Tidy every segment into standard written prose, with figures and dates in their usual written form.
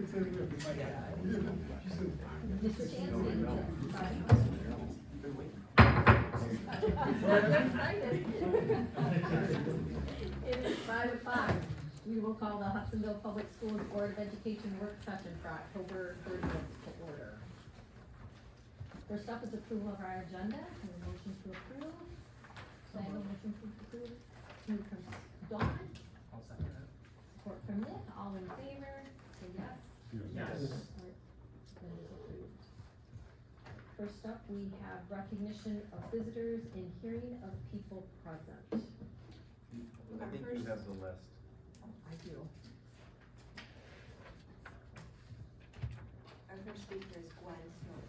Mr. Chancellor. It is 5:05. We will call the Hudsonville Public Schools Board of Education work session for October 30th to order. First up is approval of our agenda. Have a motion to approve. Can I have a motion to approve? Move from Dawn. I'll second that. Support from Nick. All in favor? Say yes. Yes. That is approved. First up, we have recognition of visitors and hearing of people present. I think you have the list. I do. Our first speaker is Gwen Snow.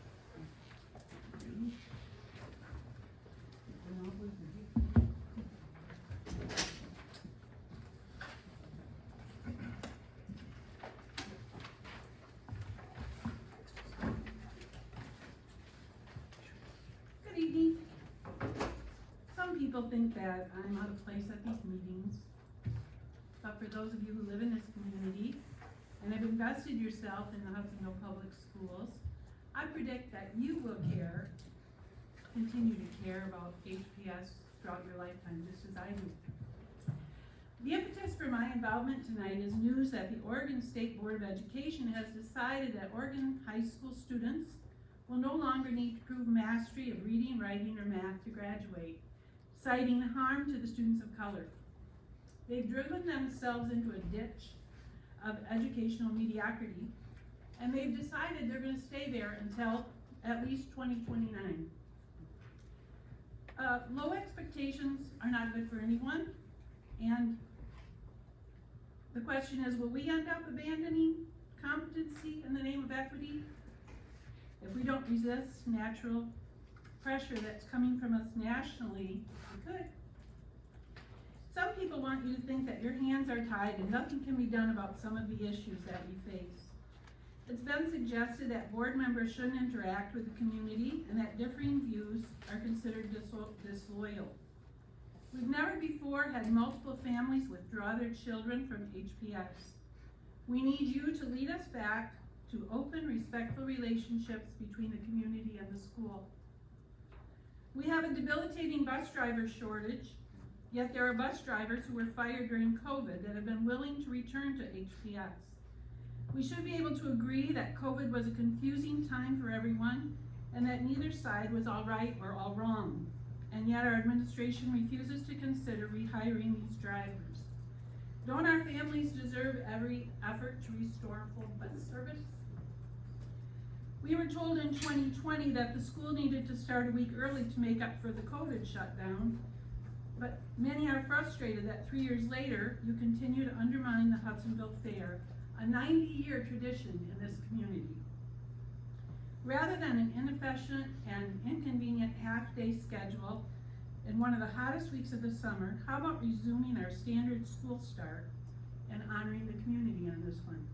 Good evening. Some people think that I'm out of place at these meetings, but for those of you who live in this community and have invested yourself in the Hudsonville Public Schools, I predict that you will continue to care about HPS throughout your lifetime, just as I do. The impetus for my involvement tonight is news that the Oregon State Board of Education has decided that Oregon high school students will no longer need to prove mastery of reading, writing, or math to graduate, citing harm to the students of color. They've driven themselves into a ditch of educational mediocrity, and they've decided they're going to stay there until at least 2029. Low expectations are not good for anyone, and the question is, will we end up abandoning competency in the name of equity? If we don't resist natural pressure that's coming from us nationally, we could. Some people want you to think that your hands are tied and nothing can be done about some of the issues that we face. It's been suggested that board members shouldn't interact with the community and that differing views are considered disloyal. We've never before had multiple families withdraw their children from HPS. We need you to lead us back to open, respectful relationships between the community and the school. We have a debilitating bus driver shortage, yet there are bus drivers who were fired during COVID that have been willing to return to HPS. We should be able to agree that COVID was a confusing time for everyone and that neither side was all right or all wrong. And yet our administration refuses to consider rehiring these drivers. Don't our families deserve every effort to restore full bus service? We were told in 2020 that the school needed to start a week early to make up for the COVID shutdown, but many are frustrated that 3 years later, you continue to undermine the Hudsonville Fair, a 90-year tradition in this community. Rather than an inefficient and inconvenient half-day schedule in one of the hottest weeks of the summer, how about resuming our standard school start and honoring the community on this one?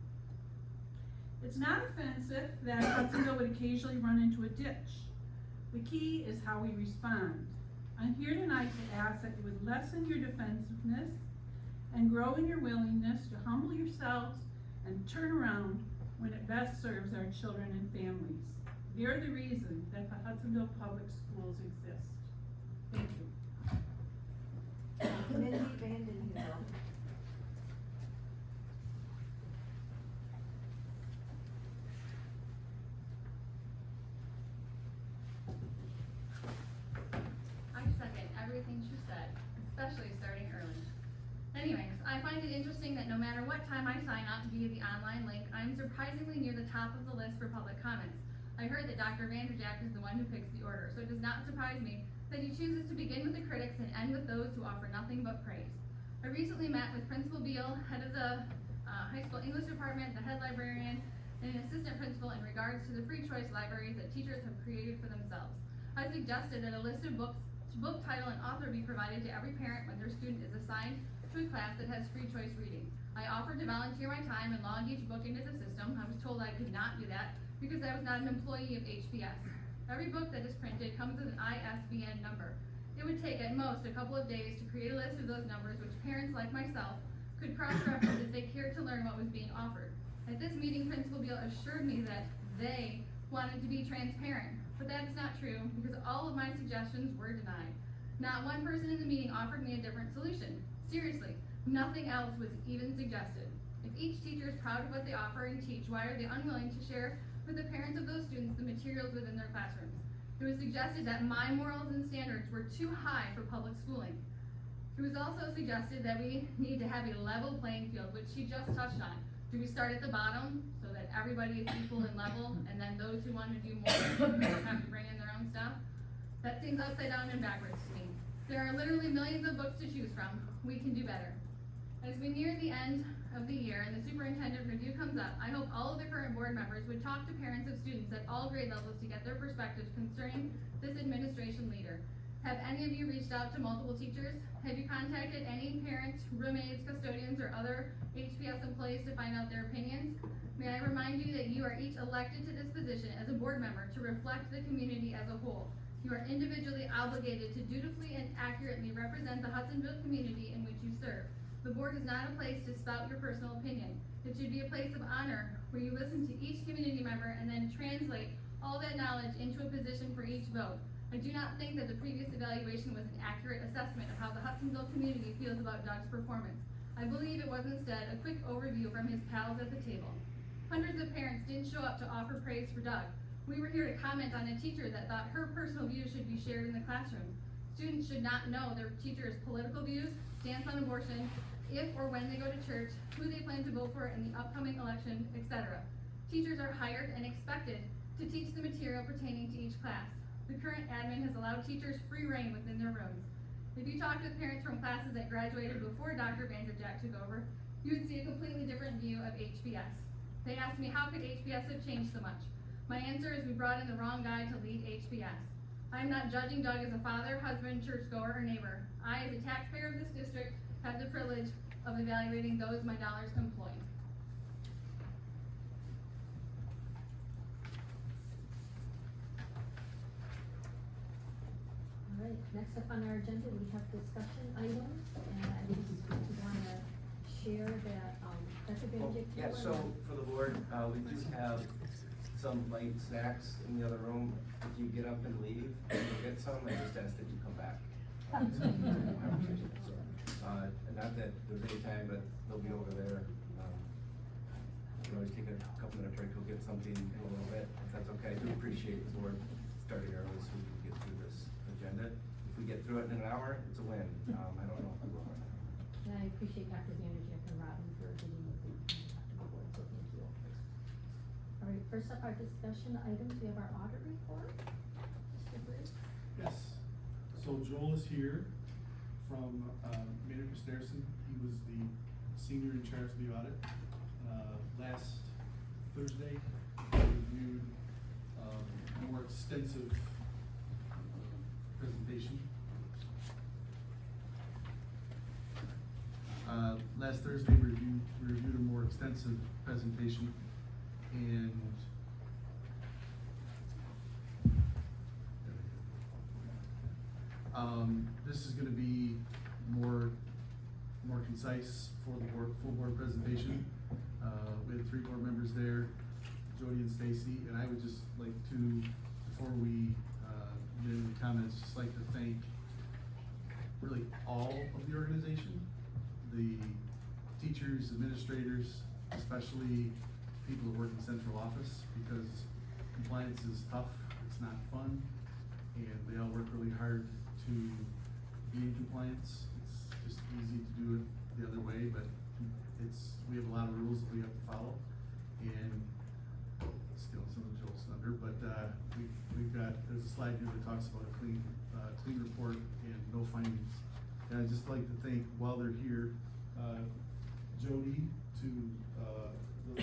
It's not offensive that Hudsonville would occasionally run into a ditch. The key is how we respond. I'm here tonight to ask that you would lessen your defensiveness and grow in your willingness to humble yourselves and turn around when it best serves our children and families. They're the reason that the Hudsonville Public Schools exist. Thank you. Mindy Vandenhuvel. I second everything she said, especially starting early. Anyways, I find it interesting that no matter what time I sign up via the online link, I'm surprisingly near the top of the list for public comments. I heard that Dr. Vanderjack is the one who picks the order, so it does not surprise me that he chooses to begin with the critics and end with those who offer nothing but praise. I recently met with Principal Beal, head of the high school English department, the head librarian, and an assistant principal in regards to the free choice libraries that teachers have created for themselves. I suggested that a list of books, book title, and author be provided to every parent when their student is assigned to a class that has free choice reading. I offered to volunteer my time and log each book into the system. I was told I could not do that because I was not an employee of HPS. Every book that is printed comes with an ISBN number. It would take at most a couple of days to create a list of those numbers which parents like myself could cross-reference if they cared to learn what was being offered. At this meeting, Principal Beal assured me that they wanted to be transparent, but that is not true because all of my suggestions were denied. Not one person in the meeting offered me a different solution. Seriously, nothing else was even suggested. If each teacher is proud of what they offer and teach, why are they unwilling to share with the parents of those students the materials within their classrooms? It was suggested that my morals and standards were too high for public schooling. It was also suggested that we need to have a level playing field, which she just touched on. Do we start at the bottom so that everybody is equal and level, and then those who want to do more have to bring in their own stuff? That seems upside down and backwards to me. There are literally millions of books to choose from. We can do better. As we near the end of the year and the superintendent review comes up, I hope all of the current board members would talk to parents of students at all grade levels to get their perspectives concerning this administration leader. Have any of you reached out to multiple teachers? Have you contacted any parents, roommates, custodians, or other HPS employees to find out their opinions? May I remind you that you are each elected to this position as a board member to reflect the community as a whole. You are individually obligated to dutifully and accurately represent the Hudsonville community in which you serve. The board is not a place to spout your personal opinion. It should be a place of honor where you listen to each community member and then translate all that knowledge into a position for each vote. I do not think that the previous evaluation was an accurate assessment of how the Hudsonville community feels about Doug's performance. I believe it was instead a quick overview from his pals at the table. Hundreds of parents didn't show up to offer praise for Doug. We were here to comment on a teacher that thought her personal views should be shared in the classroom. Students should not know their teacher's political views, stance on abortion, if or when they go to church, who they plan to vote for in the upcoming election, etc. Teachers are hired and expected to teach the material pertaining to each class. The current admin has allowed teachers free reign within their rooms. If you talked with parents from classes that graduated before Dr. Vanderjack took over, you would see a completely different view of HBS. They asked me, how could HBS have changed so much? My answer is we brought in the wrong guy to lead HBS. I am not judging Doug as a father, husband, churchgoer, or neighbor. I, as a taxpayer of this district, have the privilege of evaluating those my dollars employ. All right, next up on our agenda, we have discussion items, and I just want to share that, Dr. Benedict. Yeah, so for the board, we do have some light snacks in the other room. If you get up and leave, and you get some, I just ask that you come back. Not that there's any time, but they'll be over there. You can always take a couple minute break, go get something in a little bit, if that's okay. I do appreciate the board starting early so we can get through this agenda. If we get through it in an hour, it's a win. I don't know if we will. And I appreciate Dr. Vanderjack and Robin for getting with me to the board, so thank you. All right, first up, our discussion items, we have our audit report. Mr. Bruce? Yes, so Joel is here from Maynard Christensen. He was the senior in charge of the audit. Last Thursday, we reviewed a more extensive presentation. Last Thursday, we reviewed a more extensive presentation, and this is going to be more concise for the full board presentation. We had 3 board members there, Jody and Stacy, and I would just like to, before we get into comments, just like to thank really all of the organization, the teachers, administrators, especially people who work in central office, because compliance is tough, it's not fun, and they all work really hard to be in compliance. It's just easy to do it the other way, but we have a lot of rules that we have to follow, and stealing some of Joel's thunder, but there's a slide here that talks about a clean report and no findings. And I'd just like to thank, while they're here, Jody to the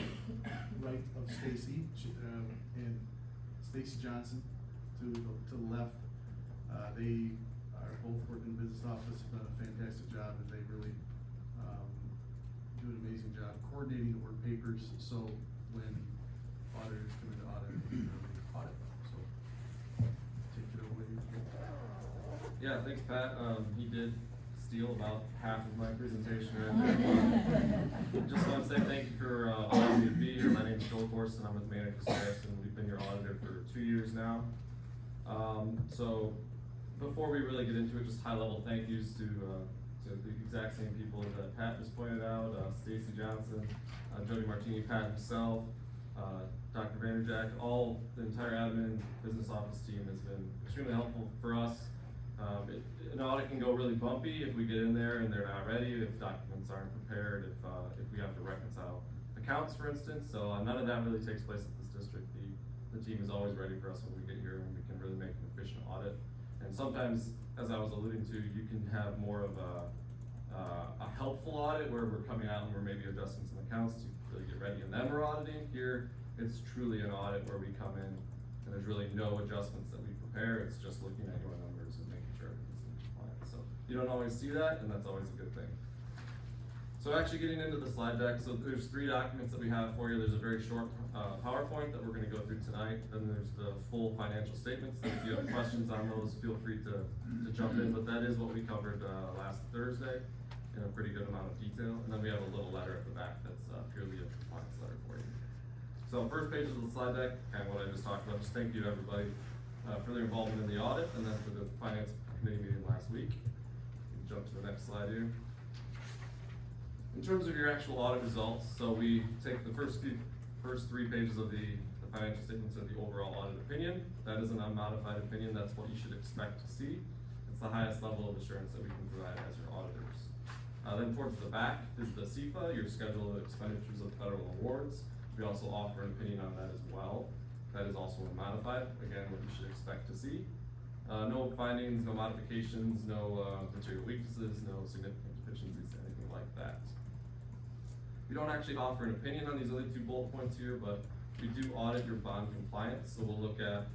right of Stacy, and Stacy Johnson to the left. They are both working in the business office, have done a fantastic job, and they really do an amazing job coordinating the work papers, so when auditors come into audit, they can really audit them. So take it away. Yeah, thanks, Pat. He did steal about half of my presentation right there. Just want to say thank you for allowing me to be Force, and I'm with Maynard Harrison. We've been your auditor for 2 years now. So before we really get into it, just high-level thank yous to the exact same people that Pat just pointed out, Stacy Johnson, Jody Martini, Pat himself, Dr. Vanderjack, the entire admin business office team has been extremely helpful for us. An audit can go really bumpy if we get in there and they're not ready, if documents aren't prepared, if we have to reconcile accounts, for instance. So none of that really takes place at this district. The team is always ready for us when we get here, and we can really make an efficient audit. And sometimes, as I was alluding to, you can have more of a helpful audit where we're coming out and we're maybe adjusting some accounts to really get ready, and then we're auditing. Here, it's truly an audit where we come in and there's really no adjustments that we prepare. It's just looking at your numbers and making sure everything's in compliance. So you don't always see that, and that's always a good thing. So actually getting into the slide deck, so there's 3 documents that we have for you. There's a very short PowerPoint that we're gonna go through tonight. Then there's the full financial statements. If you have questions on those, feel free to jump in, but that is what we covered last Thursday in a pretty good amount of detail. And then we have a little letter at the back that's purely a compliance letter for you. So first page of the slide deck, kind of what I just talked about. Just thank you to everybody for their involvement in the audit, and then for the finance committee meeting last week. Jump to the next slide here. In terms of your actual audit results, so we take the first 3 pages of the financial statements of the overall audit opinion. That is an unmodified opinion. That's what you should expect to see. It's the highest level of assurance that we can provide as your auditors. Then towards the back is the CFA, your schedule of expenditures of federal awards. We also offer an opinion on that as well. That is also unmodified. Again, what you should expect to see. No findings, no modifications, no material weaknesses, no significant deficiencies, anything like that. We don't actually offer an opinion on these other 2 bullet points here, but we do audit your bond compliance. So we'll look at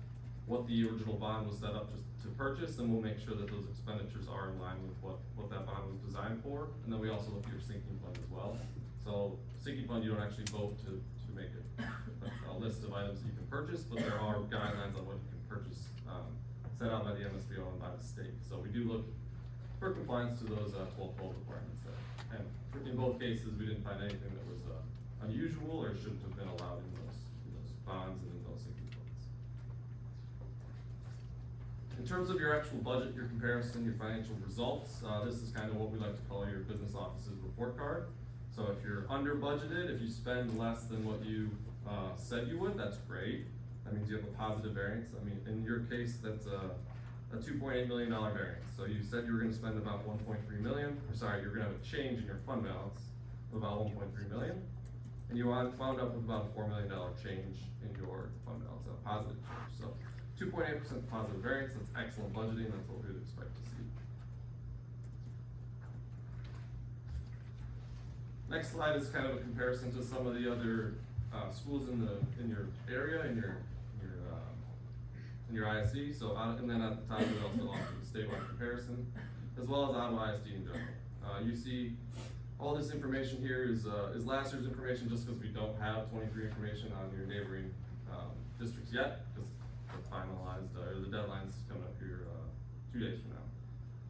what the original bond was set up just to purchase, and we'll make sure that those expenditures are in line with what that bond was designed for. And then we also look at your sinking fund as well. So sinking fund, you don't actually vote to make a list of items that you can purchase, but there are guidelines on what you can purchase set out by the MSBO and by the state. So we do look for compliance to those 1212 requirements there. And in both cases, we didn't find anything that was unusual or shouldn't have been allowed in those bonds and in those sinking funds. In terms of your actual budget, your comparison, your financial results, this is kind of what we like to call your business office's report card. So if you're under budgeted, if you spend less than what you said you would, that's great. That means you have a positive variance. I mean, in your case, that's a $2.8 million variance. So you said you were gonna spend about 1.3 million, or sorry, you're gonna have a change in your fund balance of about 1.3 million. And you wound up with about a $4 million change in your fund balance, a positive change. So 2.8% positive variance, that's excellent budgeting, that's what we would expect to see. Next slide is kind of a comparison to some of the other schools in your area, in your ISD. So, and then at the top, we also offer the statewide comparison, as well as Ottawa ISD in general. You see, all this information here is last year's information, just because we don't have 23 information on your neighboring districts yet, because they're finalized, or the deadline's coming up here 2 days from now.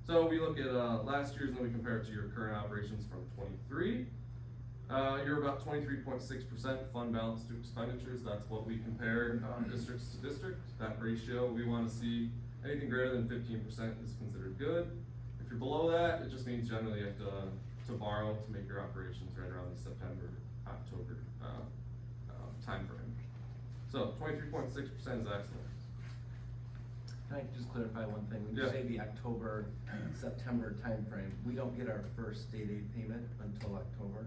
So we look at last year's, and then we compare it to your current operations from 23. You're about 23.6% fund balance to expenditures. That's what we compare districts to district. That ratio, we want to see anything greater than 15% is considered good. If you're below that, it just means generally you have to borrow to make your operations right around the September, October time frame. So 23.6% is excellent. Can I just clarify one thing? When you Yeah. say the October, September timeframe, we don't get our first state aid payment until October.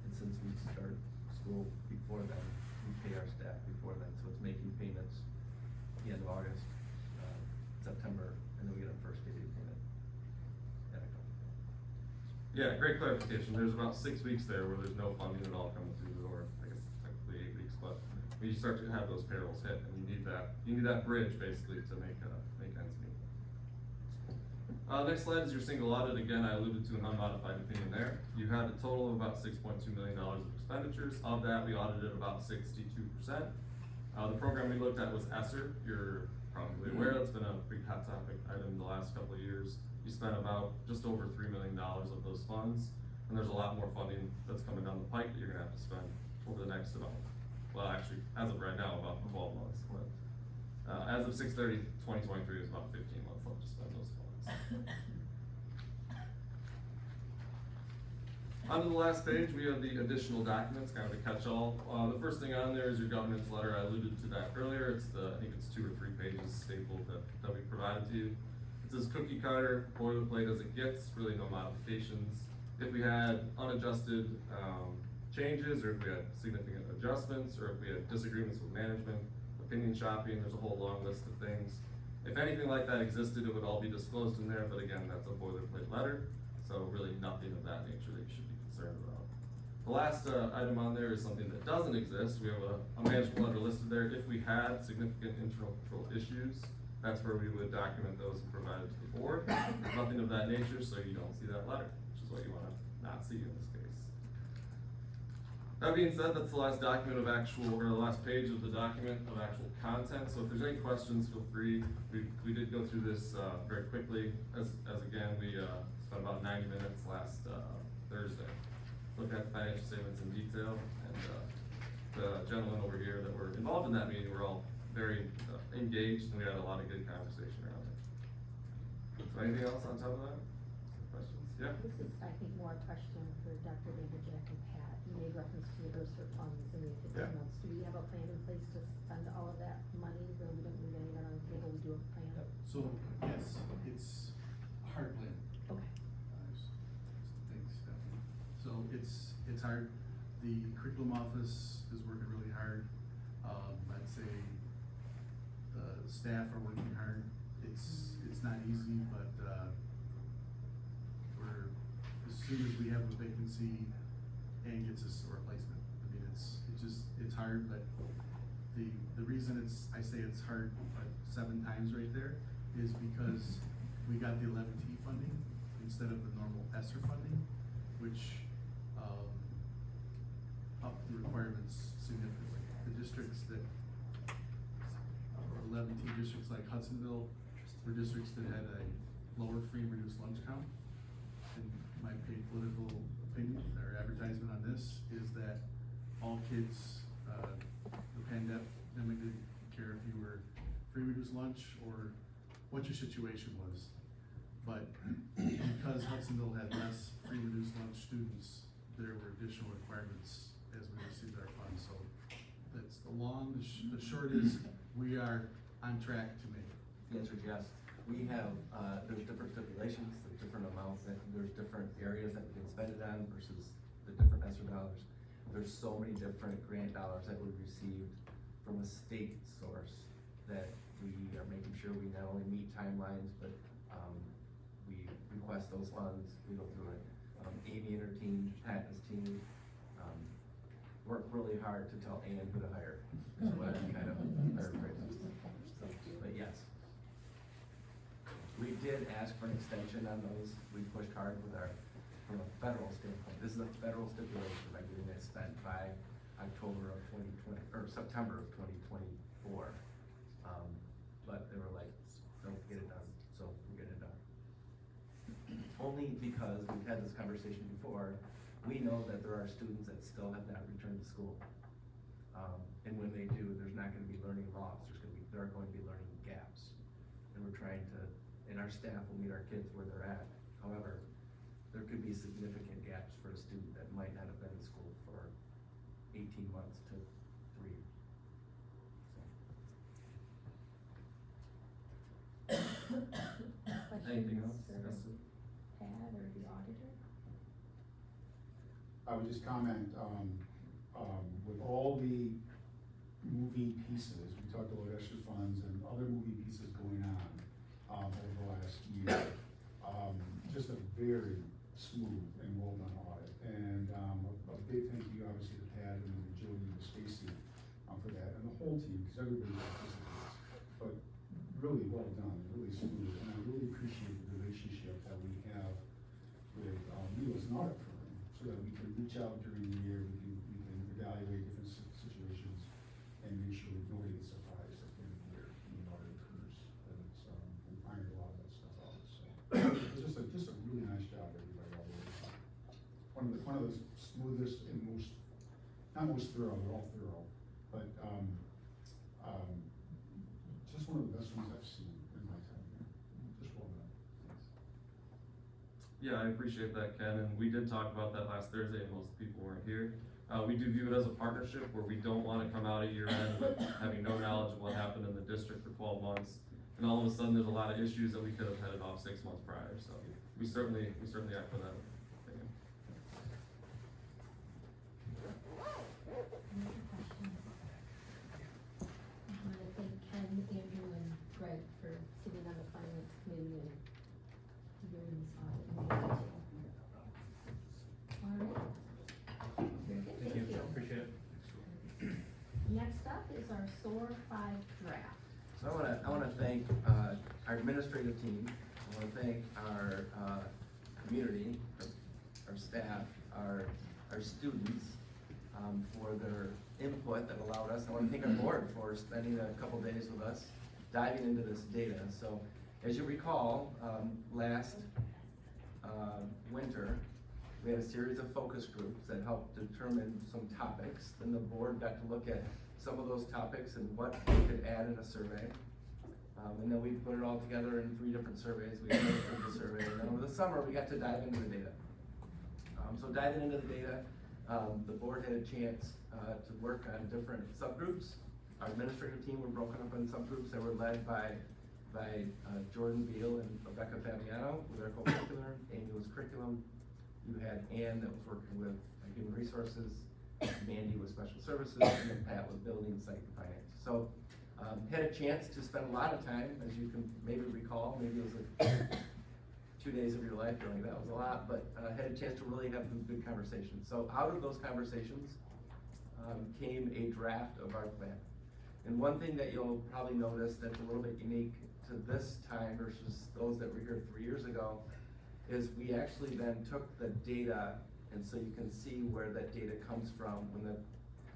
And since we start school before then, we pay our staff before then, so it's making payments the end of August, September, and then we get our first state aid payment in October. Yeah, great clarification. There's about 6 weeks there where there's no funding at all coming through the door. I guess technically 8 weeks, but when you start to have those payrolls hit, and you need that bridge basically to make ends meet. Next slide is your single audit. Again, I alluded to an unmodified opinion there. You had a total of about $6.2 million of expenditures. Of that, we audited about 62%. The program we looked at was ESSER. You're probably aware that's been a big hot topic item the last couple of years. You spent about just over $3 million of those funds, and there's a lot more funding that's coming down the pike that you're gonna have to spend over the next about well, actually, as of right now, about 12 months, but, as of 6/30/2023, is about 15 months left to spend those funds. On to the last page, we have the additional documents, kind of a catch-all. The first thing on there is your governance letter. I alluded to that earlier. It's I think it's 2 or 3 pages stapled that we provided to you. It says cookie cutter, boilerplate as it gets, really no modifications. If we had unadjusted changes, or if we had significant adjustments, or if we had disagreements with management, opinion shopping, there's a whole long list of things. If anything like that existed, it would all be disclosed in there, but again, that's a boilerplate letter, so really nothing of that nature that you should be concerned about. The last item on there is something that doesn't exist. We have a management letter listed there. If we had significant internal control issues, that's where we would document those and provide it to the board. Nothing of that nature, so you don't see that letter, which is what you wanna not see in this case. That being said, that's the last document of actual, or the last page of the document of actual content, so if there's any questions, feel free. We did go through this, very quickly, as again, we, spent about 90 minutes last, Thursday, looking at the financial statements in detail, and, the gentlemen over here that were involved in that meeting were all very engaged, and we had a lot of good conversation around it. So anything else on top of that? Questions? Yeah? This is, I think, more a question for Dr. Vanderjack and Pat. You made reference to the ERSER funds and the 15 Yeah. months. Do we have a plan in place to spend all of that money? Or we don't leave any of that on the table, we do a plan? So, yes, it's a hard plan. Okay. Thanks, Stephanie. So it's hard. The curriculum office is working really hard. I'd say the staff are working hard. It's not easy, but, as soon as we have a vacancy, and gets us a replacement. I mean, it's hard, but the reason I say it's hard, like 7 times right there, is because we got the 11T funding instead of the normal ESSER funding, which, upped the requirements significantly. The districts that, or 11T districts like Hudsonville, were districts that had a lower free and reduced lunch count. And my paid political opinion or advertisement on this is that all kids, the pandemic didn't care if you were free reduced lunch or what your situation was. But because Hudsonville had less free reduced lunch students, there were additional requirements as we received our funds. So that's the long, the short is, we are on track to make it. The answer is yes. We have, there's different stipulations, there's different amounts, there's different areas that we can spend it on versus the different ESSER dollars. There's so many different grant dollars that we received from a state source that we are making sure we not only meet timelines, but, we request those funds, we go through it. Amy and her team, Pat and his team, work really hard to tell Ann who to hire, is what I'm kind of paraphrasing. But yes. We did ask for an extension on those. We pushed hard with from a federal standpoint. This is a federal stipulation by getting it spent by October of 2020, or September of 2024. But they were like, don't get it done, so we're getting it done. Only because we've had this conversation before, we know that there are students that still have not returned to school. And when they do, there's not gonna be learning loss, there are going to be learning gaps. And we're trying to, and our staff will meet our kids where they're at. However, there could be significant gaps for a student that might not have been in school for 18 months to 3 years. Anything else? Questions Yes. for Pat or the auditor? I would just comment, with all the moving pieces, we talked about extra funds and other moving pieces going on, over the last year. Just a very smooth and well-done audit. And, a big thank you obviously to Pat and Jody and Stacy, for that, and the whole team, because everybody participates. But really well done, really smooth, and I really appreciate the relationship that we have with, you as an audit firm, so that we can reach out during the year, we can evaluate different situations and make sure that nobody gets surprised at the end of the year, when the audit occurs. And it's, we ironed a lot of that stuff out, so. It's just a really nice job, everybody, all the way around. One of the smoothest and most, not most thorough, but all thorough, but, just one of the best ones I've seen in my time here. Just well done. Thanks. Yeah, I appreciate that, Ken, and we did talk about that last Thursday, and most people weren't here. We do view it as a partnership where we don't wanna come out at year end with having no knowledge of what happened in the district for 12 months. And all of a sudden, there's a lot of issues that we could have headed off 6 months prior, so we certainly act for that opinion. Any other questions? I wanna thank Ken, Andrew, and Greg for sitting on the finance committee and doing this audit. All right. Very good, thank you. Appreciate it. Next up is our SOAR 5 draft. So I wanna thank, our administrative team, I wanna thank our, community, our staff, our students, for their input that allowed us. I wanna thank our board for spending a couple days with us, diving into this data. So, as you recall, last, winter, we had a series of focus groups that helped determine some topics. Then the board got to look at some of those topics and what we could add in a survey. And then we put it all together in 3 different surveys. We administered the survey, and then over the summer, we got to dive into the data. So diving into the data, the board had a chance to work on different subgroups. Our administrative team were broken up in subgroups that were led by Jordan Beal and Rebecca Fabiano with their co-curricular. Amy was curriculum. You had Ann that was working with human resources, Mandy with special services, and then Pat with building, site, and finance. So, had a chance to spend a lot of time, as you can maybe recall, maybe it was like 2 days of your life doing that was a lot, but had a chance to really have some good conversations. So out of those conversations came a draft of our plan. And one thing that you'll probably notice that's a little bit unique to this time versus those that were here 3 years ago is we actually then took the data, and so you can see where that data comes from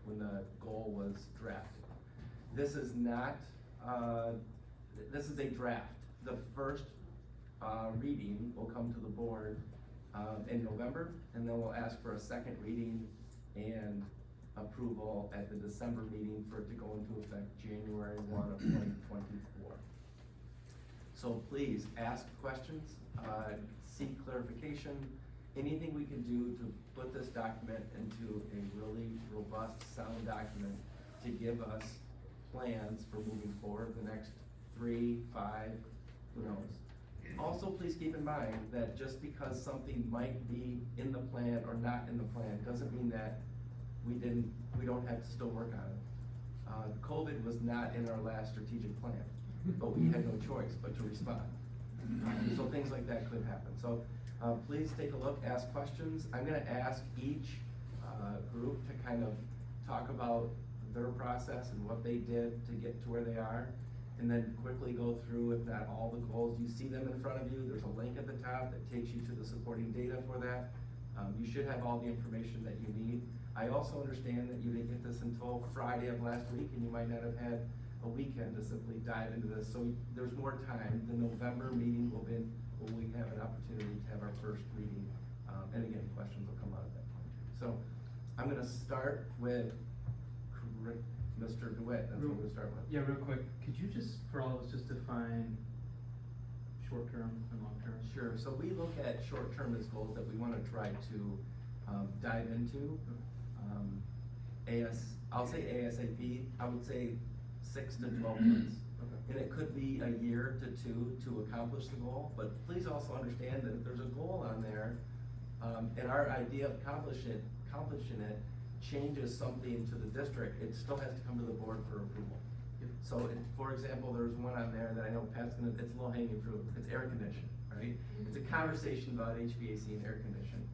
when the goal was drafted. This is not, this is a draft. The first reading will come to the board in November, and then we'll ask for a second reading and approval at the December meeting for it to go into effect January 1 of 2024. So please ask questions, seek clarification, anything we can do to put this document into a really robust, sound document to give us plans for moving forward the next 3, 5, who knows. Also, please keep in mind that just because something might be in the plan or not in the plan, doesn't mean that we don't have to still work on it. COVID was not in our last strategic plan, but we had no choice but to respond. So things like that could happen. So please take a look, ask questions. I'm gonna ask each group to kind of talk about their process and what they did to get to where they are, and then quickly go through, if not all the goals. You see them in front of you. There's a link at the top that takes you to the supporting data for that. You should have all the information that you need. I also understand that you didn't get this until Friday of last week, and you might not have had a weekend to simply dive into this. So there's more time. The November meeting will we have an opportunity to have our first reading. And again, questions will come out of that. So I'm gonna start with Mr. DeWitt, that's what we'll start with. Yeah, real quick, could you just, for all of us, just define short-term and long-term? Sure, so we look at short-term as goals that we wanna try to dive into. I'll say ASAP, I would say 6 to 12 months. Okay. And it could be a year to 2 to accomplish the goal, but please also understand that if there's a goal on there, and our idea of accomplishing it changes something to the district, it still has to come to the board for approval. Yep. So, for example, there's one on there that I know Pat's it's low hanging fruit, it's air conditioning, right? It's a conversation about HVAC and air conditioning.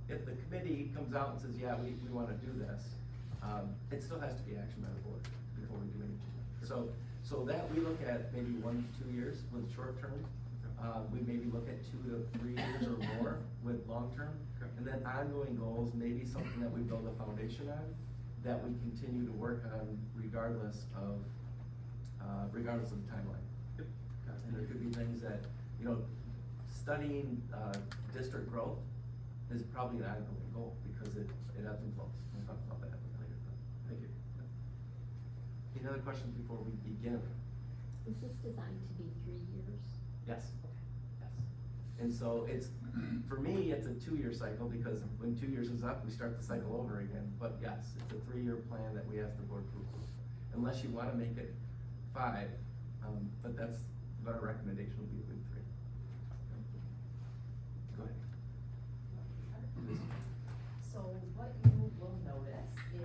If the committee comes out and says, yeah, we wanna do this, it still has to be action by the board before we do anything. So that we look at maybe 1 to 2 years with short term. We maybe look at 2 to 3 years or more with long term. Okay. And then ongoing goals, maybe something that we build a foundation on, that we continue to work on regardless of the timeline. Yep. And there could be things that, studying district growth is probably an ongoing goal because it ebbs and flows. We'll talk about that later. Any other questions before we begin? Is this designed to be 3 years? Yes. Yes. And so it's, for me, it's a 2-year cycle, because when 2 years is up, we start the cycle over again. But yes, it's a 3-year plan that we ask the board approval, unless you wanna make it 5, but that's, our recommendation will be a good 3. Go ahead. So what you will notice in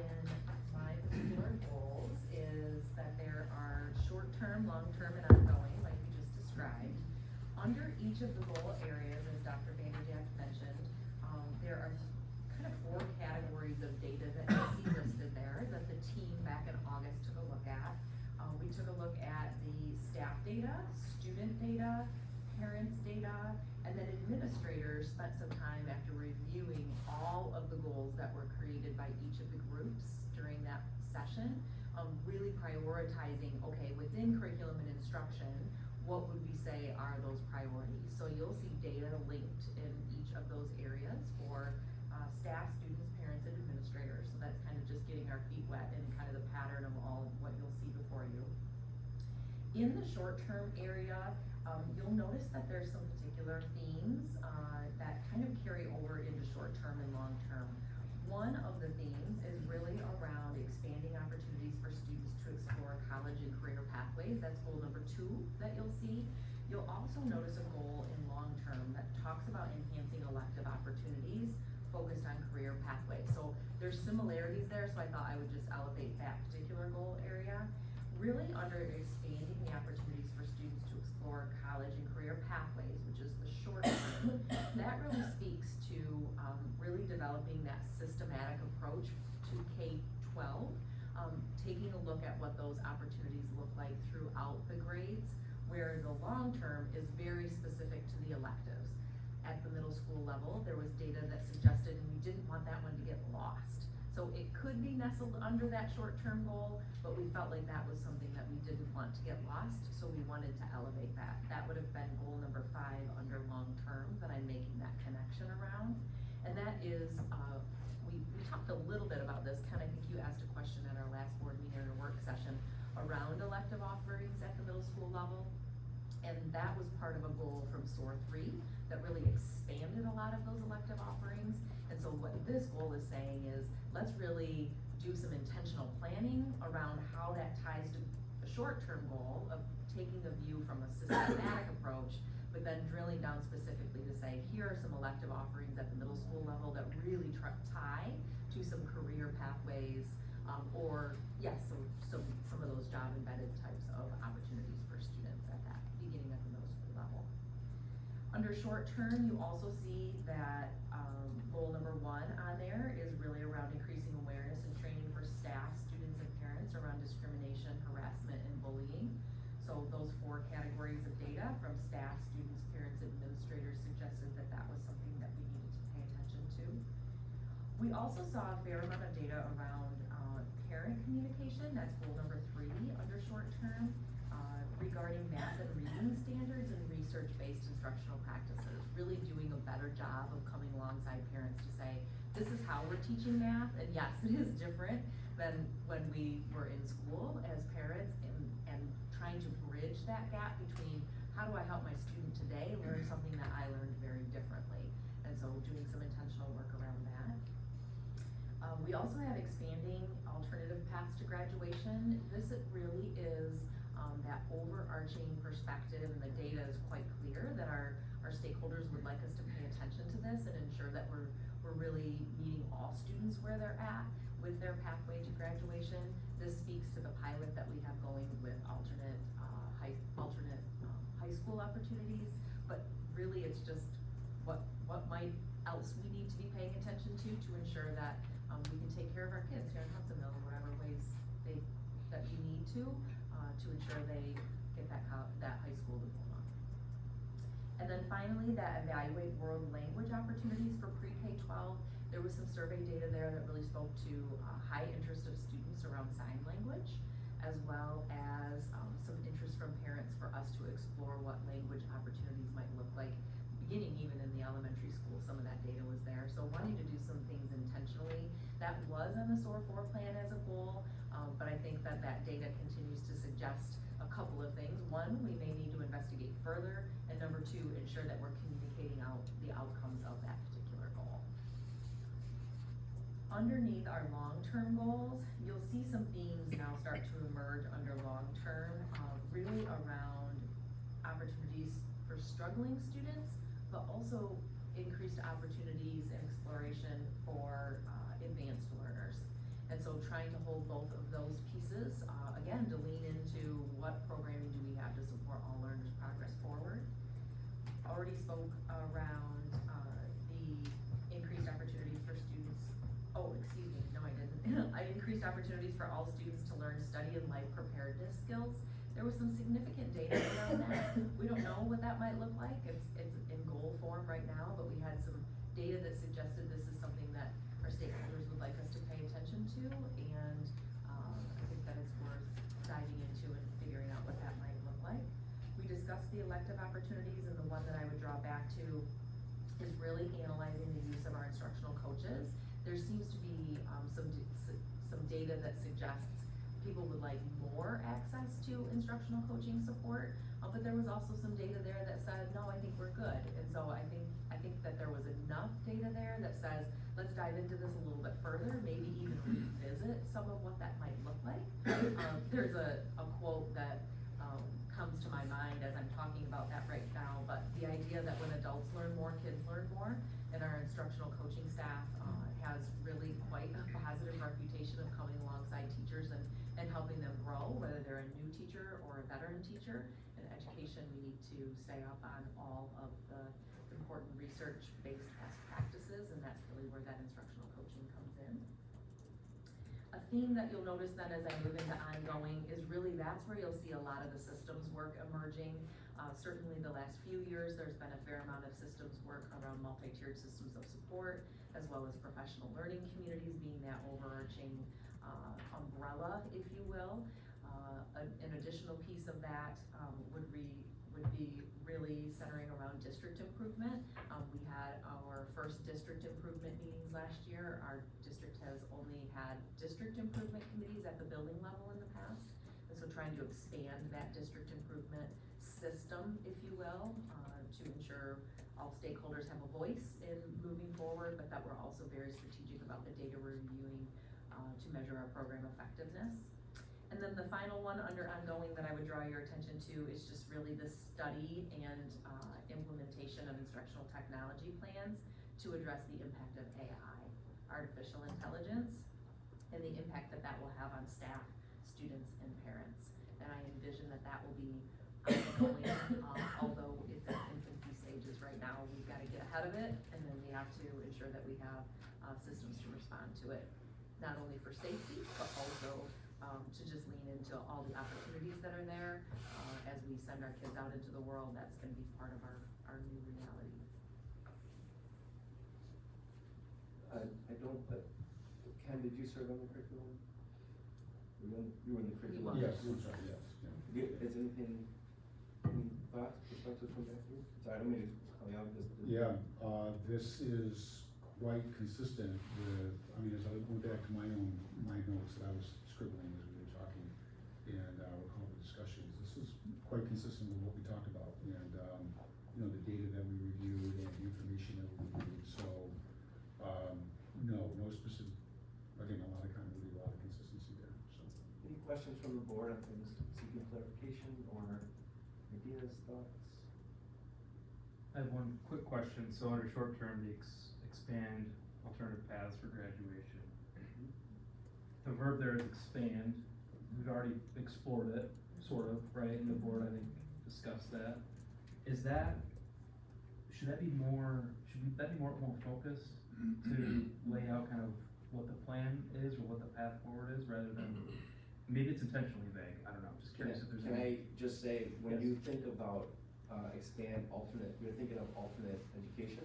my particular goals is that there are short-term, long-term, and ongoing, like you just described. Under each of the goal areas, as Dr. Vanderjagt mentioned, there are kind of 4 categories of data that you see listed there that the team back in August took a look at. We took a look at the staff data, student data, parents' data, and then administrators spent some time after reviewing all of the goals that were created by each of the groups during that session, really prioritizing, okay, within curriculum and instruction, what would we say are those priorities? So you'll see data linked in each of those areas for staff, students, parents, and administrators. So that's kind of just getting our feet wet in kind of the pattern of all of what you'll see before you. In the short-term area, you'll notice that there's some particular themes that kind of carry over into short-term and long-term. One of the themes is really around expanding opportunities for students to explore college and career pathways. That's goal number 2 that you'll see. You'll also notice a goal in long-term that talks about enhancing elective opportunities focused on career pathways. So there's similarities there, so I thought I would just elevate that particular goal area. Really under expanding the opportunities for students to explore college and career pathways, which is the short term, that really speaks to really developing that systematic approach to K-12, taking a look at what those opportunities look like throughout the grades, where the long term is very specific to the electives. At the middle school level, there was data that suggested, and we didn't want that one to get lost. So it could be nestled under that short-term goal, but we felt like that was something that we didn't want to get lost, so we wanted to elevate that. That would have been goal number 5 under long-term that I'm making that connection around. And that is, we talked a little bit about this. Ken, I think you asked a question at our last board meeting or work session around elective offerings at the middle school level. And that was part of a goal from SOAR 3 that really expanded a lot of those elective offerings. And so what this goal is saying is, let's really do some intentional planning around how that ties to the short-term goal of taking the view from a systematic approach, but then drilling down specifically to say, here are some elective offerings at the middle school level that really tie to some career pathways, or yes, so some of those job-embedded types of opportunities for students at that beginning at the middle school level. Under short-term, you also see that goal number 1 on there is really around increasing awareness and training for staff, students, and parents around discrimination, harassment, and bullying. So those 4 categories of data from staff, students, parents, and administrators suggested that that was something that we needed to pay attention to. We also saw a fair amount of data around parent communication. That's goal number 3 under short-term, regarding math and reading standards and research-based instructional practices. Really doing a better job of coming alongside parents to say, this is how we're teaching math, and yes, it is different than when we were in school as parents, and trying to bridge that gap between how do I help my student today learn something that I learned very differently. And so doing some intentional work around that. We also have expanding alternative paths to graduation. This really is that overarching perspective, and the data is quite clear that our stakeholders would like us to pay attention to this and ensure that we're really meeting all students where they're at with their pathway to graduation. This speaks to the pilot that we have going with alternate high school opportunities, but really it's just what might else we need to be paying attention to ensure that we can take care of our kids here in Hudsonville in whatever ways that we need to ensure they get that high school diploma. And then finally, that evaluate world language opportunities for pre-K-12. There was some survey data there that really spoke to high interest of students around sign language, as well as some interest from parents for us to explore what language opportunities might look like, beginning even in the elementary school. Some of that data was there. So wanting to do some things intentionally That was on the SOAR 4 plan as a goal, but I think that that data continues to suggest a couple of things. One, we may need to investigate further, and number two, ensure that we're communicating out the outcomes of that particular goal. Underneath our long-term goals, you'll see some themes now start to emerge under long-term, really around opportunities for struggling students, but also increased opportunities and exploration for advanced learners. And so trying to hold both of those pieces, again, to lean into what programming do we have to support all learners' progress forward. Already spoke around the increased opportunities for students. Oh, excuse me, no I didn't. I increased opportunities for all students to learn study and life preparedness skills. There was some significant data around that. We don't know what that might look like. It's in goal form right now, but we had some data that suggested this is something that our stakeholders would like us to pay attention to, and I think that it's worth diving into and figuring out what that might look like. We discussed the elective opportunities, and the one that I would draw back to is really analyzing the use of our instructional coaches. There seems to be some data that suggests people would like more access to instructional coaching support, but there was also some data there that said, no, I think we're good. And so I think that there was enough data there that says, let's dive into this a little bit further, maybe even revisit some of what that might look like. There's a quote that comes to my mind as I'm talking about that right now, but the idea that when adults learn more, kids learn more, and our instructional coaching staff has really quite a positive reputation of coming alongside teachers and helping them grow, whether they're a new teacher or a veteran teacher. In education, we need to stay up on all of the important research-based best practices, and that's really where that instructional coaching comes in. A theme that you'll notice then as I move into ongoing is really that's where you'll see a lot of the systems work emerging. Certainly the last few years, there's been a fair amount of systems work around multi-tiered systems of support, as well as professional learning communities being that overarching umbrella, if you will. An additional piece of that would be really centering around district improvement. We had our first district improvement meetings last year. Our district has only had district improvement committees at the building level in the past. And so trying to expand that district improvement system, if you will, to ensure all stakeholders have a voice in moving forward, but that we're also very strategic about the data we're reviewing to measure our program effectiveness. And then the final one under ongoing that I would draw your attention to is just really the study and implementation of instructional technology plans to address the impact of AI, artificial intelligence, and the impact that that will have on staff, students, and parents. And I envision that that will be ongoing, although it's at infancy stages right now. We've got to get ahead of it, and then we have to ensure that we have systems to respond to it, not only for safety, but also to just lean into all the opportunities that are there as we send our kids out into the world. That's going to be part of our new reality. I don't, but Ken, did you serve on the curriculum? You were in the curriculum? Yes, I'm sorry, yes. Yeah. Is anything, any thoughts, perspectives from back here? Sorry, I don't mean to call you out, just. Yeah, this is quite consistent with, I mean, as I went back to my notes that I was scribbling as we were talking, and recall the discussions, this is quite consistent with what we talked about, and, you know, the data that we reviewed and the information that we reviewed, so, no specific, again, a lot of continuity, a lot of consistency there, so. Any questions from the board on things seeking clarification or ideas, thoughts? I have one quick question. So under short term, the expand alternative paths for graduation. The verb there is expand. We've already explored it, sort of, right? And the board, I think, discussed that. Should that be more focused to lay out kind of what the plan is or what the path forward is, rather than, maybe it's intentionally vague, I don't know, I'm just curious if there's Can I just say, when Yes. you think about expand alternate, you're thinking of alternate education?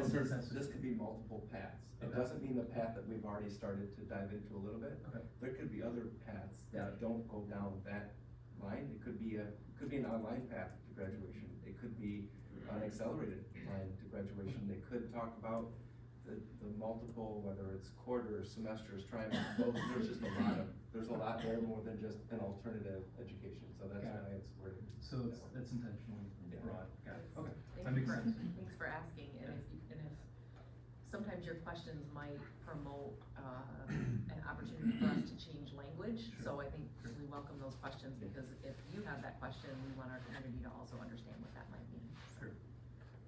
This could be multiple paths. It Okay. doesn't mean the path that we've already started to dive into a little bit. Okay. There could be other paths Yeah. that don't go down that line. It could be an online path to graduation. It could be an accelerated line to graduation. They could talk about the multiple, whether it's quarters, semesters, trimesters, there's a lot there more than just an alternative education, so that's Got why it's worded. So it's intentionally Yeah. broad, got it, okay, that Thank you makes for, sense. thanks for asking, and if, sometimes your questions might promote, an opportunity for us to change language, so I think we welcome those questions, because if you have that question, we want our community to also understand what that might mean. Sure.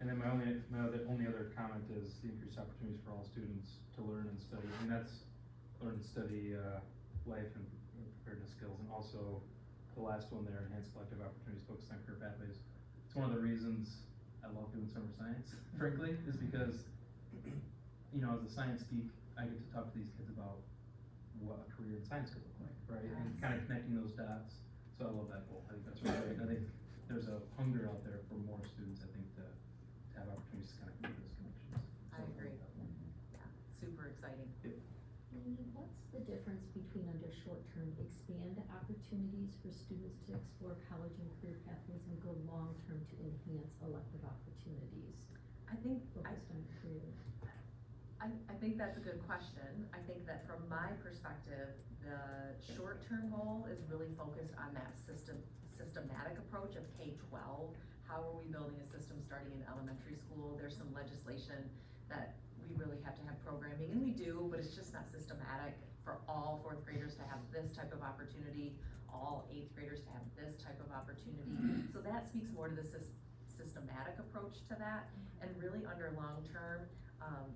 And then my only other comment is the increased opportunities for all students to learn and study, and that's learn and study, life and preparedness skills, and also the last one there, enhanced collective opportunities focused on career pathways. It's one of the reasons I love doing summer science, frankly, is because, you know, as a science geek, I get to talk to these kids about what a career in science could look like, right? And kind of connecting those dots, so I love that goal, I think that's really great, and I think there's a hunger out there for more students, I think, to have opportunities to kind of make those connections. I agree. Yeah, super exciting. Amy, what's the difference between under short-term, expand opportunities for students to explore college and career pathways, and go long-term to enhance elective opportunities I think, focused on career? I think that's a good question. I think that from my perspective, the short-term goal is really focused on that systematic approach of K-12. How are we building a system starting in elementary school? There's some legislation that we really have to have programming, and we do, but it's just not systematic for all fourth graders to have this type of opportunity, all eighth graders to have this type of opportunity. So that speaks more to the systematic approach to that, and really under long-term,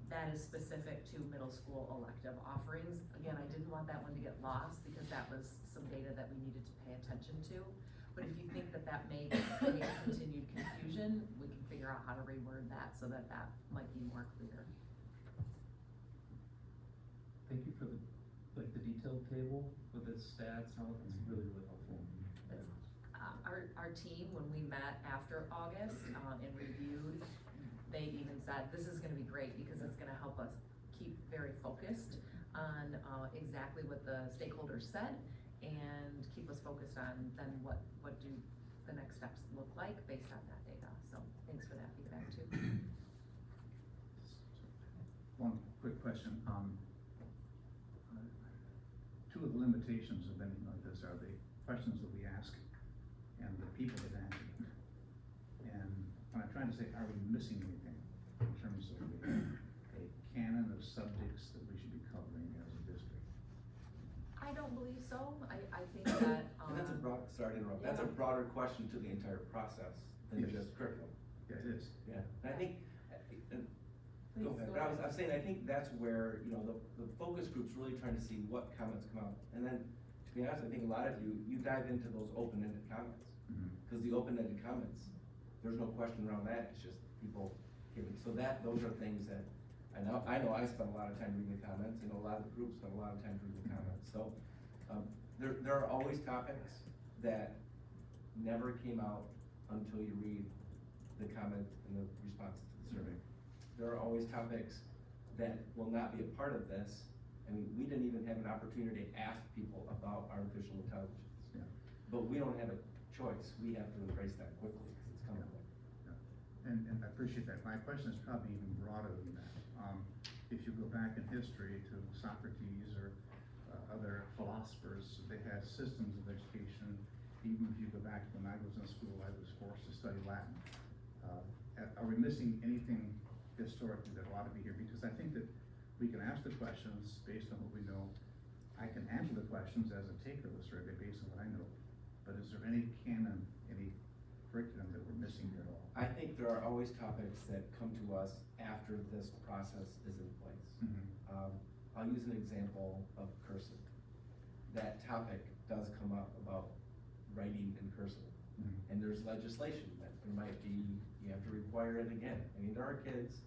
that is specific to middle school elective offerings. Again, I didn't want that one to get lost, because that was some data that we needed to pay attention to. But if you think that that may create continued confusion, we can figure out how to reword that so that that might be more clear. Thank you for the detailed table with its stats and all, that's really, really helpful. Our team, when we met after August, and reviewed, they even said, this is gonna be great, because it's gonna help us keep very focused on, exactly what the stakeholders said, and keep us focused on then what do the next steps look like based on that data. So thanks for that feedback too. One quick question, two of the limitations of anything like this are the questions that we ask and the people that answer them. And when I'm trying to say, are we missing anything in terms of a canon of subjects that we should be covering as a district? I don't believe so. I think that, And that's a broad, sorry to interrupt, that's a broader question to the entire process than Yes. just curriculum. Yeah, it is. Yeah, and I think, and Please, go ahead, go but ahead. I was saying, I think that's where, you know, the focus group's really trying to see what comments come out. And then, to be honest, I think a lot of you dive into those open-ended comments. Cause the open-ended comments, there's no question around that, it's just people giving, so those are things that, I know I spent a lot of time reading the comments, a lot of the groups spent a lot of time reading the comments, so, there are always topics that never came out until you read the comment and the responses to the survey. There are always topics that will not be a part of this, and we didn't even have an opportunity to ask people about artificial intelligence. Yeah. But we don't have a choice, we have to embrace that quickly, because it's coming. And I appreciate that. My question is probably even broader than that. If you go back in history to Socrates or other philosophers, they had systems of education. Even if you go back to when I was in school, I was forced to study Latin. Are we missing anything historically that ought to be here? Because I think that we can ask the questions based on what we know. I can answer the questions as a taker of the survey based on what I know. But is there any canon, any curriculum that we're missing here at all? I think there are always topics that come to us after this process is in place. I'll use an example of cursive. That topic does come up about writing in cursive. And there's legislation that there might be, you have to require it again. I mean, there are kids,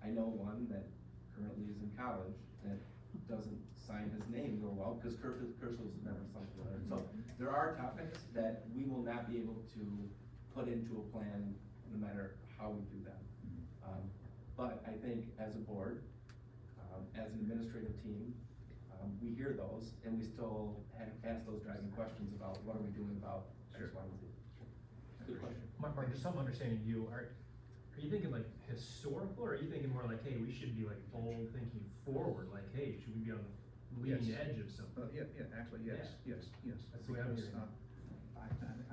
I know one that currently is in college that doesn't sign his name real well, because cursive is never something there. So there are topics that we will not be able to put into a plan no matter how we do them. But I think as a board, as an administrative team, we hear those, and we still ask those driving questions about what are we doing about X, Y, and Z. Good question. Mark, just so I'm understanding you, are you thinking like historical, or are you thinking more like, hey, we should be like bold thinking forward, like, hey, should we be on the leading Yes. edge of something? Actually, yes. That's the way I'm Because, hearing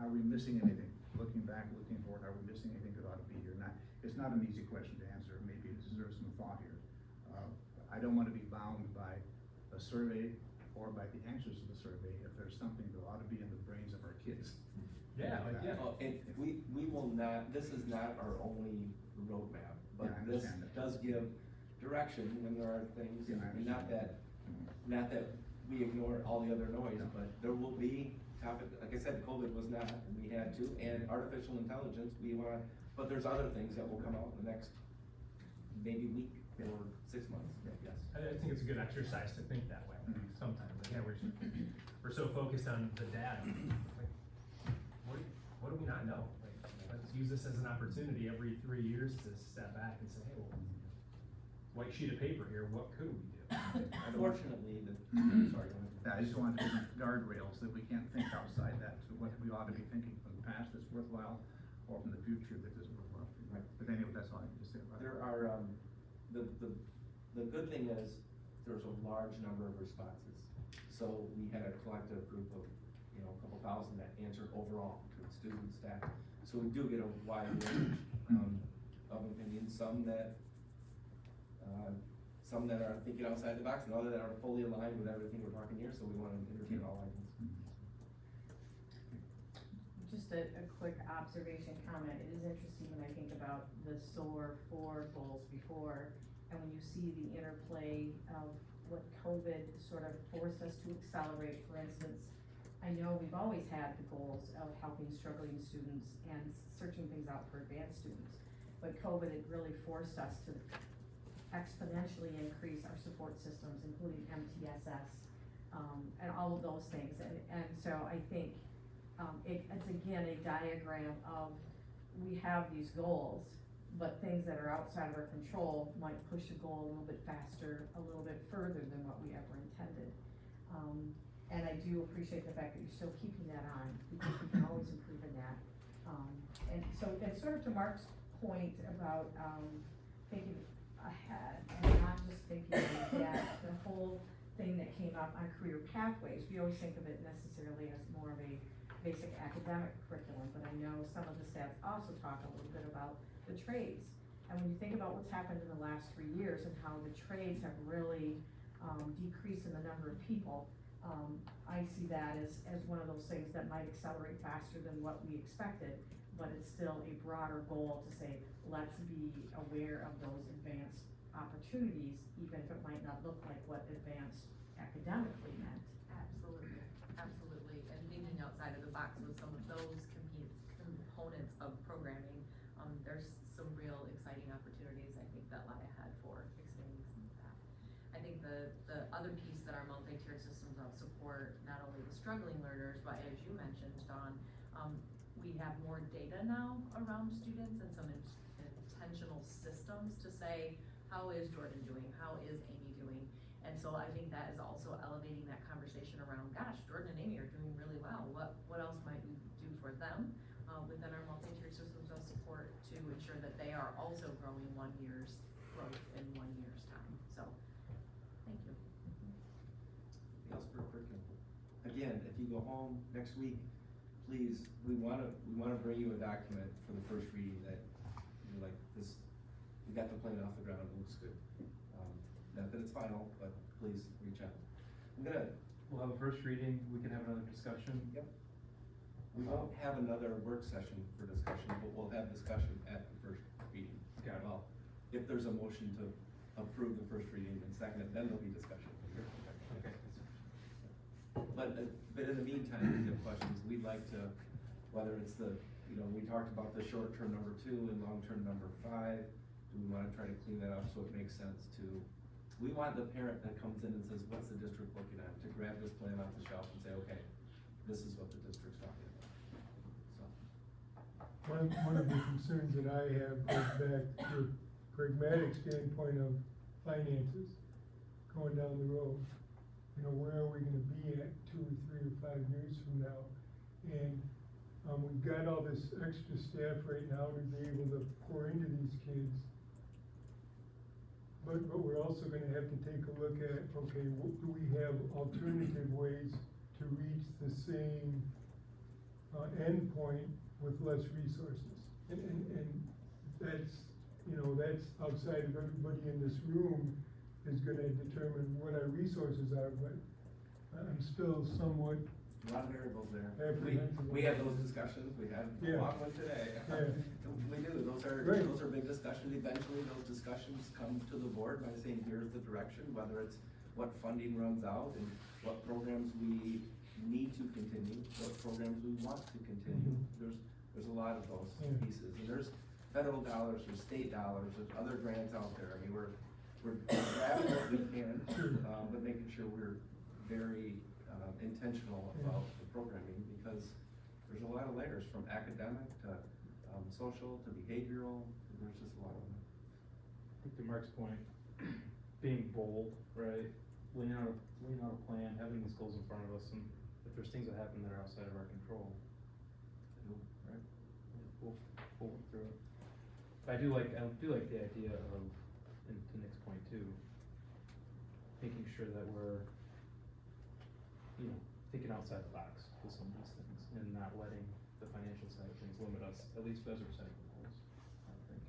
are we missing anything? Looking back, looking forward, are we missing anything that ought to be here? Not, it's not an easy question to answer, maybe it deserves some thought here. I don't wanna be bound by a survey or by the answers to the survey if there's something that ought to be in the brains of our kids. Yeah, like, yeah. Oh, and we will not, this is not our only roadmap, but Yeah, I this understand that. does give direction when there are things, Yeah, I and not that, not that we ignore all the other noise, No. but there will be topic, like I said, COVID was not, we had to, and artificial intelligence, we want, but there's other things that will come out in the next maybe week or 6 months, yes. I think it's a good exercise to think that way sometimes. Again, we're so focused on the data. Like, what do we not know? Like, let's use this as an opportunity every 3 years to step back and say, hey, well, white sheet of paper here, what could we do? Unfortunately, sorry, go ahead. I just want to give guardrails that we can't think outside that, to what we ought to be thinking from the past that's worthwhile, or from the future that isn't worthwhile. Right. But anyway, that's all I can just say about it. There are, the good thing is, there's a large number of responses. So we had a collective group of, a couple thousand that answered overall, between students, staff. So we do get a wide range, of opinions, some that are thinking outside the box, and others that are fully aligned with everything we're talking here, so we wanna entertain all ideas. Just a quick observation comment, it is interesting when I think about the SOAR 4 goals before, and when you see the interplay of what COVID sort of forced us to accelerate. For instance, I know we've always had the goals of helping struggling students and searching things out for advanced students, but COVID had really forced us to exponentially increase our support systems, including MTSS, and all of those things, and so I think it's again a diagram of, we have these goals, but things that are outside of our control might push the goal a little bit faster, a little bit further than what we ever intended. And I do appreciate the fact that you're still keeping that on, because we can always improve in that. And so, and sort of to Mark's point about, thinking ahead and not just thinking that the whole thing that came up on career pathways, we always think of it necessarily as more of a basic academic curriculum, but I know some of the stats also talk a little bit about the trades. And when you think about what's happened in the last 3 years and how the trades have really decreased in the number of people, I see that as one of those things that might accelerate faster than what we expected, but it's still a broader goal to say, let's be aware of those advanced opportunities, even if it might not look like what advanced academically meant. Absolutely, absolutely, and thinking outside of the box with some of those components of programming, there's some real exciting opportunities, I think, that lie ahead for expanding some of that. I think the other piece that our multi-tiered systems of support, not only the struggling learners, but as you mentioned, Dawn, we have more data now around students and some intentional systems to say, how is Jordan doing? How is Amy doing? And so I think that is also elevating that conversation around, gosh, Jordan and Amy are doing really well. What else might we do for them within our multi-tiered systems of support to ensure that they are also growing 1 year's growth in 1 year's time. So, thank you. Yes, for curriculum. Again, if you go home next week, please, we wanna bring you a document for the first reading that you're like, this, we got the plan off the ground, it looks good. Not that it's final, but please reach out. We'll have a first reading, we can have another discussion. Yep. We won't have another work session for discussion, but we'll have discussion at the first reading. Got it. Well, if there's a motion to approve the first reading and second it, then there'll be discussion. Okay. But in the meantime, if you have questions, we'd like to, whether it's we talked about the short-term number 2 and long-term number 5. Do we wanna try to clean that up so it makes sense we want the parent that comes in and says, what's the district looking at, to grab this plan off the shelf and say, okay, this is what the district's talking about. So. One of the concerns that I have goes back to the pragmatic standpoint of finances going down the road. Where are we gonna be at 2 or 3 or 5 years from now? And We've got all this extra staff right now to be able to pour into these kids. But we're also gonna have to take a look at, okay, do we have alternative ways to reach the same, endpoint with less resources? And that's, you know, that's outside of everybody in this room is gonna determine what our resources are, but I'm still somewhat, A lot of variables there. Apprehensive. We have those discussions, we had Yeah. a long one today. Yeah. We do, Right. those are big discussions. Eventually, those discussions come to the board by saying, here's the direction, whether it's what funding runs out and what programs we need to continue, what programs we want to continue. There's a lot of those Yeah. pieces, and there's federal dollars, there's state dollars, there's other grants out there. I mean, we're grabbing what we can, but making sure we're very intentional about the programming, because there's a lot of layers, from academic to social to behavioral. There's just a lot of them. I think to Mark's point, being bold, right, laying out a plan, having these goals in front of us, and if there's things that happen that are outside of our control, right, we'll work through it. But I do like the idea of, and to Nick's point too, making sure that we're, you know, thinking outside the box with some of these things, and not letting the financial side of things limit us, at least as we're setting the goals, I think.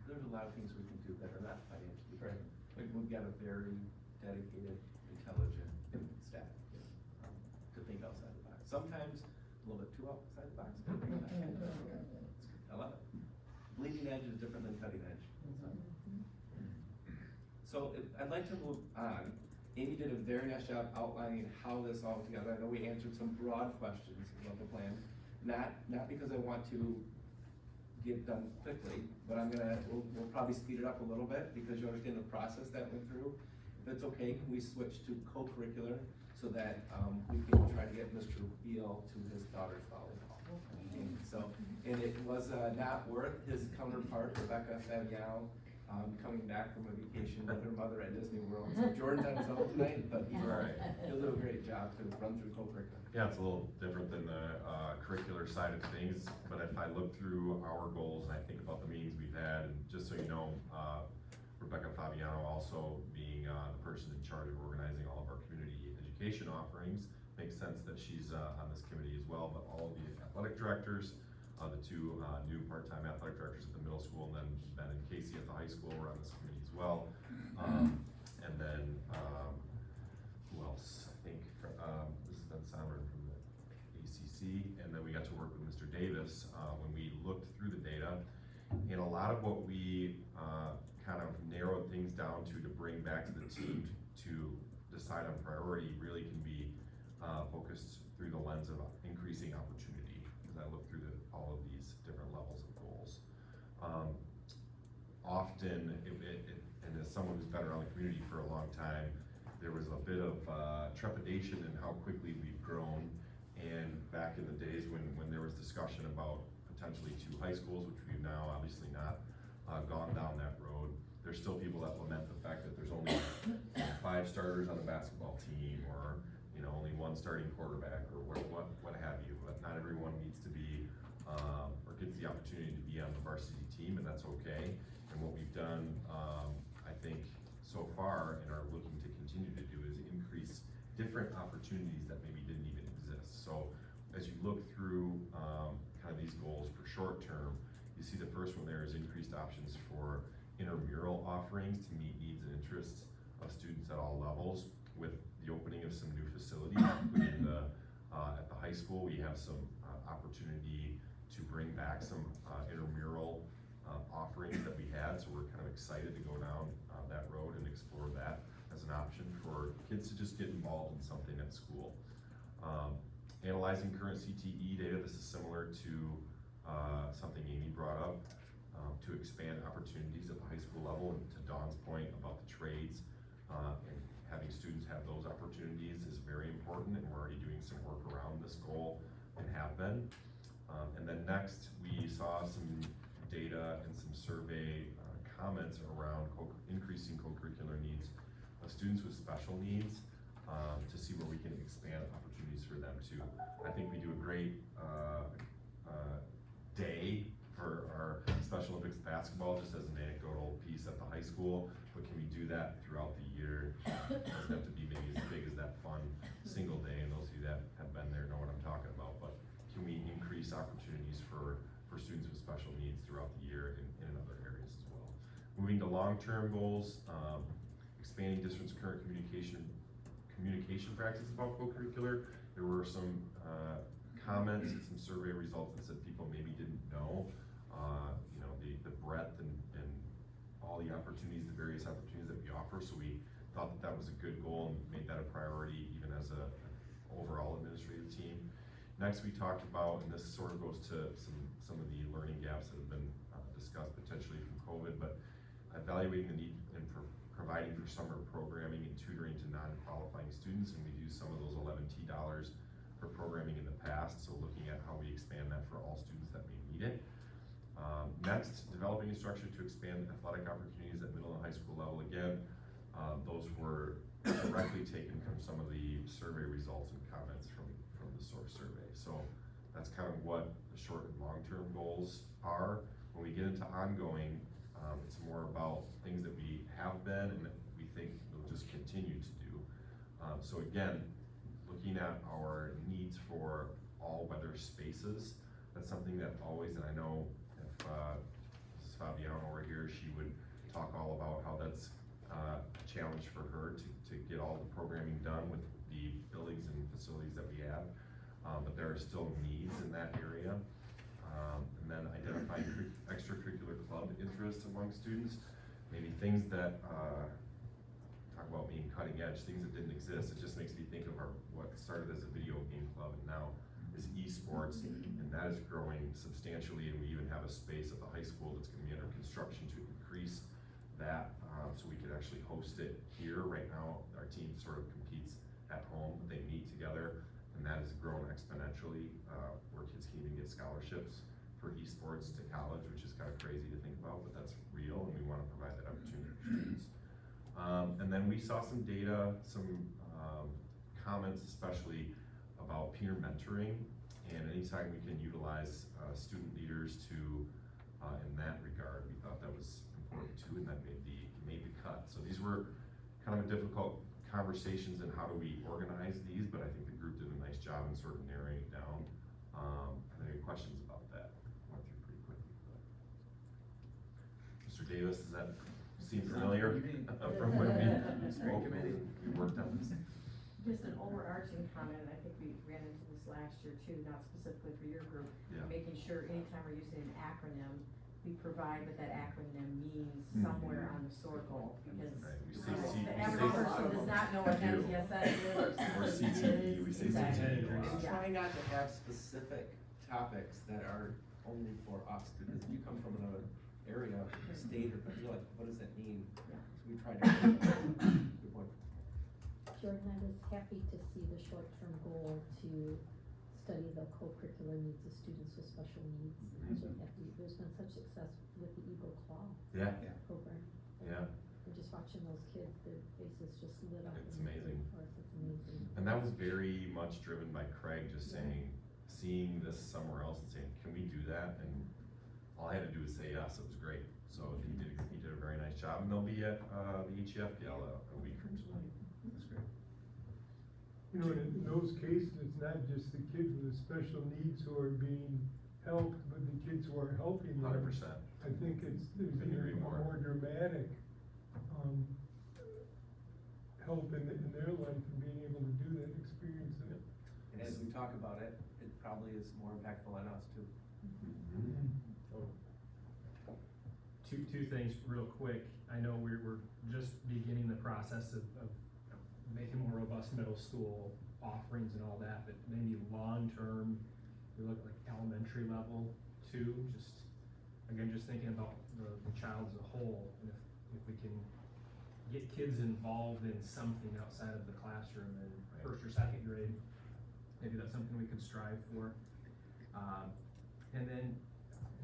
There's a lot of things we can do that are not financially Right. driven. Like, we've got a very dedicated, intelligent staff, to think outside the box. Sometimes a little bit too outside the box. But I love it. Bleeding edge is different than cutting edge. So I'd like to move on. Amy did a very nice job outlining how this all together. I know we answered some broad questions about the plan. Not because I want to get done quickly, but we'll probably speed it up a little bit because you understand the process that went through. If it's okay, can we switch to co-curricular so that we can try to get Mr. Beal to his daughter's volleyball game. So, and it was not worth his counterpart, Rebecca Fabiano, coming back from a vacation with her mother at Disney World. So Jordan's on his own tonight, but he'll do a great job to run through co-curricular. Yeah, it's a little different than the curricular side of things, but if I look through our goals and I think about the meetings we've had, and just so you know, Rebecca Fabiano also being the person in charge of organizing all of our community education offerings, makes sense that she's on this committee as well, but all of the athletic directors, the two new part-time athletic directors at the middle school, and then Ben and Casey at the high school were on this committee as well. And then, who else? I think, this is Ben Sommer from the ACC, and then we got to work with Mr. Davis when we looked through the data. And a lot of what we kind of narrowed things down to bring back to the team to decide on priority really can be focused through the lens of increasing opportunity, as I look through all of these different levels of goals. Often, and as someone who's been around the community for a long time, there was a bit of trepidation in how quickly we've grown. And back in the days when there was discussion about potentially 2 high schools, which we've now obviously not gone down that road, there's still people that lament the fact that there's only 5 starters on a basketball team, or only 1 starting quarterback, or what have you. But not everyone needs to be or gets the opportunity to be on the varsity team, and that's okay. And what we've done, I think, so far and are looking to continue to do is increase different opportunities that maybe didn't even exist. So as you look through kind of these goals for short term, you see the first one there is increased options for intramural offerings to meet needs and interests of students at all levels, with the opening of some new facilities. Including at the high school, we have some opportunity to bring back some intramural offerings that we had, so we're kind of excited to go down that road and explore that as an option for kids to just get involved in something at school. Analyzing current CTE data, this is similar to something Amy brought up, to expand opportunities at the high school level, and to Dawn's point about the trades, and having students have those opportunities is very important, and we're already doing some work around this goal and have been. And then next, we saw some data and some survey comments around increasing co-curricular needs of students with special needs, to see where we can expand opportunities for them too. I think we do a great day for our Special Olympics basketball, just as an anecdotal piece at the high school, but can we do that throughout the year? It doesn't have to be maybe as big as that fun single day, and those of you that have been there know what I'm talking about, but can we increase opportunities for students with special needs throughout the year in other areas as well? Moving to long-term goals, expanding district's current communication practices about co-curricular. There were some comments and some survey results that said people maybe didn't know, you know, the breadth and all the opportunities, the various opportunities that we offer. So we thought that was a good goal and made that a priority even as a overall administrative team. Next, we talked about, and this sort of goes to some of the learning gaps that have been discussed potentially from COVID, but evaluating the need and for providing for summer programming and tutoring to non-qualifying students, and we've used some of those 11T dollars for programming in the past, so looking at how we expand that for all students that may need it. Next, developing a structure to expand athletic opportunities at middle and high school level. Again, those were directly taken from some of the survey results and comments from the source survey. So that's kind of what the short and long-term goals are. When we get into ongoing, it's more about things that we have been and that we think we'll just continue to do. So again, looking at our needs for all weather spaces, that's something that always, and I know if Mrs. Fabiano were here, she would talk all about how that's a challenge for her to get all the programming done with the buildings and facilities that we have. But there are still needs in that area. And then identifying extracurricular club interests among students, maybe things that, talk about being cutting edge, things that didn't exist. It just makes me think of what started as a video game club and now is esports, and that is growing substantially, and we even have a space at the high school that's gonna be under construction to increase that, so we could actually host it here. Right now, our team sort of competes at home, but they meet together, and that has grown exponentially, where kids can even get scholarships for esports to college, which is kind of crazy to think about, but that's real, and we want to provide that opportunity for students. And then we saw some data, some comments especially about peer mentoring, and anytime we can utilize student leaders to, in that regard, we thought that was important too, and that made the cut. So these were kind of difficult conversations in how do we organize these, but I think the group did a nice job in sort of narrowing it down. Are there any questions about that? Went through pretty quickly. But. Mr. Davis, does that seem familiar from when we worked on this? Just an overarching comment, and I think we ran into this last year too, not specifically for your group, making sure anytime we're using an acronym, we provide what that acronym means somewhere on the circle, because the average person does not know what MTSS is Or CTE, we say CTE. Yeah. Try not to have specific topics that are only for us, because if you come from another area, state, or you're like, what does that mean? Yeah. So we try to. Good point. Jordan, I was happy to see the short-term goal to study the co-curricular needs of students with special needs. I was really happy. There's been such success with the Eagle Claw program. Yeah. And just watching those kids, their faces just lit up. It's amazing. It's amazing. And that was very much driven by Craig just saying, seeing this somewhere else and saying, can we do that? And all I had to do was say yes. It was great. So he did a very nice job, and they'll be at the HEF Gala a week from tonight. That's great. You know, in those cases, it's not just the kids with special needs who are being helped, but the kids who are helping them. 100%. I think there's Couldn't agree even a more. more dramatic, help in their life and being able to do that, experience it. And as we talk about it, it probably is more impactful on us too. Two things real quick. I know we're just beginning the process of making more robust middle school offerings and all that, but maybe long-term, we look like elementary level too, just thinking about the child as a whole, and if we can get kids involved in something outside of the classroom in first or second grade, maybe that's something we could strive for. And then,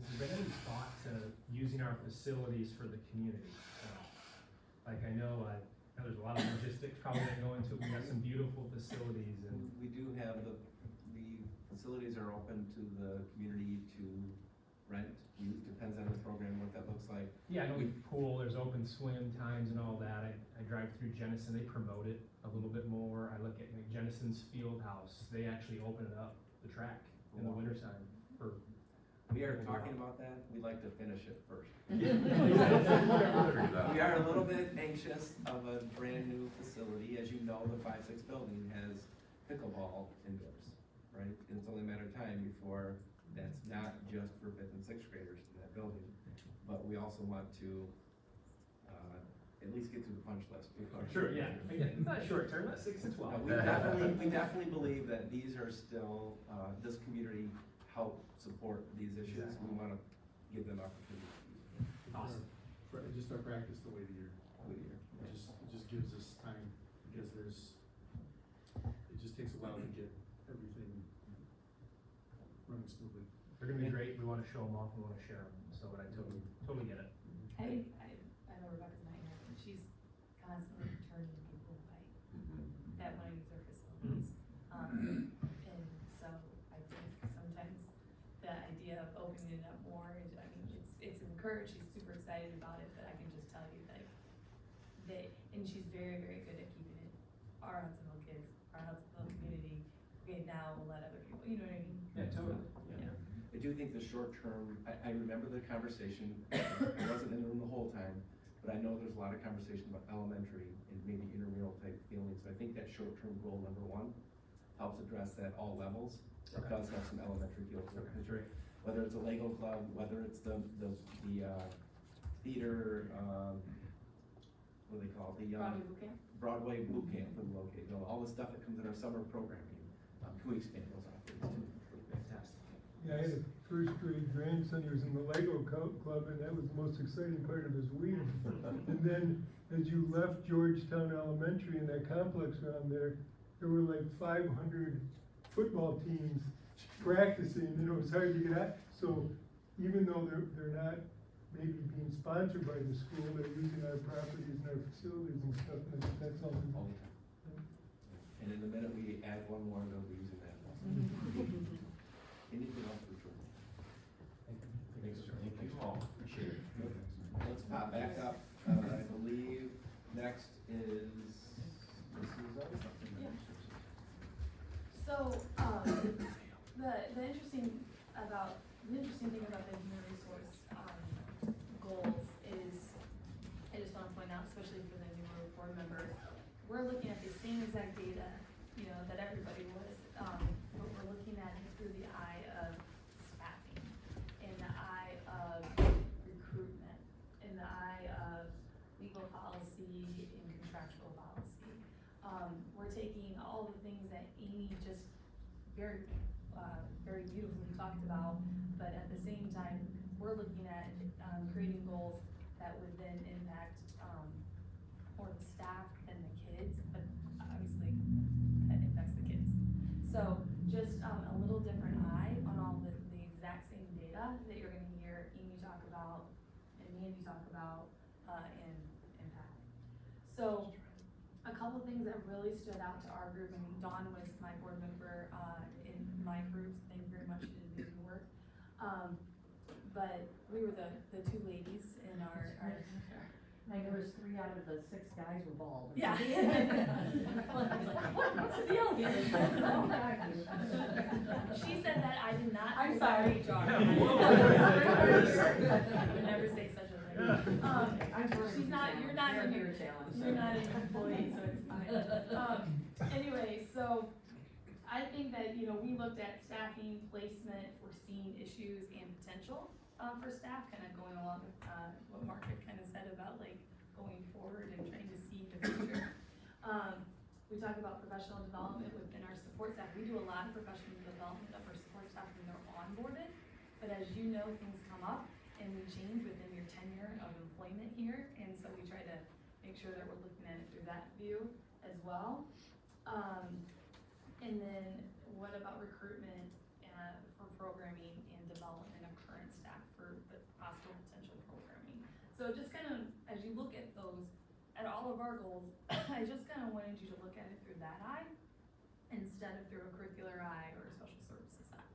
has there been any thought to using our facilities for the community? Like I know there's a lot of logistics probably that go into it. We got some beautiful facilities, and We do have the facilities are open to the community to rent, use, depends on the program, what that looks like. Yeah, I know with pool, there's open swim times and all that. I drive through Jennison, they promote it a little bit more. I look at like Jennison's field house, they actually open it up, the track, in the wintertime for. We are talking about that, we'd like to finish it first. Yeah. We are a little bit anxious of a brand new facility, as you know, the 5-6 building has pickleball indoors, right? And it's only a matter of time before that's not just for 5th and 6th graders in that building, but we also want to, at least get through the punch list before. Sure, yeah, again, it's not short term, not 6 to 12. We definitely believe that these are still, this community help support these issues, we wanna give them opportunities. Awesome. Just our practice to wait a year. It just gives us time, because it just takes a while to get everything running smoothly. They're gonna be great, we wanna show them off, we wanna share them, so but I totally get it. I know Rebecca's not here, but she's constantly turning people away that want to use our facilities. And so I think sometimes the idea of opening it up more is, I mean, it's encouraged, she's super excited about it, but I can just tell you that and she's very, very good at keeping it, our Hudsonville kids, our Hudsonville community, okay, now we'll let other people, you know what I mean? Yeah, totally. Yeah. I do think the short term, I remember the conversation, I wasn't in the room the whole time, but I know there's a lot of conversation about elementary and maybe intramural type feelings, so I think that short term goal number 1 helps address that all levels. It does have some elementary feel to it, That's right. whether it's a Lego club, whether it's the theater, what do they call it, the Broadway boot camp for the located, all the stuff that comes in our summer programming. Can we expand those off too? Fantastic. Yeah, I had a first grade grandson who was in the Lego club, and that was the most exciting part of his week. And then, as you left Georgetown Elementary and that complex around there were like 500 football teams practicing, and it was hard to get out. So even though they're not maybe being sponsored by the school, they're using our properties and our facilities and stuff, and I think that's all. All the time. And in a minute, we add one more, they'll be using that. Anything else for sure? Thanks, thank you all, appreciate it. Let's pop back up, I believe next is Mrs. Yeah. So, the interesting thing about the human resource, goals is, I just wanna point out, especially for the newer board members, we're looking at the same exact data, you know, that everybody was, but we're looking at it through the eye of staffing, in the eye of recruitment, in the eye of legal policy and contractual policy. We're taking all the things that Amy just very beautifully talked about, but at the same time, we're looking at, creating goals that would then impact, more the staff and the kids, but obviously, that impacts the kids. So, just, a little different eye on all the exact same data that you're gonna hear Amy talk about, and Mandy talk about, and Pat. So, a couple things that really stood out to our group, and Dawn was my board member, in my groups, thank you very much, she did amazing work. But we were the 2 ladies in our Like, there was 3 out of the 6 guys were bald. Yeah. What's the deal here? She said that I did not. I'm sorry. HR. I would never say such a thing. She's not, you're not an employee, so it's fine. Anyway, so I think that, you know, we looked at staffing, placement, foreseen issues and potential, for staff, kind of going along with, what Mark had kind of said about like going forward and trying to see the future. We talk about professional development within our support staff. We do a lot of professional development of our support staff when they're onboarded, but as you know, things come up and we change within your tenure of employment here, and so we try to make sure that we're looking at it through that view as well. And then what about recruitment, for programming and development of current staff for the possible potential programming? So just kind of, as you look at those, at all of our goals, I just kind of wanted you to look at it through that eye instead of through a curricular eye or a special services eye.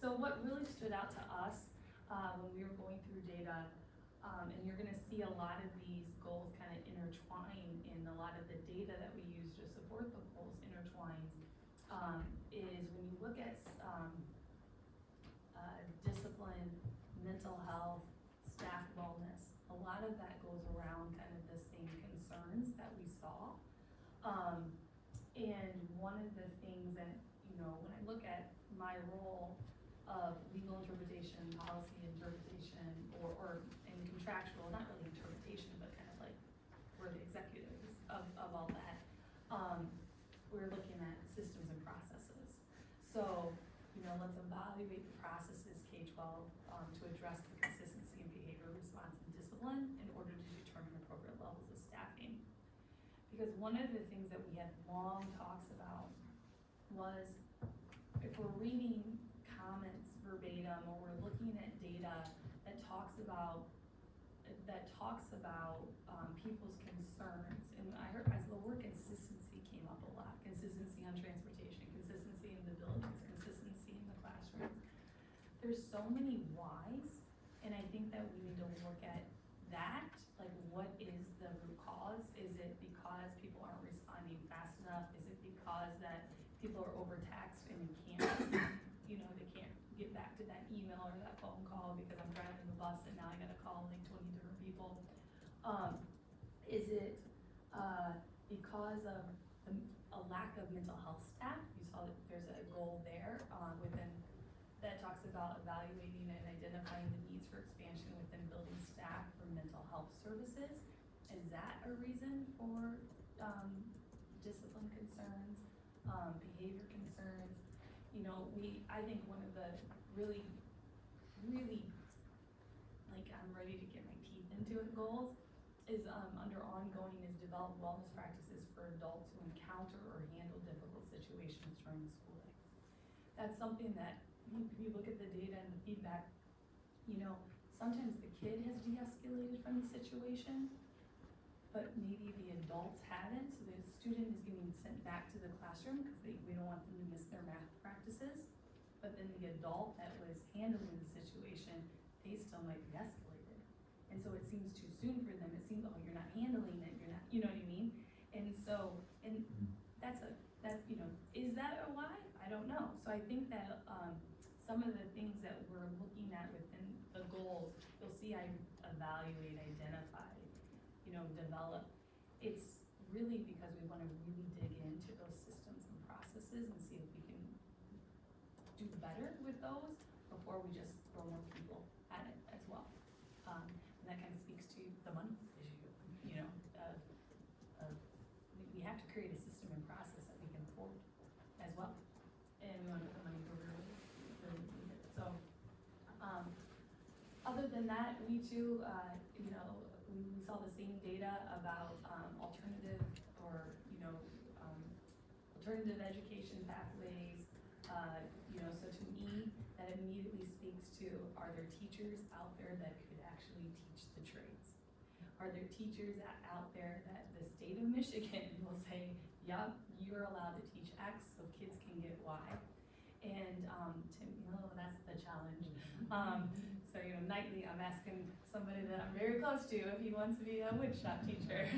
So So what really stood out to us, when we were going through data, and you're gonna see a lot of these goals kind of intertwine in a lot of the data that we use to support the goals intertwines, is when you look at, discipline, mental health, staff wellness, a lot of that goes around kind of the same concerns that we saw. And one of the things that, you know, when I look at my role of legal interpretation, policy interpretation, or in contractual, not really interpretation, but kind of like we're the executives of all that, we're looking at systems and processes. So, you know, let's evaluate the processes K-12 to address the consistency in behavior, response, and discipline in order to determine appropriate levels of staffing. Because one of the things that we had long talks about was if we're reading comments verbatim or we're looking at data that talks about people's concerns, and I heard as the word consistency came up a lot, consistency on transportation, consistency in the buildings, consistency in the classrooms. There's so many whys, and I think that we need to look at that, like what is the root cause? Is it because people aren't responding fast enough? Is it because that people are overtaxed and they can't, you know, they can't get back to that email or that phone call because I'm driving the bus and now I gotta call like 20 different people? Is it because of a lack of mental health staff? You saw that there's a goal there within that talks about evaluating and identifying the needs for expansion within building staff for mental health services. Is that a reason for discipline concerns, behavior concerns? You know, I think one of the really, like I'm ready to get my teeth into it goals is under ongoing is develop wellness practices for adults who encounter or handle difficult situations during the school day. That's something that if you look at the data and the feedback, you know, sometimes the kid has de-escalated from the situation, but maybe the adults haven't, so the student is getting sent back to the classroom because we don't want them to miss their math practices. But then the adult that was handling the situation, they still might be escalated. And so it seems too soon for them. It seems, oh, you're not handling it, you're not, you know what I mean? And so, and that's, you know, is that a why? I don't know. So I think that some of the things that we're looking at within the goals, you'll see I evaluate, identify, you know, develop. It's really because we want to really dig into those systems and processes and see if we can do better with those before we just throw more people at it as well. And that kind of speaks to the money issue, you know, we have to create a system and process that we can afford as well. And we want to put the money where we really need it. So, other than that, we too, you know, we saw the same data about alternative or, you know, alternative education pathways. You know, so to me, that immediately speaks to, are there teachers out there that could actually teach the trades? Are there teachers out there that the state of Michigan will say, yep, you're allowed to teach X so kids can get Y? And to me, oh, that's the challenge. So, you know, nightly I'm asking somebody that I'm very close to if he wants to be a woodshop teacher.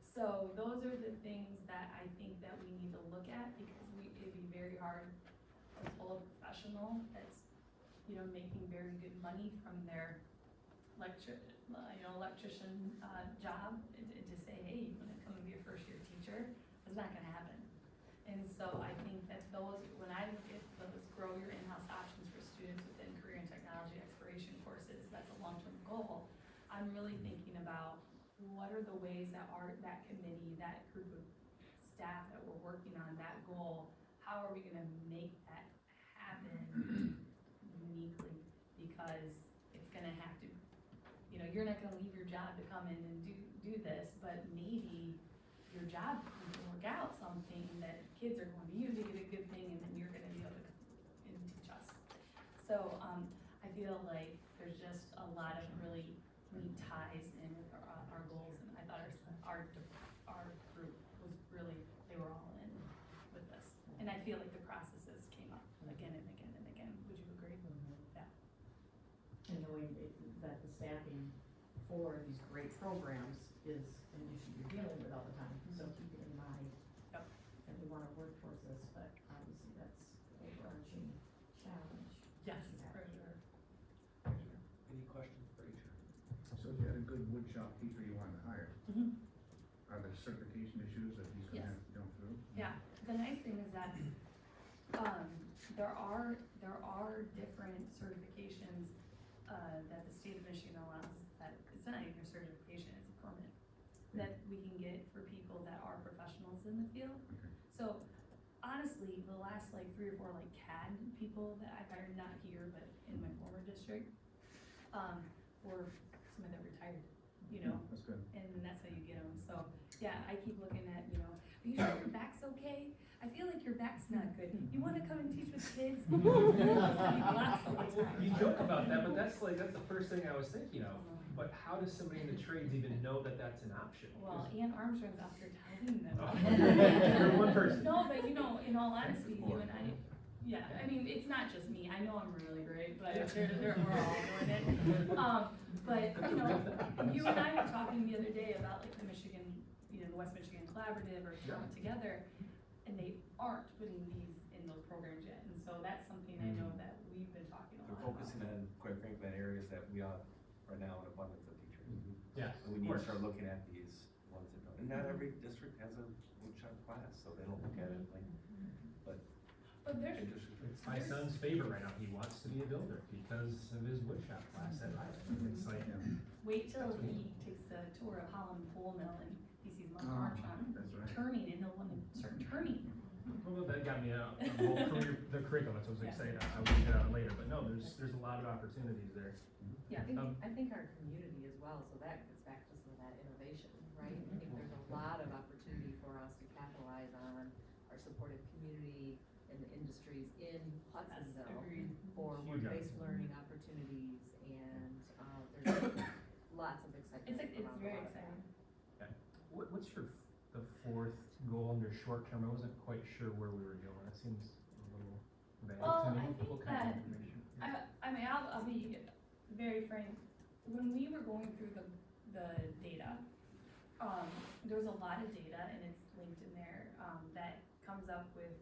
So those are the things that I think that we need to look at because it'd be very hard to pull a professional that's, you know, making very good money from their electrician job to say, hey, you want to come and be a first year teacher? It's not going to happen. And so I think that those, when I look at those grow your in-house options for students within career and technology exploration courses, that's a long-term goal. I'm really thinking about what are the ways that that committee, that group of staff that we're working on that goal, how are we going to make that happen uniquely? Because it's going to have to, you know, you're not going to leave your job to come in and do this, but maybe your job can work out something that kids are going to use to get a good thing, and then you're going to be able to teach us. So I feel like there's just a lot of really neat ties in with our goals, and I thought our group was really, they were all in with this. And I feel like the processes came up again and again and knowing that the staffing for these great programs is an issue you're dealing with all the time, so keep it in mind. Yep. And we wanna work towards this, but obviously that's an overarching challenge. Yes, Yeah. for sure. Any questions for each? So if you had a good woodshop teacher you wanted to hire, Mhm. are there certification issues that he's gonna Yes. have to jump through? Yeah, the nice thing is that, there are different certifications, that the state of Michigan allows, that it's not even a certification, it's a permit, that we can get for people that are professionals in the field. Okay. So honestly, the last like 3 or 4 like CAD people that I've hired, not here, but in my former district, were somebody that retired, you know? That's good. And that's how you get them. So, yeah, I keep looking at, you know, are you sure your back's okay? I feel like your back's not good. You wanna come and teach with kids? Lots all the time. You joke about that, but that's the first thing I was thinking of. But how does somebody in the trades even know that that's an option? Well, Ann Armstrong's out there telling them. Oh. You're one person. No, but you know, in all honesty, you and I, yeah, I mean, it's not just me. I know I'm really great, but we're all doing it. But, you know, you and I were talking the other day about like the Michigan, you know, the West Michigan Collaborative or Come Together, and they aren't putting these in those programs yet. And so that's something I know that we've been talking a They're lot about. focusing on, quite frankly, on areas that we are now an abundance of teachers. Yeah, And we of need to course. start looking at these ones that don't, and not every district has a woodshop class, so they don't look at it like, but. But there's, it just- It's my son's favorite right now. He wants to be a builder because of his woodshop class at Highland. It's like, wait till he takes the tour of Holland Pole Mill and he sees Mother Oh, Armstrong that's right. turning, and he'll want to start turning. well, that got me out on the whole career, the curriculum, so I was Yeah. excited. I will get out later, but no, there's a lot of opportunities there. Yeah, Um, I think our community as well, so that gets back to some of that innovation, right? I think there's a lot of opportunity for us to capitalize on our supportive community and the industries in Hudsonville Agreed. for Huge work-based learning opportunities, and, there's lots of excitement It's around a very lot of that. exciting. What's the fourth goal under short term? I wasn't quite sure where we were going. That seems a little vague Well, to me. I think What kind of that- information? I mean, I'll be very frank. When we were going through the data, there's a lot of data, and it's linked in there, that comes up with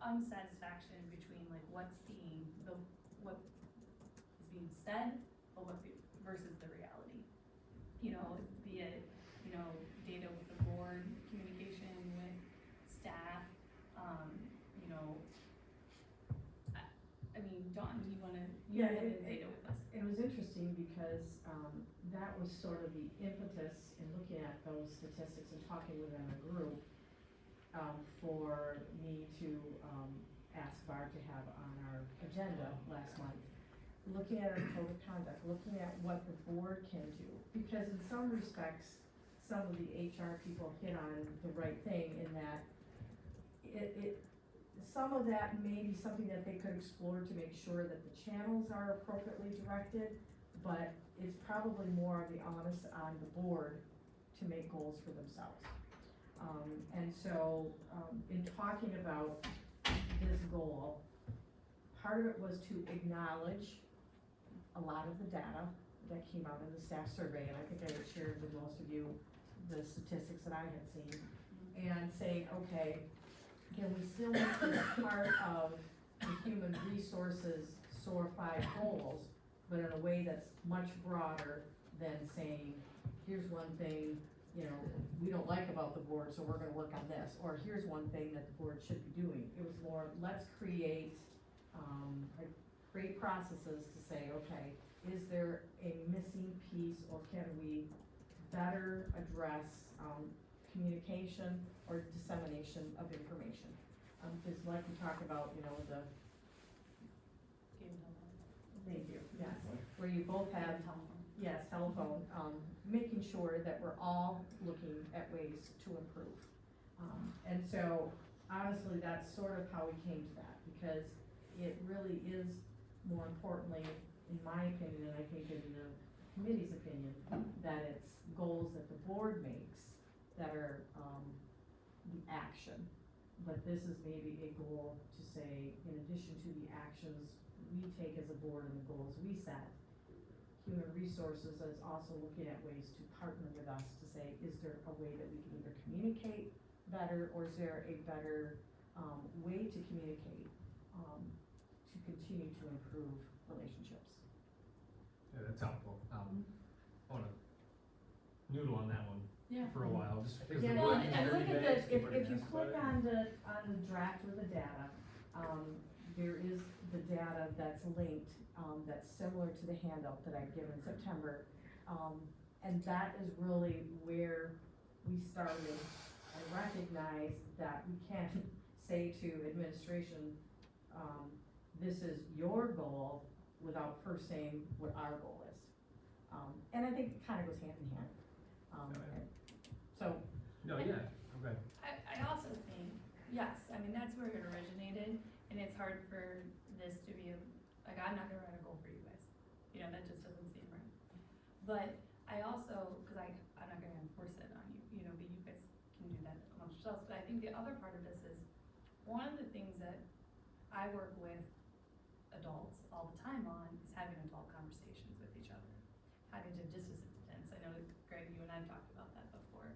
unsatisfaction between like what is being said, but versus the reality. You know, be it, you know, data with the board, communication with staff, you know, I mean, Dawn, you Yeah, have the data with us. It was interesting because, that was sort of the impetus in looking at those statistics and talking within a group, for me to, ask Barb to have on our agenda last month. Looking at our code of conduct, looking at what the board can do, because in some respects, some of the HR people hit on the right thing in that some of that may be something that they could explore to make sure that the channels are appropriately directed, but it's probably more of the onus on the board to make goals for themselves. And so, in talking about this goal, part of it was to acknowledge a lot of the data that came out in the staff survey, and I think I had shared with most of you the statistics that I had seen, and say, okay, can we still make this part of the human resources SOAR 5 goals, but in a way that's much broader than saying, here's one thing, you know, we don't like about the board, so we're gonna work on this, or here's one thing that the board should be doing. It was more, let's create processes to say, okay, is there a missing piece, or can we better address, communication or dissemination of information? Just like we talked about, you know, thank you, yes, where you both have, yes, telephone, making sure that we're all looking at ways to improve. And so, honestly, that's sort of how we came to that, because it really is, more importantly, in my opinion, and I think in the committee's opinion, that it's goals that the board makes that are, the action. But this is maybe a goal to say, in addition to the actions we take as a board and the goals we set, human resources is also looking at ways to partner with us to say, is there a way that we can either communicate better, or is there a better, way to communicate, to continue to improve relationships? Yeah, that's helpful. I wanna noodle on that one Yeah. for a while, just because. Yeah, the well, word is and very look at vague, the, but if you that's click about it. on the draft with the data, there is the data that's linked, that's similar to the handout that I give in September. And that is really where we started and recognized that we can't say to administration, this is your goal, without first saying what our goal is. And I think it kind of goes hand in hand. So. No, yeah, okay. I also think, yes, I mean, that's where it originated, and it's hard for this to be, like, I'm not gonna write a goal for you guys. You know, that just doesn't seem right. But I also, cause I'm not gonna enforce it on you, you know, but you guys can do that amongst yourselves. But I think the other part of this is, one of the things that I work with adults all the time on is having adult conversations with each other. Cognitive dissonance, I know Greg, you and I have talked about that before.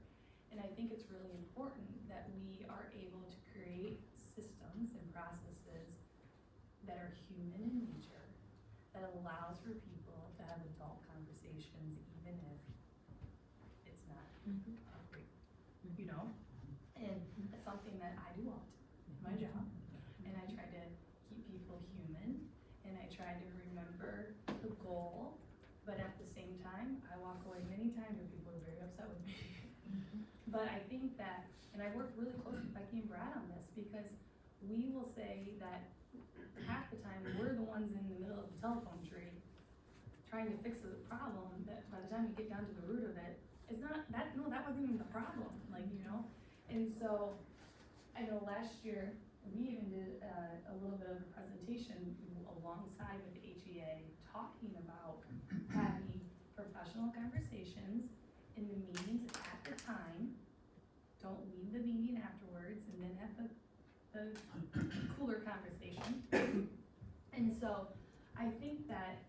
And I think it's really important that we are able to create systems and processes that are human in nature, that allows for people to have adult conversations, even if it's not great, you know? And it's something that I do all the time in my job, and I try to keep people human, and I try to remember the goal, but at the same time, I walk away many times where people are very upset with me. But I think that, and I work really close with Becky and Brad on this, because we will say that half the time, we're the ones in the middle of the telephone tree trying to fix the problem, that by the time you get down to the root of it, it's not, that wasn't even the problem, like, you know? And so, I know last year, we even did a little bit of a presentation alongside with the HEA, talking about having professional conversations in the meetings at the time. Don't leave the meeting afterwards, and then have the cooler conversation. And so, I think that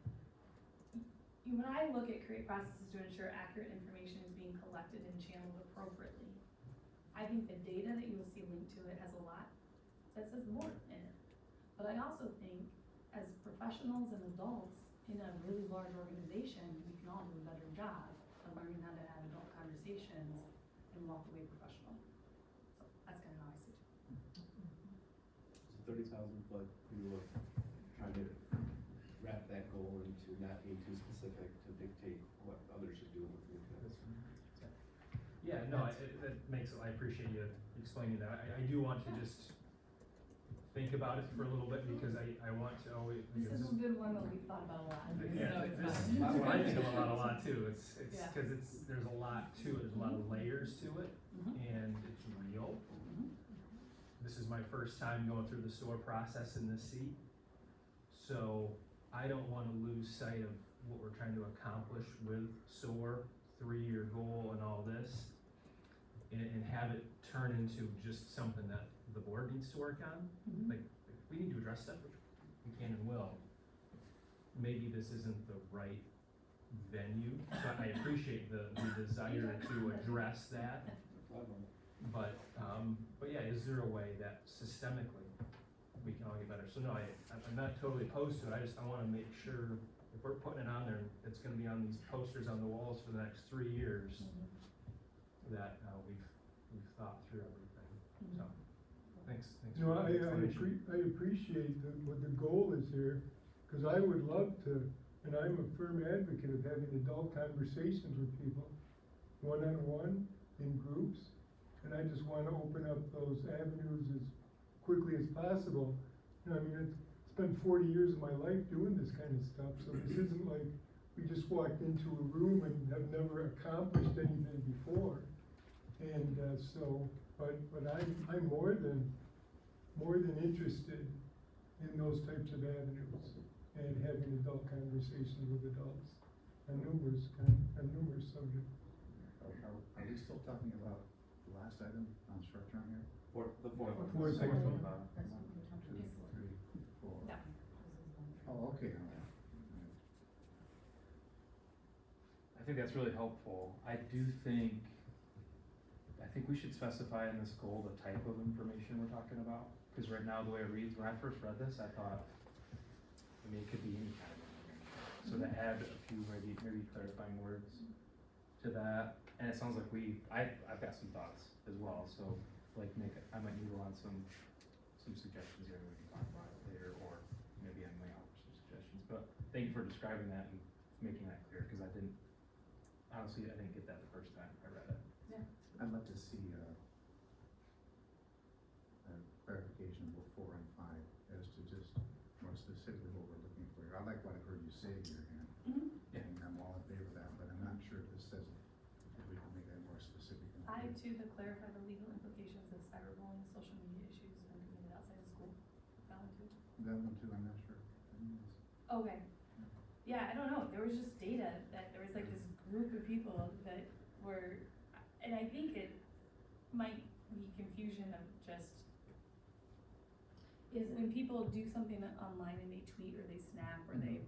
when I look at create processes to ensure accurate information is being collected and channeled appropriately, I think the data that you will see linked to it has a lot that says more in it. But I also think, as professionals and adults in a really large organization, we can all do a better job of learning how to have adult conversations and walk away professional. So that's kind of how I see it. So 30,000 foot, we were trying to wrap that goal into not being too specific to dictate what others should do in the future. Yeah, no, that makes, I appreciate you explaining that. I do want to just think about it for a little bit, because I want to always. This is a good one that we've thought about a lot. Yeah, So it's this fun. is what I think about a lot too. It's, Yeah. cause there's a lot to it, there's a lot of layers to it, and it's real. This is my first time going through the SOAR process in this seat. So I don't wanna lose sight of what we're trying to accomplish with SOAR, 3-year goal and all this, and have it turn into just something that the board needs to work on. Like, if we need to address stuff, which we can and will, maybe this isn't the right venue. So I appreciate the desire to address that. But yeah, is there a way that systemically we can all get better? So no, I'm not totally opposed to it. I wanna make sure if we're putting it on there, it's gonna be on these posters on the walls for the next 3 years, that we've thought through everything. So, thanks. No, for I the explanation. appreciate what the goal is here, cause I would love to, and I'm a firm advocate of having adult conversations with people, one-on-one, in groups, and I just wanna open up those avenues as quickly as possible. You know, I mean, it's been 40 years of my life doing this kind of stuff, so this isn't like we just walked into a room and have never accomplished anything before. And but I'm more than interested in those types of avenues and having adult conversations with adults on numerous subjects. Are we still talking about the last item on structure on here? The fourth one. Fourth Second one. one. 1, 2, 3, 4. That Oh, okay. think that's really helpful. I think we should specify in this goal the type of information we're talking about. Cause right now, the way it reads, when I first read this, I thought, I mean, it could be any kind of information. So to add a few maybe clarifying words to that, and it sounds like I've got some thoughts as well, so like Nick, I might noodle on some suggestions here that we can talk about later, or maybe I might offer some suggestions, but thank you for describing that and making that clear, cause honestly, I didn't get that the first time I read it. I'd like to see, a clarification of both 4 and 5 as to just more specifically what we're looking for here. I like what I heard you say here, Ann. Yeah. And I'm all in favor of that, but I'm not sure if this says it, if we can make that more specific. in the I code. too, to clarify the legal implications of cyberbullying, social media issues when committed outside of school. That one too. That one too, I'm not sure. Okay. Yeah, I don't know, there was just data that there was like this group of people that were, and I think it might be confusion of just, is when people do something online and they tweet or they snap or they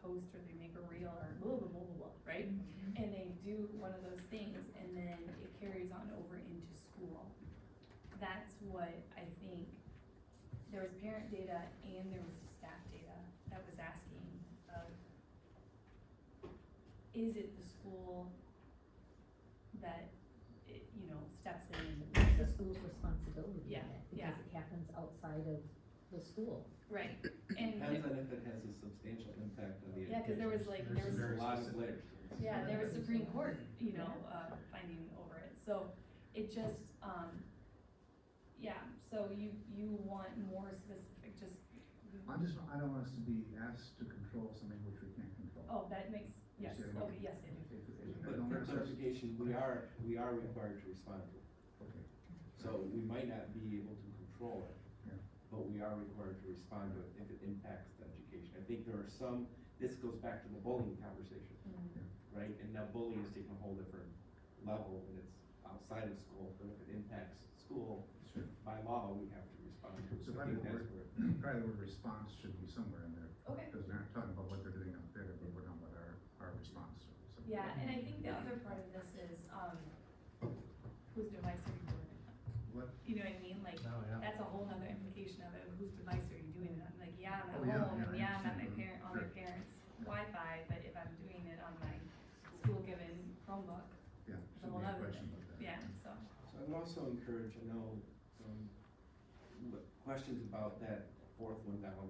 post or they make a reel or blah, blah, blah, blah, blah, right? And they do one of those things and then it carries on over into school. That's what I think, there was parent data and there was staff data that was asking of, is it the school that, steps in? It's the school's responsibility in Yeah, it, yeah. because it happens outside of the school. Right, and, Depends on if it has a substantial impact on the education. yeah, cause there was like, there was, There's a lot of layers. yeah, there was Supreme Court, finding over it, so it just, so you want more specific, just. I don't want us to be asked to control something which we can't control. Oh, that makes, yes, You see what I okay, mean? yes, I do. But for clarification, we are required to respond to it. Okay. So we might not be able to control it, Yeah. but we are required to respond to it if it impacts the education. I think there are some, this goes back to the bullying conversation, right? And now bullying is taking a whole different level and it's outside of school, but if it impacts school, Sure. by law, we have to respond to it. So So I think probably that's where. the word response should be somewhere in there. Okay. Because we're not talking about what they're doing unfair, but we're talking about our response to it. So- Yeah, and I think the other part of this is, whose device are you doing it on? What? You know what I mean, like, Oh, yeah. that's a whole nother implication of it, whose device are you doing it on? Like, yeah, I'm Oh, at yeah, home, and yeah, I yeah, I'm at my understand. on my Sure. parents' Wi-Fi, but if I'm doing it on my school-given Chromebook, Yeah, it's a should whole be a nother question thing. about that. Yeah, so, So I would also encourage, questions about that fourth one down.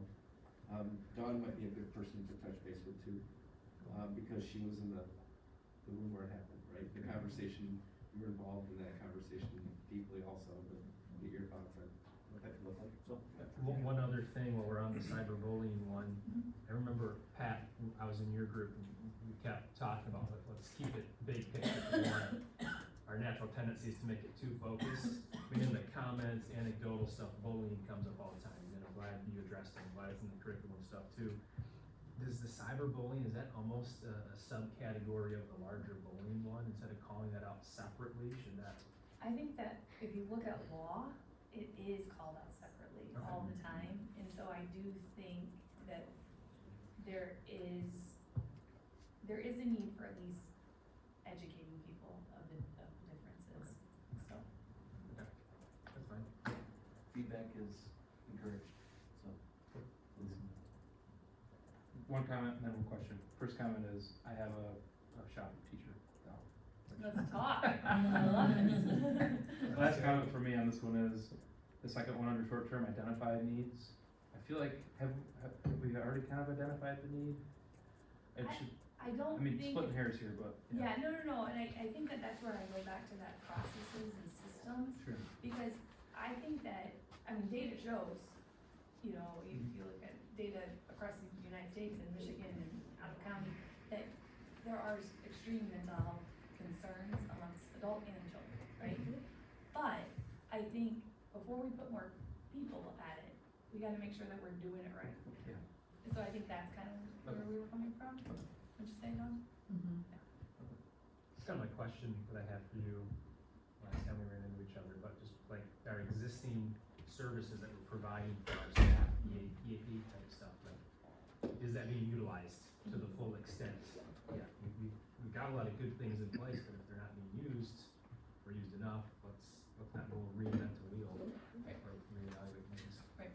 Dawn might be a good person to touch base with too, because she was in the room where it happened, right? The conversation, you were involved in that conversation deeply also, but get your thoughts on what that could look like. So, one other thing while we're on the cyberbullying one, I remember, Pat, I was in your group, and we kept talking about, let's keep it big picture for one. Our natural tendency is to make it too focused. I mean, in the comments, anecdotal stuff, bullying comes up all the time, and I'm glad you addressed it, I'm glad it's in the curriculum stuff too. Does the cyberbullying, is that almost a subcategory of the larger bullying one, instead of calling that out separately, should that? I think that if you look at law, it is called out separately all the time, and so I do think that there is a need for at least educating people of the differences, so. Okay, that's fine. Feedback is encouraged, so. One comment and then one question. First comment is, I have a shop teacher now. Let's talk, I love it. Last comment for me on this one is, the second one under short-term identified needs. I feel like, have we already kind of identified the need? It should, I don't I mean, think. splitting hairs here, but. Yeah, no, and I think that that's where I go back to that processes and systems, Sure. because I think that, data shows, if you look at data across the United States and Michigan and out of county, that there are extreme mental health concerns amongst adult and children, right? But I think before we put more people at it, we gotta make sure that we're doing it right. Yeah. And so I think that's kind of where we were coming from. Would you say, Dawn? It's kind of my question that I had for you last time we ran into each other, but just like our existing services that we're providing for our staff, EAP type stuff, like, is that being utilized to the full extent? Yeah, we've got a lot of good things in place, but if they're not being used, or used enough, let's not go reinvent the wheel, or reevaluate things. Right.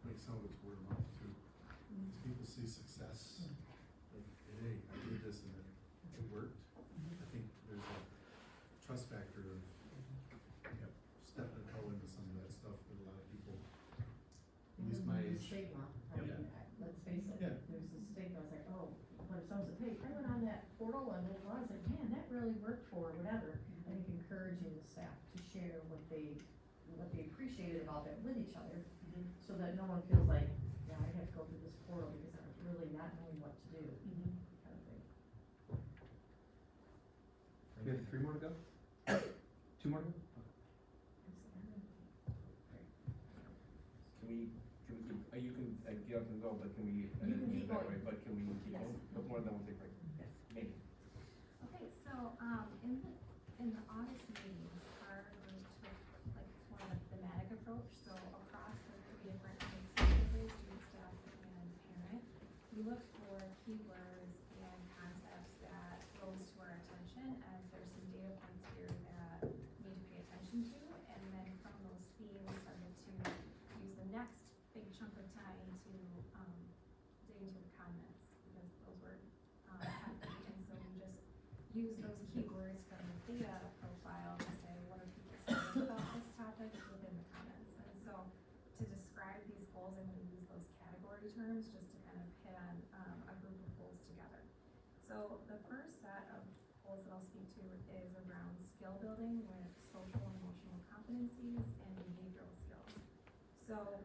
Like some of it's word of mouth too. As people see success, like, hey, I did this and it worked. I think there's a trust factor of stepping a toe into some of that stuff that a lot of people, at least my The age. stigma, I mean, let's face it, Yeah. there's a stigma, it's like, oh, but if someone said, hey, I went on that portal and it was like, man, that really worked for whatever. I think encouraging the staff to share what they appreciated about it with each other, so that no one feels like, yeah, I have to go through this portal because I was really not knowing what to do, kind of thing. We have 3 more to go? 2 more to go? Can we keep, you can, Gail can go, but can we, I You didn't can mean it keep that going. way, but can we keep Yes. going? No more than we'll take a break. Yes. Maybe. Okay, so, in the August meetings, our group took like more of a thematic approach, so across the 3 different stakeholders, student, staff, and parent, we looked for keywords and concepts that rose to our attention as there's some data points here that we need to pay attention to, and then from those themes started to use the next big chunk of time to, dig into the comments, because those were, hefty, and so we just use those keywords from the data profile to say, what are people saying about this topic within the comments? And so to describe these goals, I'm gonna use those category terms just to kind of hit on, a group of goals together. So the first set of goals that I'll speak to is around skill building with social and emotional competencies and behavioral skills. So,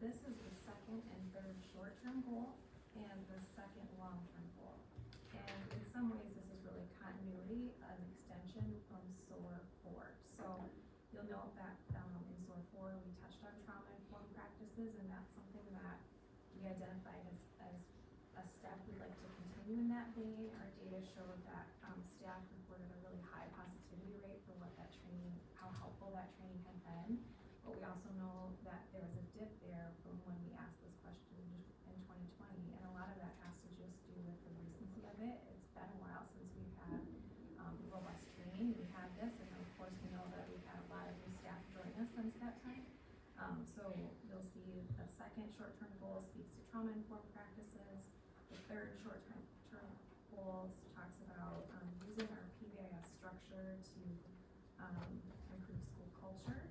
this is the second and third short-term goal and the second long-term goal. And in some ways, this is really continuity, an extension from SOAR 4. So you'll note that in SOAR 4, we touched on trauma-informed practices, and that's something that we identified as a step we'd like to continue in that vein. Our data showed that staff reported a really high positivity rate for what that training, how helpful that training had been. But we also know that there was a dip there from when we asked this question in 2020, and a lot of that has to just do with the recency of it. It's been a while since we've had robust training. We had this, and of course we know that we've had a lot of new staff join us since that time. So you'll see the second short-term goal speaks to trauma-informed practices. The third short-term goal talks about using our PBIS structure to improve school culture.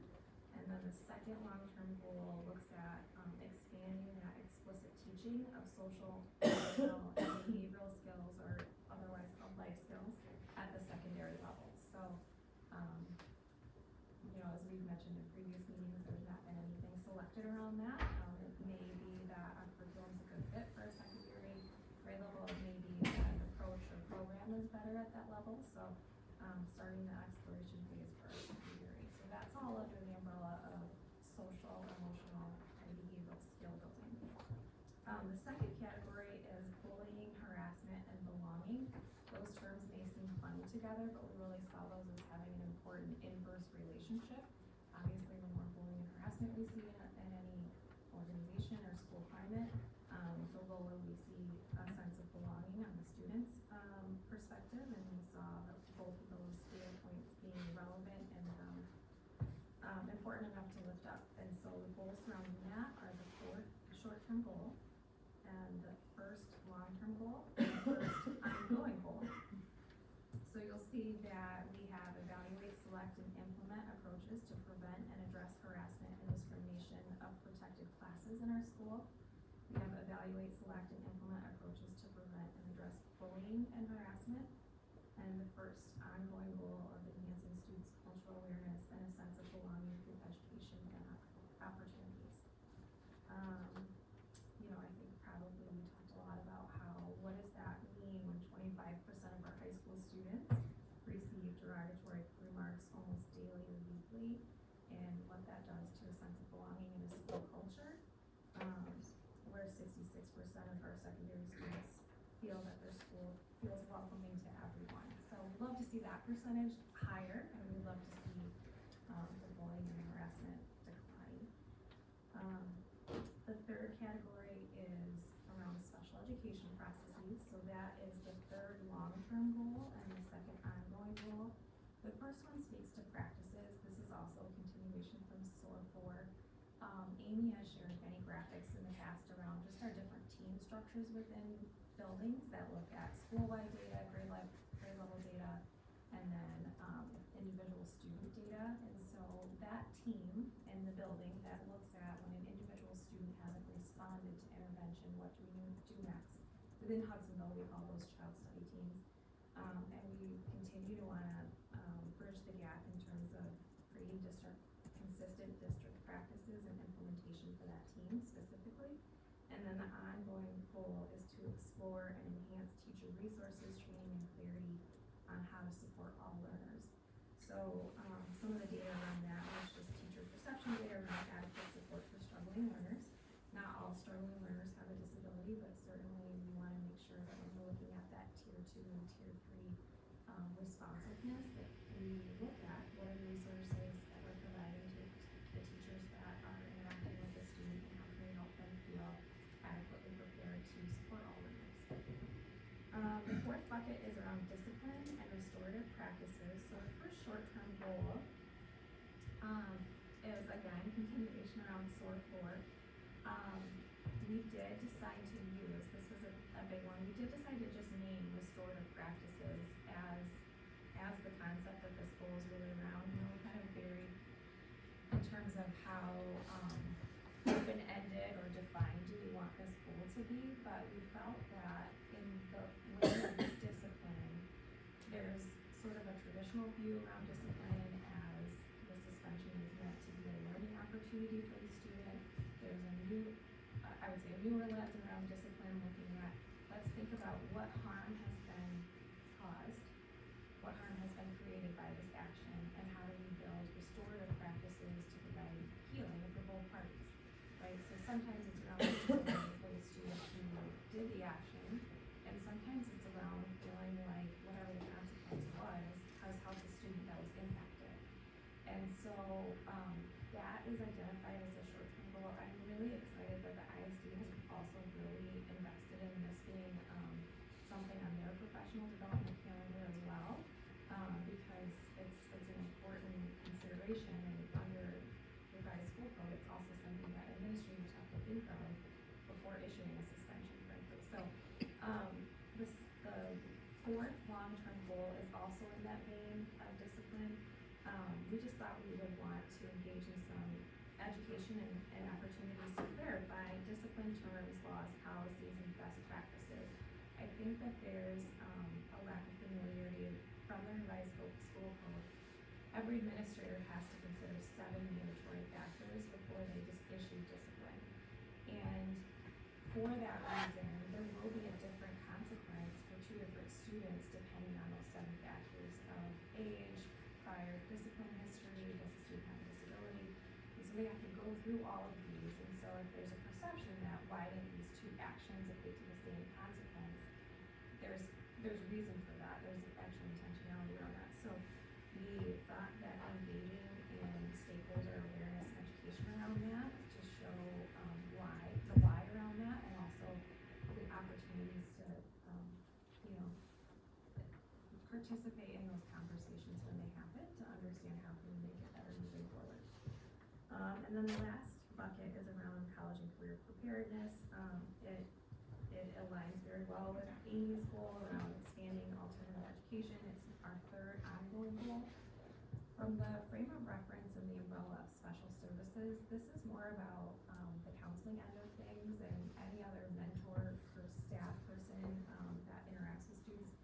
And then the second long-term goal looks at expanding that explicit teaching of social, emotional, and behavioral skills, or otherwise called life skills, at the secondary level. So, as we've mentioned in previous meetings, there's not been anything selected around that. It may be that our curriculum is a good fit for a secondary grade level. It may be that an approach or program is better at that level. So, starting the exploration phase for our secondary. So that's all under the umbrella of social, emotional, and behavioral skill building. The second category is bullying, harassment, and belonging. Those terms may seem funny together, but we really saw those as having an important inverse relationship. Obviously, the more bullying and harassment we see in any organization or school climate, the lower we see a sense of belonging on the students' perspective, and we saw that both of those data points being relevant and important enough to lift up. And so the goals surrounding that are the fourth short-term goal, and the first long-term goal, and the first ongoing goal. So you'll see that we have evaluate, select, and implement approaches to prevent and address harassment and discrimination of protected classes in our school. We have evaluate, select, and implement approaches to prevent and address bullying and harassment. And the first ongoing goal of enhancing students' cultural awareness and a sense of belonging through education and opportunities. I think probably we talked a lot about what does that mean when 25% of our high school students receive derogatory remarks almost daily or weekly, and what that does to a sense of belonging in a school culture, where 66% of our secondary students feel that their school feels welcoming to everyone. So we'd love to see that percentage higher, and we'd love to see the bullying and harassment decline. The third category is around special education processes, so that is the third long-term goal and the second ongoing goal. The first one speaks to practices. This is also a continuation from SOAR 4. Amy has shared many graphics in the past around just our different team structures within buildings that look at school-wide data, grade level data, and then individual student data. And so that team in the building that looks at when an individual student hasn't responded to intervention, what do we do next? Within Hudsonville, we call those child study teams. And we continue to wanna bridge the gap in terms of creating consistent district practices and implementation for that team specifically. And then the ongoing goal is to explore and enhance teacher resources, training, and clarity on how to support all learners. So some of the data around that was just teacher perception data around adequate support for struggling learners. Not all struggling learners have a disability, but certainly we want to make sure that when we're looking at that tier 2 and tier 3 responsiveness, that we look at what are the resources that we're providing to the teachers that are interacting with the student, and how can we help them feel adequately prepared to support all learners. The fourth bucket is around discipline and restorative practices. So the first short-term goal is again continuation around SOAR 4. We did decide to use, this was a big one, we did decide to just name restorative practices as the concept that this goal is really around. You know, we kind of varied in terms of how open-ended or defined do we want this goal to be, but we felt that in the way of discipline, there's sort of a traditional view around discipline as the suspension is meant to be a learning opportunity for the student. There's a new, I would say a newer lens around discipline, looking at, let's think about what harm has been caused, what harm has been created by this action, and how do we build restorative practices to provide healing for both parties, right? So sometimes it's around discipline for the student who did the action, and sometimes it's around feeling like whatever the consequence was has helped the student that was impacted. And so that is identified as a short-term goal. I'm really excited that the ISD has also really invested in this being something on their professional development calendar as well, because it's an important consideration, and under revised school code, it's also something that administrators have to think of before issuing a suspension, frankly. So the fourth long-term goal is also in that vein of discipline. We just thought we would want to engage in some education and opportunities to verify discipline terms, laws, policies, and best practices. I think that there's a lack of familiarity from the revised school code. Every administrator has to consider 7 mandatory factors before they just issue discipline. And for that reason, there will be a different consequence for 2 different students depending on those 7 factors of age, prior discipline history, does the student have a disability? And so they have to go through all of these. And so if there's a perception that why didn't these 2 actions equate to the same consequence, there's reason for that. There's actual intentionality around that. So we thought that engaging in stakeholder awareness and education around that to show the why around that, and also the opportunities to participate in those conversations when they happen, to understand how can we make it better moving forward. And then the last bucket is around college and career preparedness. It aligns very well with Amy's goal around expanding alternative education. It's our third ongoing goal. From the frame of reference and the umbrella of special services, this is more about the counseling end of things and any other mentor or staff person that interacts with students.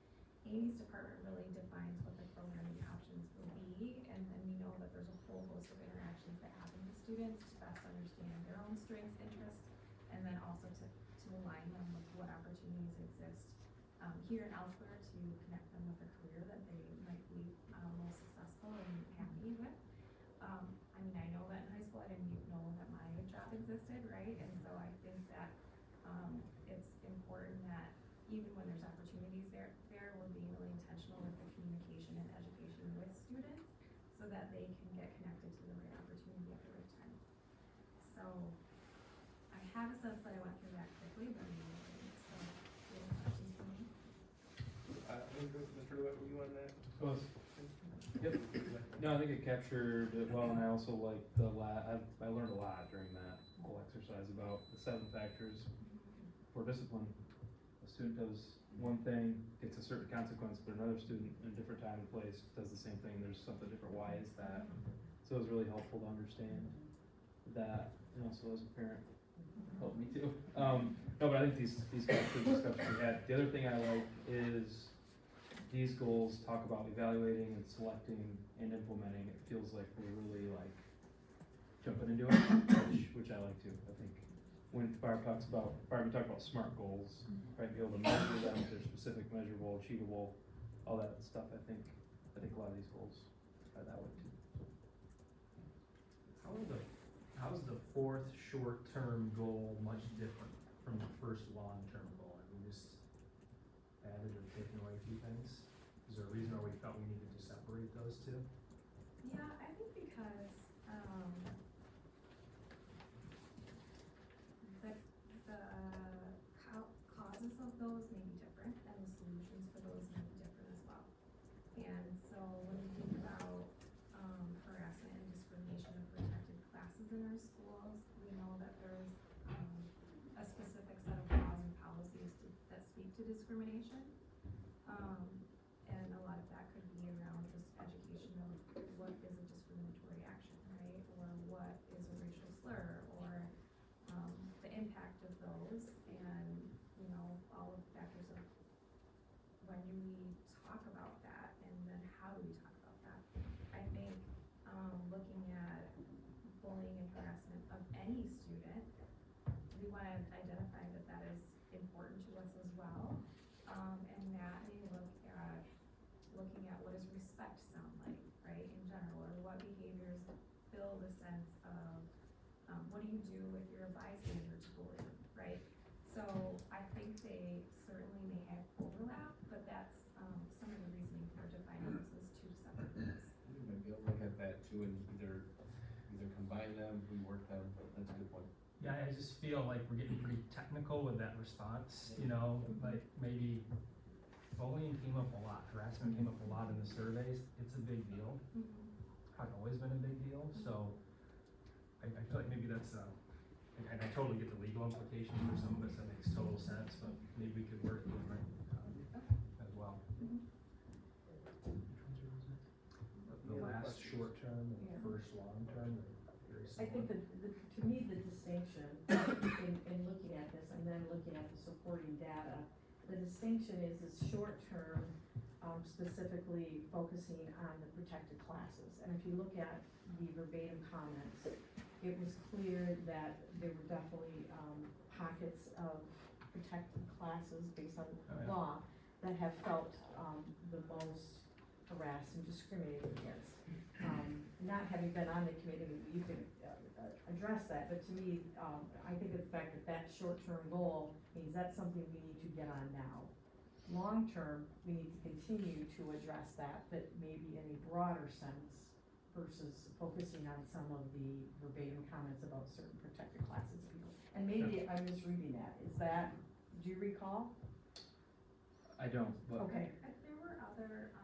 Amy's department really defines what the programming options will be, and then we know that there's a whole host of interactions that happen with students to best understand their own strengths, interests, and then also to align them with what opportunities exist here and elsewhere to connect them with a career that they might be most successful and happy with. I mean, I know that in high school I didn't even know that my job existed, right? And so I think that it's important that even when there's opportunities there we're being really intentional with the communication and education with students so that they can get connected to the right opportunity at the right time. So I have a sense that I went through that quickly, but I'm not. So Mr. Lewitt, were you on that? Close. Yep. No, I think it captured it well, and I also like I learned a lot during that whole exercise about the 7 factors for discipline. A student does one thing, gets a certain consequence, but another student in a different time and place does the same thing, there's something different, why is that? So it was really helpful to understand that, and also as a parent, helped me too. No, but I think these captured the stuff we had. The other thing I like is these goals talk about evaluating and selecting and implementing. It feels like we're really like jumping into it, which I like too. I think when Barb talked about SMART goals, right, be able to measure them, if they're specific, measurable, achievable, all that stuff. I think a lot of these goals are that way too. How is the 4th short-term goal much different from the first long-term goal? Have we just added or taken away a few things? Is there a reason why we felt we needed to separate those two? Yeah, I think because, the causes of those may be different, and the solutions for those may be different as well. And so when we think about, harassment and discrimination of protected classes in our schools, we know that there's, a specific set of laws and policies that speak to discrimination. And a lot of that could be around just education of what is a discriminatory action, right? Or what is a racial slur, or, the impact of those, and, you know, all of the factors of when do we talk about that, and then how do we talk about that? I think, looking at bullying and harassment of any student, we wanna identify that that is important to us as well. And that may look at, looking at what does respect sound like, right, in general, or what behaviors build a sense of, what do you do if you're a bystander to bullying, right? So I think they certainly may have overlap, but that's, some of the reasoning for defining those as 2 separate things. We might be able to look at that too, and either combine them, rework them. That's a good point. Yeah, I just feel like we're getting pretty technical with that response, you know, like maybe bullying came up a lot, harassment came up a lot in the surveys. It's a big deal. It's always been a big deal, so I feel like maybe that's, and I totally get the legal implications for some of this, that makes total sense, but maybe we could work different, as well. The last short term and the first long term are very I think similar. to me, the distinction in looking at this and then looking at the supporting data, the distinction is short-term, specifically focusing on the protected classes. And if you look at the verbatim comments, it was clear that there were definitely, pockets of protected classes based on law that have felt, the most harassed and discriminated against. Not having been on the committee, you can address that, but to me, I think the fact that that short-term goal means that's something we need to get on now. Long-term, we need to continue to address that, but maybe in a broader sense versus focusing on some of the verbatim comments about certain protected classes of people. And maybe I'm misreading that. Is that, do you recall? I don't, but. Okay. There were other,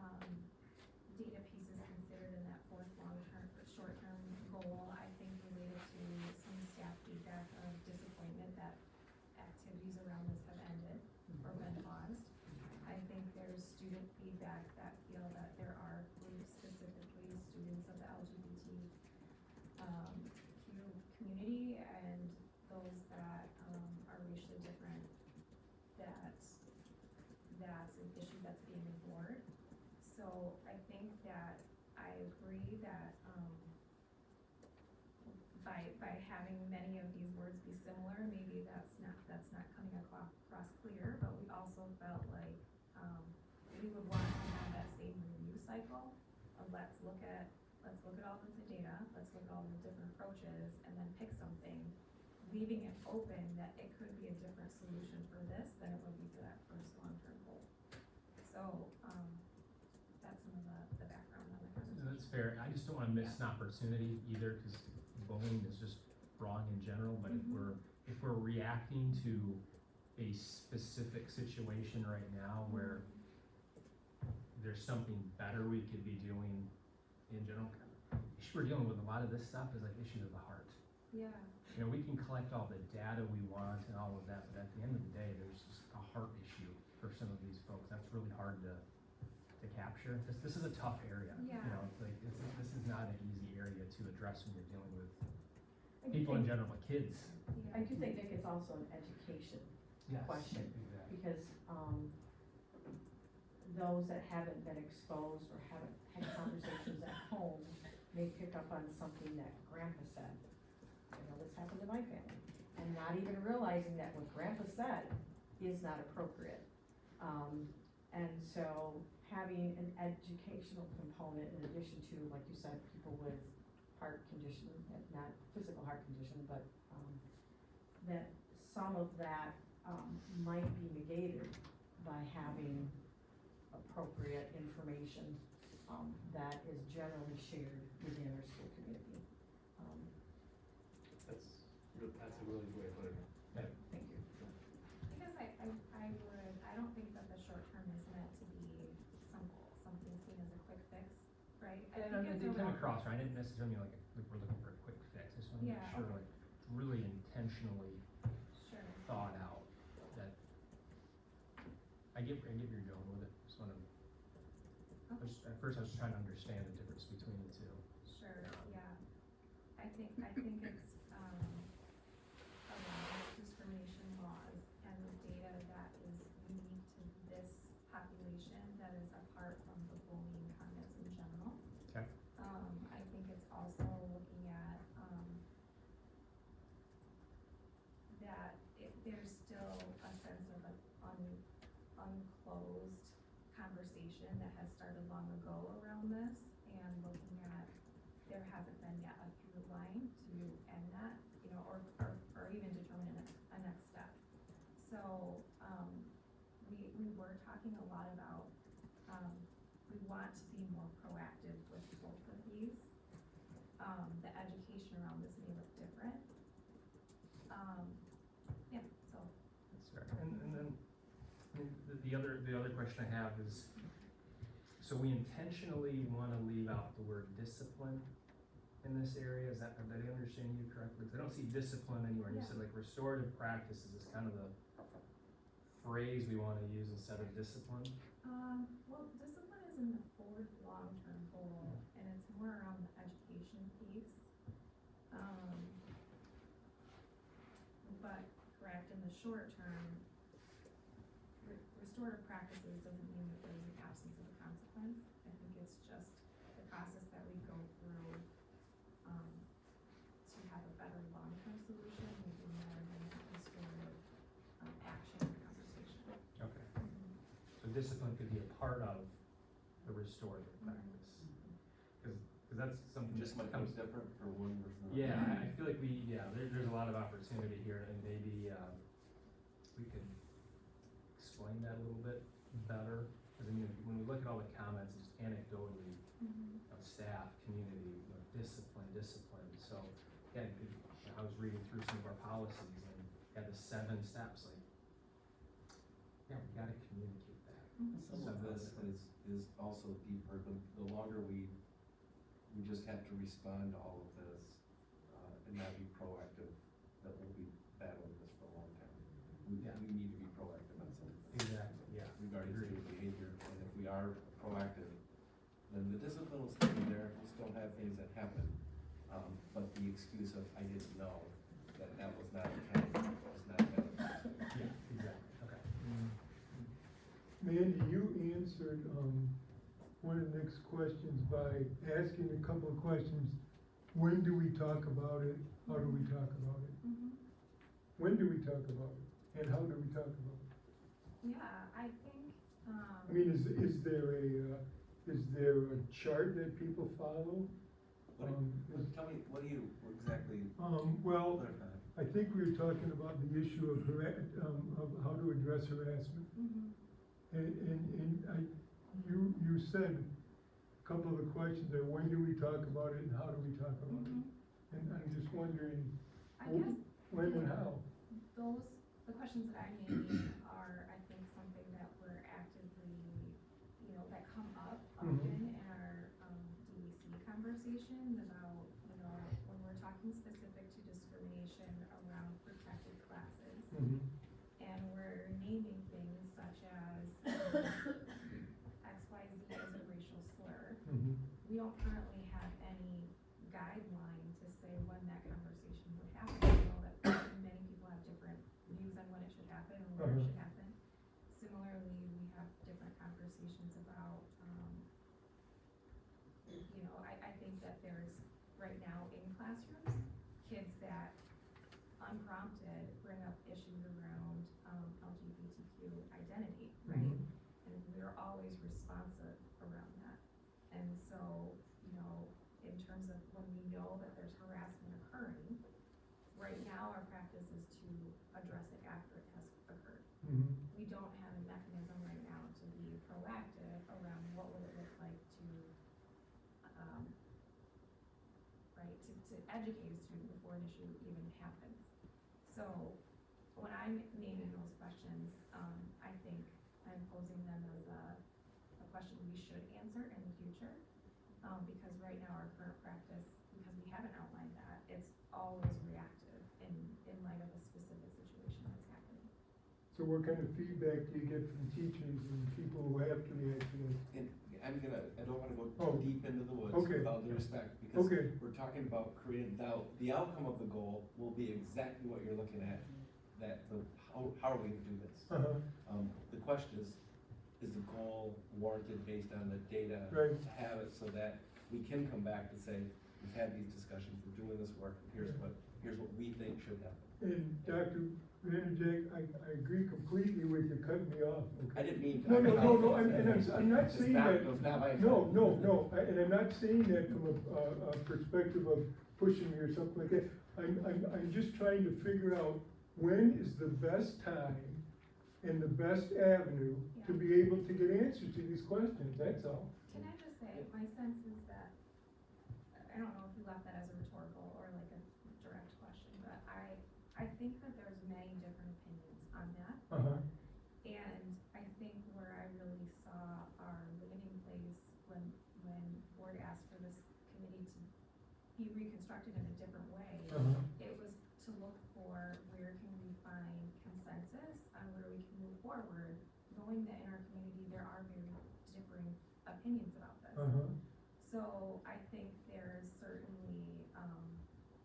data pieces considered in that 4th long-term or short-term goal, I think related to some staff feedback of disappointment that activities around this have ended or been paused. I think there's student feedback that feel that there are groups, specifically students of the LGBT, community, and those that, are racially different, that's an issue that's being ignored. So I think that I agree that, by having many of these words be similar, maybe that's not coming across clear, but we also felt like, we would want to have that same review cycle of let's look at all of the data, let's look at all the different approaches, and then pick something, leaving it open that it could be a different solution for this than it would be for that first long-term goal. So, that's some of the background on the conversation. That's fair. I just don't wanna miss an opportunity either, cause bullying is just wrong in general, but if we're reacting to a specific situation right now where there's something better we could be doing in general. We're dealing with a lot of this stuff is like issues of the heart. Yeah. You know, we can collect all the data we want and all of that, but at the end of the day, there's just a heart issue for some of these folks. That's really hard to capture. This is a tough area. Yeah. You know, it's like, this is not an easy area to address when you're dealing with I do people in think- general, but kids. I do think, Nick, it's also an education Yes, question, exactly. because, those that haven't been exposed or haven't had conversations at home may pick up on something that grandpa said. I know this happened to my family, and not even realizing that what grandpa said is not appropriate. And so having an educational component in addition to, like you said, people with heart condition, not physical heart condition, but, that some of that, might be negated by having appropriate information, that is generally shared within our school community. That's a really good way to put it. Thank you. I guess I don't think that the short term is meant to be something seen as a quick fix, right? I And think it it's came around- across, right? I didn't necessarily mean like we're looking for a quick fix. I just want to make Yeah, sure okay. like really intentionally Sure. thought out that I get where you're going with it. Just want to. At first, I was trying to understand the difference between the two. Sure, yeah. I think it's, around discrimination laws and the data that is unique to this population that is apart from the bullying comments in general. Okay. I think it's also looking at, that there's still a sense of an unclosed conversation that has started long ago around this, and looking at, there hasn't been yet a through line to end that, you know, or even determine a next step. So, we were talking a lot about, we want to be more proactive with both of these. The education around this may look different. Yeah, so. That's fair. And then I mean, the other question I have is, so we intentionally want to leave out the word discipline in this area. Did I understand you correctly? 'Cause I don't see discipline anywhere. And you said like restorative practices is kind of the phrase we want to use instead of discipline. Well, discipline is in the forward long-term goal, and it's more around the education piece. But correct, in the short term, restorative practices doesn't mean that there's an absence of a consequence. I think it's just the process that we go through, to have a better long-term solution, maybe more than restorative, action and conversation. Okay. So discipline could be a part of the restorative practice. Because that's something Just that might comes. be different for one versus another. Yeah, I feel like there's a lot of opportunity here, and maybe, we could explain that a little bit better. Because I mean, when we look at all the comments, just anecdotally, of staff, community, you know, discipline. So, yeah, I was reading through some of our policies and had the 7 steps, like, yeah, we gotta communicate that. Some of this is also deeper, the longer we just have to respond to all of this, and not be proactive, that we'll be battling this for a long time. We need to be proactive on some of this. Exactly, yeah. Regarding student behavior, and if we are proactive, then the discipline will still be there, we'll still have things that happen. But the excuse of, I didn't know, that was not intended, was not valid. Yeah, exactly, okay. Mandy, you answered, one of Nick's questions by asking a couple of questions. When do we talk about it? How do we talk about it? When do we talk about it? And how do we talk about it? Yeah, I think, I mean, is there a chart that people follow? Tell me, what do you exactly Well, clarify? I think we were talking about the issue of of how to address harassment. And you said a couple of the questions are, when do we talk about it and how do we talk about it? And I'm just wondering, I guess when and how? the questions that I'm naming are, I think, something that we're actively, that come unprompted, bring up issues around, LGBTQ identity, right? And we're always responsive around that. And so, you know, in terms of when we know that there's harassment occurring, right now our practice is to address it after it has occurred. We don't have a mechanism right now to be proactive around what would it look like to, right, to educate a student before an issue even happens. So when I'm naming those questions, I think I'm posing them as a question we should answer in the future. Because right now our current practice, because we haven't outlined that, it's always reactive in light of a specific situation that's happening. So what kind of feedback do you get from teachers and people who have to react to this? And I don't wanna go Oh. too deep into the woods Okay. with all due respect, because Okay. we're talking about creating doubt. The outcome of the goal will be exactly what you're looking at, how are we gonna do this? The question is the goal warranted based on the data? Right. To have it so that we can come back and say, we've had these discussions, we're doing this work, here's what we think should happen. And Dr. Vanderjagt, I agree completely with you cutting me off, okay? I didn't mean to. No, I'm not It's saying not- that. it was not my intent. No, and I'm not saying that from a perspective of pushing me or something like that. I'm just trying to figure out when is the best time and the best avenue to be able to get answers to these questions, that's all. Can I just say, my sense is that, I don't know if you left that as a rhetorical or like a direct question, but I think that there's many different opinions on that. And I think where I really saw our limiting place when board asked for this committee to be reconstructed in a different way, it was to look for where can we find consensus on where we can move forward, knowing that in our community there are very differing opinions about this. So I think there's certainly,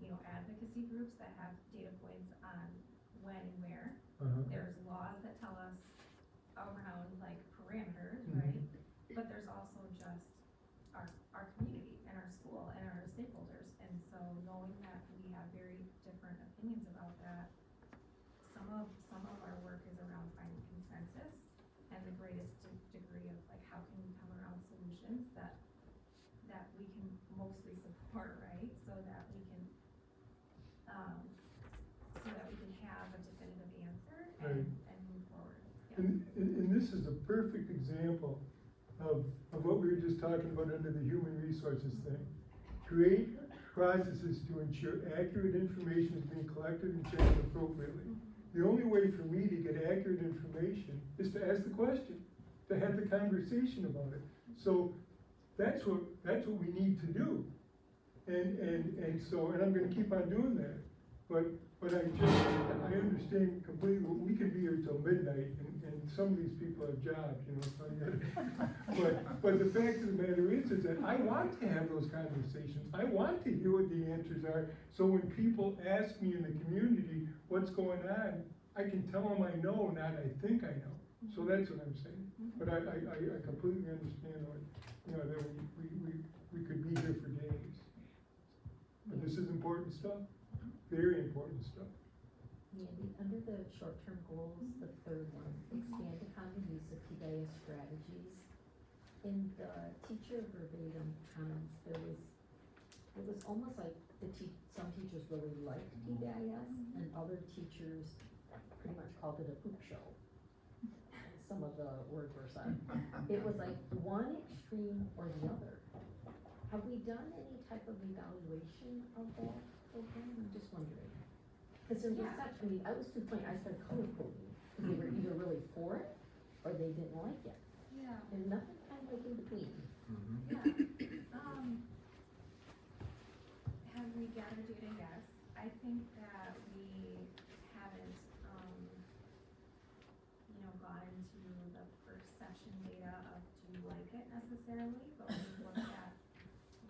you know, advocacy groups that have data points on when and where. There's laws that tell us around like parameters, right? But there's also just our community and our school and our stakeholders. And so knowing that we have very different opinions about that, some of our work is around finding consensus and the greatest degree of like how can we come around solutions that we can mostly support, right? So that we can have a definitive answer and move forward. Yeah. And this is a perfect example of what we were just talking about under the human resources thing. Create processes to ensure accurate information is being collected and shared appropriately. The only way for me to get accurate information is to ask the question, to have the conversation about it. So that's what we need to do. And so I'm gonna keep on doing that. But I understand completely, we can be here till midnight and some of these people have jobs, you know, so but the fact of the matter is that I want to have those conversations. I want to hear what the answers are, so when people ask me in the community what's going on, I can tell them I know, not I think I know. So that's what I'm saying. But I completely understand what, you know, that we could be here for days. But this is important stuff, very important stuff. Mandy, under the short-term goals, the third one, expand upon the use of PBIS strategies. In the teacher verbatim comments, it was almost like some teachers really liked PBIS and other teachers pretty much called it a poop show. Some of the words were said. It was like one extreme or the other. Have we done any type of evaluation of that program? I'm just wondering. Because there was such, I mean, I was to the point I started color coding, because they were either really for it, or they didn't like it. Yeah. And nothing kind of like in between. Yeah. Have we gathered data? Yes. I think that we haven't, you know, gone into the perception data of do you like it necessarily, but we've looked at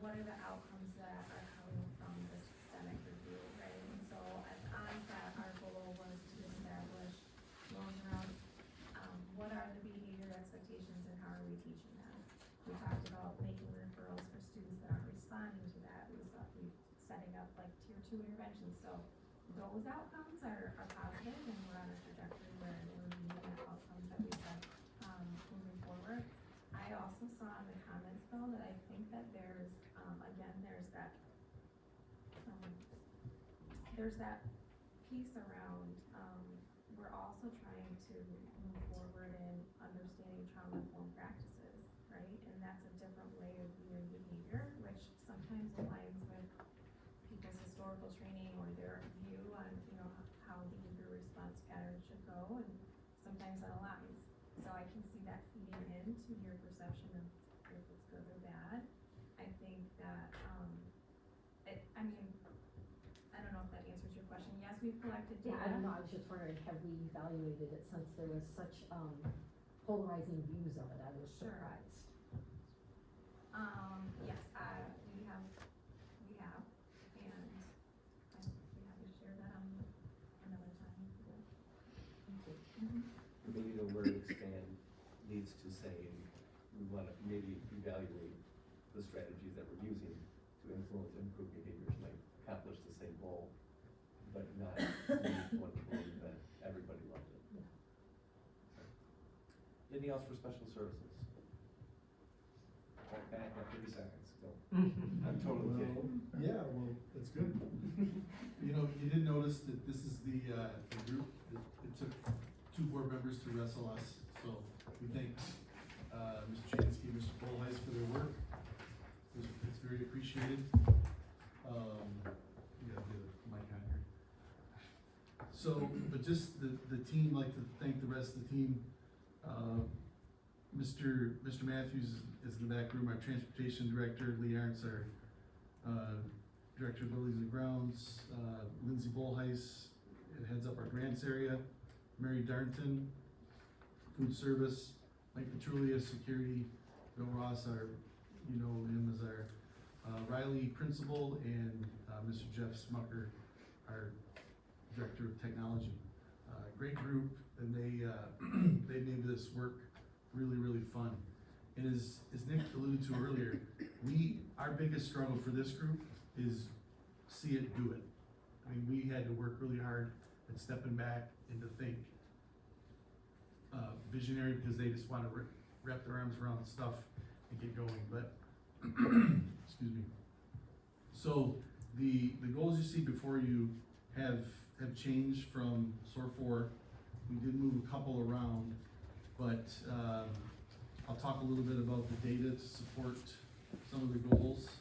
what are the outcomes that are coming from the systemic review, right? And so at the onset, our goal was to establish norms around what are the behavior expectations and how are we teaching them. We talked about making referrals for students that aren't responding to that. We setting up like tier 2 interventions. So those outcomes are positive and we're on a trajectory where we're meeting the outcomes that we set, moving forward. I also saw in the comments though that I think that there's, again, there's that piece around, we're also trying to move forward in understanding trauma-informed practices, right? And that's a different way of viewing behavior, which sometimes aligns with people's historical training or their view on, you know, how behavior response patterns should go, and sometimes that aligns. So I can see that feeding into your perception of if it's good or bad. I think that, I mean, I don't know if that answers your question. Yes, we've collected data. Yeah, I don't know, I was just wondering, have we evaluated it since there was such, polarizing views of it, I was Sure. surprised. Yes, we have, and I'd be happy to share that another time. Thank you. Maybe the word expand leads to saying, we wanna maybe evaluate the strategies that we're using to influence and improve behaviors might accomplish the same goal, but not want to believe that everybody loves it. Yeah. Anything else for special services? Back at 30 seconds, go. I'm totally kidding. Yeah, well, that's good. You know, you did notice that this is the group, it took 2 board members to wrestle us, so we thank, Mr. Chansky and Mr. Bolheis for their work. It's very appreciated. You got the mic on here. So, but just the team, like to thank the rest of the team. Mr. Matthews is in the back room, our transportation director. Lee Arntz, our director of buildings and grounds. Lindsay Bolheis heads up our grants area. Mary Darnton, food service. Mike Petrulia, security. Bill Ross, you know him as our Riley principal, and Mr. Jeff Smucker, our director of technology. Great group, and they made this work really, really fun. And as Nick alluded to earlier, our biggest struggle for this group is see it, do it. I mean, we had to work really hard at stepping back and to think visionary, because they just want to wrap their arms around stuff and get going, but excuse me. So the goals you see before you have changed from SOAR 4. We did move a couple around, but I'll talk a little bit about the data to support some of the goals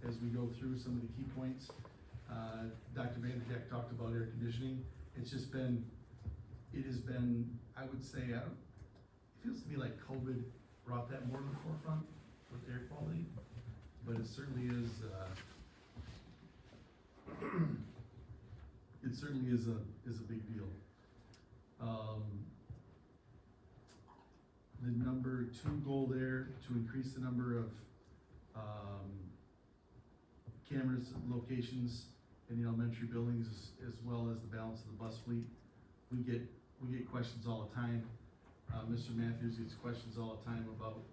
as we go through some of the key points. Dr. Vanderjack talked about air conditioning. It has been, I would say, it feels to me like COVID brought that more to the forefront with air quality, but it certainly is, is a big deal. The number 2 goal there, to increase the number of cameras locations in the elementary buildings, as well as the balance of the bus fleet. We get questions all the time. Mr. Matthews gets questions all the time about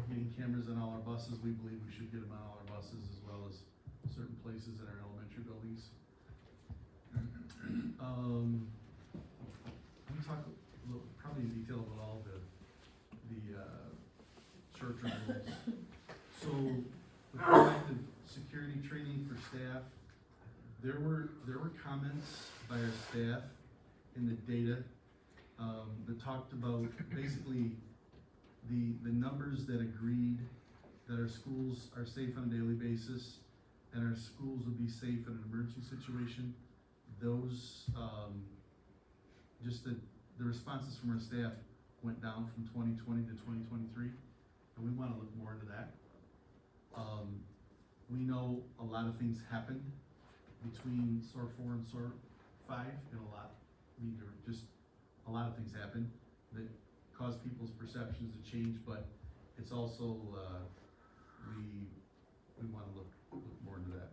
getting cameras on all our buses. We believe we should get them on all our buses, as well as certain places in our elementary buildings. We talk probably in detail about all the short-term goals. So the proactive security training for staff, there were comments by our staff in the data that talked about basically the numbers that agreed that our schools are safe on a daily basis and our schools would be safe in an emergency situation. Those, just the responses from our staff went down from 2020 to 2023, and we want to look more into that. We know a lot of things happened between SOAR 4 and SOAR 5, and a lot of things happened that caused people's perceptions to change, but it's also, we want to look more into that.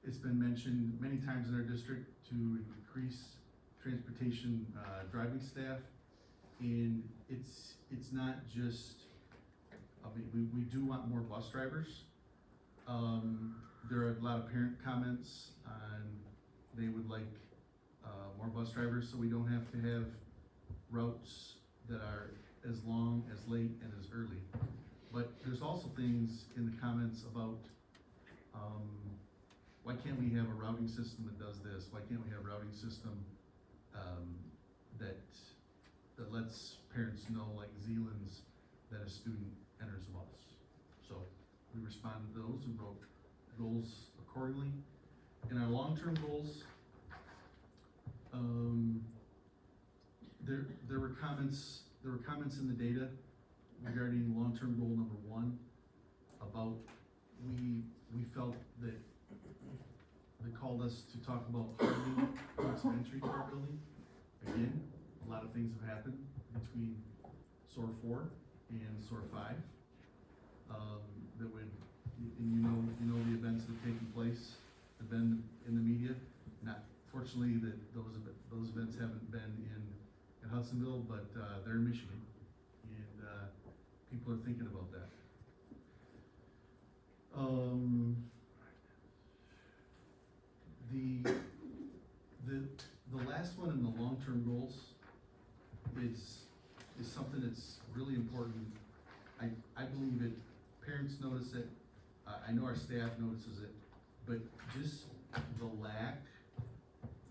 It's been mentioned many times in our district to increase transportation driving staff, and it's not just, I mean, we do want more bus drivers, There are a lot of parent comments on, they would like, more bus drivers, so we don't have to have routes that are as long, as late, and as early. But there's also things in the comments about, why can't we have a routing system that does this? Why can't we have a routing system, that lets parents know, like Zealand's, that a student enters a bus? So we responded to those and wrote goals accordingly. In our long-term goals, there were comments in the data regarding long-term goal number 1 about we felt that they called us to talk about hardening points of entry to our building. Again, a lot of things have happened between SOAR 4 and SOAR 5. That would, and you know the events that have taken place, have been in the media. Not fortunately that those events haven't been in Hudsonville, but they're in Michigan, and people are thinking about that. The last one in the long-term goals is something that's really important. I believe it, parents notice it, I know our staff notices it, but just the lack,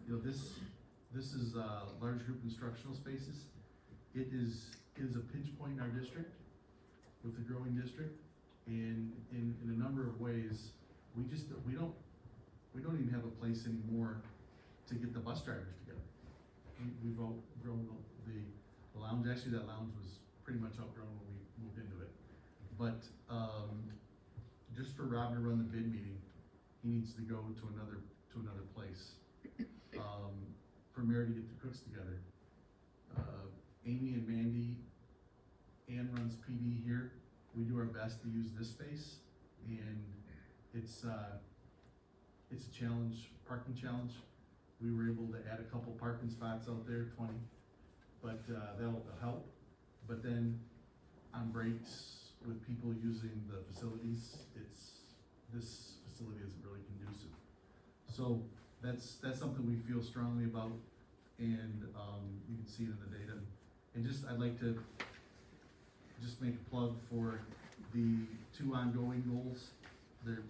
this is large group instructional spaces. It is a pinch point in our district, with the growing district, and in a number of ways, we don't even have a place anymore to get the bus drivers together. We've outgrown the lounge. Actually, that lounge was pretty much outgrown when we moved into it. But just for Rob to run the bid meeting, he needs to go to another place. For Mary to get the cooks together. Amy and Mandy, Ann runs PD here. We do our best to use this space, and it's a challenge, parking challenge. We were able to add a couple parking spots out there, 20, but that'll help. But then on breaks with people using the facilities, this facility isn't really conducive. So that's something we feel strongly about, and you can see it in the data. And I'd like to just make a plug for the 2 ongoing goals that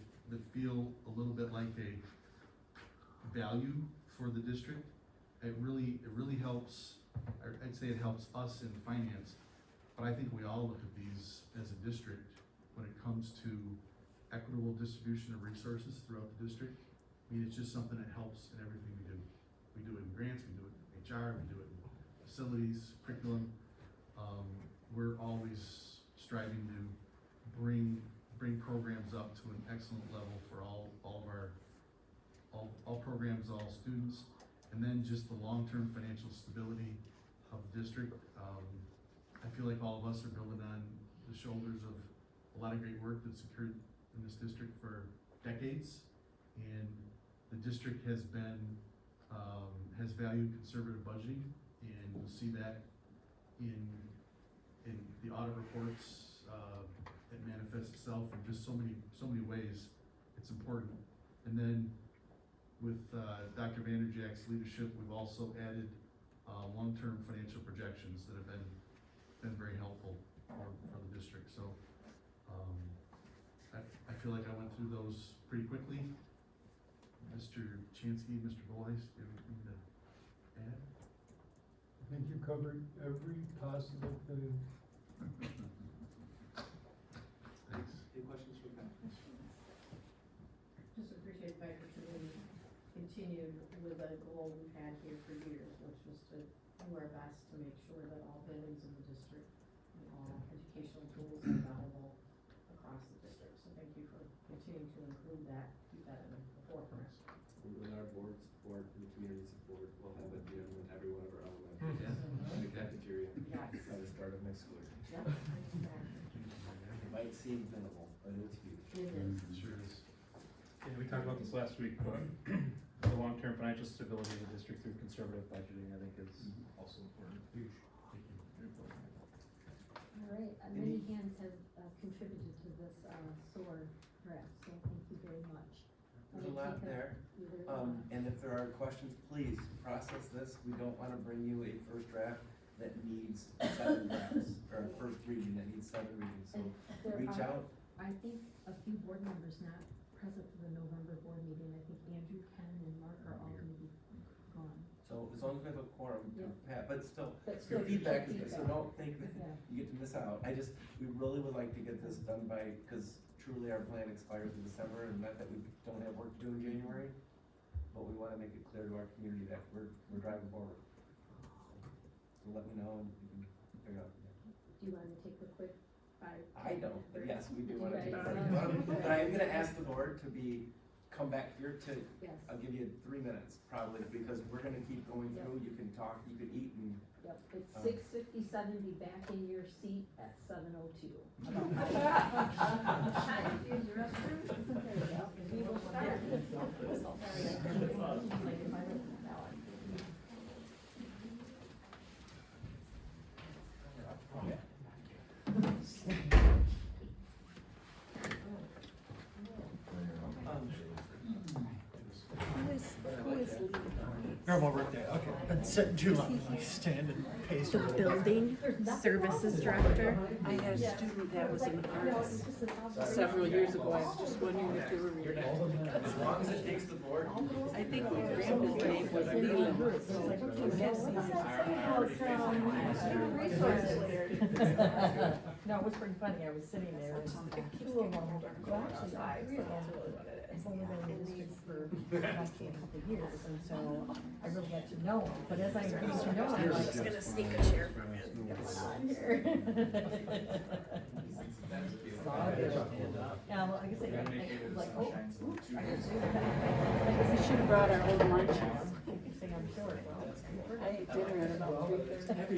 feel a little bit like a value for the district. It really helps, I'd say it helps us in finance, but I think we all look at these as a district when it comes to equitable distribution of resources throughout the district. I mean, it's just something that helps in everything we do. We do it in grants, we do it in HR, we do it in facilities, curriculum. We're always striving to bring programs up to an excellent level for all programs, all students, and then just the long-term financial stability of the district. I feel like all of us are building on the shoulders of a lot of great work that's occurred in this district for decades, and the district has valued conservative budgeting, and you'll see that in the audit reports. It manifests itself in just so many ways. It's important. And then with Dr. Vanderjack's leadership, we've also added long-term financial projections that have been very helpful for the district. So I feel like I went through those pretty quickly. Mr. Chansky, Mr. Boyce, do you have anything to add? I think you covered every possible thing. Thanks. Any questions from that? Just appreciate the fact that you really continued with a goal we've had here for years, which was to do our best to make sure that all buildings in the district and all educational tools are available across the district. So thank you for continuing to include that, keep that in the forefront. With our board support and community support, we'll have a gym in every one of our elementaries. Yeah. And a cafeteria. Yes. By the start of next school year. Yep, exactly. It might seem minimal, but it's huge. It is. It sure is. Yeah, we talked about this last week, but the long-term financial stability of the district through conservative budgeting, I think is also important. Huge. Thank you. All right, many hands have contributed to this SOAR draft, so thank you very much. There's a lot there, and if there are questions, please process this. We don't wanna bring you a first draft that needs 7 drafts, or a first reading that needs 7 readings, so There reach are- out. I think a few board members not present for the November board meeting, I think Andrew, Ken, and Mark are all gonna be gone. So as long as we have a quorum to Yeah. Pat, but still, But still, your feedback is your good, so feedback. don't think that Yeah. you get to miss out. We really would like to get this done by, cause truly our plan expires in December, and not that we don't have work to do in January, but we wanna make it clear to our community that we're driving forward. So let me know and we can figure out. Do you want to take the quick 5? I don't, but yes, we do You wanna guys, take um, But I'm gonna ask the board to come back here to, Yes. I'll give you 3 minutes probably, because we're gonna keep going through, you can talk, you can eat and. Yep, it's Um, 6:57, be back in your seat at 7:02. We will start. Normal workday, okay. And set July, like stand and pace. The building services director. I had a student that was an artist several years ago. I was just wondering if you were related. As long as it takes the board. I think my grandma's name was Leland. No, it was pretty funny, I was sitting there and two of them, well, actually, 3 of them, I've only been in the district for less than a couple of years, and so I really got to know them, but as I got to know them, I'm like. Just gonna sneak a chair from you. Yeah, well, like I said, I was like, oh, oops, I didn't do that. We should have brought our old lunch. Say I'm short, well, I ate dinner at about 3:30.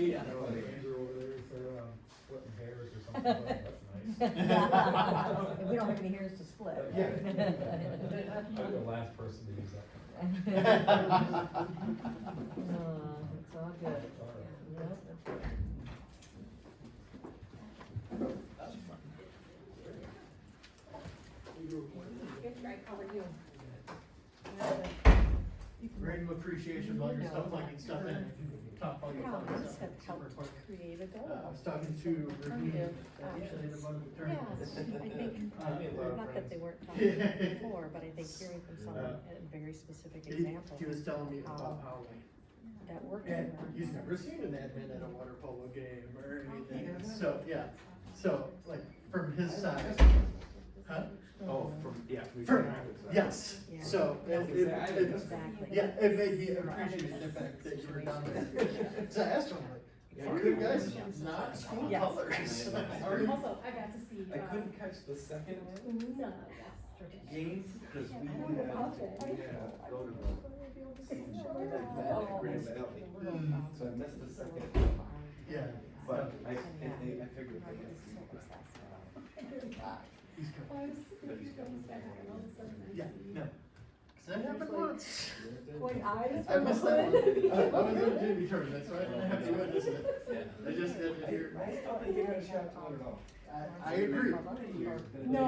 If we don't have any hairs to split. I'm the last person to use that. It's all good. Yep, that's right. Good try, how are you? Random appreciation while you're stuff plugging stuff in. Talk while you're plugging This stuff. have helped create a goal. I was talking to Ravine, actually, in a bunch of Yes, attorneys. I think, not that they weren't talking before, but I think hearing from someone, a very specific example. He was telling me about how, That worked. and he's never seen an admin at a water polo game or anything, so, yeah. So, like, from his side, huh? Oh, Yes, Yeah. so, Exactly. yeah, it made me appreciate the fact that you were down there. So I asked him, like, yeah, you guys not school Yes. colors. Also, I got to see, I couldn't catch the second no, game, cause we had to go to the event at Grand Valley. So I missed the second, Yeah. but I figured they had some. He's coming. But he's coming. Yeah, no. 'Cause that happened once. Boy, eyes I from missed the that hood. one. I was in Jamie tournament, so I didn't have to witness it. Yeah. I just had to hear. I still think you got a shot to win it all. I agree. No,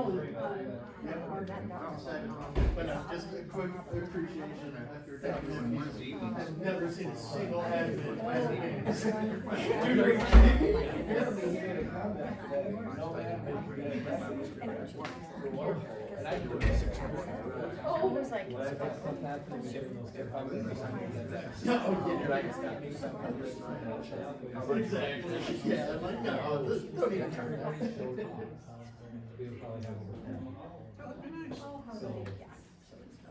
But just a quick appreciation after talking to him. I've never seen a single admin win games. Oh, it was like. Exactly, yeah, I'm like, no, this, don't even turn it on. We would probably have over 10. So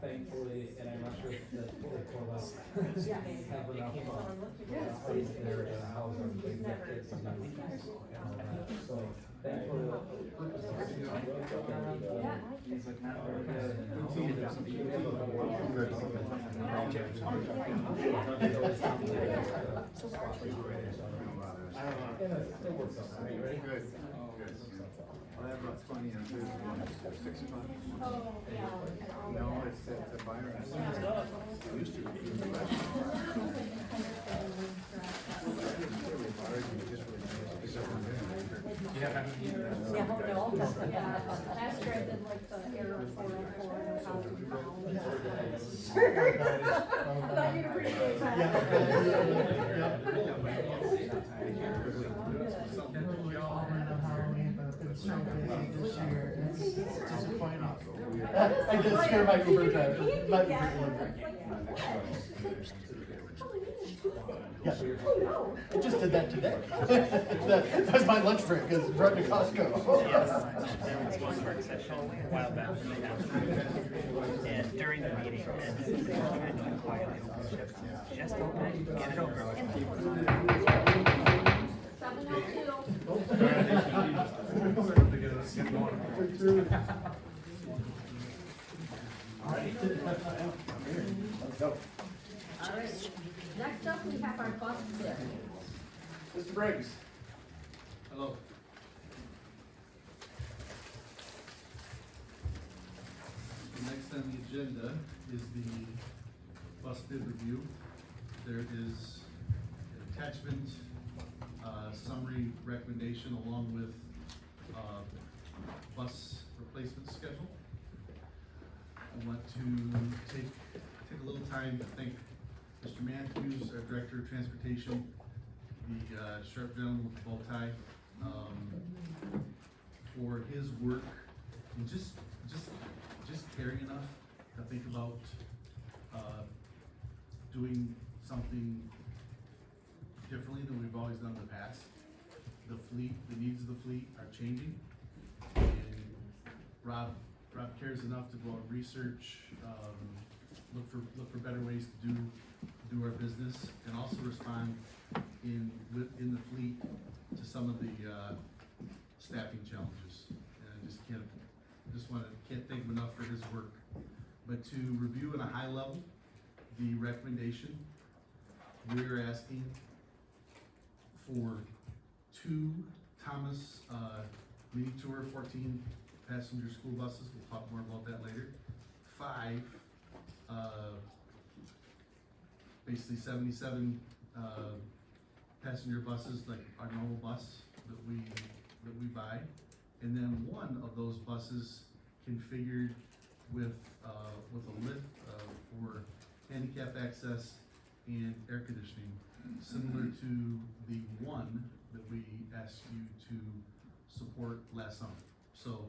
thankfully, and I'm not sure if the fully coalesced have enough space there to house our big kids and all that. So thankfully. It works out. Are you ready? Good. Well, I have about 20 on Thursday, 6 o'clock. No, it's at the Byron. It used to be. Yeah, no, last year I did like the Thought you'd appreciate that. This year, it's disappointing. I did scare my Uber driver. My Uber driver. Yeah. I just did that today. That was my lunch break, because run to Costco. Yes, there was one work session a while back, and during the meeting, and trying to acquire the open shift, just open, get it over with. 7:02. Let's go. All right, next up, we have our bus bid. Mr. Briggs. Hello. Next on the agenda is the bus bid review. There is an attachment, summary recommendation along with, bus replacement schedule. I want to take a little time to thank Mr. Matthews, our Director of Transportation, the sharp gentleman with the bow tie, for his work and just caring enough to think about doing something differently than we've always done in the past. The fleet, the needs of the fleet are changing, and Rob cares enough to go out and research, look for better ways to do our business, and also respond in the fleet to some of the staffing challenges. And I can't thank him enough for his work. But to review at a high level, the recommendation, we're asking for 2 Thomas Mini Tour 14 passenger school buses. We'll talk more about that later. 5 basically 77 passenger buses, like our normal bus that we buy, and then 1 of those buses configured with a lift for handicap access and air conditioning, similar to the one that we asked you to support last summer. So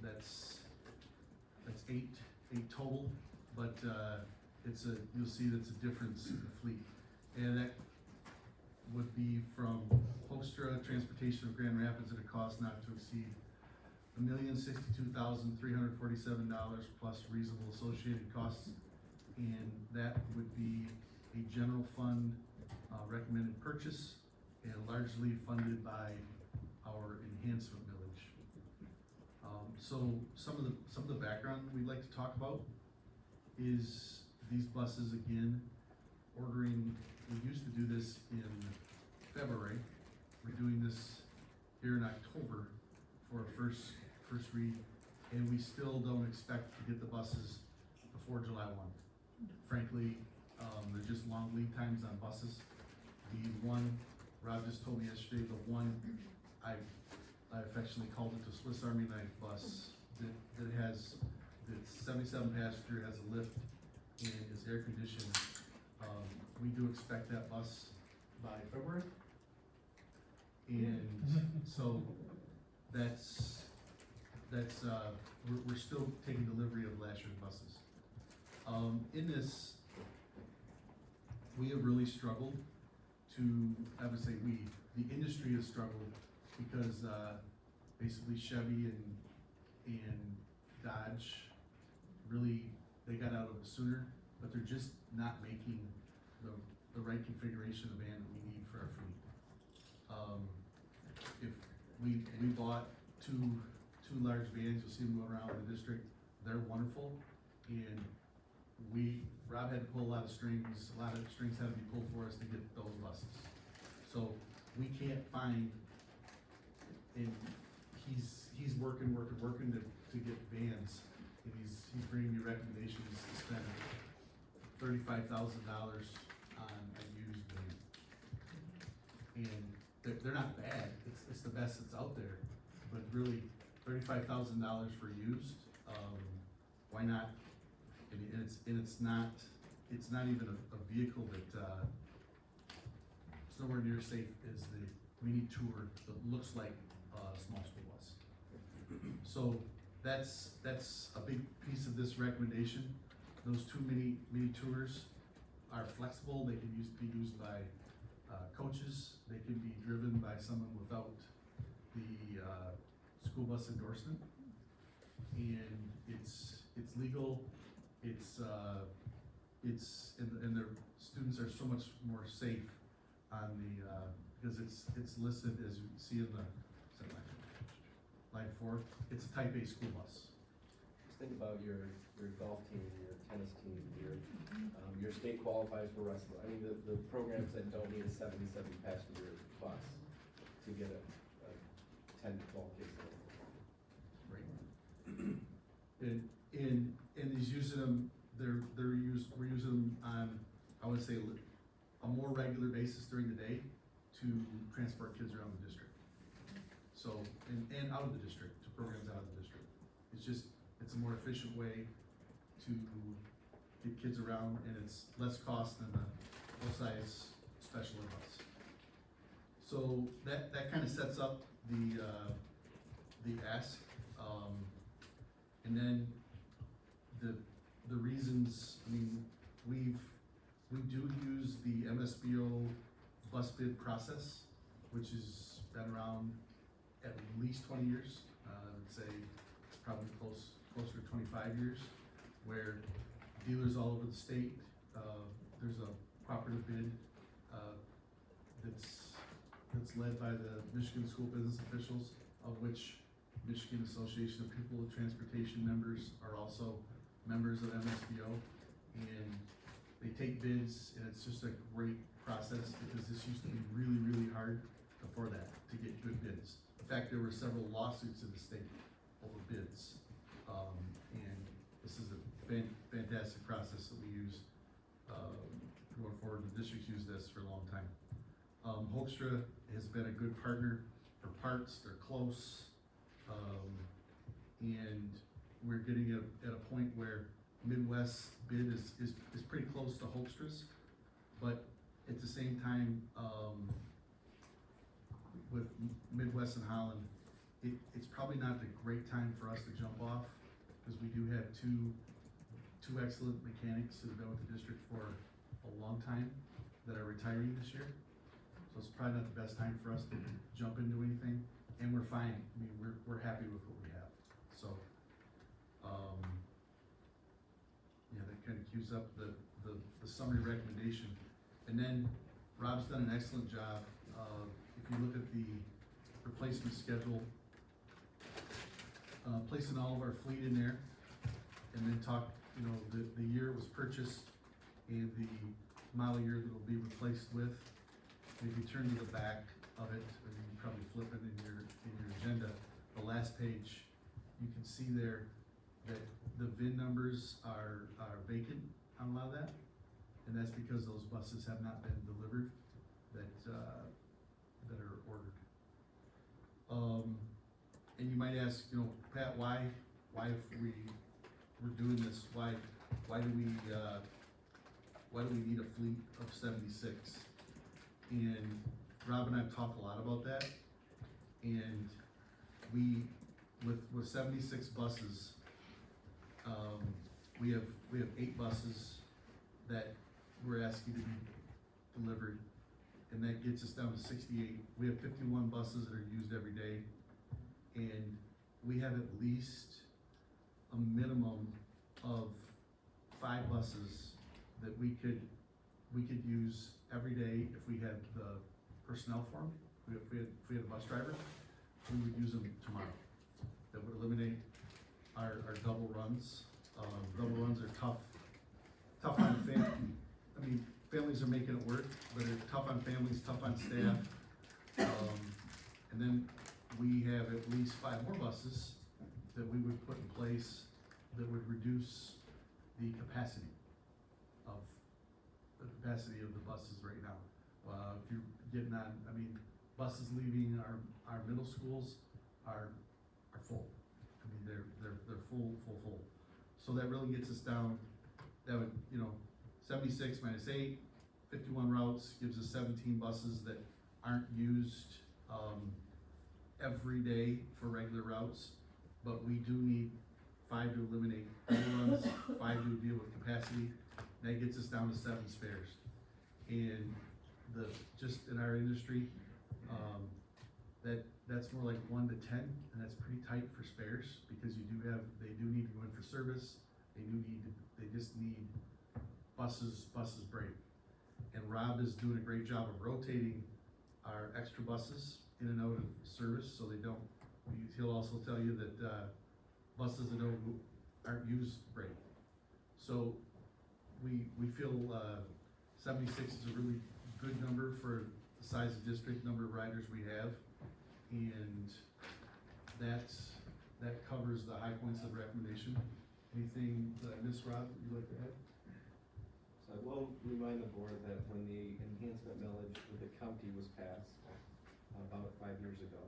that's 8 total, but you'll see that's a difference in the fleet, and that would be from Postra Transportation of Grand Rapids at a cost not to exceed $1,062,347 plus reasonable associated costs, and that would be a general fund recommended purchase and largely funded by our enhancement millage. So some of the background we'd like to talk about is these buses, again, ordering. We used to do this in February. We're doing this here in October for a first read, and we still don't expect to get the buses before July 1. Frankly, there's just long lead times on buses. The one, Rob just told me yesterday, the one, I affectionately called it the Swiss Army knife bus that has, it's 77 passenger, has a lift, and is air conditioned. We do expect that bus by February. And so we're still taking delivery of last year's buses. In this, we have really struggled I would say the industry has struggled because basically Chevy and Dodge really, they got out of it sooner, but they're just not making the right configuration of van that we need for our fleet. If we bought two large vans, you'll see them going around the district, they're wonderful, and Rob had to pull a lot of strings had to be pulled for us to get those buses. So we can't find, and he's working to get vans, and he's bringing me recommendations to spend $35,000 on a used van. And they're not bad, it's the best that's out there, but really $35,000 for used, why not? And it's not even a vehicle that, it's nowhere near safe as the mini tour that looks like a small school bus. So that's a big piece of this recommendation. Those two mini tours are flexible. They can be used by coaches. They can be driven by someone without the school bus endorsement. And it's legal. And their students are so much more safe on the because it's listed as you see in the line 4. It's a type A school bus. Just think about your golf team, your tennis team, your state qualifies for wrestling. I mean, the programs that don't need a 77 passenger bus to get a 10 to 12 kids. Right. And he's using them. We're using them on, I would say, a more regular basis during the day to transport kids around the district. So and out of the district to programs out of the district. It's a more efficient way to get kids around, and it's less cost than a full-size special ed bus. So that kind of sets up the ask, and then the reasons. I mean, we do use the MSBO bus bid process, which has been around at least 20 years. I would say it's probably closer to 25 years, where dealers all over the state, there's a cooperative bid that's led by the Michigan School Business Officials, of which Michigan Association of People with Transportation members are also members of MSBO, and they take bids, and it's just a great process because this used to be really, really hard before that to get good bids. In fact, there were several lawsuits in the state over bids, and this is a fantastic process that we use going forward. The district's used this for a long time. Hoekstra has been a good partner for parts. They're close, and we're getting at a point where Midwest bid is pretty close to Hoekstra's, but at the same time, with Midwest and Holland, it's probably not the great time for us to jump off, because we do have two excellent mechanics who have been with the district for a long time that are retiring this year. So it's probably not the best time for us to jump into anything, and we're fine. I mean, we're happy with what we have. So, yeah, that kind of cues up the summary recommendation. And then Rob's done an excellent job. If you look at the replacement schedule, placing all of our fleet in there, and then talk, the year it was purchased and the model year that it'll be replaced with. If you turn to the back of it, or you can probably flip it in your agenda, the last page, you can see there that the VIN numbers are vacant on a lot of that, and that's because those buses have not been delivered that are ordered. And you might ask, Pat, why if we're doing this, why do we need a fleet of 76? And Rob and I have talked a lot about that, and we, with 76 buses, we have 8 buses that we're asking to be delivered, and that gets us down to 68. We have 51 buses that are used every day, and we have at least a minimum of 5 buses that we could use every day if we had the personnel for them. If we had a bus driver, we would use them tomorrow. That would eliminate our double runs. Double runs are tough on family. I mean, families are making it work, but they're tough on families, tough on staff. And then we have at least 5 more buses that we would put in place that would reduce the capacity of the buses right now. If you're getting on, I mean, buses leaving our middle schools are full. I mean, they're full. So that really gets us down. that would, 76 minus 8, 51 routes, gives us 17 buses that aren't used, every day for regular routes. But we do need 5 to eliminate overruns, 5 to deal with capacity. That gets us down to 7 spares. And just in our industry, that's more like 1 to 10, and that's pretty tight for spares, because they do need to go in for service, they just need buses break. And Rob is doing a great job of rotating our extra buses in and out of service, so they don't, he'll also tell you that, buses that aren't used break. So we feel, 76 is a really good number for the size of district, number of riders we have. And that covers the high points of recommendation. Anything that I missed, Rob, that you'd like to add? So I will remind the board that when the enhancement millage with the county was passed, about 5 years ago,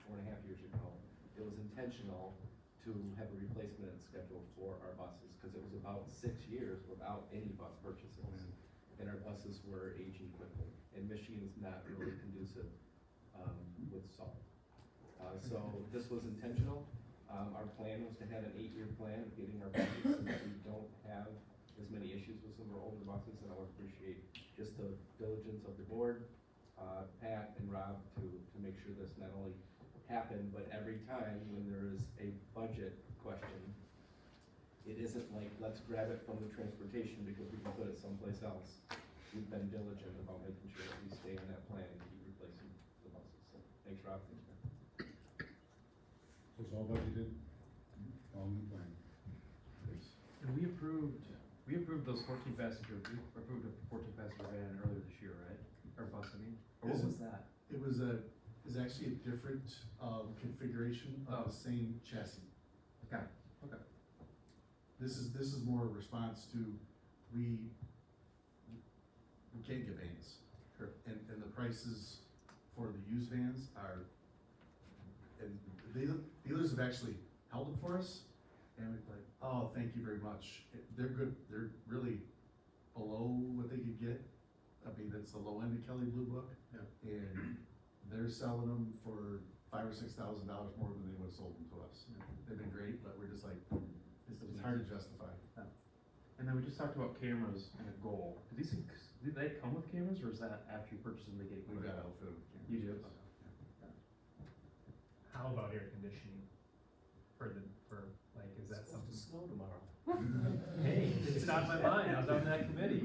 4.5 years ago, it was intentional to have a replacement schedule for our buses, because it was about 6 years without any bus purchases. And our buses were aging quickly, and Michigan's not really conducive with salt. So this was intentional. Our plan was to have an 8-year plan of getting our buses so that we don't have as many issues with some of our older buses, and I would appreciate just the diligence of the board, Pat and Rob, to make sure this not only happened, but every time when there is a budget question, it isn't like, let's grab it from the transportation because we can put it someplace else. We've been diligent about making sure that we stay on that plan and keep replacing the buses. So, thanks, Rob. Thanks, Pat. So it's all budgeted, all in the plan. And we approved those 14 passenger, we approved a 14 passenger van earlier this year, right? Or bus, I mean, or what was that? It was actually a different, configuration of the same chassis. Okay. This is more a response to, we can't get vans. Sure. And the prices for the used vans are, and dealers have actually held them for us, and we're like, oh, thank you very much. They're good, they're really below what they could get. I mean, that's the low end of Kelly Blue Book. Yeah. And they're selling them for $5,000 or $6,000 more than they would have sold them to us. They've been great, but we're just like, it's hard to justify. And then we just talked about cameras and a goal. Do they come with cameras, or is that after you purchase them, they get We've equipped? got outfitted with cameras. You do? How about air conditioning is that something? Snow tomorrow. Hey, it's on my mind, I was on that committee,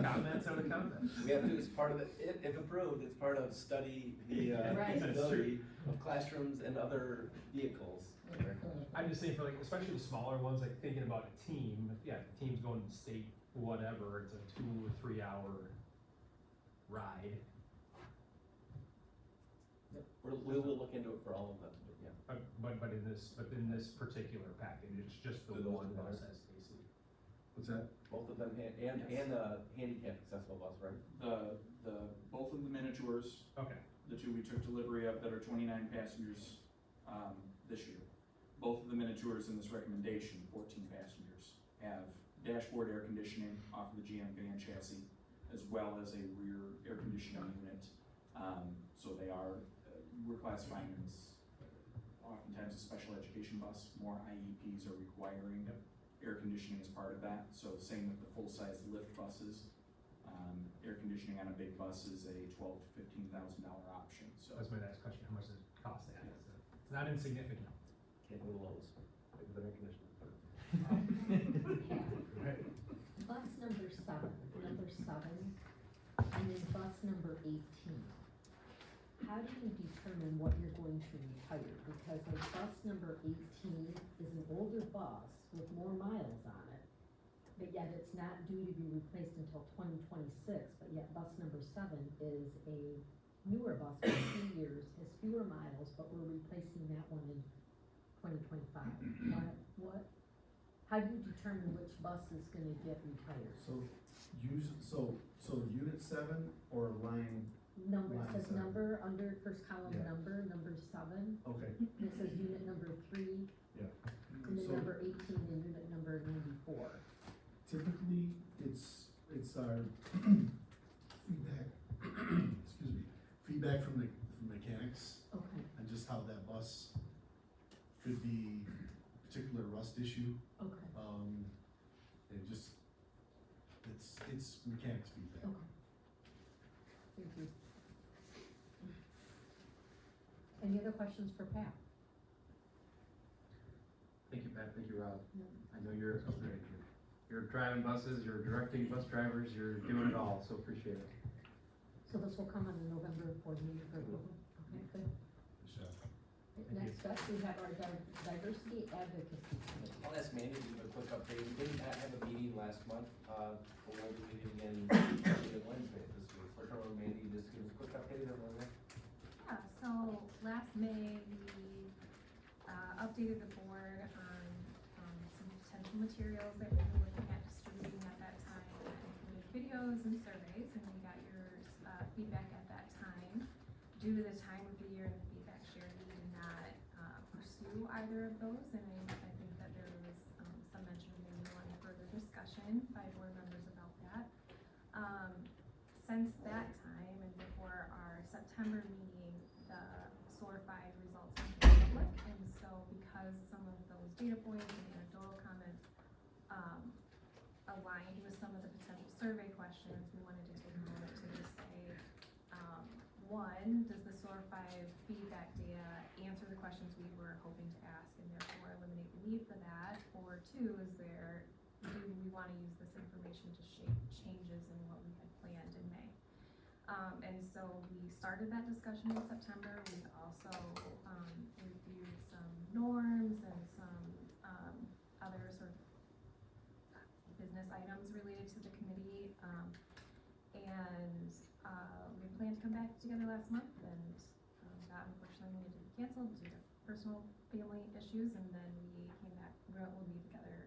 comments are the comments. We have to, it's part of it, if approved, it's part of study the Right. feasibility of classrooms and other vehicles. I'm just saying for like, especially the smaller ones, like thinking about a team, if the team's going to state, whatever, it's a 2 or 3 hour ride. We will look into it for all of them, but yeah. But in this particular package, it's just the one bus SAC. What's that? Both of them, and the handicap accessible bus, right? Both of the miniatures, Okay. the 2 we took delivery of that are 29 passengers, this year. Both of the miniatures in this recommendation, 14 passengers, have dashboard air conditioning off of the GM van chassis, as well as a rear air conditioning unit. So they are, we're classifying them as oftentimes a special education bus. More IEPs are requiring air conditioning as part of that. So same with the full-size lift buses. Air conditioning on a big bus is a $12,000 to $15,000 option. So That's my next question, how much does it cost to add? It's not insignificant. Can't go to Lowe's, maybe the air conditioning. Bus number 7, and then bus number 18. How do you determine what you're going to retire? Because like bus number 18 is an older bus with more miles on it, but yet it's not due to be replaced until 2026, but yet bus number 7 is a newer bus for 2 years, has fewer miles, but we're replacing that one in 2025. How do you determine which bus is gonna get retired? So unit 7 or line? Number, it Line says 7. number, under first column, Yeah. number 7. Okay. It says unit number 3. Yeah. And then So- number 18 and unit number 94. Typically, it's our feedback, excuse me, feedback from the mechanics. Okay. And just how that bus could be a particular rust issue. Okay. And just, it's mechanics feedback. Okay. Thank you. Any other questions for Pat? Thank you, Pat, thank you, Rob. I know you're driving buses, you're directing bus drivers, you're doing it all, so appreciate it. So this will come on the November board meeting for approval? Okay, good. Next up, we have our diversity advocacy committee. I'll ask Mandy to give a quick update. We didn't have a meeting last month, but we'll be meeting again Wednesday this week. So Mandy, just give us a quick update on that. Yeah, so last May, we updated the board on some potential materials that we were looking at distributing at that time, that included videos and surveys, and we got your feedback at that time. Due to the time of the year and the feedback shared, we did not pursue either of those, and I think that there was some mention of maybe one further discussion by board members about that. Since that time and before our September meeting, the SOAR 5 results have been public, and so because some of those data points and anecdotal comments aligned with some of the potential survey questions, we wanted to take a moment to just say, one, does the SOAR 5 feedback data answer the questions we were hoping to ask and therefore eliminate the need for that? Or two, do we want to use this information to shape changes in what we had planned in May? And so we started that discussion in September. We also reviewed some norms and some other sort of business items related to the committee. And we planned to come back together last month, and that unfortunately needed to be canceled due to personal family issues, and then we came back. We'll be together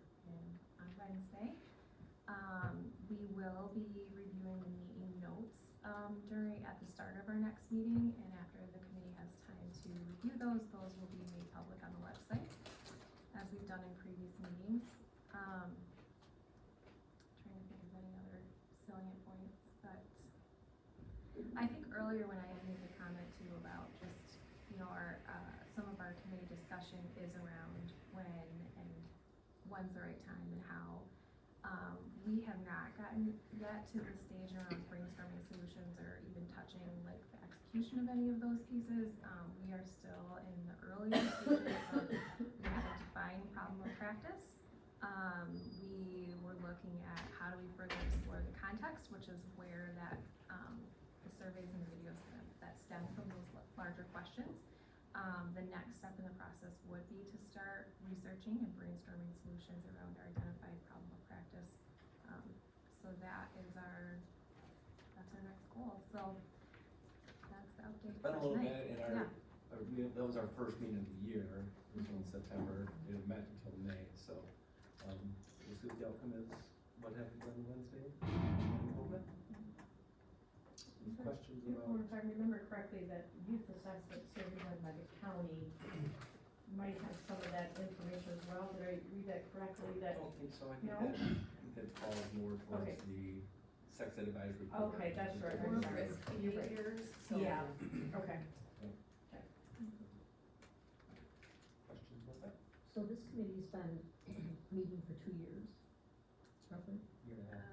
on Wednesday. We will be reviewing the meeting notes at the start of our next meeting, and after the committee has time to review those will be made public on the website, as we've done in previous meetings. Trying to think of any other salient points, but I think earlier when I had made the comment too about just, our, some of our committee discussion is around when and when's the right time and how. We have not gotten yet to the stage around brainstorming solutions or even touching like the execution of any of those pieces. We are still in the earlier stages of identifying problem of practice. We were looking at how do we further explore the context, which is where that the surveys and the videos that stem from those larger questions. The next step in the process would be to start researching and brainstorming solutions around our identified problem of practice. So that's our next goal. So that's the update It's been for a little tonight. bit, and that was our first meeting of the year, it was in September, it had met until May, so, we'll see what the outcome is, what happens on Wednesday. Any questions about? Or if I remember correctly, that youth assessment survey done by the county might have some of that information as well. Did I read that correctly? I don't think so, I think No? that falls more towards Okay. the sex ed advisory. Board. Okay, that's right. Or I'm sorry. risk You're right. behaviors, so. Yeah, okay. Questions about that? So this committee's been meeting for 2 years, roughly. Year and a half.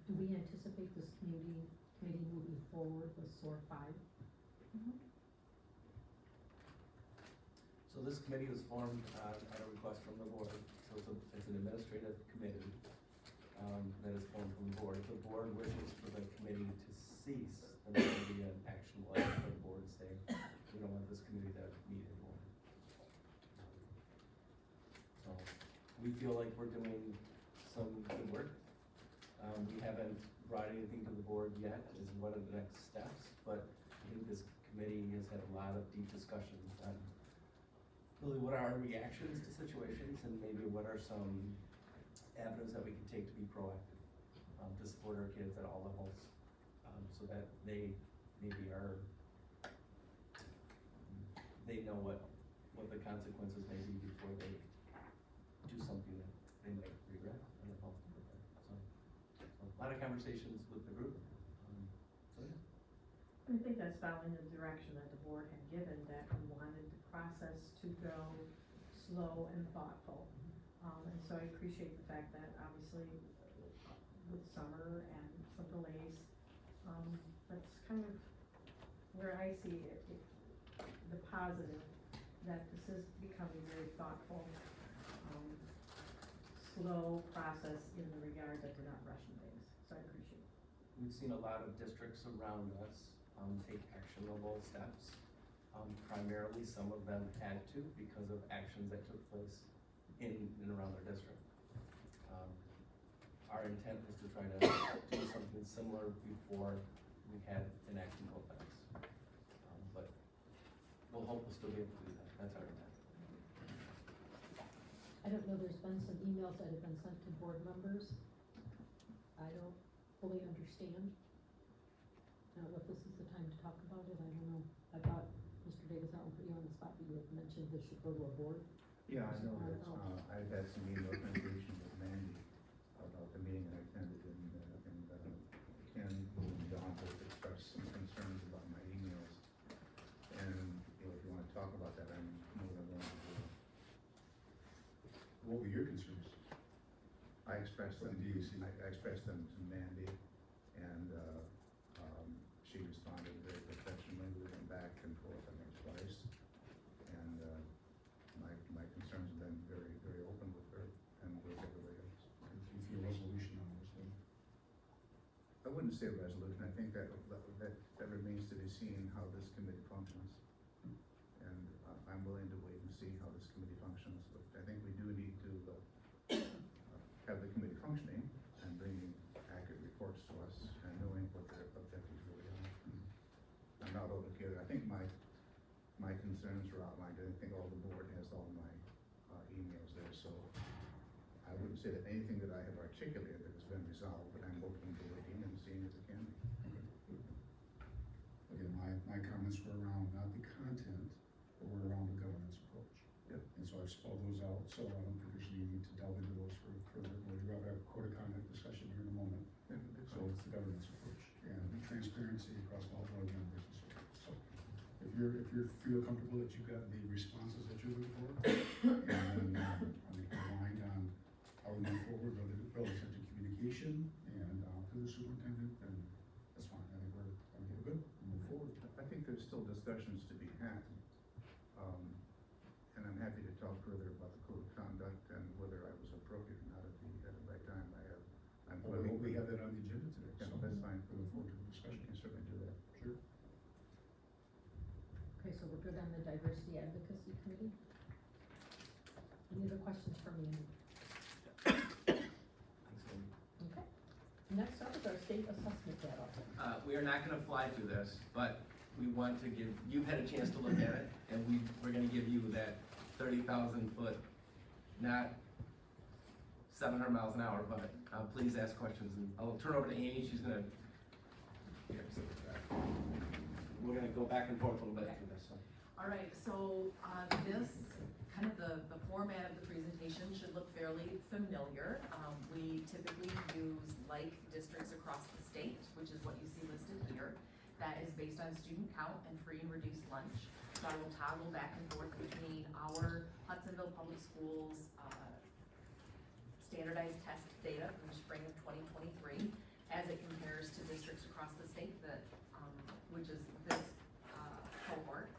Do we anticipate this committee moving forward with SOAR 5? So this committee was formed at a request from the board, so it's an administrative committee that is formed from the board. If the board wishes for the committee to cease, then there will be an actionable action from the board saying, we don't want this committee to meet anymore. So we feel like we're doing some good work. We haven't brought anything to the board yet as what are the next steps, but I think this committee has had a lot of deep discussions on really what are our reactions to situations and maybe what are some avenues that we can take to be proactive, to support our kids at all levels, so that they maybe they know what the consequences may be before they do something that they might lot of conversations with the group. So yeah. I think that's following the direction that the board had given, that we wanted the process to go slow and thoughtful. And so I appreciate the fact that obviously with summer and some delays, that's kind of where I see the positive, that this is becoming very thoughtful, slow process in the regard that they're not rushing things, so I appreciate it. We've seen a lot of districts around us, take actionable steps. Primarily, some of them had to because of actions that took place in and around their district. Our intent was to try to do something similar before we had enacting effects. But we'll hope we'll still be able to do that. That's our intent. I don't know, there's been some emails that have been sent to board members. I don't fully understand. I don't know if this is the time to talk about it, I don't know. I thought, Mr. Davis, I don't put you on the spot, but you had mentioned this should go to a board. Yeah, I know that, I've had some email communication with Mandy about the meeting I attended, and Ken and Don both expressed some concerns about my emails. And, you know, if you wanna talk about that, I'm more than willing to do it. What were your concerns? I expressed them, I expressed them to Mandy, and, she responded very professionally. We went back and forth, I think, twice. And, my concerns have been very, very open with her and with everybody else. Do you feel resolution on this one? I wouldn't say resolution, I think that remains to be seen how this committee functions. And I'm willing to wait and see how this committee functions, but I think we do need to have the committee functioning and bringing accurate reports to us and knowing what their objectives really are. I'm not altogether, I think my concerns were outlined, I think all the board has all my emails there, so I wouldn't say that anything that I have articulated has been resolved, but I'm open to waiting and seeing if it can be. Again, my comments were around not the content, but were around the governance approach. Yep. And so I've spelled those out, so I don't think there's any need to delve into those further. We'd rather have a code of conduct discussion here in a moment. So it's the governance approach and transparency across all board members and so forth. So if you feel comfortable that you've got the responses that you're looking for, and then aligned on how we move forward relative to communication and to the superintendent, then that's fine. I think we're good, move forward. I think there's still discussions to be had. And I'm happy to talk further about the code of conduct and whether I was appropriate or not at the right time. We have that on the agenda today, Yeah, so that's fine. we look forward to the discussion. We can certainly do that. Sure. Okay, so we're good on the diversity advocacy committee? Any other questions from you? Okay. Next up is our state assessment data. We are not gonna fly through this, but we want to give, you've had a chance to look at it, and we're gonna give you that 30,000 foot, not 700 miles an hour, but please ask questions, and I'll turn over to Amy, she's gonna, we're gonna go back and forth a little bit through this, so. All right, so, this, kind of the format of the presentation should look fairly familiar. We typically use like districts across the state, which is what you see listed here. That is based on student count and free and reduced lunch. So I will toggle back and forth between our Hudsonville Public Schools, standardized test data from spring of 2023 as it compares to districts across the state that, which is this cohort.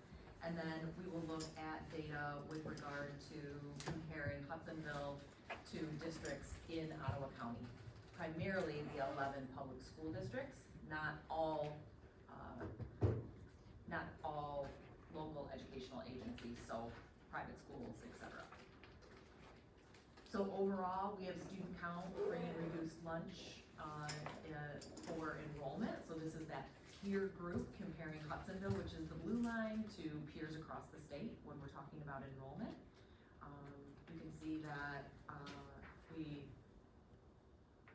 And then we will look at data with regard to comparing Hudsonville to districts in Ottawa County. Primarily the 11 public school districts, not all local educational agencies, so private schools, etc. So overall, we have student count, free and reduced lunch for enrollment. So this is that peer group comparing Hudsonville, which is the blue line, to peers across the state when we're talking about enrollment. You can see that we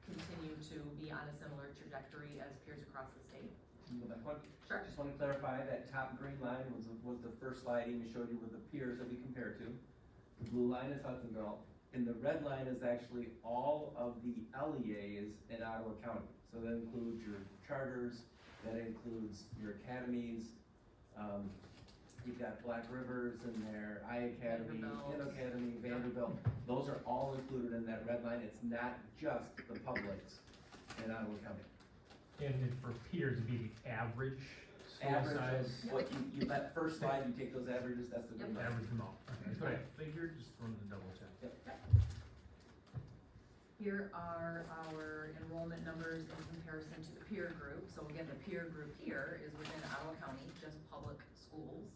continue to be on a similar trajectory as peers across the state. Can you go back one? Sure. Just want to clarify that top green line was the first slide Amy showed you with the peers that we compare to. The blue line is Hudsonville, And the red line is actually all of the LEAs in Ottawa County. So that includes your charters, that includes your academies. You've got Black Rivers in there, I Academy, Inn Academy, Vanderbilt. Those are all included in that red line. It's not just the publics in Ottawa County. And then for peers, it'd be the average school Average size. of what you, that first slide, you take those averages, that's the good number. Average them all. Okay, that's what I figured, just wanted to double check. Yep. Here are our enrollment numbers in comparison to the peer group. So again, the peer group here is within Ottawa County, just public schools,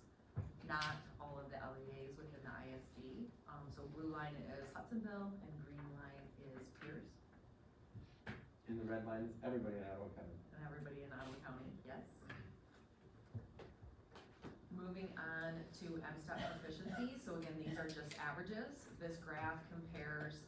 not all of the LEAs within the ISD. So blue line is Hudsonville and green line is peers, And the red line is everybody in Ottawa County. and everybody in Ottawa County, yes. Moving on to MSTEP proficiency, so again, these are just averages. This graph compares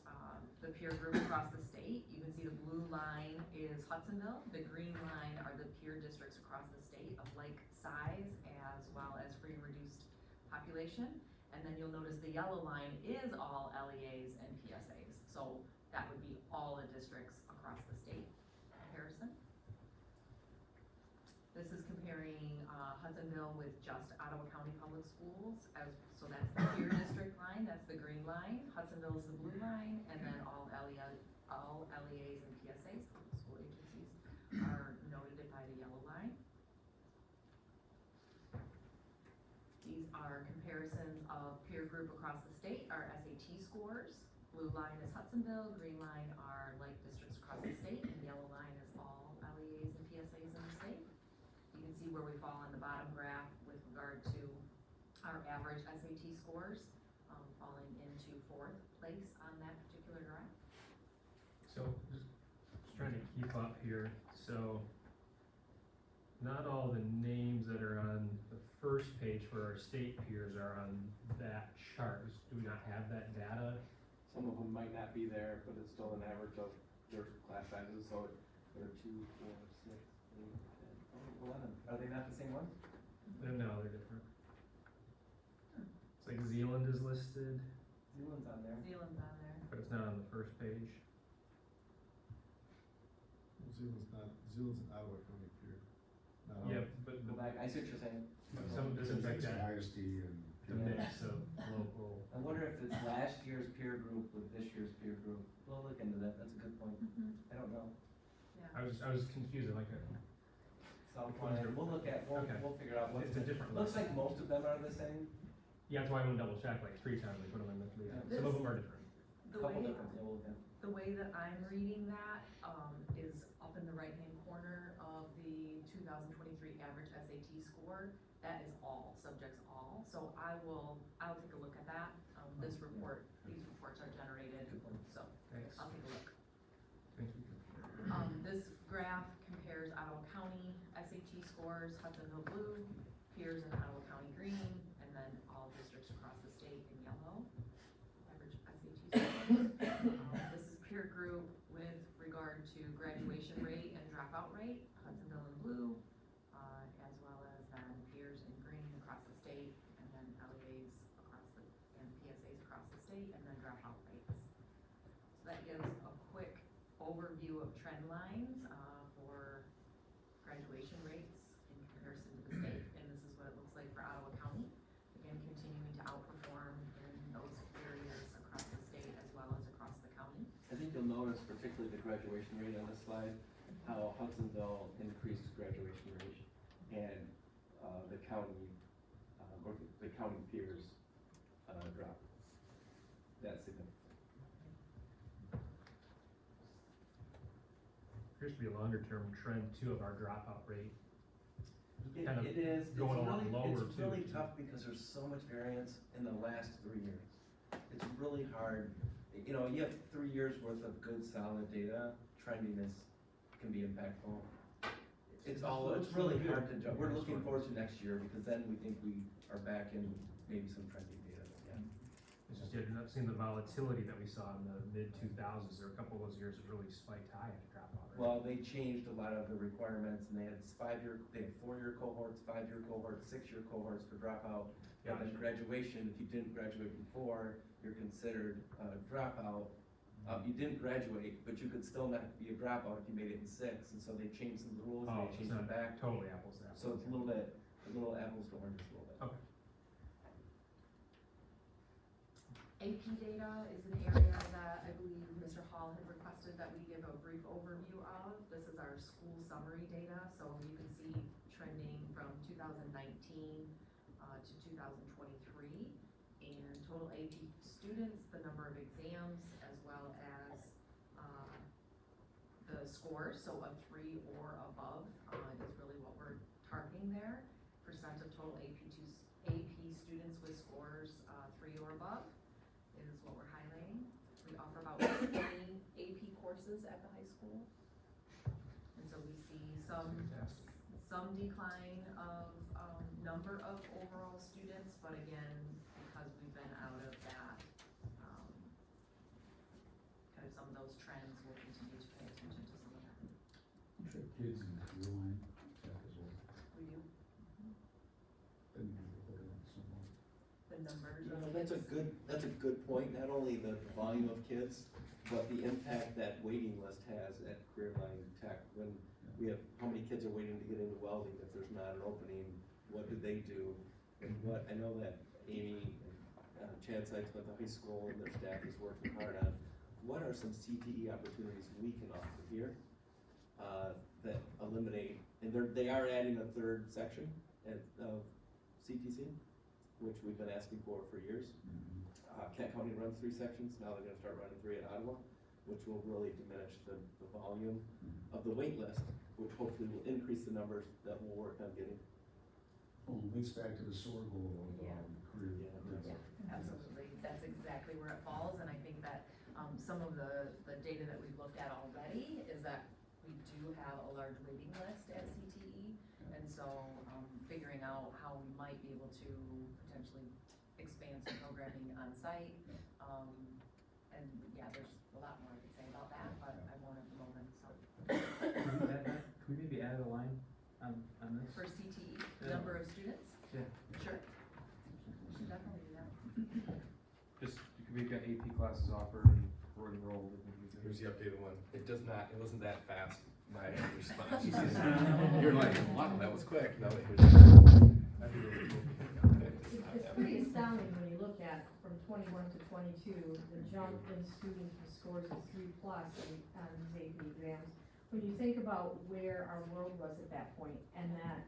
the peer group across the state. You can see the blue line is Hudsonville, the green line are the peer districts across the state of like size as well as free and reduced population. And then you'll notice the yellow line is all LEAs and PSAs, so that would be all the districts across the state comparison. This is comparing Hudsonville with just Ottawa County Public Schools, so that's the peer district line, that's the green line. Hudsonville is the blue line, and then all LEAs and PSAs, public school agencies, are noted by the yellow line. These are comparisons of peer group across the state, our SAT scores. Blue line is Hudsonville, green line are like districts across the state, and yellow line is all LEAs and PSAs in the state. You can see where we fall on the bottom graph with regard to our average SAT scores, falling into 4th place on that particular graph. So just trying to keep up here, so not all the names that are on the first page for our state peers are on that chart. Do we not have that data? Some of them might not be there, but it's still an average of their class sizes, so they're 2, 4, 6, 8, 10, 11. Are they not the same ones? No, they're different. It's like Zealand is listed, Zealand's on there. Zealand's on there. but it's not on the first page. Zealand's an Ottawa County peer. Not Yeah, Ottawa. but Go back, I see what you're saying. some of this is like It's that, ISD and. the mix of local. I wonder if it's last year's peer group with this year's peer group. We'll look into that, that's a good point. I don't know. Yeah. I was confused, like, Southline, we'll look at, Okay. we'll figure out what's. It's a different Looks list. like most of them are the same. yeah, that's why I went double check like 3 times, like put them in the, some of them are different. The Couple way, different, yeah, we'll look at. the way that I'm reading that, is up in the right-hand corner of the 2023 average SAT score. That is all, subjects all, so I'll take a look at that. These reports are generated, so Thanks. I'll take a look. Thank you. This graph compares Ottawa County SAT scores, Hudsonville blue, peers in Ottawa County green, and then all districts across the state in yellow, average SAT scores. This is peer group with regard to graduation rate and dropout rate, Hudsonville in blue, as well as then peers in green across the state, and then LEAs and PSAs across the state, and then dropout rates. So that gives a quick overview of trend lines for graduation rates in comparison to the state, and this is what it looks like for Ottawa County. Again, continuing to outperform in those areas across the state as well as across the county. I think you'll notice, particularly the graduation rate on this slide, how Hudsonville increased graduation rate, and the county, or the county peers dropped. That's significant. Appears to be a longer term trend too of our dropout rate. Kind of It is, going a lot lower it's too. really tough because there's so much variance in the last 3 years. It's really hard, you know, you have 3 years worth of good solid data, trendiness can be impactful. It's really hard to judge. We're looking forward to next year because then we think we are back in maybe some trending data, yeah. It's just, you have seen the volatility that we saw in the mid-2000s, there were a couple of those years that really spiked high after drop out. right? Well, they changed a lot of the requirements, and they had four-year cohorts, five-year cohorts, six-year cohorts for dropout. And then Gotcha. graduation, if you didn't graduate before, you're considered a dropout. You didn't graduate, but you could still not be a dropout if you made it in six, and so they changed some of the rules, and Oh, they it's changed not it back. totally apples to apples. So it's a little apples to oranges a little bit. Okay. AP data is an area that I believe Mr. Hall had requested that we give a brief overview of. This is our school summary data, so you can see trending from 2019 to 2023, and total AP students, the number of exams, as well as the scores, so a 3 or above is really what we're targeting there. Percent of total AP students with scores 3 or above is what we're highlighting. We offer about 20 AP courses at the high school. And so we see some decline of number of overall students, but again, because we've been out of that, kind of some of those trends, we'll continue to pay attention to some of that. I'm sure kids in the career line tech as well. We do. Then you report it somewhere. The numbers. You know, that's a good point, not only the volume of kids, but the impact that waiting list has at Career Line Tech. When we have, how many kids are waiting to get into welding, if there's not an opening, what do they do? And what, I know that Amy and Chad Sykes went to high school and their staff is working hard on, what are some CTE opportunities we can offer here? That eliminate, and they are adding a third section of CTC, which we've been asking for years. Kent County runs 3 sections, now they're gonna start running 3 at Ottawa, which will really diminish the volume of the wait list, which hopefully will increase the numbers that we'll work on getting. Well, it links back to the SOAR goal of career. Yeah, absolutely. That's exactly where it falls, and I think that some of the data that we've looked at already is that we do have a large waiting list at CTE, and so figuring out how we might be able to potentially expand some programming on site. And yeah, there's a lot more I could say about that, but I won't at the moment, so. Can we maybe add a line on this? For CTE, Yeah. number of students? Yeah. Sure. We should definitely do that. Just, we've got AP classes offered and we're enrolled. Here's the updated one. It wasn't that fast, my response. You're like, wow, that was quick. No, It's pretty astounding when you look at from 21 to 22, the jump in students with scores of 3+ on these AP exams. When you think about where our world was at that point, and that,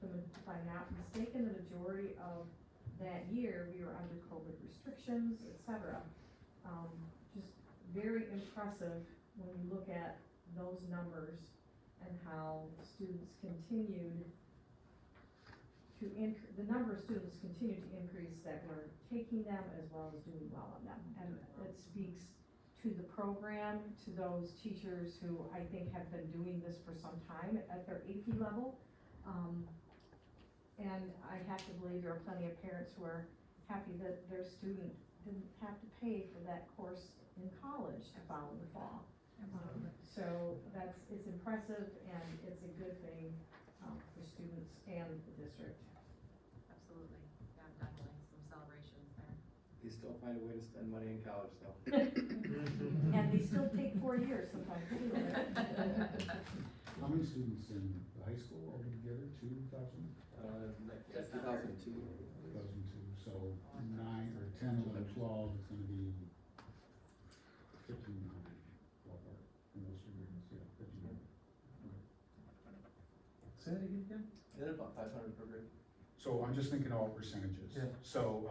if I'm not mistaken, the majority of that year, we were under COVID restrictions, etc. Just very impressive when you look at those numbers and how students continued to the number of students continued to increase that were taking them as well as doing well on them. And it speaks to the program, to those teachers who I think have been doing this for some time at their AP level. And I have to believe there are plenty of parents who are happy that their student didn't have to pay for that course in college to follow the fall. So it's impressive and it's a good thing for students and the district. Absolutely. Yeah, definitely some celebrations there. They still find a way to spend money in college though. And they still take 4 years sometimes too. How many students in the high school altogether? 2,000? 2002. 2002, so 9 or 10, 11, 12, it's gonna be 1,500 ballpark in those 3 years, yeah, 1,500. Okay. Say that again? They're about 500 per grade. So I'm just thinking all percentages. Yeah. So,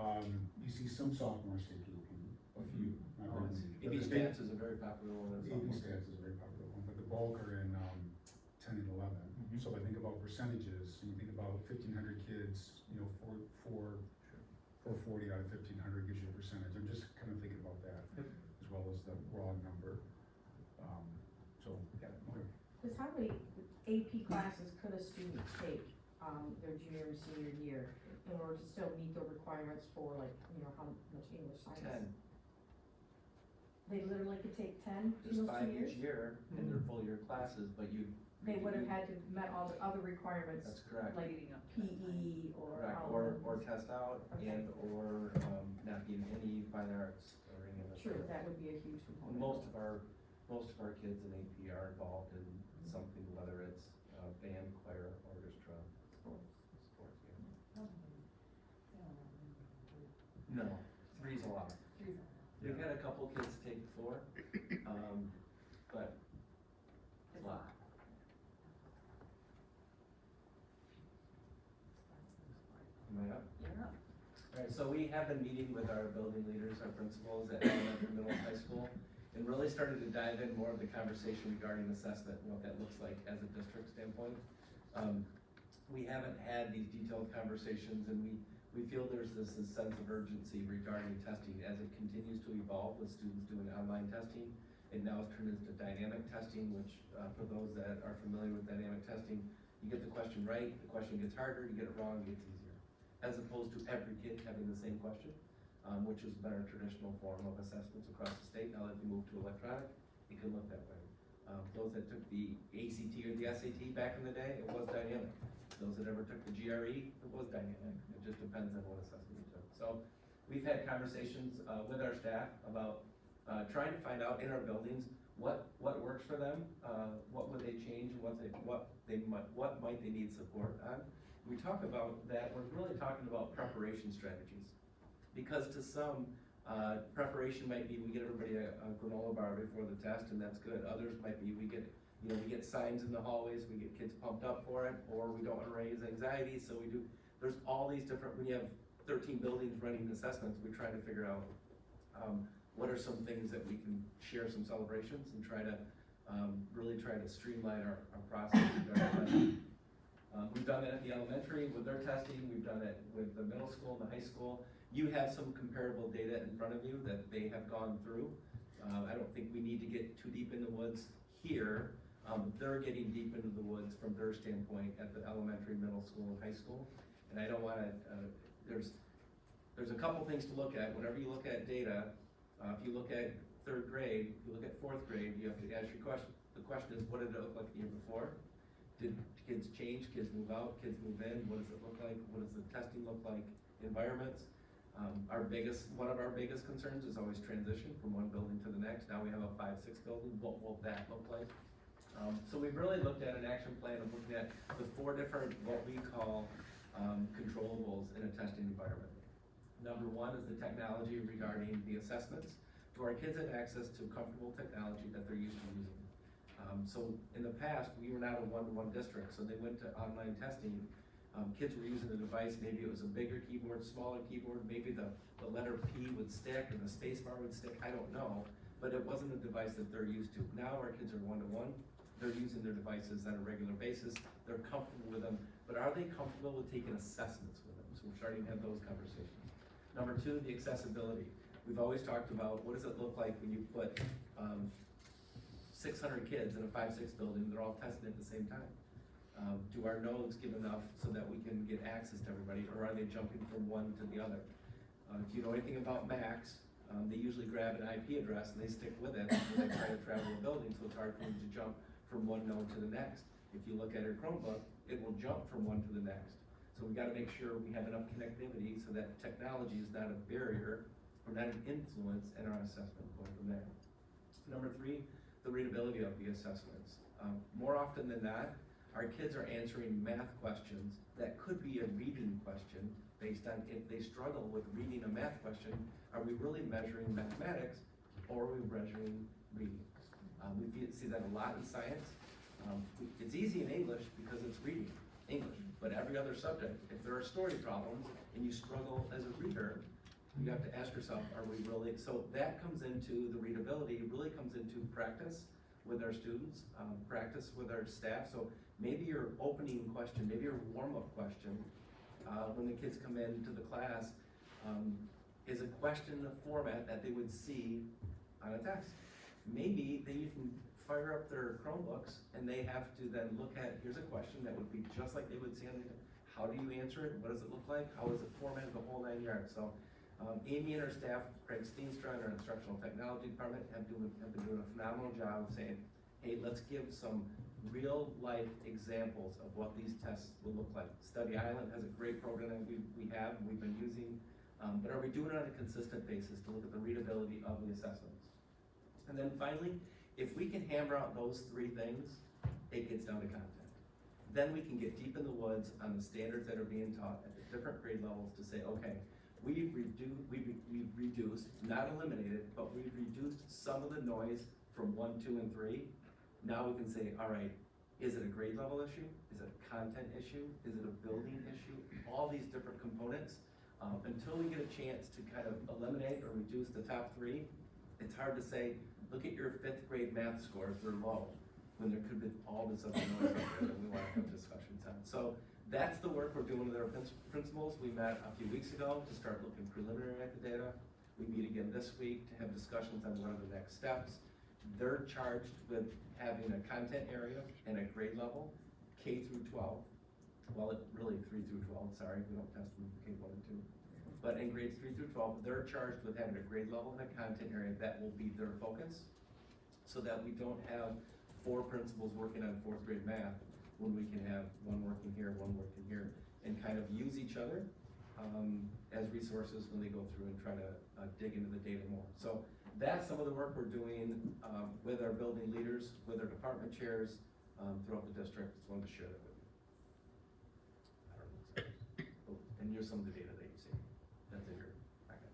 you see some sophomores take AP, a few, not very many. AP Stats is a very popular one. AP Stats is a very popular one, but the bulk are in, 10 and 11. So if I think about percentages, and you think about 1,500 kids, you know, 440 out of 1,500 gives you a percentage. I'm just kind of thinking about that, as well as the raw number. So, yeah, okay. Because how many AP classes could a student take their junior or senior year? in order to still meet the requirements for like, you know, how much English science? 10, They literally could take 10 in there's those 5 2 years? each year, and they're full year classes, but you. They would have had to met all the other requirements. That's correct. Like PE or. Correct, all or, of them. or test out, Okay. and, or, not be in any fine arts or any of that. True, that would be a huge component. Most of our kids in AP are involved in something, whether it's, band, choir, orchestra. Sports, yeah. No, 3's a lot. We've had a couple kids take 4, but a lot. Am I up? Yeah. Alright, so we have been meeting with our building leaders, our principals at elementary, middle, and high school, and really started to dive in more of the conversation regarding assessment and what that looks like as a district standpoint. We haven't had these detailed conversations, and we feel there's this sense of urgency regarding testing as it continues to evolve with students doing online testing. It now has turned into dynamic testing, which, for those that are familiar with dynamic testing, you get the question right, the question gets harder, you get it wrong, it gets easier. As opposed to every kid having the same question, which has been our traditional form of assessments across the state. Now that we moved to electronic, it can look that way. Those that took the ACT or the SAT back in the day, it was dynamic. Those that ever took the GRE, it was dynamic. It just depends on what assessment you took. So we've had conversations with our staff about trying to find out in our buildings what works for them, what would they change, and what might they need support on. We talk about that, we're really talking about preparation strategies. Because to some, preparation might be we get everybody a granola bar before the test, and that's good. Others might be we get signs in the hallways, we get kids pumped up for it, or we don't want to raise anxiety, so we do. There's all these different, when you have 13 buildings running assessments, we try to figure out what are some things that we can share some celebrations and try to really try to streamline our process. We've done that at the elementary with their testing, we've done it with the middle school and the high school. You have some comparable data in front of you that they have gone through. I don't think we need to get too deep in the woods here. They're getting deep into the woods from their standpoint at the elementary, middle school, and high school. And I don't wanna, there's a couple things to look at. Whenever you look at data, if you look at 3rd grade, if you look at 4th grade, you have to ask your question. The question is, what did it look like the year before? Did kids change, kids move out, kids move in? What does it look like? What does the testing look like? Environments. One of our biggest concerns is always transition from one building to the next. Now we have a 5-6 building. What will that look like? So we've really looked at an action plan of looking at the 4 different, what we call controllables in a testing environment. Number 1 is the technology regarding the assessments. Do our kids have access to comfortable technology that they're used to using? So in the past, we were not a one-to-one district, so they went to online testing. Kids were using a device, maybe it was a bigger keyboard, smaller keyboard, maybe the letter P would stick or the space bar would stick, I don't know. But it wasn't a device that they're used to. Now our kids are one-to-one, they're using their devices on a regular basis, they're comfortable with them, but are they comfortable with taking assessments with them? So we're starting to have those conversations. Number 2, the accessibility. We've always talked about what does it look like when you put 600 kids in a 5-6 building, they're all testing at the same time. Do our nodes give enough so that we can get access to everybody, or are they jumping from one to the other? If you know anything about Macs, they usually grab an IP address and they stick with it when they try to travel a building, so it's hard for them to jump from one node to the next. If you look at your Chromebook, it will jump from one to the next. So we gotta make sure we have enough connectivity so that technology is not a barrier or not an influence in our assessment going from there. Number 3, the readability of the assessments. More often than not, our kids are answering math questions that could be a reading question based on if they struggle with reading a math question, are we really measuring mathematics or are we measuring reading? We see that a lot in science. It's easy in English because it's reading English, but every other subject, if there are story problems and you struggle as a reader, you have to ask yourself, are we really, so that comes into the readability, it really comes into practice with our students, practice with our staff. So maybe your opening question, maybe your warm-up question, when the kids come into the class, is a question of format that they would see on a test. Maybe they can fire up their Chromebooks and they have to then look at, here's a question that would be just like they would see on the, how do you answer it, what does it look like, how is it formatted, the whole 9 yards. So Amy and her staff, Craig Steenstra and our instructional technology department have been doing a phenomenal job of saying, hey, let's give some real life examples of what these tests will look like. Study Island has a great program that we've been using, but are we doing it on a consistent basis to look at the readability of the assessments? And then finally, if we can hammer out those 3 things, it gets down to content. Then we can get deep in the woods on the standards that are being taught at the different grade levels to say, okay, we've reduced, not eliminated, but we've reduced some of the noise from 1, 2, and 3. Now we can say, all right, is it a grade level issue? Is it a content issue? Is it a building issue? All these different components. Until we get a chance to kind of eliminate or reduce the top 3, it's hard to say, look at your 5th grade math scores, they're low, when there could be all this other noise out there that we want to have discussions on. So that's the work we're doing with our principals. We met a few weeks ago to start looking preliminary at the data. We meet again this week to have discussions on what are the next steps. They're charged with having a content area and a grade level, K through 12. Well, really 3 through 12, sorry, we don't test them K1 and 2. But in grades 3 through 12, they're charged with having a grade level and a content area that will be their focus, so that we don't have 4 principals working on 4th grade math when we can have one working here, one working here, and kind of use each other as resources when they go through and try to dig into the data more. So that's some of the work we're doing with our building leaders, with our department chairs throughout the district. Just wanted to share that with you. Oh, and here's some of the data that you see. That's in your packet.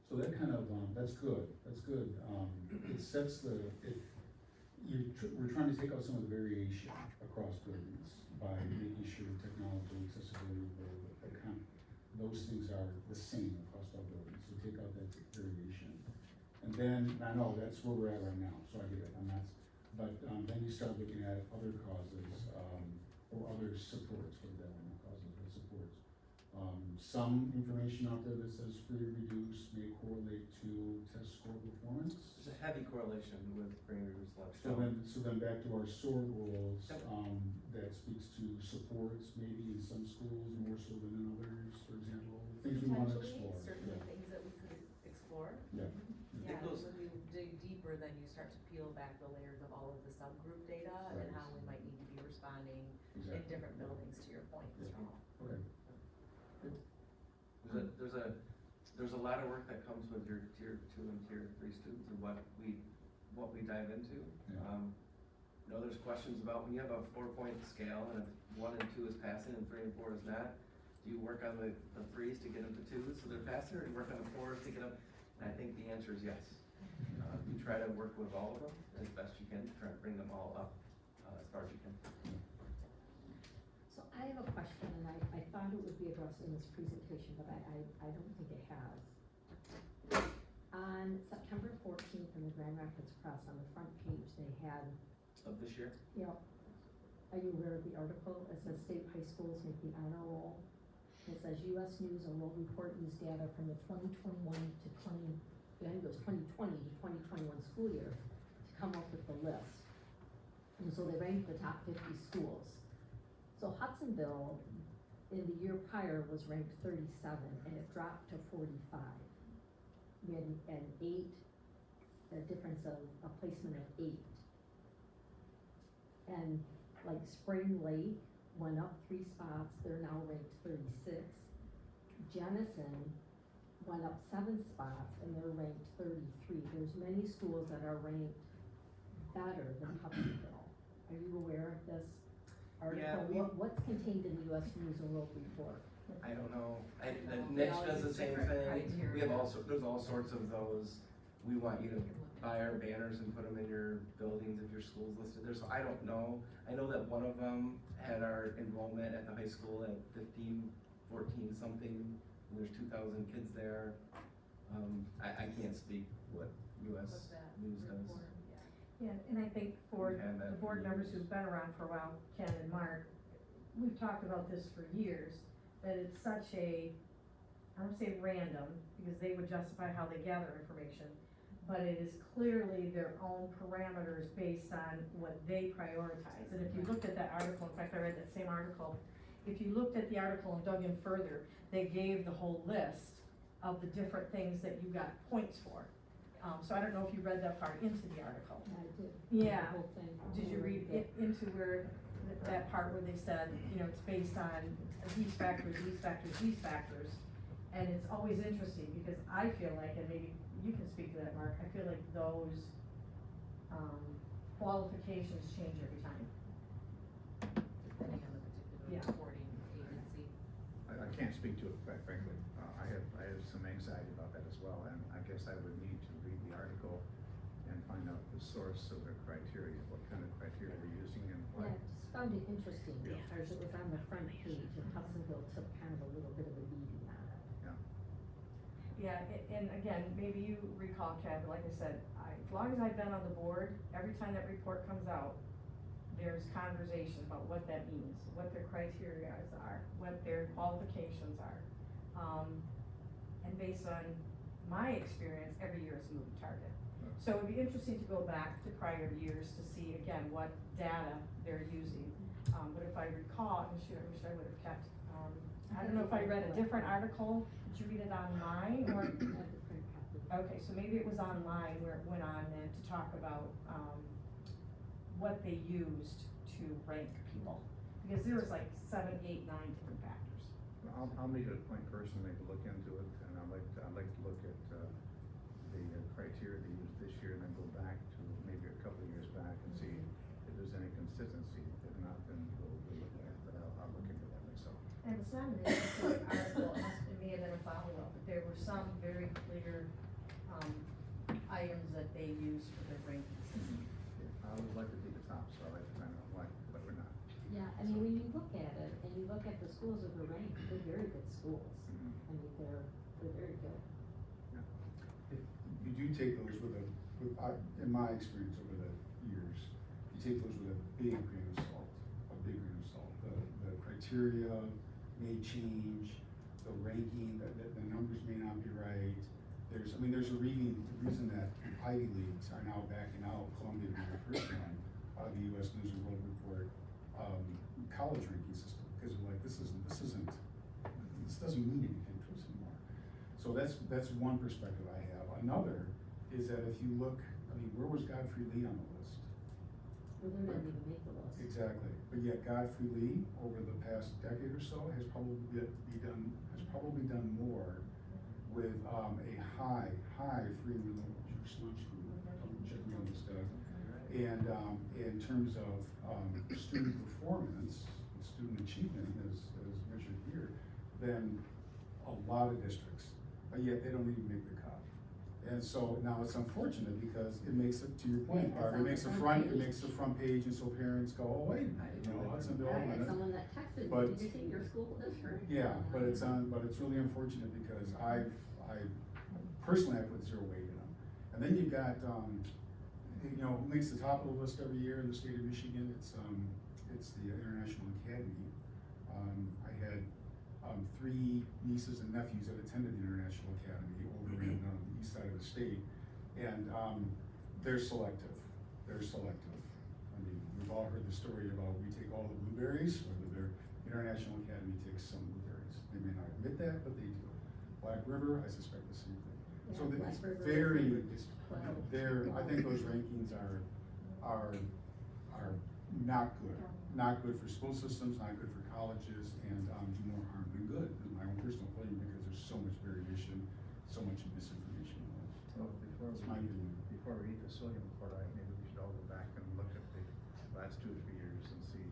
So that kind of, that's good, it sets the, we're trying to take out some of the variation across buildings by making sure technology, accessibility, those things are the same across all buildings, so take out that variation. And then, I know that's where we're at right now, so I get it, but then you start looking at other causes, or other supports, for that, not causes, but supports. Some information out there that says free or reduced may correlate to test score performance. There's a heavy correlation with free and reduced selection. So then back to our SOAR goals, that speaks to supports, maybe in some schools more so than in others, for example, things we want to explore. Certainly things that we could explore. Yeah. Yeah, when you dig deeper, then you start to peel back the layers of all of the subgroup data and how we might need to be responding in different buildings, to your point. Okay. There's a lot of work that comes with your tier 2 and tier 3 students and what we dive into. You know, there's questions about when you have a 4-point scale and if 1 and 2 is passing and 3 and 4 is not, do you work on the 3s to get them to 2s so they're passing, or do you work on the 4s to get them? And I think the answer is yes. You try to work with all of them as best you can, try to bring them all up as far as you can. So I have a question, and I thought it would be addressed in this presentation, but I don't think it has. On September 14th in the Grand Rapids Press, on the front page, they had. Of this year? Yeah. Are you aware of the article? It says state high schools make the honor roll. It says U.S. News and World Report used data from the 2020 to 2021 school year to come up with the list. And so they ranked the top 50 schools. So Hudsonville, in the year prior, was ranked 37, and it dropped to 45. We had a difference of a placement of 8. And like Spring Lake went up 3 spots, they're now ranked 36. Jenison went up 7 spots, and they're ranked 33. There's many schools that are ranked better than Hudsonville. Are you aware of this article? Yeah, what's contained in the U.S. News and World Report? I don't know. Niche does the same thing. We have there's all sorts of those. We want you to buy our banners and put them in your buildings if your school's listed there. So I don't know. I know that one of them had our enrollment at the high school at 15, 14 something. And there's 2,000 kids there. I can't speak what U.S. News does. Yeah, and I think for the board members who've been around for a while, Ken and Mark, we've talked about this for years, that it's such a, I don't say random, because they would justify how they gather information, but it is clearly their own parameters based on what they prioritize. And if you looked at that article, in fact, I read that same article, if you looked at the article and dug in further, they gave the whole list of the different things that you got points for. So I don't know if you read that part into the article. I did. Yeah. The whole thing. Did you read it into where, that part where they said, you know, it's based on these factors, these factors, these factors? And it's always interesting because I feel like, and maybe you can speak to that, Mark, I feel like those, qualifications change every time. Depending on the particular Yeah. reporting agency. I can't speak to it, quite frankly. I have some anxiety about that as well, and I guess I would need to read the article and find out the source of their criteria, what kind of criteria they're using and Yeah, why. I just found it interesting Yeah. because it was on the front page and Hudsonville took kind of a little bit of a beating on it. Yeah, and again, maybe you recall, Chad, but like I said, as long as I've been on the board, every time that report comes out, there's conversation about what that means, what their criteria are, what their qualifications are. And based on my experience, every year is a moving target. So it'd be interesting to go back to prior years to see, again, what data they're using. But if I recall, I wish I would have kept, I don't know if I read a different article. Did you read it online or? Okay, so maybe it was online where it went on then to talk about, what they used to rank people. Because there was like 7, 8, 9 different factors. I'll make it a point personally to look into it, and I'd like to look at, the criteria they used this year, and then go back to maybe a couple of years back and see if there's any consistency. If not, then we'll look at it, but I'll look into that myself. And it's not an interesting article, it may have been a follow-up, but there were some very clear, items that they used for their rankings. I would like to be the top, so I'd like to find out why, but we're not. Yeah, I mean, when you look at it and you look at the schools that were ranked, they're very good schools. I mean, they're very good. You do take those in my experience over the years, you take those with a big grain of salt, The criteria may change, the ranking, the numbers may not be right. There's a reason that Ivy Leagues are now backing out, Columbia being the first one, out of the US News and World Report, college ranking system, because they're like, this doesn't mean anything to us anymore. So that's one perspective I have. Another is that if you look, where was Godfrey Lee on the list? Well, they're not even make the list. Exactly, but yet Godfrey Lee, over the past decade or so, has probably done more with a high free and reduced lunch group, check me on this stuff. And in terms of student performance, student achievement, as measured here, than a lot of districts, but yet they don't even make the cut. And so now it's unfortunate because it makes it, to your point, Barb, it makes the front page, and so parents go, oh, wait, Hudsonville. I had someone that texted me, did you see your school district? Yeah, but it's really unfortunate because I personally put zero weight in them. And then you've got, who makes the top of the list every year in the state of Michigan? It's the International Academy. I had 3 nieces and nephews that attended the International Academy over in the east side of the state, and they're selective. We've all heard the story about we take all the blueberries, whether their International Academy takes some blueberries. They may not admit that, but they do. Black River, I suspect the same thing. Yeah, So Black it's River I think those rankings are not good. Not good for school systems, not good for colleges, and do more harm than good, in my own personal opinion, because there's so much variation, so much misinformation. So That's my opinion. before we eat the sodium report, maybe we should all go back and look at the last 2 or 3 years and see.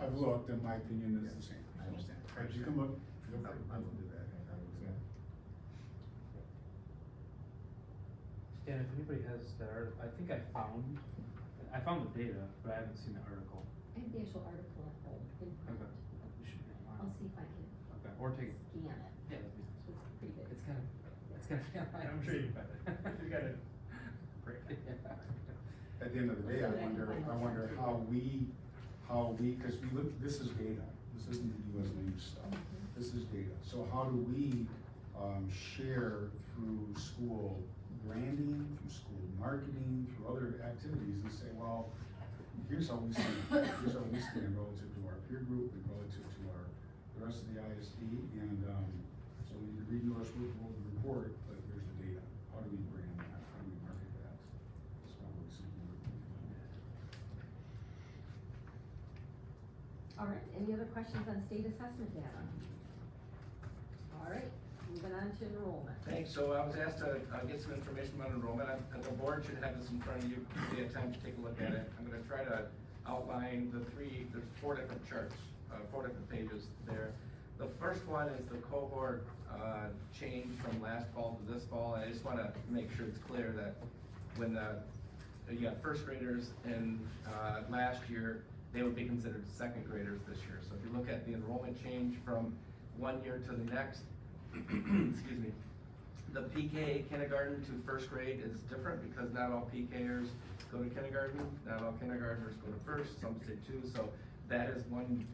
I've looked, and my opinion is the same. I understand. But you can look. Feel free. I will do that. Stan, if anybody has that article, I think I found the data, but I haven't seen the article. I have the actual article at home in print. Okay. It should be online. I'll see if I can. Okay, or take it. Scan it. Yeah, that'd be nice. It's pretty big. It's gonna be online. I'm sure you can find it. You got it. Great. At the end of the day, I wonder how we, because we look, this is data, this isn't the US News stuff, this is data. So how do we share through school branding, through school marketing, through other activities, and say, well, here's how we stand, relative to our peer group and relative to the rest of the ISD, and, so when you read our school report, like, there's the data. How do we brand that? How do we market that? It's probably something we're thinking about. All right, any other questions on state assessment data? All right, moving on to enrollment. Thanks, so I was asked to get some information about enrollment. The board should have this in front of you, if you have time to take a look at it. I'm gonna try to outline there's 4 different charts, 4 different pages there. The first one is the cohort change from last fall to this fall. I just wanna make sure it's clear that when you got first graders in last year, they would be considered second graders this year. So if you look at the enrollment change from one year to the next, excuse me, the PK kindergarten to first grade is different because not all PKers go to kindergarten, not all kindergartners go to first, some say two, so that is one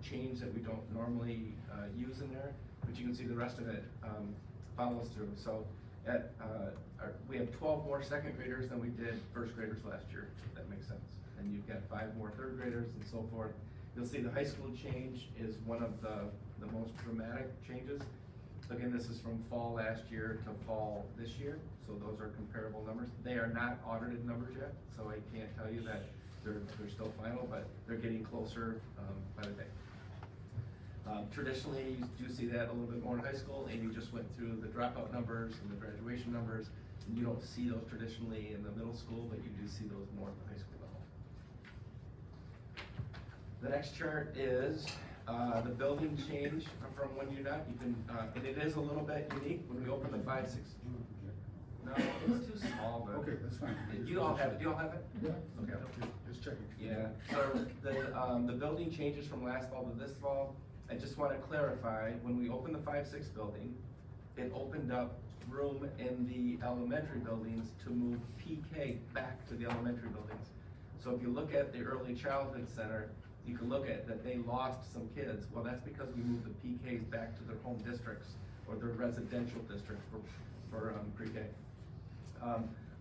change that we don't normally use in there, but you can see the rest of it follows through. So we have 12 more second graders than we did first graders last year, if that makes sense. And you've got 5 more third graders and so forth. You'll see the high school change is one of the most dramatic changes. Again, this is from fall last year to fall this year, so those are comparable numbers. They are not audited numbers yet, so I can't tell you that they're still final, but they're getting closer by the day. Traditionally, you do see that a little bit more in high school, and you just went through the dropout numbers and the graduation numbers, and you don't see those traditionally in the middle school, but you do see those more at the high school level. The next chart is the building change from one year out. You can, and it is a little bit unique when we open the 5-6. No, it's too small, but. Okay, that's fine. You all have it, do you all have it? Yeah. Okay. Just checking. Yeah, so the building changes from last fall to this fall. I just wanna clarify, when we opened the 5-6 building, it opened up room in the elementary buildings to move PK back to the elementary buildings. So if you look at the early childhood center, you can look at that they lost some kids. Well, that's because we moved the PKs back to their home districts or their residential districts for pre-K.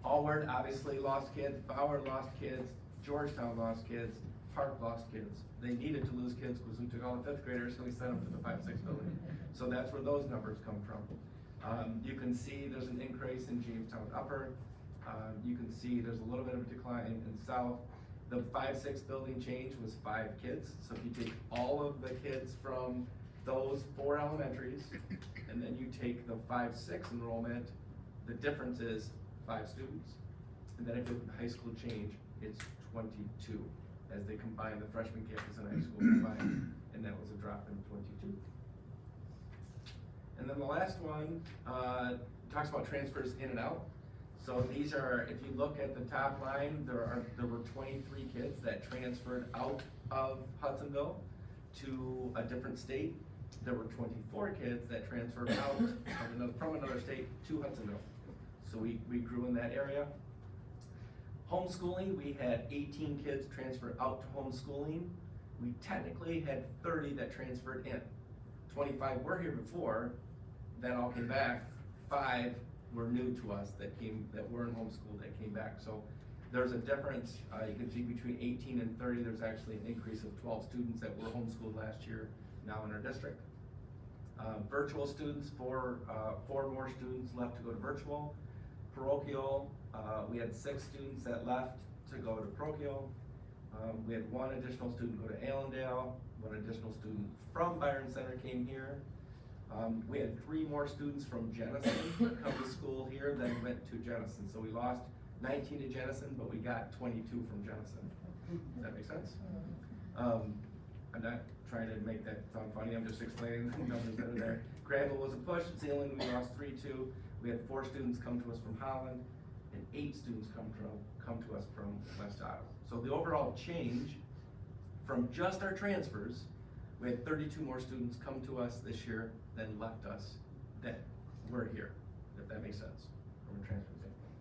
Allward obviously lost kids, Bauer lost kids, Georgetown lost kids, Park lost kids. They needed to lose kids because we took all the 5th graders, so we sent them to the 5-6 building. So that's where those numbers come from. You can see there's an increase in Jamestown Upper. You can see there's a little bit of a decline in South. The 5-6 building change was 5 kids. So if you take all of the kids from those 4 elementaries, and then you take the 5-6 enrollment, the difference is 5 students. And then if you look at the high school change, it's 22, as they combine the freshman campus and high school combined, and that was a drop in 22. And then the last one talks about transfers in and out. So these are, if you look at the top line, there were 23 kids that transferred out of Hudsonville to a different state. There were 24 kids that transferred out from another state to Hudsonville. So we grew in that area. Homeschooling, we had 18 kids transfer out to homeschooling. We technically had 30 that transferred in. 25 were here before, then all came back. 5 were new to us that were in homeschool that came back. So there's a difference. You can see between 18 and 30, there's actually an increase of 12 students that were homeschooled last year now in our district. Virtual students, 4 more students left to go to virtual. Parochial, we had 6 students that left to go to parochial. We had 1 additional student go to Allendale, 1 additional student from Byron Center came here. We had 3 more students from Jenison come to school here than went to Jenison. So we lost 19 to Jenison, but we got 22 from Jenison. Does that make sense? I'm not trying to make that sound funny, I'm just explaining the numbers that are there. Granville was a push, Zeeland we lost 3-2. We had 4 students come to us from Holland, and 8 students come to us from West Ottawa. So the overall change from just our transfers, we had 32 more students come to us this year than left us that were here, if that makes sense, from a transfer standpoint.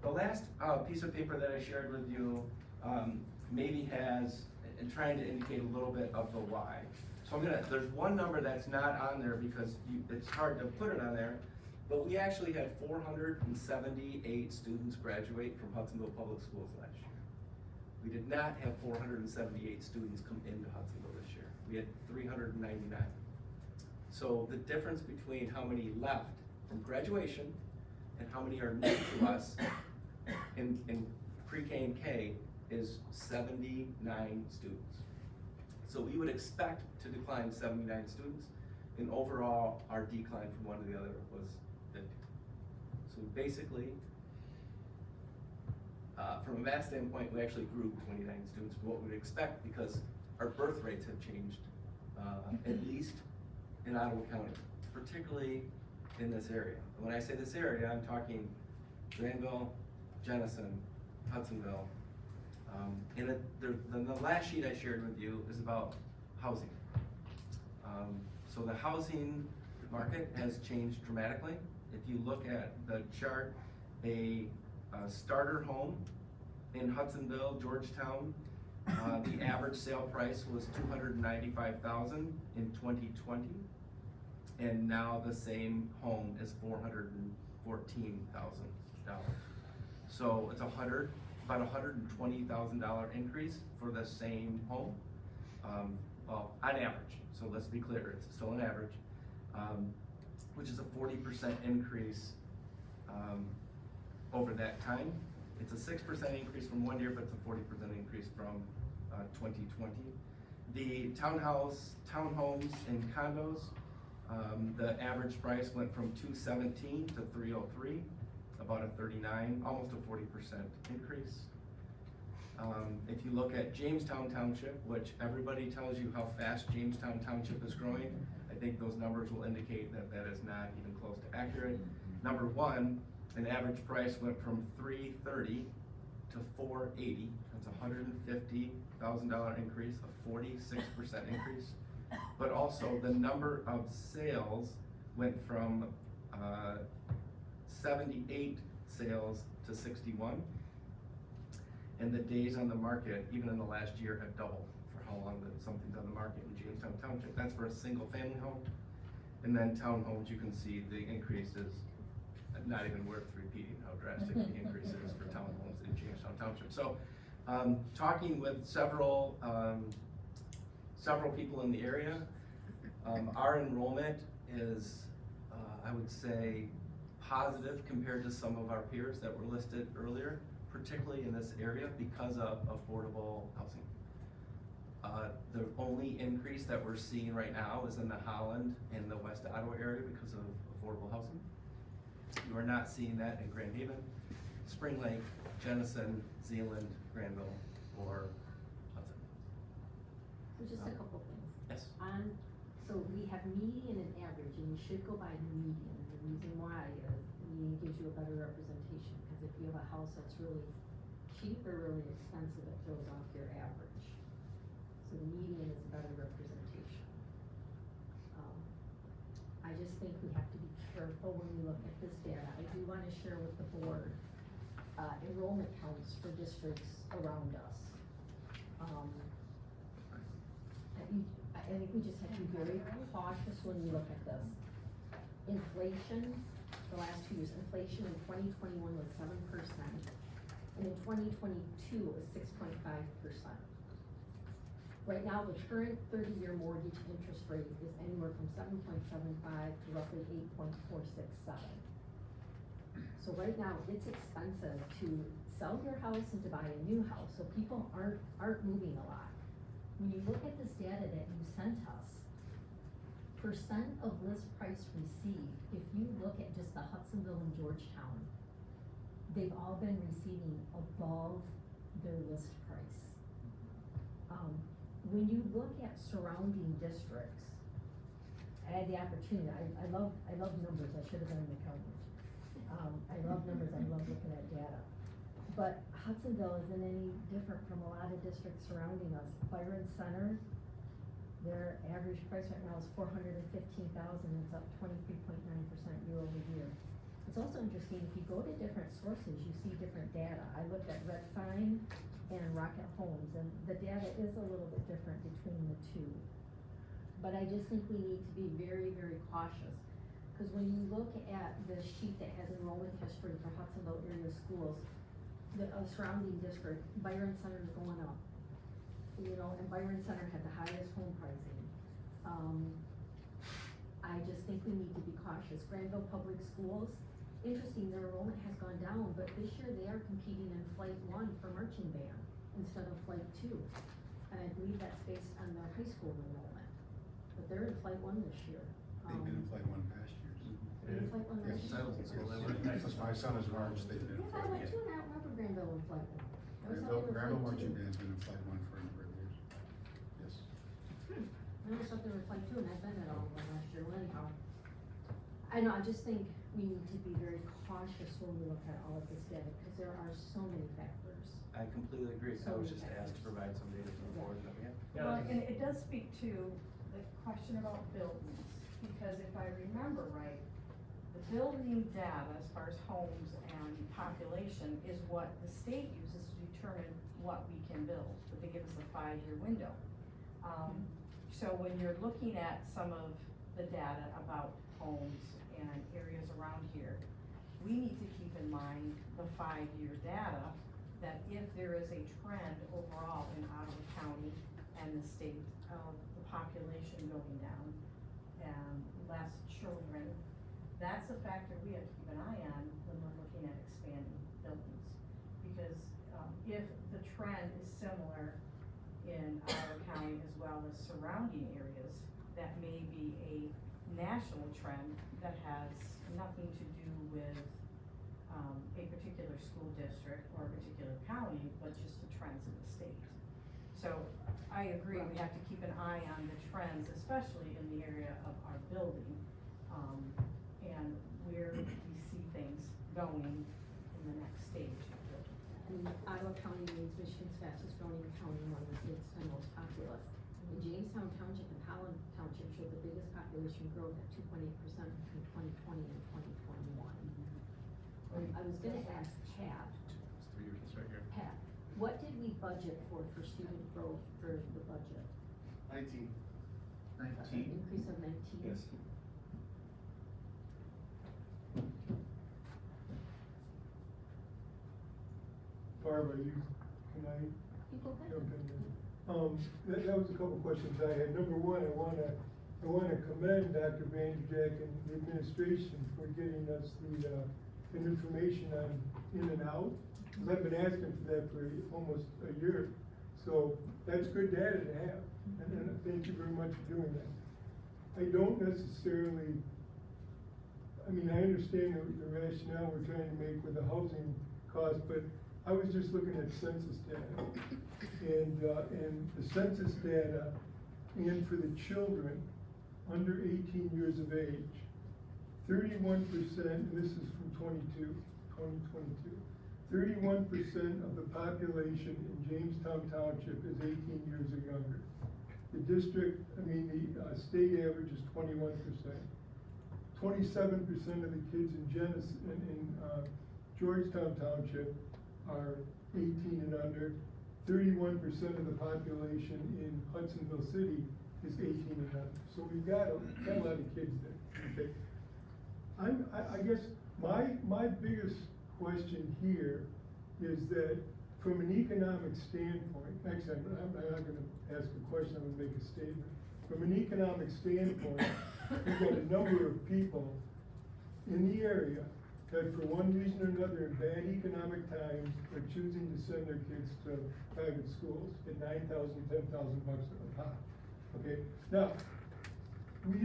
The last piece of paper that I shared with you maybe has, and trying to indicate a little bit of the why. So there's one number that's not on there because it's hard to put it on there, But we actually had 478 students graduate from Hudsonville Public Schools last year. We did not have 478 students come into Hudsonville this year. We had 399. So the difference between how many left from graduation and how many are new to us in pre-K and K is 79 students. So we would expect to decline 79 students, and overall, our decline from one to the other was 50. So basically, from a math standpoint, we actually grew 29 students from what we would expect because our birth rates have changed, at least in Ottawa County, particularly in this area. And when I say this area, I'm talking Granville, Jenison, Hudsonville. And the last sheet I shared with you is about housing. So the housing market has changed dramatically. If you look at the chart, a starter home in Hudsonville, Georgetown, the average sale price was $295,000 in 2020, and now the same home is $414,000. So it's about $120,000 increase for the same home, well, on average. So let's be clear, it's still an average, which is a 40% increase over that time. It's a 6% increase from one year, but it's a 40% increase from 2020. The townhomes and condos, the average price went from $217 to $303, about a 39, almost a 40% increase. If you look at Jamestown Township, which everybody tells you how fast Jamestown Township is growing, I think those numbers will indicate that that is not even close to accurate. Number one, an average price went from $330 to $480. That's a $150,000 increase, a 46% increase. But also the number of sales went from 78 sales to 61. And the days on the market, even in the last year, have doubled for how long that something's on the market in Jamestown Township. That's for a single family home. And then townhomes, you can see the increase is not even worth repeating how drastic the increase is for townhomes in Jamestown Township. So, talking with several people in the area, our enrollment is, I would say, positive compared to some of our peers that were listed earlier, particularly in this area because of affordable housing. The only increase that we're seeing right now is in the Holland and the West Ottawa area because of affordable housing. You are not seeing that in Grand Haven, Spring Lake, Jenison, Zeeland, Granville, or Hudson. So just a couple things. Yes. So we have median and average, and you should go by the median. The reason why is the median gives you a better representation, because if you have a house that's really cheap or really expensive, it throws off your average. So the median is a better representation. I just think we have to be careful when we look at this data. I do want to share with the board enrollment counts for districts around us. I think we just have to be very cautious when we look at this. Inflation, the last 2 years, inflation in 2021 was 7%, and in 2022 it was 6.5%. Right now, the current 30-year mortgage interest rate is anywhere from 7.75 to roughly 8.467. So right now, it's expensive to sell your house and to buy a new house, so people aren't moving a lot. When you look at this data that you sent us, percent of list price received, if you look at just the Hudsonville and Georgetown, they've all been receiving above their list price. When you look at surrounding districts, I had the opportunity, I love numbers, I should have been an accountant. I love numbers, I love looking at data. But Hudsonville isn't any different from a lot of districts surrounding us. Byron Center, their average price right now is $415,000, it's up 23.9% year over year. It's also interesting, if you go to different sources, you see different data. I looked at Red Sign and Rocket Homes, and the data is a little bit different between the two. But I just think we need to be very, very cautious, cause when you look at the sheet that has enrollment history for Hudsonville area schools, the surrounding district, Byron Center is going up. You know, and Byron Center had the highest home pricing. I just think we need to be cautious. Granville Public Schools, interesting, their enrollment has gone down, but this year they are competing in Flight 1 for marching band instead of Flight 2. And I believe that's based on their high school enrollment, but they're in Flight 1 this year. They've been in Flight 1 past years. They're in Flight 1 last year. Because my son is marched, they've been in Yeah, I Flight 1. went to, and I don't remember Granville in Flight 1. I always thought they were Granville Flight 2. Marching Band's been in Flight 1 for a number of years. Yes. I always thought they were Flight 2, and I've been at all of them last year, well anyhow. I know, I just think we need to be very cautious when we look at all of this data, because there are so many factors. I completely agree. I was just asked to provide some data to the board that we have. Well, and it does speak to the question about buildings, because if I remember right, the building data as far as homes and population is what the state uses to determine what we can build, but they give us a 5-year window. So when you're looking at some of the data about homes and areas around here, we need to keep in mind the 5-year data, that if there is a trend overall in Ottawa County and the state of the population going down and less children, that's a factor we have to keep an eye on when we're looking at expanding buildings. Because if the trend is similar in Ottawa County as well as surrounding areas, that may be a national trend that has nothing to do with a particular school district or a particular county, but just the trends of the state. So I agree, we have to keep an eye on the trends, especially in the area of our building, and where we see things going in the next stage of building. And Ottawa County remains Michigan's fastest growing county, one of the state's 10 most populous. And Jamestown Township and Holland Township showed the biggest population growth at 2.8% between 2020 and 2021. I was gonna ask Pat, It's 3 years, it's right here. Pat, what did we budget for student growth for the budget? 19. An increase of 19? Yes. Barbara, can I You go ahead. jump in there? That was a couple questions I had. Number one, I wanna commend Dr. Vanderjack and the administration for getting us the information on in and out. Cause I've been asking for that for almost a year. So that's good data to have. And thank you very much for doing that. I don't necessarily, I mean, I understand the rationale we're trying to make with the housing cost, but I was just looking at census data. And the census data, and for the children under 18 years of age, 31%, and this is from 2022, 31% of the population in Jamestown Township is 18 years or younger. The district, the state average is 21%. 27% of the kids in Georgetown Township are 18 and under. 31% of the population in Hudsonville City is 18 and under. So we've got a lot of kids there, okay? I guess my biggest question here is that from an economic standpoint, actually I'm not gonna ask a question, I'm gonna make a statement. From an economic standpoint, we've got a number of people in the area that for one reason or another in bad economic times are choosing to send their kids to private schools at $9,000, $10,000 a pop, okay? Now, we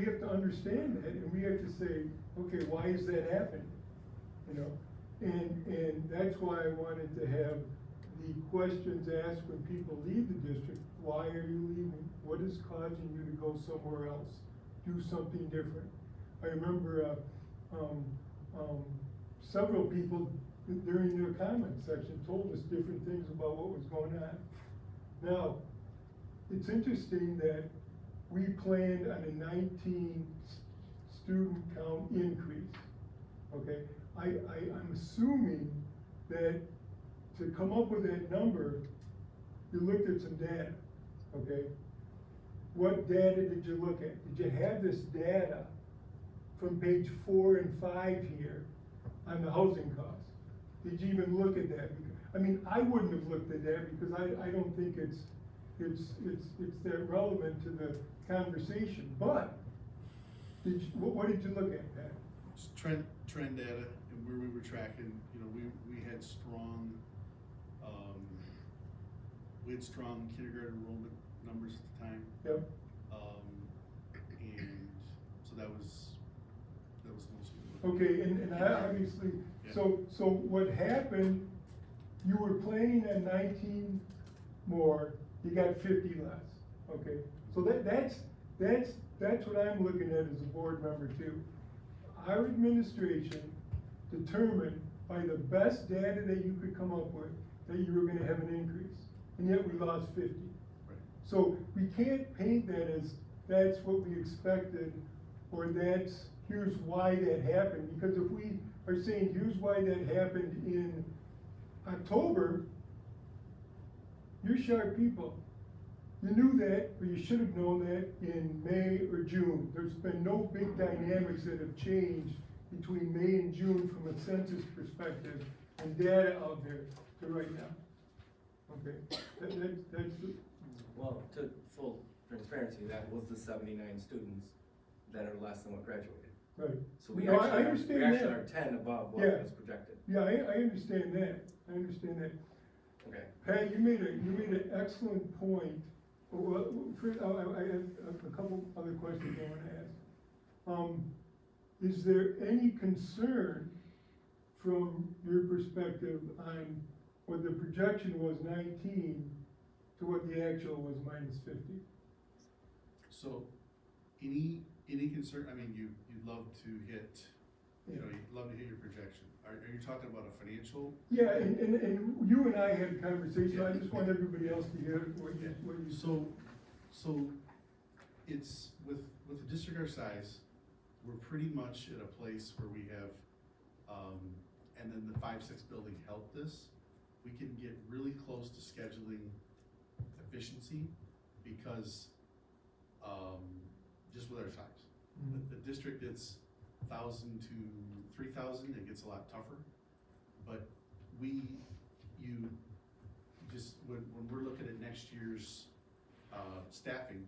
have to understand that, and we have to say, okay, why is that happening? You know, and that's why I wanted to have the questions asked when people leave the district. Why are you leaving? What is causing you to go somewhere else? Do something different. I remember several people during their comment section told us different things about what was going on. Now, it's interesting that we planned on a 19 student count increase, okay? I'm assuming that to come up with that number, you looked at some data, okay? What data did you look at? Did you have this data from page 4 and 5 here on the housing costs? Did you even look at that? I mean, I wouldn't have looked at that because I don't think it's that relevant to the conversation, but what did you look at, Pat? Just trend data and where we were tracking, you know, we had strong kindergarten enrollment numbers at the time. Yep. And so that was the most. Okay, and I obviously, Yeah. so what happened, you were planning on 19 more, you got 50 less, okay? So that's what I'm looking at as a board member too. Our administration determined by the best data that you could come up with that you were gonna have an increase, and yet we lost 50. Right. So we can't paint that as that's what we expected, or here's why that happened, because if we are saying here's why that happened in October, you're sharp people. You knew that, or you should have known that in May or June. There's been no big dynamics that have changed between May and June from a census perspective and data out there to right now. Okay, that's the. Well, to full transparency, that was the 79 students that are less than what graduated. Right. So we No, I actually, understand we actually that. are 10 above what Yeah. was projected. Yeah, I understand that, I understand that. Okay. Pat, you made an excellent point. Well, I have a couple other questions I wanna ask. Is there any concern from your perspective on what the projection was 19 to what the actual was minus 50? So, any concern, I mean, you'd love to hit, you know, you'd love to hit your projection. Are you talking about a financial? Yeah, and you and I had a conversation, I just want everybody else to hear what you said. So it's, with a district our size, we're pretty much at a place where we have, and then the 5-6 building helped us. We can get really close to scheduling efficiency because, just with our size. The district, it's 1,000 to 3,000, it gets a lot tougher. But when we're looking at next year's staffing,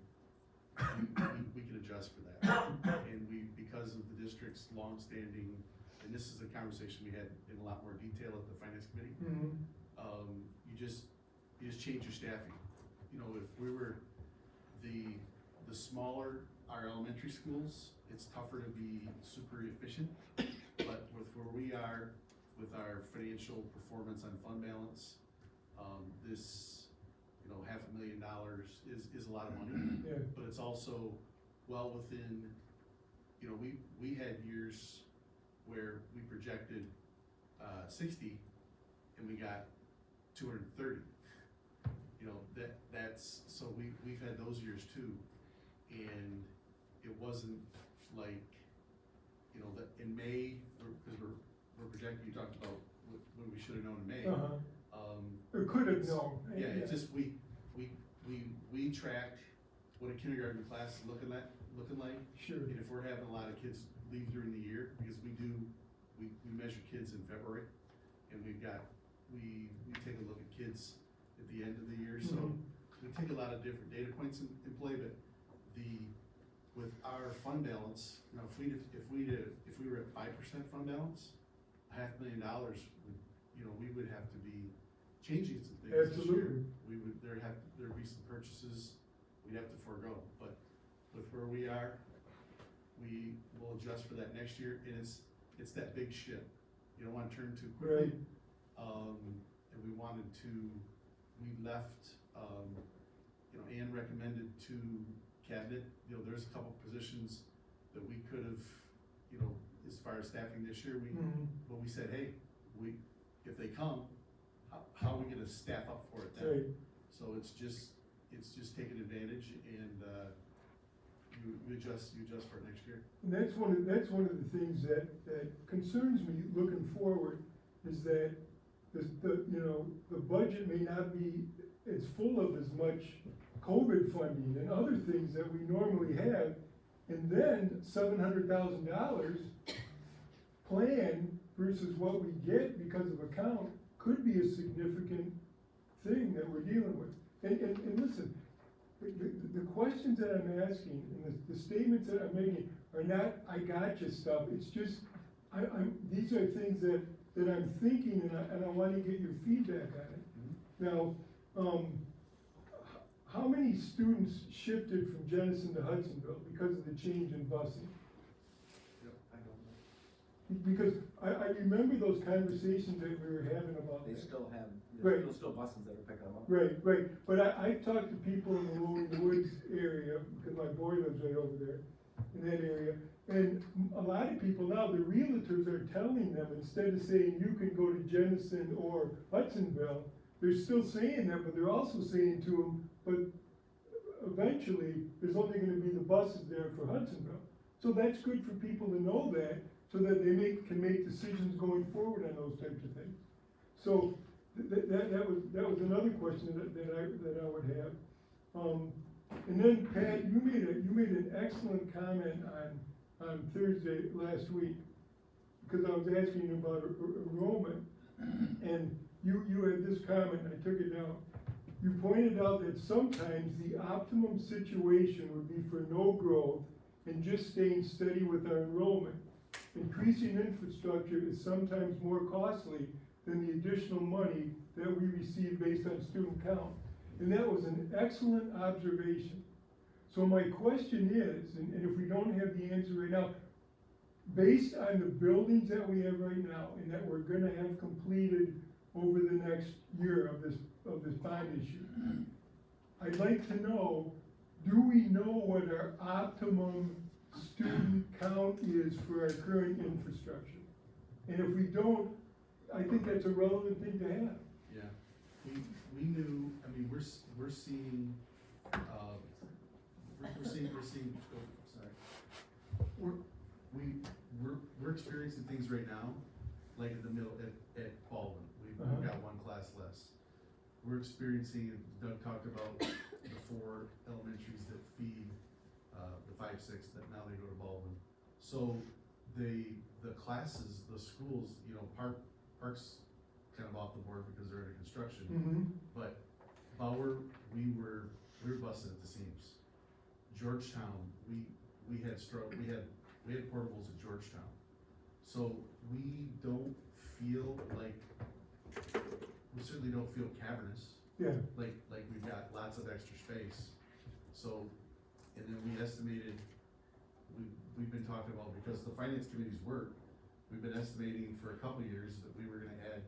we can adjust for that. And because of the district's longstanding, and this is a conversation we had in a lot more detail at the finance committee. You just change your staffing. You know, if we were the smaller our elementary schools, it's tougher to be super efficient. But with where we are, with our financial performance on fund balance, this, you know, $500,000 is a lot of money. Yeah. But it's also well within, you know, we had years where we projected 60 and we got 230. You know, that's so we've had those years too, and it wasn't like, you know, that in May, because we're projecting, you talked about what we should have known in May. Or could have known. Yeah, it's just we tracked what a kindergarten class is looking like. Sure. And if we're having a lot of kids leave during the year, because we measure kids in February, and we take a look at kids at the end of the year, so we take a lot of different data points in play, but with our fund balance, you know, if we were at 5% fund balance, $500,000 would, you know, we would have to be changing some things this year. Absolutely. There'd be some purchases we'd have to forego, but with where we are, we will adjust for that next year, and it's that big ship. You don't wanna turn too quickly. Right. And we left, you know, Ann recommended to cabinet, you know, there's a couple positions that we could have, you know, as far as staffing this year, but we said, hey, if they come, how are we gonna staff up for it then? Right. So it's just taking advantage, and you adjust for it next year. And that's one of the things that concerns me looking forward, is that the budget may not be as full of as much COVID funding and other things that we normally have, And then $700,000 plan versus what we get because of account could be a significant thing that we're dealing with. And listen, the questions that I'm asking and the statements that I'm making are not, I gotcha stuff, it's just, these are things that I'm thinking and I wanna get your feedback on it. Now, how many students shifted from Jenison to Hudsonville because of the change in busing? Because I remember those conversations that we were having about They that. still have, Right. there's still buses that are picking them up. Right, but I've talked to people in the Rolling Woods area, because my boy lives right over there, in that area. And a lot of people now, the realtors are telling them, instead of saying you can go to Jenison or Hudsonville, they're still saying that, but they're also saying to them, but eventually, there's only gonna be the buses there for Hudsonville. So that's good for people to know that, so that they can make decisions going forward on those types of things. So, that was another question that I would have. And then Pat, you made an excellent comment on Thursday last week, because I was asking you about enrollment, and you had this comment, and I took it down. You pointed out that sometimes the optimum situation would be for no growth and just staying steady with our enrollment. Increasing infrastructure is sometimes more costly than the additional money that we receive based on student count. And that was an excellent observation. So my question is, and if we don't have the answer right now, based on the buildings that we have right now and that we're gonna have completed over the next year of this bond issue, I'd like to know, do we know what our optimum student count is for our current infrastructure? And if we don't, I think that's a relevant thing to have. Yeah, we knew, I mean, we're seeing, we're experiencing things right now, like in the middle, at Baldwin, we've got one class less. We're experiencing, Doug talked about the 4 elementaries that feed, the 5, 6, that now they go to Baldwin. So the classes, the schools, you know, Park's kind of off the board because they're under construction. But Bauer, we were busted at the seams. Georgetown, we had portables at Georgetown. So we don't feel like, we certainly don't feel cavernous. Yeah. Like we've got lots of extra space. So, and then we estimated, we've been talking about, because the finance committee's work, we've been estimating for a couple of years that we were gonna add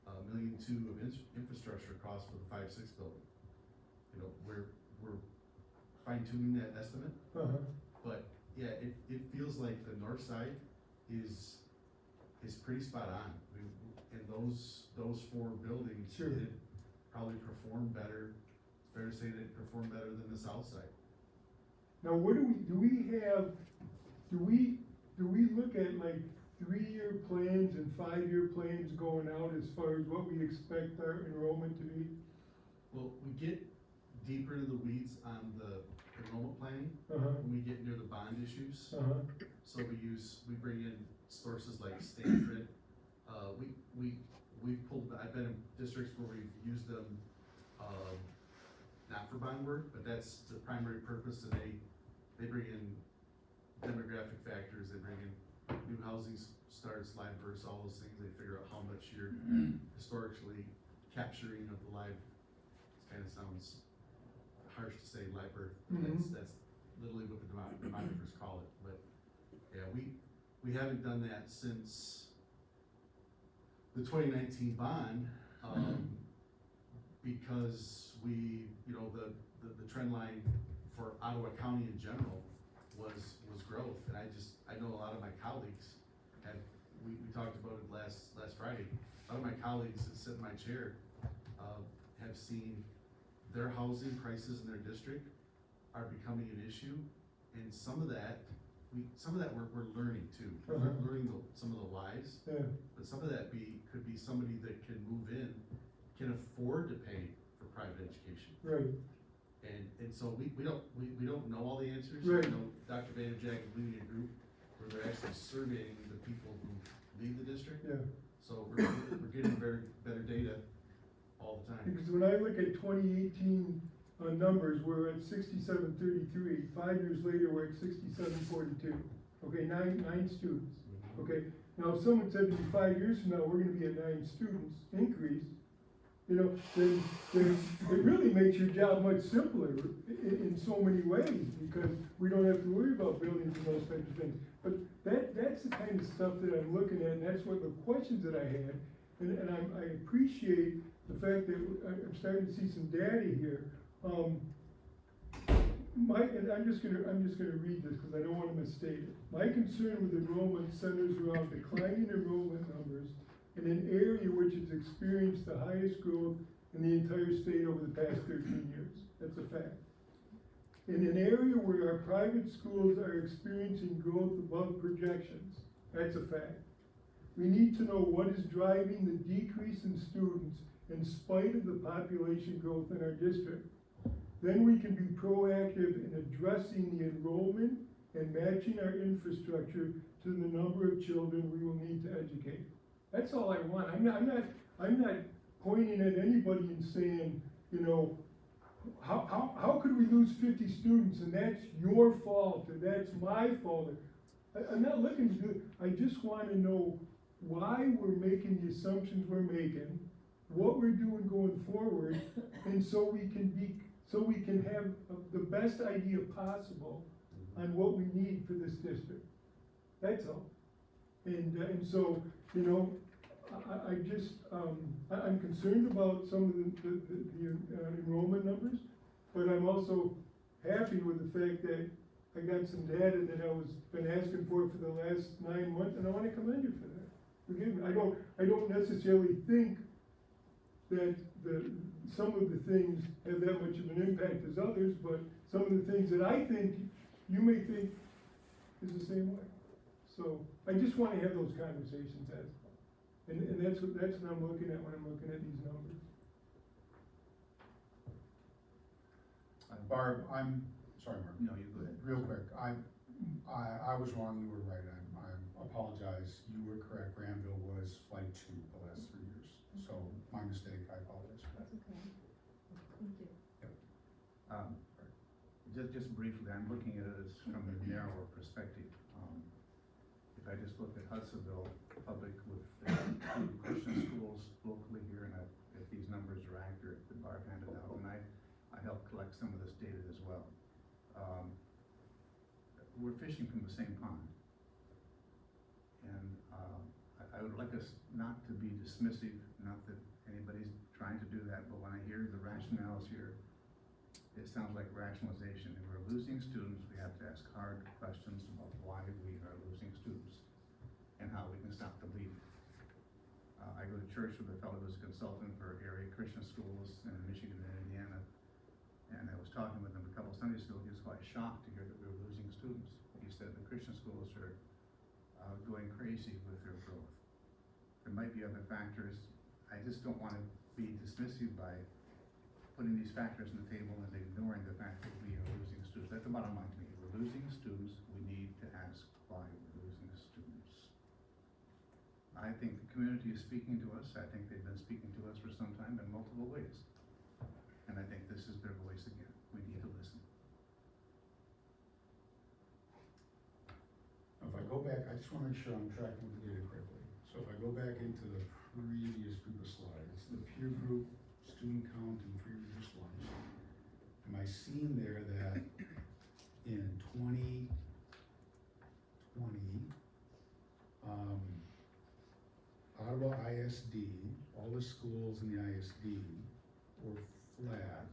$1.2 million of infrastructure costs for the 5, 6 building. You know, we're fine tuning that estimate. But yeah, it feels like the north side is pretty spot on. And those 4 buildings did probably perform better. It's fair to say they perform better than the south side. Now, what do we look at like 3-year plans and 5-year plans going out as far as what we expect our enrollment to be? Well, we get deeper into the weeds on the enrollment planning when we get near the bond issues. So we bring in sources like Stanford. We've pulled, I've been in districts where we've used them, not for bond work, but that's the primary purpose, and they bring in demographic factors, they bring in new housing starts, live births, all those things, they figure out how much you're historically capturing of the live, it kind of sounds harsh to say live birth, that's literally what the demographers call it, but yeah, we haven't done that since the 2019 bond, because you know, the trend line for Ottawa County in general was growth, and I know a lot of my colleagues we talked about it last Friday, a lot of my colleagues that sit in my chair, have seen their housing prices in their district are becoming an issue, and some of that we're learning too. We're learning some of the whys, but some of that could be somebody that can move in, can afford to pay for private education. Right. And so we don't know all the answers. Right. You know, Dr. Vanderjack is leading a group where they're actually surveying the people who leave the district. Yeah. So we're getting better data all the time. Because when I look at 2018 numbers, we're at 6733. 5 years later, we're at 6742. Okay, nine students. Okay, now if someone said to me 5 years from now, we're gonna be at 9 students increase, you know, then it really makes your job much simpler in so many ways, because we don't have to worry about buildings and those types of things. But that's the kind of stuff that I'm looking at, and that's what the questions that I had, and I appreciate the fact that I'm starting to see some data here. And I'm just gonna read this because I don't want to misstate it. My concern with enrollment centers around declining enrollment numbers in an area which has experienced the highest growth in the entire state over the past 13 years. That's a fact. In an area where our private schools are experiencing growth above projections. That's a fact. We need to know what is driving the decrease in students in spite of the population growth in our district. Then we can be proactive in addressing the enrollment and matching our infrastructure to the number of children we will need to educate. That's all I want. I'm not pointing at anybody and saying, you know, how could we lose 50 students and that's your fault and that's my fault? I'm not looking to do it. I just want to know why we're making the assumptions we're making, what we're doing going forward, and so we can have the best idea possible on what we need for this district. That's all. And so, you know, I'm concerned about some of the enrollment numbers, but I'm also happy with the fact that I got some data that I was been asking for the last 9 months, and I want to commend you for that. Forgive me, I don't necessarily think that some of the things have that much of an impact as others, but some of the things that I think you may think is the same way. So I just want to have those conversations, and that's what I'm looking at when I'm looking at these numbers. Barb, I'm sorry, Mark. No, you go ahead. Real quick, I was wrong. You were right. I apologize. You were correct. Granville was flight 2 the last 3 years. So my mistake. I apologize for that. That's okay. Thank you. Just briefly, I'm looking at it as from a narrower perspective. If I just look at Hudsonville Public with two Christian schools locally here, and if these numbers are accurate, that Barb handed out, and I helped collect some of this data as well. We're fishing from the same pond. And I would like us not to be dismissive, not that anybody's trying to do that, but when I hear the rationales here, it sounds like rationalization. If we're losing students, we have to ask hard questions about why we are losing students and how we can stop the bleeding. I go to church with a fellow who's a consultant for area Christian schools in Michigan and Indiana, and I was talking with him a couple of Sundays ago. He was quite shocked to hear that we were losing students. He said the Christian schools are going crazy with their growth. There might be other factors. I just don't want to be dismissive by putting these factors on the table and ignoring the fact that we are losing students. That's the bottom line to me. We're losing students. We need to ask why we're losing students. I think the community is speaking to us. I think they've been speaking to us for some time in multiple ways. And I think this is their voice again. We need to listen. If I go back, I just want to make sure I'm tracking with the data correctly. So if I go back into the previous group of slides, the peer group, student count, and previous slides, am I seeing there that in 2020, Ottawa ISD, all the schools in the ISD were flat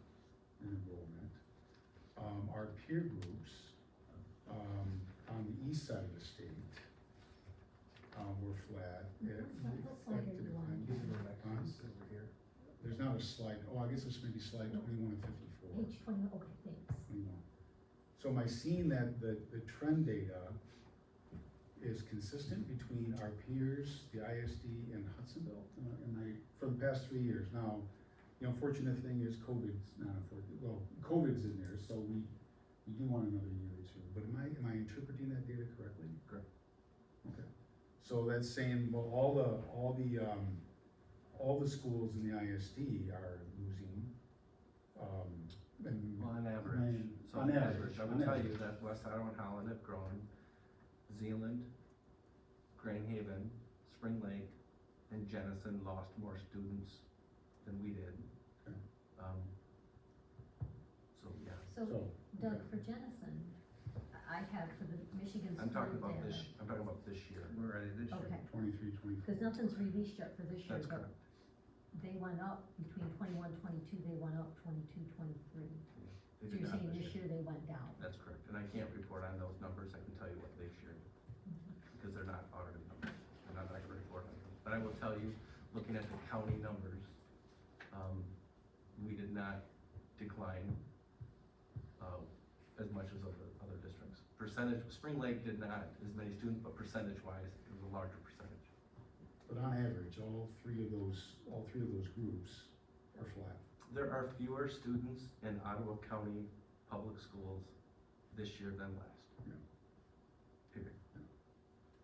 in enrollment. Our peer groups on the east side of the state were flat. There's not a slide. Oh, I guess it's maybe slide 21 and 54. Page 20, okay, thanks. 21. So am I seeing that the trend data is consistent between our peers, the ISD and Hudsonville, for the past 3 years? Now, The unfortunate thing is COVID's not unfortunate, well, COVID's in there, so we do want another year or two. But am I interpreting that data correctly? Correct. Okay. So that's saying, well, all the schools in the ISD are losing, and. Well, on average, so on average, I would tell you that West Ottawa and Holland have grown. Zealand, Grand Haven, Spring Lake, and Jenison lost more students than we did. Okay. So, yeah. So, Doug, for Jennison, I have for the Michigan I'm school talking about data. I'm talking about this year. We're ready this year. Okay. 23, 24. Cause nothing's released yet for this year, That's but correct. they went up between 21, 22, they went up 22, 23. They So did you're not saying this this year they went down? That's correct, and I can't report on those numbers, I can tell you what they shared, because they're not audited numbers, and I'm not gonna report on them. But I will tell you, looking at the county numbers, we did not decline, as much as other districts. Percentage, Spring Lake did not as many students, but percentage-wise, it was a larger percentage. But on average, all three of those groups are flat. There are fewer students in Ottawa County public schools this year than last. Yeah. Period.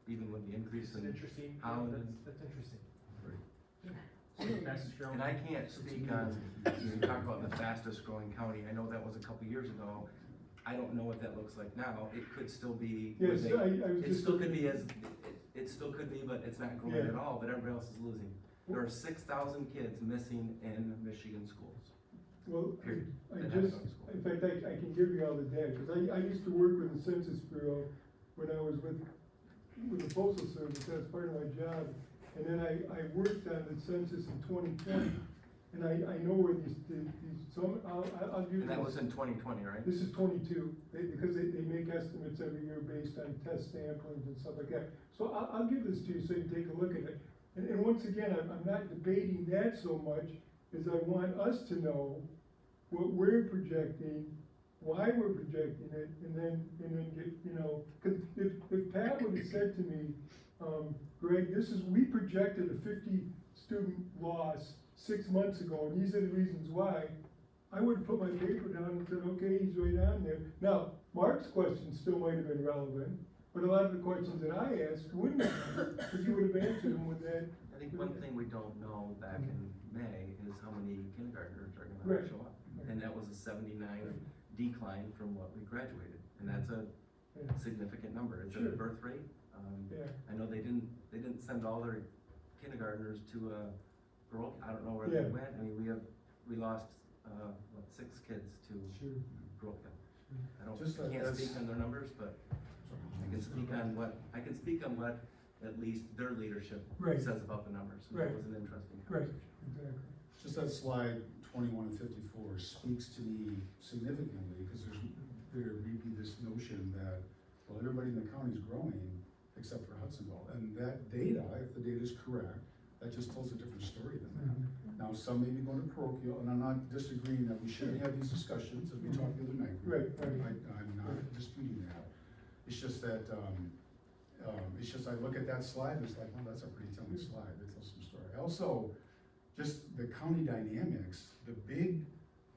Even with the increase It's in interesting, Holland. that's interesting. And I can't speak on, you talk about the fastest growing county, I know that was a couple years ago. I don't know what that looks like now, it could still be. Yes, I was It just. still could be it still could be, but it's not growing Yeah. at all, but everybody else is losing. There are 6,000 kids missing in Michigan schools. Well, Period. I That just, happens in in fact, I can give you all the data, because I used to work with the Census Bureau when I was with the Postal Service, that's part of my job. And then I worked on the census in 2020, and I know where these, so I'll give you. And that was in 2020, right? This is 22, because they make estimates every year based on test samplings and stuff like that. So I'll give this to you so you can take a look at it. And once again, I'm not debating that so much, as I want us to know what we're projecting, why we're projecting it, and then get, cause if Pat would've said to me, Greg, we projected a 50 student loss 6 months ago, and these are the reasons why, I would've put my paper down and said, okay, he's right on there. Now, Mark's question still might have been relevant, but a lot of the questions that I asked wouldn't have, because you would've answered them with that. I think one thing we don't know back in May is how many kindergartners are gonna Right. show up. And that was a 79 decline from what we graduated, and that's a Yeah. significant number. Is it Sure. a birth rate? Yeah. I know they didn't send all their kindergartners to Baroque, I don't know where Yeah. they went, I mean, we lost, 6 kids to Sure. Baroque. I Just can't that's- speak on their numbers, but I can speak on what at least their leadership Right. says about the numbers. And Right. It was an interesting Right, conversation. exactly. Just that slide 21 and 54 speaks to me significantly, because there may be this notion that, well, everybody in the county is growing except for Hudsonville. And that data, if the data is correct, that just tells a different story than that. Now, some may be going to parochial, and I'm not disagreeing that we shouldn't have these discussions, as we talked the other night. Right. I'm not disputing that. It's just that, I look at that slide, and it's like, well, that's a pretty telling slide, that tells some story. Also, just the county dynamics, the big,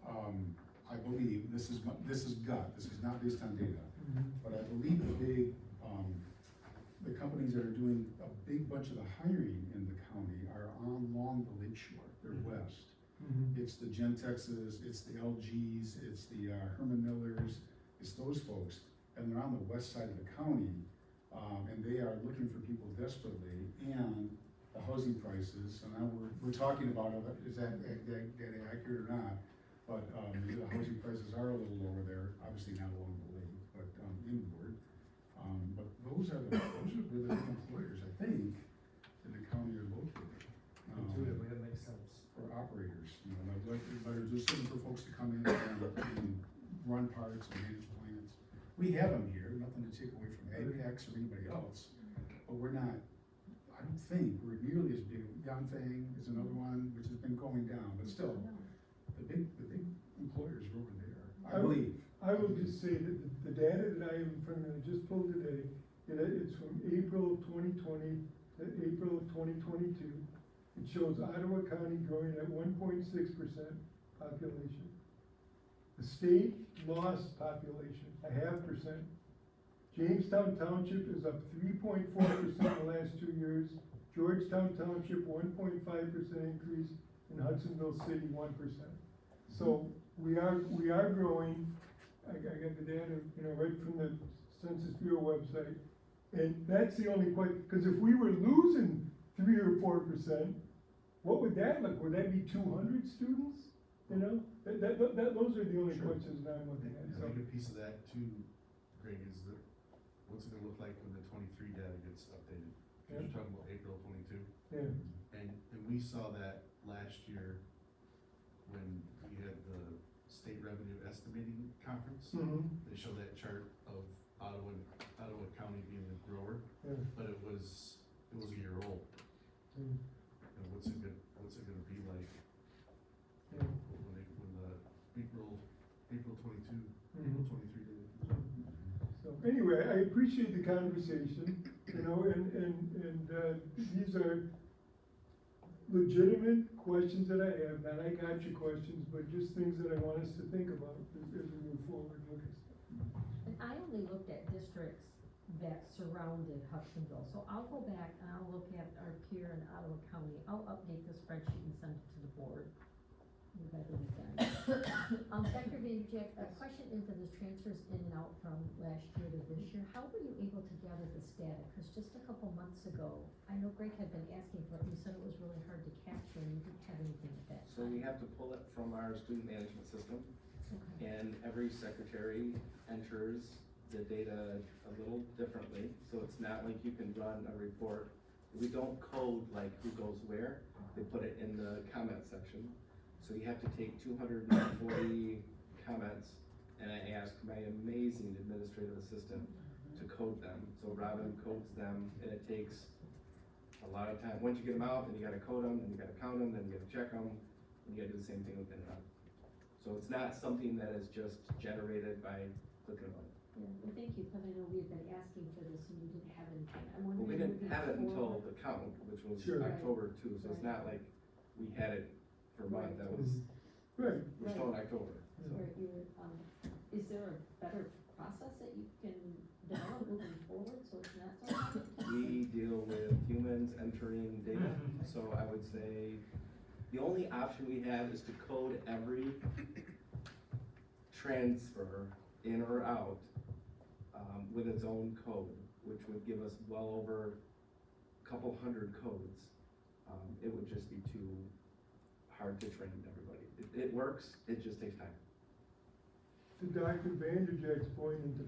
I believe, this is gut, this is not based on data, but I believe the companies that are doing a big bunch of the hiring in the county are along the lake shore, they're west. It's the Gentexes, it's the LGs, it's the Herman Millers, it's those folks, and they're on the west side of the county, and they are looking for people desperately, and the housing prices, and now we're talking about, is that accurate or not? But, the housing prices are a little lower there, obviously not along the lake, but, inward. But those are the big employers, I think, in the county are located. Intuitively, that makes sense. For operators, they're just looking for folks to come in and run parts and manage plants. We have them here, nothing to take away from Apex or anybody else, but we're not, I don't think we're nearly as big. Yanfeng is another one, which has been going down, but still, the big employers are over there, I believe. I will just say that the data that I have in front of me, I just pulled today, it's from April of 2020 to April of 2022. It shows Ottawa County growing at 1.6% population. The state lost population, 0.5%. Jamestown Township is up 3.4% in the last 2 years. Georgetown Township, 1.5% increase, and Hudsonville City, 1%. So we are growing. I got the data, right from the Census Bureau website. And that's the only question, because if we were losing 3 or 4%, what would that look? Would that be 200 students? Those are the only questions that I'm looking at. I think a piece of that too, Greg, is that what's it gonna look like when the 23 data gets updated? Cause you're talking about April 22. Yeah. And we saw that last year when we had the state revenue estimating conference. They showed that chart of Ottawa County being the grower, but it was a year old. And what's it gonna be like when the April 22, April 23 data? So anyway, I appreciate the conversation, and these are legitimate questions that I have, not I got your questions, but just things that I want us to think about as we move forward and look at stuff. And I only looked at districts that surrounded Hudsonville, so I'll go back and I'll look at our peer in Ottawa County. I'll update the spreadsheet and send it to the board. Dr. Vanderjack, a question into the transfers in and out from last year to this year. How were you able to gather this data? Because just a couple months ago, I know Greg had been asking for it. You said it was really hard to capture and you didn't have anything at that So time. we have to pull it from our student management system. Okay. And every secretary enters the data a little differently, so it's not like you can run a report. We don't code like who goes where, they put it in the comment section. So you have to take 240 comments, and I ask my amazing administrative assistant to code them. So Robin codes them, and it takes a lot of time. Once you get them out, then you gotta code them, then you gotta count them, then you gotta check them, and you gotta do the same thing with in and out. So it's not something that is just generated by clicking a button. Yeah, well, thank you, because I know we've been asking for this and we didn't have anything. I'm Well, we wondering. didn't have it until the count, which was Sure. October too, so it's not like we had it for a month, that was, Right. we're still in October. So. Is there a better process that you can develop moving forward, so it's not so hard? We deal with humans entering data, so I would say the only option we have is to code every transfer in or out with its own code, which would give us well over a couple hundred codes. It would just be too hard to train everybody. It works, it just takes time. To Dr. Vanderjack's point and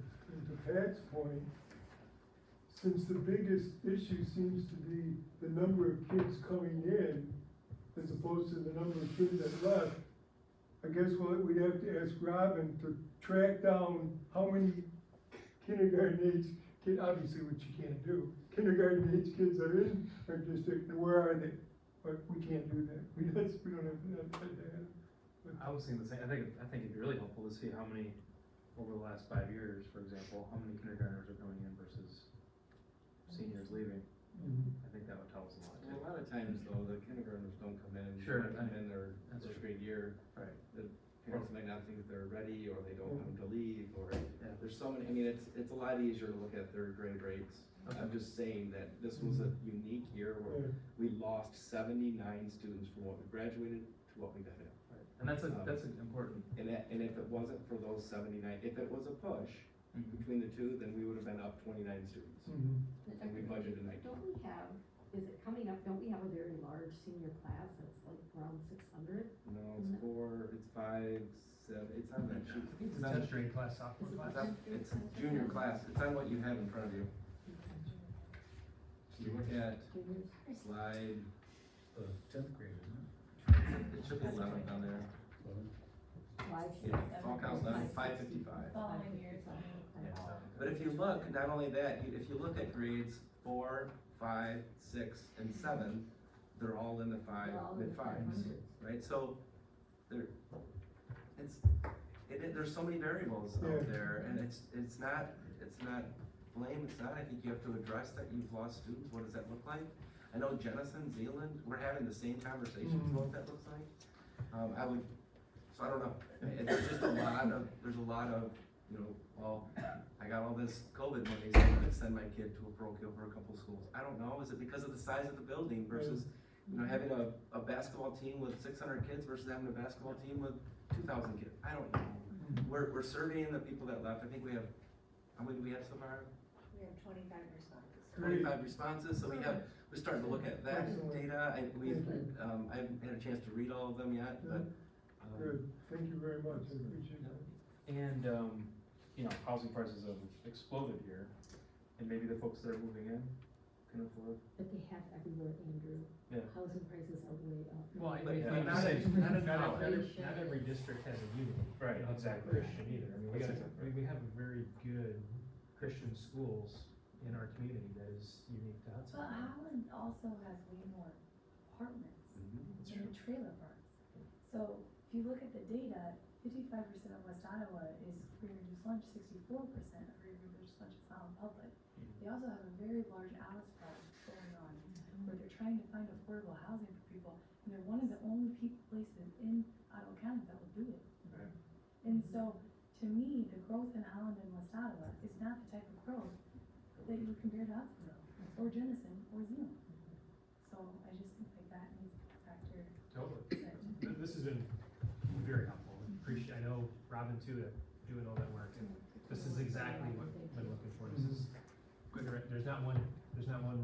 to Pat's point, since the biggest issue seems to be the number of kids coming in as opposed to the number of kids that left, I guess we'd have to ask Robin to track down how many kindergarten age kids, obviously what you can't do, kindergarten age kids are in our district, and where are they? But we can't do that. We don't have that data. I was thinking the same. I think it'd be really helpful to see how many, over the last 5 years, for example, how many kindergartners are coming in versus seniors leaving. I think that would tell us a lot too. A lot of times though, the kindergartners don't come in, Sure, they come in their that's first true. grade year. Right. The parents might not think that they're ready, or they don't want them to leave, or Yeah. there's so many, I mean, it's a lot easier to look at their grade rates. Okay. I'm just saying that this was a unique year where we lost 79 students from what we graduated to what we got in. Right. And that's important. And if it wasn't for those 79, if it was a push between the two, then we would have been up 29 students. And we budgeted 19. Don't we have, is it coming up, don't we have a very large senior class that's like around 600? No, it's 4, it's 5, 7, it's on that sheet. It's a 10th grade class, sophomore class. It's junior class, it's on what you have in front of you. You look at slide, 10th grade, isn't it? it should be 11th on there. Yeah, fall count 11, 555. Following years. But if you look, not only that, if you look at grades 4, 5, 6, and 7, they're all in the mid-5s, right? So there's so many variables out there, and it's not blame, it's not. I think you have to address that you've lost students. What does that look like? I know Jennison, Zeeland, we're having the same conversations about what that looks like. So I don't know, there's just there's a lot of, you know, well, I got all this COVID money, so I'm gonna send my kid to a parochial for a couple schools. I don't know, is it because of the size of the building versus, you know, having a basketball team with 600 kids versus having a basketball team with 2,000 kids? I don't know. We're surveying the people that left. I think we have, how many do we have so far? We have 25 responses. 25 responses, so we're starting to look at that data. I haven't had a chance to read all of them yet, but. Good, thank you very much, I appreciate that. And, you know, housing prices have exploded here, and maybe the folks that are moving in can afford. But they have everywhere, Andrew. Yeah. Housing prices are way up. Well, not every district has a unit. Right, You know, exactly. Christian either. I mean, we have very good Christian schools in our community that is unique to Hudson. But Holland also has way more apartments and trailer parks. So if you look at the data, 55% of West Iowa is free and reduced lunch, 64% of free and reduced lunch is Holland Public. They also have a very large Alice project going on where they're trying to find affordable housing for people. And they're one of the only places in Ottawa County that will do it. Right. And so, to me, the growth in Holland and West Ottawa is not the type of growth that you would compare to Hudsonville, or Jennison, or Zeeland. So I just think like that needs to be factored. Totally. This has been very helpful. I know Robin too, doing all that work, and this is exactly what I've been looking for. This is, there's not one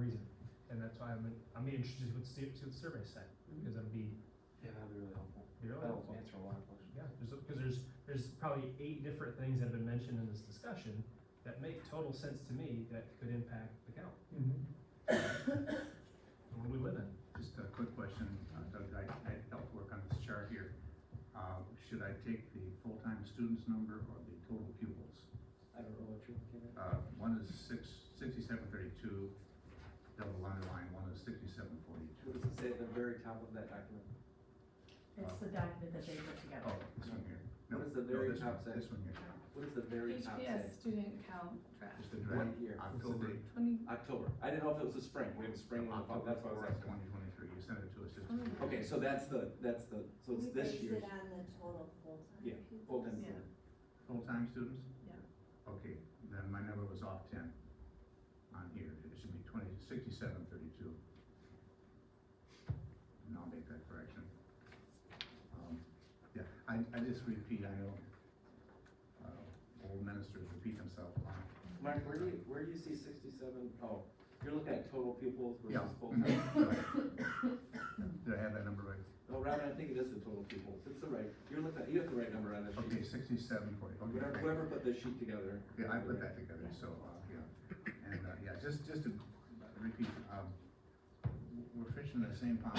reason, and that's why I'm interested to see what the survey said, because that'll be. Yeah, that'd be really helpful. That'll answer a lot of questions. Yeah, because there's probably 8 different things that have been mentioned in this discussion that make total sense to me that could impact the county. What do we live in? Just a quick question, Doug, I helped work on this chart here. Should I take the full-time students number or the total pupils? I don't know what you're looking at. One is 6732, double underline, one is 6742. What does it say at the very top of that document? It's the document that they put together. Oh, this one here. What does the very this top one, say? This one here. What does the very top say? HPS student count track. Just the What draft. year? October. October. I didn't know if it was the spring. We have a spring one. October That's what I was 4th, asking. 2023, you sent it to us just. Okay, so so it's this year's. We base it on the total full-time Yeah, pupils. full-time Yeah. student. Full-time students? Yeah. Okay, then my number was off 10 on here. It should be 6732. And I'll make that correction. Yeah, I just repeat, I know, old ministers repeat themselves a lot. Mark, where do you see 67? Oh, you're looking at total pupils Yeah. versus full-time. Did I have that number right? No, Robin, I think it is the total pupils. It's the right, you have the right number on the sheet. Okay, 6740. Okay. Whoever put this sheet together. Yeah, I put that together, so, yeah. And, yeah, just to repeat, we're fishing in the same pond,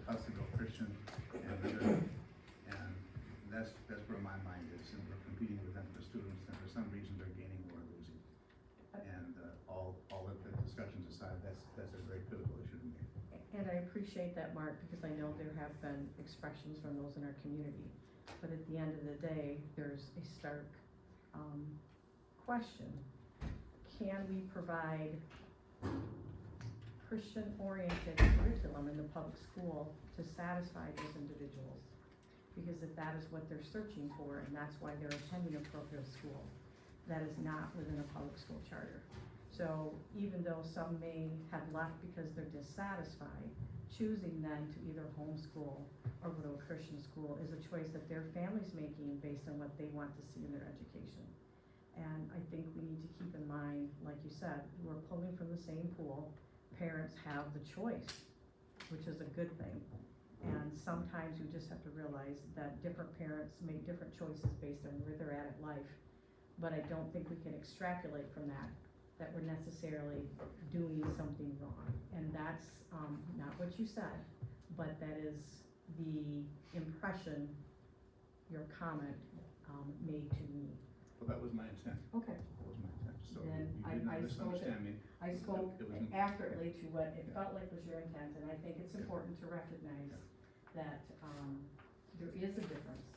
Hudsonville Christian, and that's where my mind is, and we're competing with them for students, and for some reason they're gaining or losing. And, all of the discussions aside, that's a very critical issue to me. And I appreciate that, Mark, because I know there have been expressions from those in our community. But at the end of the day, there's a stark question. Can we provide Christian-oriented curriculum in the public school to satisfy those individuals? Because if that is what they're searching for, and that's why they're attending a parochial school, that is not within a public school charter. So even though some may have left because they're dissatisfied, choosing then to either homeschool or go to a Christian school is a choice that their family's making based on what they want to see in their education. And I think we need to keep in mind, like you said, we're pulling from the same pool. Parents have the choice, which is a good thing. And sometimes you just have to realize that different parents make different choices based on where they're at in life. But I don't think we can extrapolate from that we're necessarily doing something wrong. And that's not what you said, but that is the impression your comment made to me. Well, that was my intent. Okay. That was my intent, so Then you did not misunderstand me. I spoke It wasn't- accurately to what it felt like was your intent, and I think it's important to recognize that there is a difference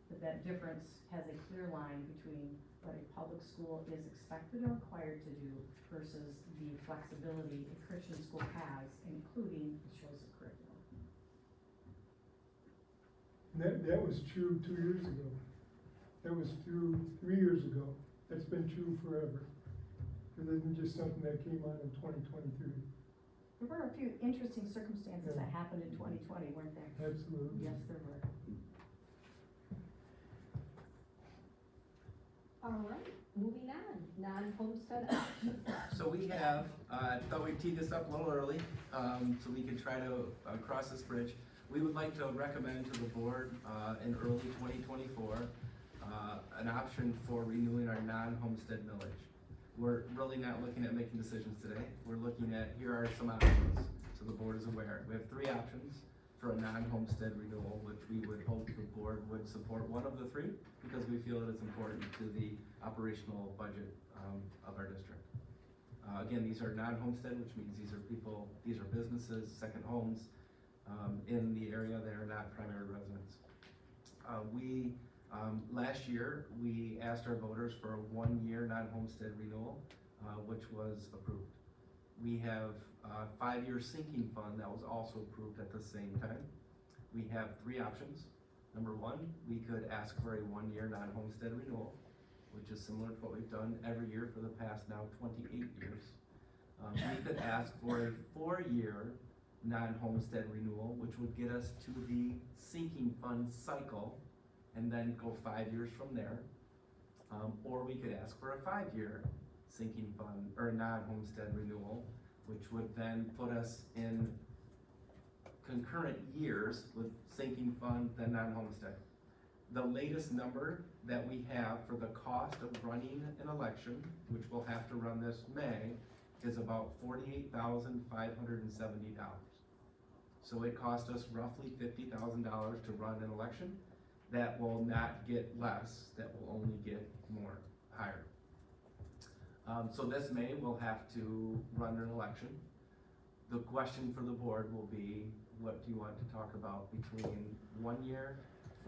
but that difference has a clear line between what a public school is expected or required to do versus the flexibility a Christian school has, including the choice of curriculum. That was true 2 years ago. That was true 3 years ago. That's been true forever. It isn't just something that came on in 2023. There were a few interesting circumstances that happened in 2020, weren't there? Absolutely. Yes, there were. All right, moving on, non-homestead options. So we have, thought we'd tee this up a little early, so we can try to cross this bridge. We would like to recommend to the board, in early 2024, an option for renewing our non-homestead millage. We're really not looking at making decisions today. We're looking at, here are some options, so the board is aware. We have 3 options for a non-homestead renewal, which we would hope the board would support one of the 3, because we feel that it's important to the operational budget of our district. Again, these are non-homestead, which means these are businesses, second homes in the area that are not primary residents. Last year, we asked our voters for a 1-year non-homestead renewal, which was approved. We have a 5-year sinking fund that was also approved at the same time. We have 3 options. Number 1, we could ask for a 1-year non-homestead renewal, which is similar to what we've done every year for the past now 28 years. We could ask for a 4-year non-homestead renewal, which would get us to the sinking fund cycle and then go 5 years from there. Or we could ask for a 5-year sinking fund or non-homestead renewal, which would then put us in concurrent years with sinking fund, then non-homestead. The latest number that we have for the cost of running an election, which we'll have to run this May, is about $48,570. So it cost us roughly $50,000 to run an election. That will not get less, that will only get more, higher. So this May, we'll have to run an election. The question for the board will be, what do you want to talk about between 1 year,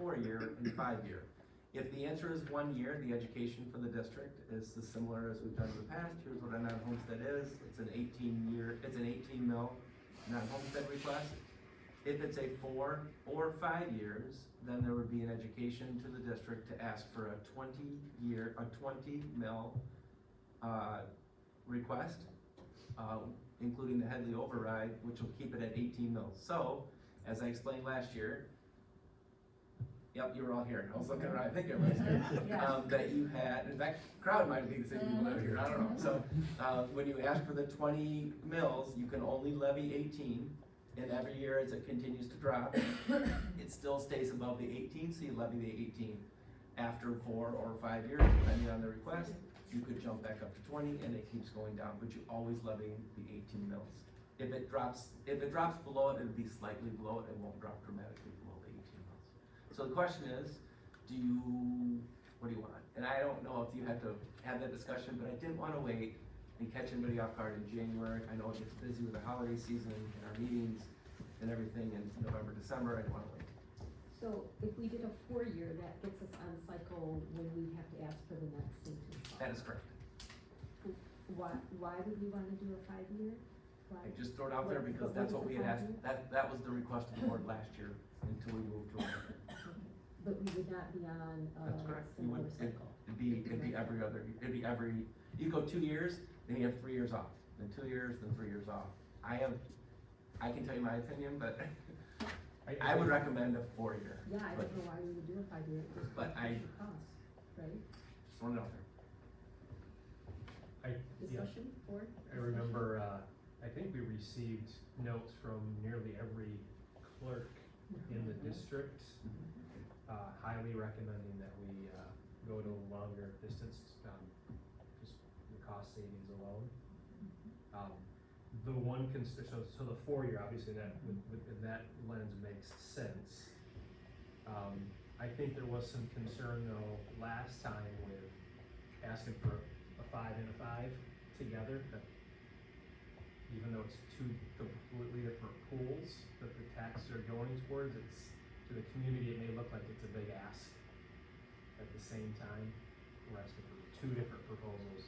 4-year, and 5-year? If the answer is 1 year, the education for the district is as similar as we've done in the past. Here's what a non-homestead is. It's an 18 mil non-homestead request. If it's a 4 or 5 years, then there would be an education to the district to ask for a 20 mil request, including the Headley override, which will keep it at 18 mils. So, as I explained last year, yep, you were all here. I was looking around, I think everybody's here. That you had, in fact, crowd might be the same people that are here, I don't know. So, when you ask for the 20 mils, you can only levy 18. And every year as it continues to drop, it still stays above the 18, so you levy the 18. After 4 or 5 years, depending on the request, you could jump back up to 20 and it keeps going down, but you always levy the 18 mils. If it drops below it, it'll be slightly below it, it won't drop dramatically below the 18 mils. So the question is, what do you want? And I don't know if you had to have that discussion, but I didn't want to wait and catch anybody off guard in January. I know it gets busy with the holiday season and our meetings and everything in November, December. I didn't want to wait. So if we did a 4-year, that gets us on cycle when we have to ask for the next sinking fund. That is correct. Why would we want to do a 5-year? I just throw it out there because that's what we had asked. That was the request of the board last year until we moved to it. But we would not be on That's a correct. similar cycle. It'd be every, you go 2 years, then you have 3 years off, then 2 years, then 3 years off. I can tell you my opinion, but I would recommend a 4-year. Yeah, I don't know why we would do a 5-year, it just But cost, right? Just throwing it out there. Discussion, board? I remember, I think we received notes from nearly every clerk in the district, highly recommending that we, go to a longer distance, just the cost savings alone. The one so the 4-year, obviously that, within that lens makes sense. I think there was some concern though, last time with asking for a 5 and a 5 together, that even though it's 2 completely different pools that the taxes are going towards, it's, to the community, it may look like it's a big ask. at the same time, we're asking for 2 different proposals,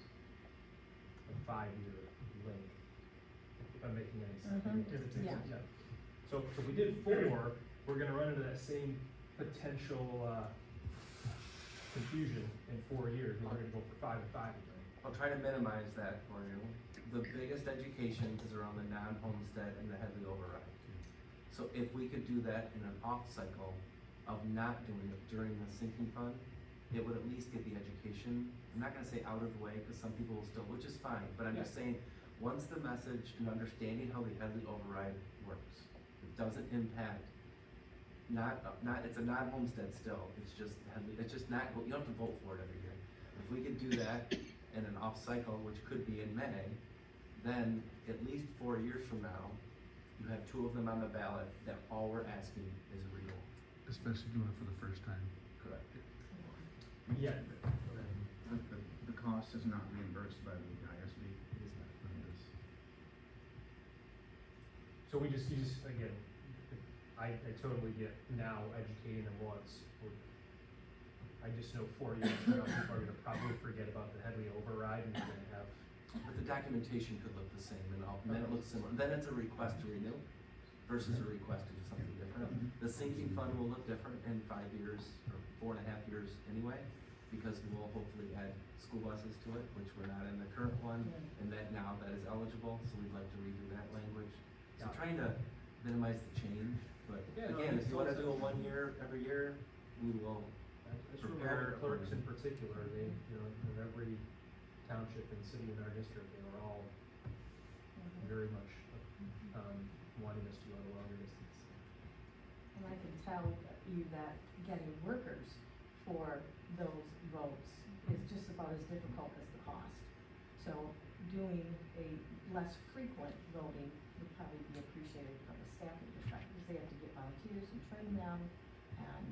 a 5-year length, if I'm making any sense. Mhm. If it makes Yeah. sense, yeah. So we did 4, we're gonna run into that same potential, confusion in 4 years, and we're gonna go for 5 and 5 again. I'll try to minimize that for you. The biggest education is around the non-homestead and the Headley override. So if we could do that in an off cycle of not doing it during the sinking fund, it would at least get the education, I'm not gonna say out of the way, because some people will still, which is fine, but I'm just saying, once the message and understanding how the Headley override works, it doesn't impact, it's a non-homestead still, it's just Headley, it's just not, you don't have to vote for it every year. If we could do that in an off cycle, which could be in May, then at least 4 years from now, you have 2 of them on the ballot that all we're asking is a renewal. Especially doing it for the first time. Correct. Yeah. The cost is not reimbursed by the ISD. It is not. So you just, again, I totally get now educating them once. I just know 4 years from now, people are gonna probably forget about the Headley override and we're gonna have. But the documentation could look the same and then it looks similar. Then it's a request to renew versus a request to do something different. The sinking fund will look different in 5 years or 4.5 years anyway, because we'll hopefully add school buses to it, which we're not in the current one, and that now that is eligible, so we'd like to redo that language. So trying to minimize the change, but again, if you wanna do a 1 year every year, we will That's for prepare. clerks in particular, they, in every township and city in our district, they were all very much, wanting us to go a longer distance. And I can tell you that getting workers for those votes is just about as difficult as the cost. So doing a less frequent voting would probably be appreciated from a staffing perspective, because they have to get volunteers and train them, and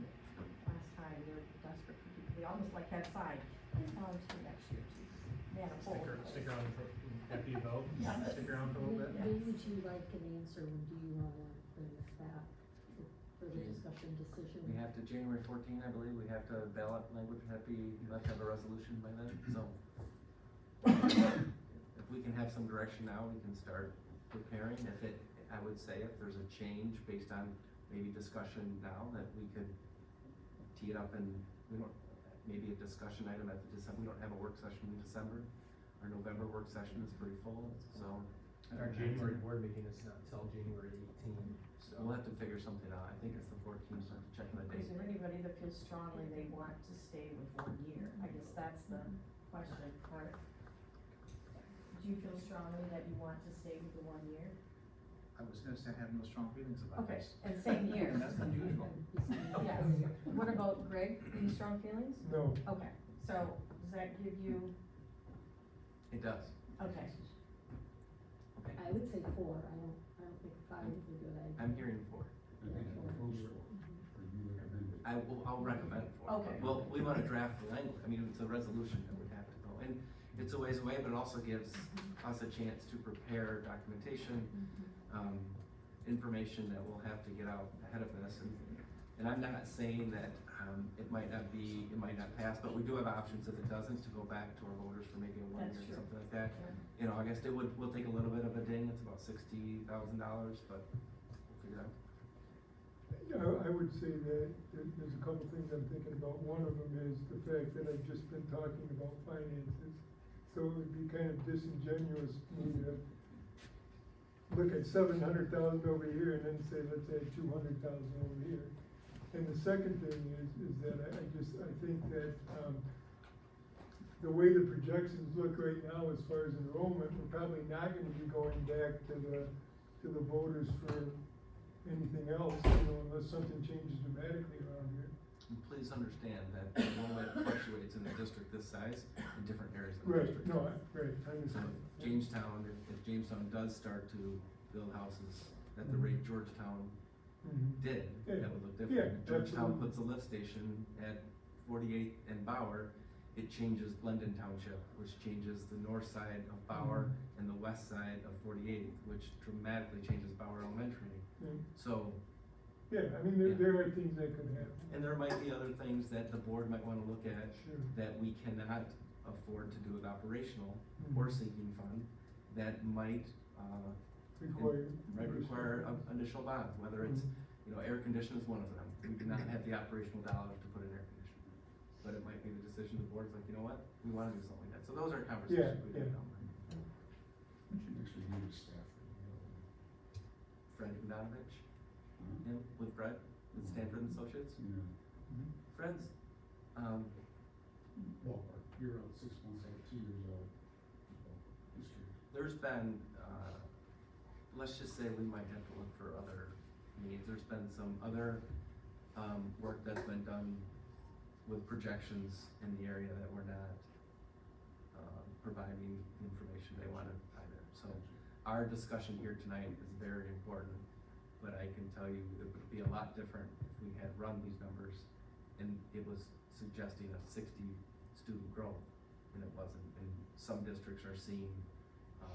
last time they were desperate for people, they almost like had signed, volunteer next year too. Man, a whole. Stick around after you vote, Yeah. stick around for a little bit. When would you like an answer, when do you wanna bring this back for the discussion decision? We have to, January 14, I believe, we have to ballot language, we have to have a resolution by then, so. If we can have some direction now, we can start preparing. I would say if there's a change based on maybe discussion now, that we could tee it up and maybe a discussion item at the December, we don't have a work session in December. Our November work session is pretty full, so. Our January board meeting is not until January 18, so. We'll have to figure something out. I think it's the 14th, so I have to check on the date. Is there anybody that feels strongly they want to stay with 1 year? I guess that's the question. Or do you feel strongly that you want to stay with the 1 year? I was gonna say I have no strong feelings about Okay, this. and same here. And that's unusual. Yes. What about Greg? Any strong feelings? No. Okay, so does that give you, It does. okay. I would say 4, I don't think 5 is a good idea. I'm hearing 4. I'll recommend 4. Okay. Well, we wanna draft the language, I mean, it's a resolution that would have to go, and it's a ways away, but it also gives us a chance to prepare documentation, information that we'll have to get out ahead of this, and I'm not saying that, it might not pass, but we do have options if it doesn't, to go back to our voters for maybe a 1 That's year, true. something like that. Yeah. In August, we'll take a little bit of a ding, it's about $60,000, but we'll figure it out. Yeah, I would say that there's a couple things I'm thinking about. One of them is the fact that I've just been talking about finances. So it would be kind of disingenuous to me to look at 700,000 over here and then say, let's add 200,000 over here. And the second thing is that I think that, the way the projections look right now as far as enrollment, we're probably not gonna be going back to the voters for anything else, unless something changes dramatically around here. And please understand that enrollment fluctuates in a district this size in different areas of the Right, district. no, right, I So understand. Jamestown, if Jamestown does start to build houses at the rate Georgetown did, Yeah. that would look Yeah, different. If Georgetown absolutely. puts a lift station at 48th and Bauer, it changes Blendon Township, which changes the north side of Bauer and the west side of 48th, which dramatically changes Bauer Elementary. Yeah. So Yeah, I mean, there are things that could happen. And there might be other things that the board might wanna look at Sure. that we cannot afford to do with operational Mhm. or sinking fund that might, might require a initial bond, whether it's, you know, air condition is one of them. We do not have the operational dollars to put in air conditioning. But it might be the decision of the board's like, you know what, we wanna do something like that. So those are conversations we do. We should actually meet with staff. Fred Udanovich, you know, with Fred, with Stanford and Associates. Yeah. Fred's, Ballpark, you're out 6 months out, 2 years out. History. there's been, let's just say we might have to look for other needs. There's been some other, work that's been done with projections in the area that we're not, providing the information they wanted either. So our discussion here tonight is very important, but I can tell you it would be a lot different if we had run these numbers and it was suggesting a 60 student growth, and it wasn't. And some districts are seeing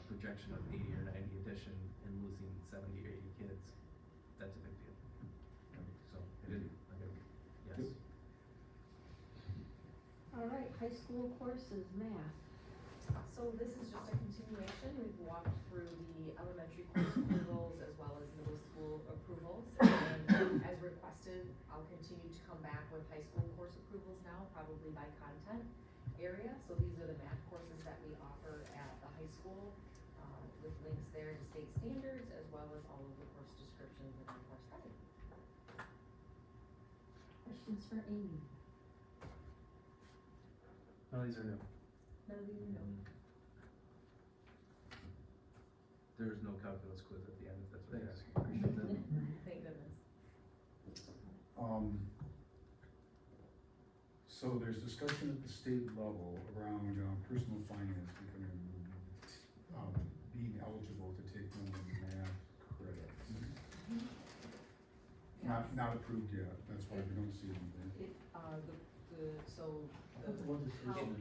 projection of 80 or 90 addition and losing 70 or 80 kids. That's a big deal. So it is, yes. All right, high school courses, math. So this is just a continuation. We've walked through the elementary course approvals as well as middle school approvals. And as requested, I'll continue to come back with high school course approvals now, probably by content area. So these are the math courses that we offer at the high school, with links there to state standards as well as all of the course descriptions and course setting. Questions for Amy? No, these are new. None of you know. There's no calculus quiz at the end, if that's what you're asking. Appreciate that. Thank goodness. So there's discussion at the state level around, personal finance becoming, being eligible to take one of the math credits. Not approved yet, that's why we don't see anything.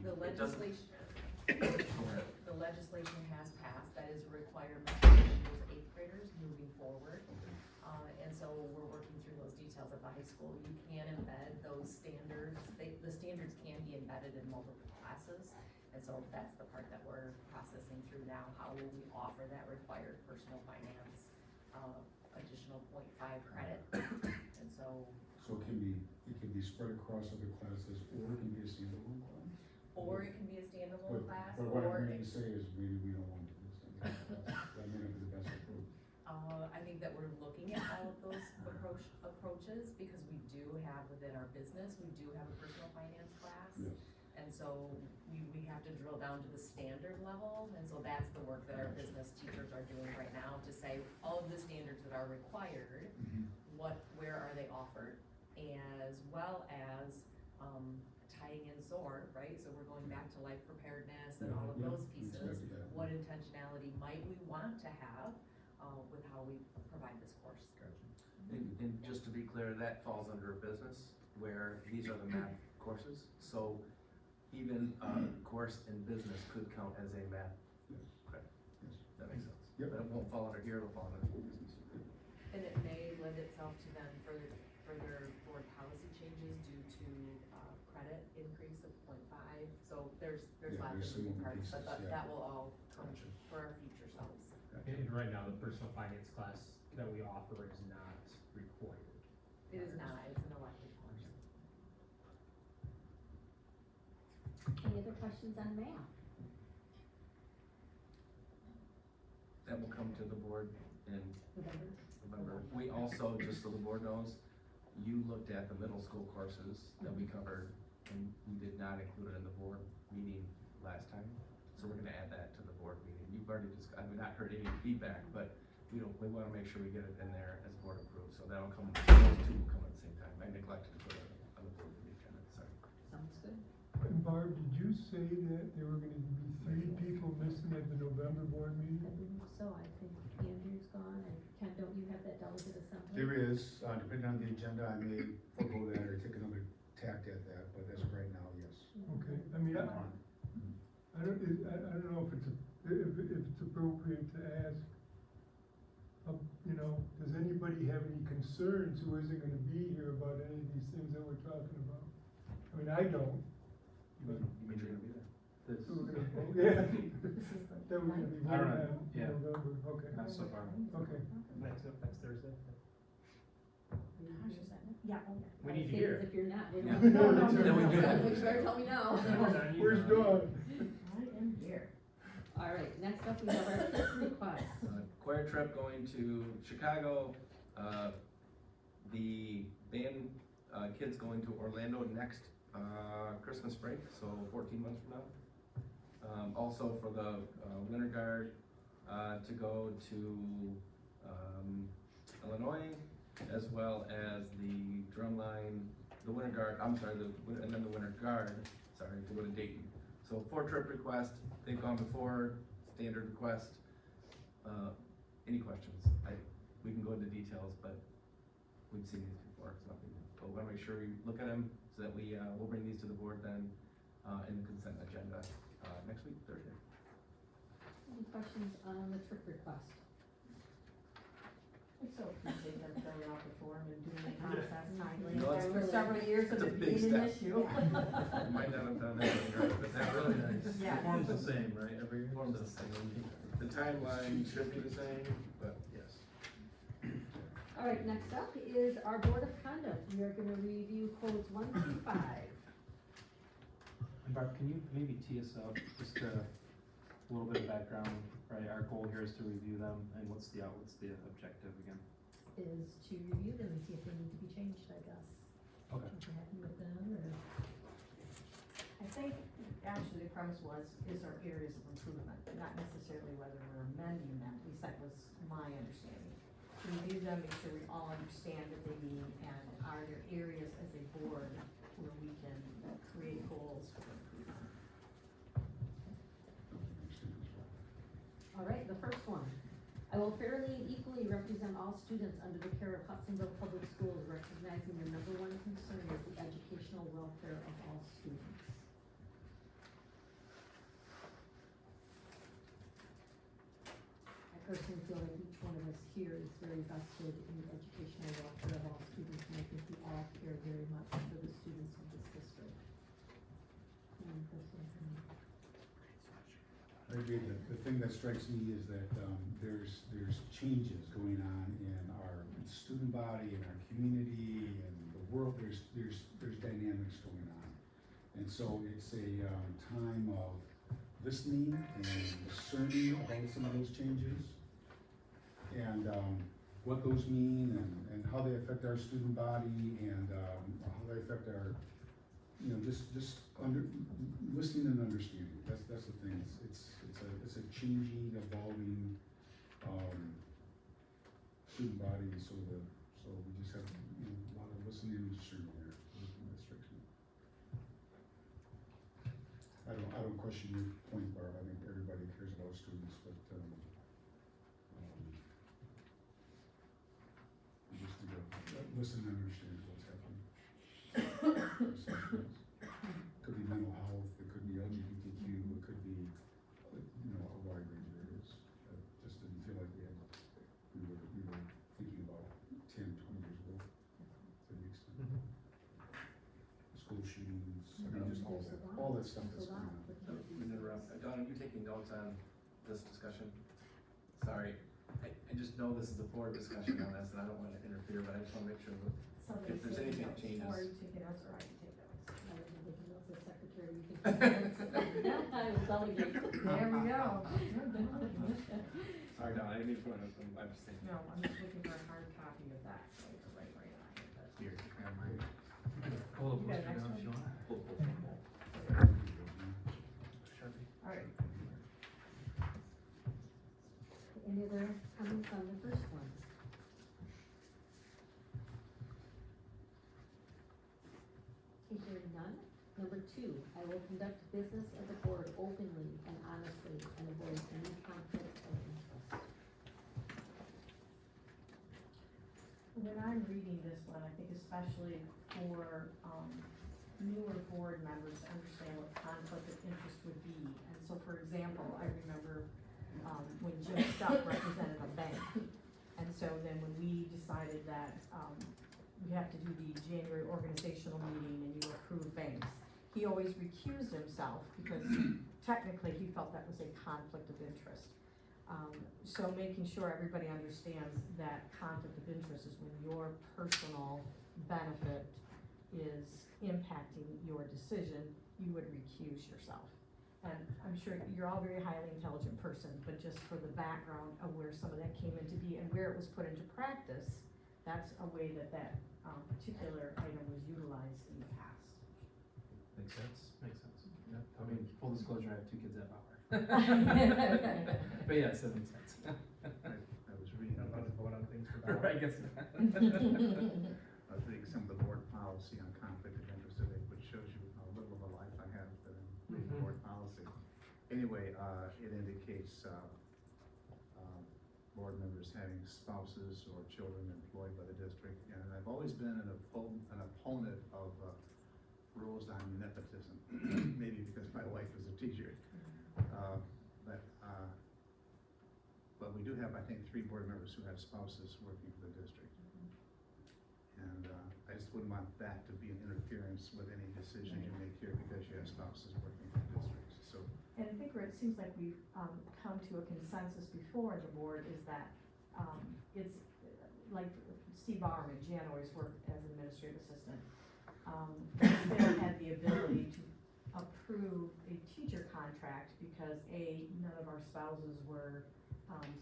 The legislation, the legislation has passed, that is a requirement for those 8th graders moving forward. And so we're working through those details at the high school. You can embed those standards, the standards can be embedded in multiple classes. And so that's the part that we're processing through now. How will we offer that required personal finance, additional 0.5 credit? And so. So it can be spread across other classes, or it can be a standalone class? Or it can be a standalone class, But what or I'm going to say is maybe we don't want to do this. That may not be the best approach. I think that we're looking at all of those approaches, because we do have within our business, we do have a personal finance class. Yes. And so we have to drill down to the standard level, and so that's the work that our business teachers are doing right now, to say all of the standards that are required, where are they offered, as well as, tying in SOAR, right? So we're going back to life preparedness and all of those pieces. What intentionality might we want to have, with how we provide this course? And just to be clear, that falls under a business where these are the math courses. So even a course in business could count as a math credit. That makes sense. Yep. But it won't fall under here, it'll fall under business. And it may lend itself to then further board policy changes due to, credit increase of 0.5. So there's lots of moving parts, but that will all come for our future selves. And right now, the personal finance class that we offer is not required. It is not, it's an elective course. Any other questions on math? That will come to the board in November. We also, just so the board knows, you looked at the middle school courses that we covered, and we did not include it in the board meeting last time. So we're gonna add that to the board meeting. You've already I've not heard any feedback, but we wanna make sure we get it in there as board approved. So that'll come, those two will come at the same time. I neglected to put it on the board meeting agenda, sorry. Sounds good. And Barb, did you say that there were gonna be 3 people missing at the November board meeting? I believe so, I think Andrew's gone, and Ken, don't you have that delegate assembly? There is, depending on the agenda, I may forego that or take another tact at that, but as of right now, yes. Okay, I mean, I don't know if it's appropriate to ask you know, does anybody have any concerns who isn't gonna be here about any of these things that we're talking about? I mean, I don't. You mean you're gonna be there? This, We're gonna vote, yeah. That we're gonna be I don't voting know, on yeah. in November, okay. not so far. Okay. Next Thursday. Yeah. We need to Say hear. as if you're not. We're Yeah. not. No, Then we do. Make sure to tell me now. Where's Dawn? I am here. All right, next up we have our trip request. Choir trip going to Chicago, the band, kids going to Orlando next, Christmas break, so 14 months from now. Also for the, Winter Guard, to go to, Illinois, as well as the drumline, the Winter Guard, I'm sorry, and then the Winter Guard, sorry, to go to Dayton. So 4 trip request, they've gone before, standard request. Any questions? We can go into details, but we've seen these before, it's nothing new. But we wanna make sure we look at them, so that we'll bring these to the board then, in the consent agenda, next week, Thursday. Any questions on the trip request? I so appreciate them filling out the form and doing the process timely. No, it's- For several years of it's a it big being an step. issue. Might not have done that, but that's really nice. Yeah. The form's the same, right, every year? Form's the same. The timeline should be the same, but yes. All right, next up is our board of conduct. We are gonna review codes 1 through 5. And Barb, can you maybe tee us up, just a little bit of background, right? Our goal here is to review them, and what's the objective again? Is to review them and see if they need to be changed, I guess. Okay. If you're happy with them, or, I think actually the premise is our areas of improvement, not necessarily whether we're amending them, at least that was my understanding. To review them, make sure we all understand what they mean, and are there areas as a board where we can create goals for improvement. all right, the first one. I will fairly and equally represent all students under the care of Hudsonville Public Schools, recognizing the number one concern is the educational welfare of all students. I personally feel that each one of us here is very vested in the educational welfare of all students, and I think we all care very much for the students of this district. And this one from me. I agree. The thing that strikes me is that there's changes going on in our student body, in our community, and the world. There's dynamics going on, and so it's a time of listening and discerning about some of those changes, and what those mean, and how they affect our student body, and how they affect our, just listening and understanding. That's the thing. It's a changing, evolving student body. So we just have a lot of listening and discerning there. That strikes me. I don't question your point, Barb. I think everybody cares about students, but we just need to listen and understand what's happening. Could be mental health, it could be LGBTQ, it could be, a wide range of areas. I just didn't feel like we were thinking about 10, 20 years ago to the extent. School shootings, I mean, just all that stuff that's going on. Dawn, are you taking notes on this discussion? Sorry, I just know this is a board discussion on this, and I don't wanna interfere, but I just wanna make sure that if there's anything that changes. Or you take notes, or I can take notes. I was looking at the secretary, you can. Yeah, I will delegate. There we go. Sorry, Dawn, I didn't mean to put it on, I'm just saying. No, I'm just looking for a hard copy of that, so I can write right on it, but. Here, grab mine. Pull You got an extra? if you want. Pull. All right. Any other comments on the first one? Okay, hearing none. Number 2, I will conduct business of the board openly and honestly and avoid any conflict of interest. When I'm reading this one, I think especially for, newer board members to understand what conflict of interest would be. And so, for example, I remember, when Jim Stuck represented a bank, And so then when we decided that, we have to do the January organizational meeting and you approve things, he always recused himself because technically he felt that was a conflict of interest. So making sure everybody understands that conflict of interest is when your personal benefit is impacting your decision, you would recuse yourself. And I'm sure you're all very highly intelligent person, but just for the background of where some of that came into be and where it was put into practice, that's a way that particular item was utilized in the past. Makes sense, makes sense. Yeah, I mean, full disclosure, I have 2 kids at Bauer. But yes, that makes sense. I was reading. I'm about to vote on things for Bauer. I guess. I was reading some of the board policy on conflict of interest today, which shows you how little of a life I have that I'm reading board policy. Anyway, it indicates, board members having spouses or children employed by the district, and I've always been an opponent of rules on nepotism, maybe because my wife is a teacher. But we do have, I think, 3 board members who have spouses working for the district. And I just wouldn't want that to be an interference with any decision you make here because you have spouses working for the district, so. And I think where it seems like we've come to a consensus before the board is that it's like Steve Barman, Jan always worked as an administrative assistant. They had the ability to approve a teacher contract because none of our spouses were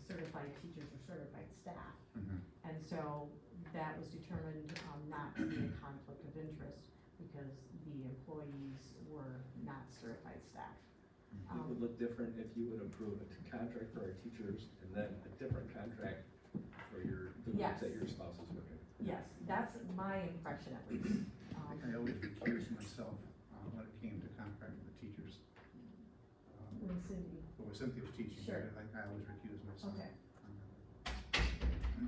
certified teachers or certified staff. And so that was determined not to be a conflict of interest because the employees were not certified staff. It would look different if you would approve a contract for our teachers and then a different contract for the groups that your spouse is working. Yes, that's my impression at least. I always recused myself when it came to contract with the teachers. When Cindy. When Cynthia was teaching, Sure. I always recused myself. Okay.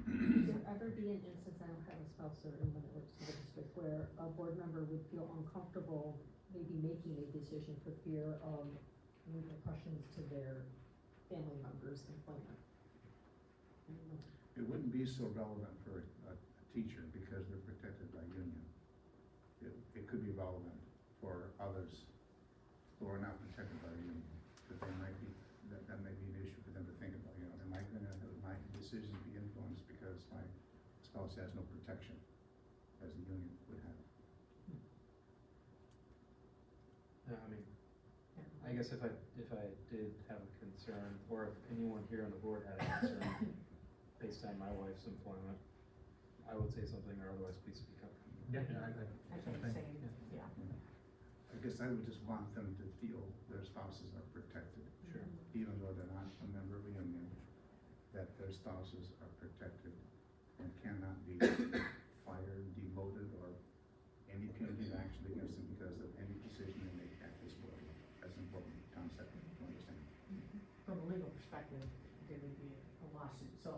Would there ever be an instance, I don't have a spouse or anyone that works for the district, where a board member would feel uncomfortable maybe making a decision for fear of repercussions to their family members' employment? It wouldn't be so relevant for a teacher because they're protected by union. It could be relevant for others who are not protected by the union, but they might be, that may be an issue for them to think about, am I gonna have my decisions be influenced because my spouse has no protection as the union would have? Yeah, I mean, I guess if I did have a concern, or if anyone here on the board had a concern based on my wife's employment, I would say something, or otherwise please speak up. Yeah, I think the same, yeah. I guess I would just want them to feel their spouses are protected. Sure. Even though they're not a member of a union, that their spouses are protected and cannot be fired, demoted, or any punitive action against them because of any decision they make at this board. That's important concept to understand. From a legal perspective, there would be a lawsuit. So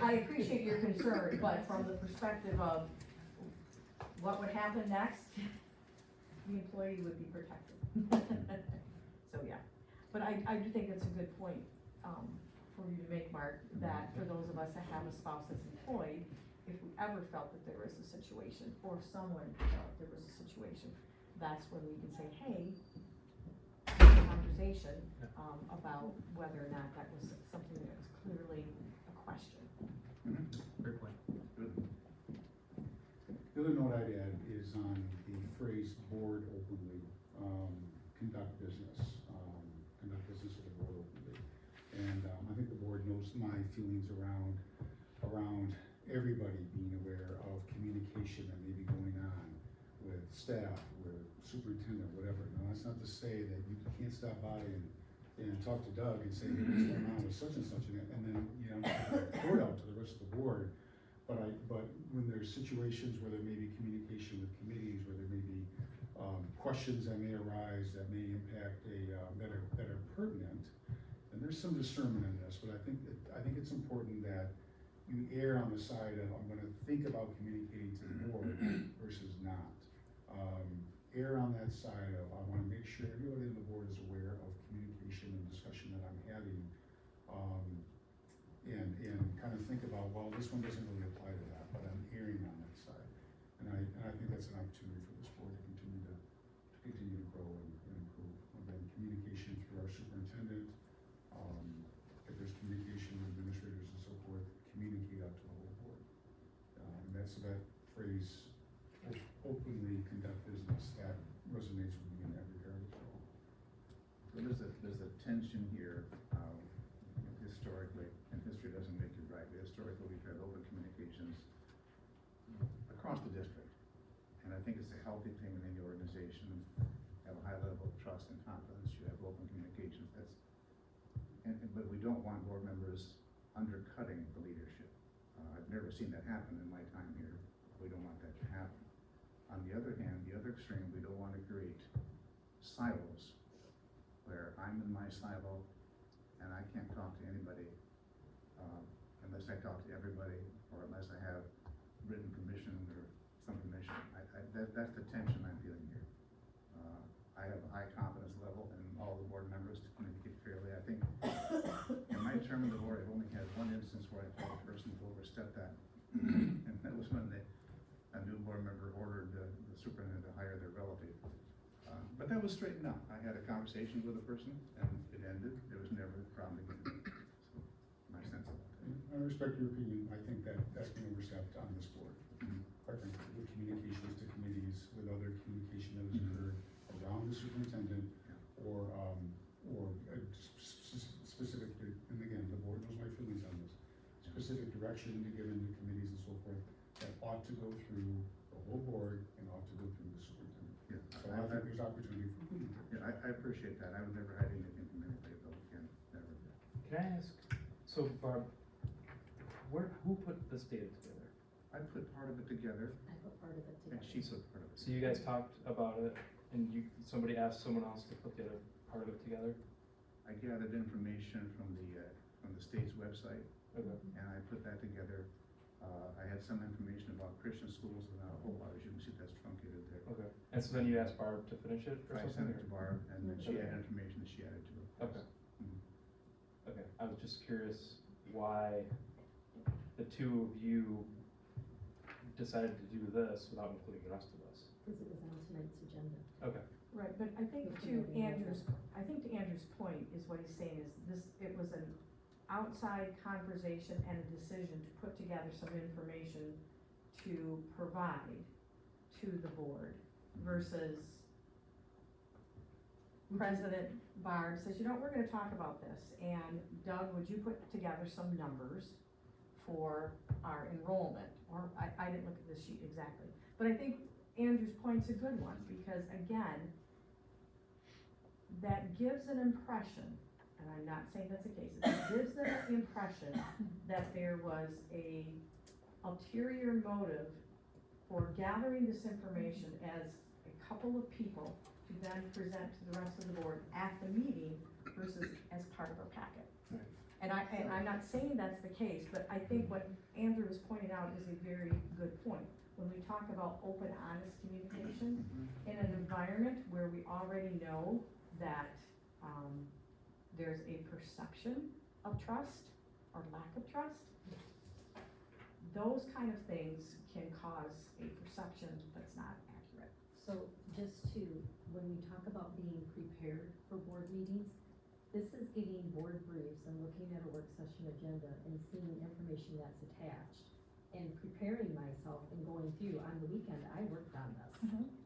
I appreciate your concern, but from the perspective of what would happen next, the employee would be protected. So, yeah. But I do think that's a good point, for you to make, Mark, that for those of us that have a spouse that's employed, if we ever felt that there was a situation, or if someone felt there was a situation, that's when we can say, hey, conversation, about whether or not that was something that was clearly a question. Great point. Good. The other note I'd add is on the phrase board openly, conduct business of the board openly. And I think the board knows my feelings around everybody being aware of communication that may be going on with staff, with superintendent, whatever. Now, that's not to say that you can't stop by and talk to Doug and say, hey, what's going on with such and such, and then, report out to the rest of the board. But when there's situations where there may be communication with committees, where there may be questions that may arise that may impact that are pertinent, and there's some discernment in this, but I think it's important that you err on the side of, I'm gonna think about communicating to the board versus not. Err on that side of, I wanna make sure everybody on the board is aware of communication and discussion that I'm having, and kind of think about, well, this one doesn't really apply to that, but I'm hearing on that side. And I think that's an opportunity for this board to continue to grow and improve. Again, communication through our superintendent, if there's communication with administrators and so forth, communicate out to the whole board. And that's that phrase, openly conduct business, that resonates with me in that regard as well. So there's a tension here, historically, and history doesn't make it right, but historically, we've had open communications across the district. And I think it's a healthy thing in any organization, have a high level of trust and confidence, you have open communications, but we don't want board members undercutting the leadership. I've never seen that happen in my time here, we don't want that to happen. On the other hand, the other extreme, we don't want to create silos, where I'm in my silo, and I can't talk to anybody, unless I talk to everybody, or unless I have written permission or some permission. That's the tension I'm feeling here. I have a high confidence level in all the board members to communicate fairly. I think in my term on the board, I've only had one instance where I felt a person to overstep that. And that was when a new board member ordered the superintendent to hire their relative. But that was straightened out. I had a conversation with a person and it ended. There was never a problem again. So, my sense of that. I respect your opinion. I think that that's been overstepped on this board. Quite frankly, with communications to committees, with other communication that has occurred around the superintendent, or specific, and again, the board knows my feelings on this, specific direction to give into committees and so forth, that ought to go through the whole board and ought to go through the superintendent. Yeah, So I think there's opportunity for improvement. Yeah, I appreciate that. I would never hide anything from anybody, though, again, never. Can I ask, so Barb, who put this data together? I put part of it together, I put part of it and together. she put part of it. So you guys talked about it, and somebody asked someone else to put the other part of it together? I gathered information from the state's website, Okay. and I put that together. I had some information about Christian schools, but not a whole lot, as you can see, that's truncated there. Okay, and so then you asked Barb to finish it or I something? sent it to Barb, and then she Okay. had information that she added to it. Okay. Mhm. Okay, I was just curious why the two of you decided to do this without including the rest of us. Because it was on tonight's agenda. Okay. Right, but I think to Andrew's point is what he's saying is it was an outside conversation and a decision to put together some information to provide to the board versus President Barb says, we're gonna talk about this, and Doug, would you put together some numbers for our enrollment? Or, I didn't look at this sheet exactly, but I think Andrew's point's a good one, because again, that gives an impression, and I'm not saying that's the case, it gives the impression that there was a ulterior motive for gathering this information as a couple of people to then present to the rest of the board at the meeting versus as part of a packet. Right. And I'm not saying that's the case, but I think what Andrew is pointing out is a very good point. When we talk about open, honest communication, in an environment where we already know that, there's a perception of trust or lack of trust, those kind of things can cause a perception that's not accurate. So just when we talk about being prepared for board meetings, this is getting board briefs and looking at a work session agenda and seeing information that's attached and preparing myself and going through. On the weekend, I worked on this.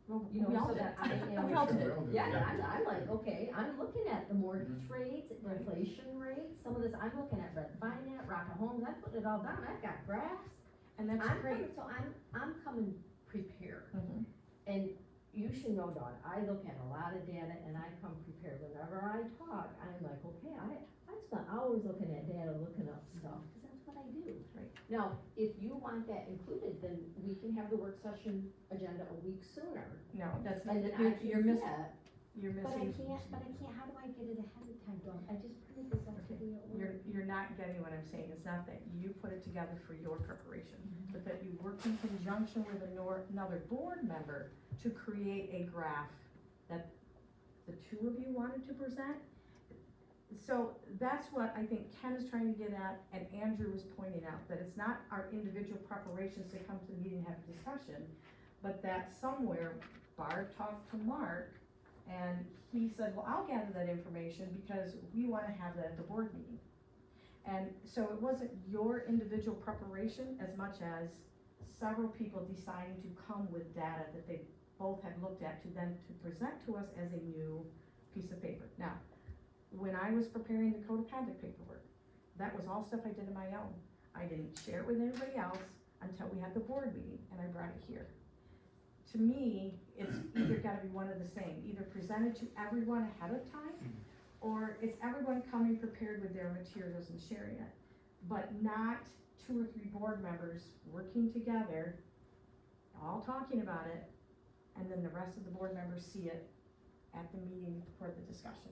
Well, You know, we all so that I did. am. We all did. Yeah, I'm like, okay, I'm looking at the mortgage rates, inflation rates, some of this, I'm looking at Red Finance, Rocket Homes, I put it all down, I've got graphs. And that's I'm great. coming, so I'm coming prepared. Mhm. And you should know, Dawn, I look at a lot of data and I come prepared. Whenever I talk, I'm like, okay, I spent hours looking at data, looking up stuff, because that's what I do. Right. Now, if you want that included, then we can have the work session agenda a week sooner. No, that's And not, then I you're can missing, get, you're but I missing. can't, how do I get it ahead of time, Dawn? I just printed this out today at work. You're not getting what I'm saying, it's not that you put it together for your preparation, but that you work in conjunction with another board member to create a graph that the two of you wanted to present. So that's what I think Ken is trying to get at, and Andrew was pointing out, that it's not our individual preparations to come to the meeting and have a discussion, but that somewhere Barb talked to Mark, and he said, well, I'll gather that information because we wanna have that at the board meeting. And so it wasn't your individual preparation as much as several people deciding to come with data that they both had looked at to then to present to us as a new piece of paper. Now, when I was preparing the code of conduct paperwork, that was all stuff I did on my own. I didn't share it with anybody else until we had the board meeting and I brought it here. To me, it's either gotta be one of the same, either presented to everyone ahead of time, or it's everyone coming prepared with their materials and sharing it. But not 2 or 3 board members working together, all talking about it, and then the rest of the board members see it at the meeting for the discussion.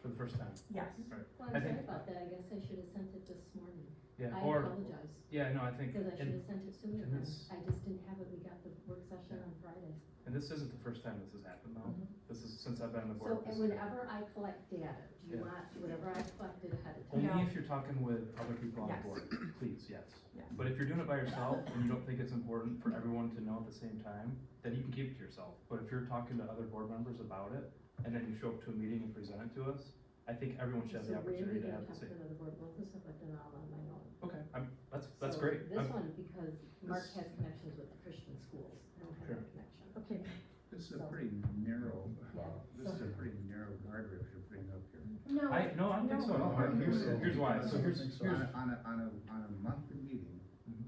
For the first time. Yes. Right. Well, I I'm think- sorry about that, I guess I should have sent it this morning. Yeah, I or- apologize. Yeah, no, I think, Because I should and, have sent it sooner, and then. this- I just didn't have it, we got the work session on Friday. and this isn't the first time this has happened though. Mhm. This is since I've been on the board. So, this and is- whenever I collect data, do you Yeah. want whatever I collected ahead of time? Only if you're talking with other people on Yes. the board, please, yes. Yes. But if you're doing it by yourself and you don't think it's important for everyone to know at the same time, then you can keep it to yourself. But if you're talking to other board members about it, and then you show up to a meeting and present it to us, I think everyone should have the So where opportunity we to have don't the talk to same. another board, both the stuff I've done all on my own. Okay, that's So great. This I'm- one, because Mark this- has connections with the Christian schools, I don't have Sure. a connection. Okay. This is a So- pretty narrow, Yeah, this is so- a pretty narrow guardrail you're putting up here. No. I don't think so. No, here's why. So here's On a monthly meeting, Mhm.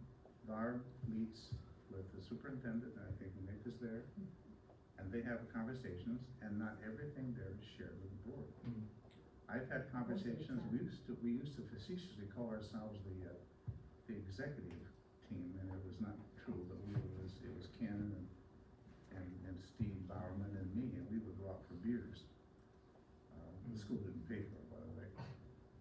Barb meets with the superintendent, and I think Nick is there, and they have conversations, and not everything there is shared with the board. Mhm. I've had conversations, we used to facetiously call ourselves the executive team, and it was not true, but it was Ken and Steve Bowerman and me, and we would go out for beers. The school didn't pay for it, by the way.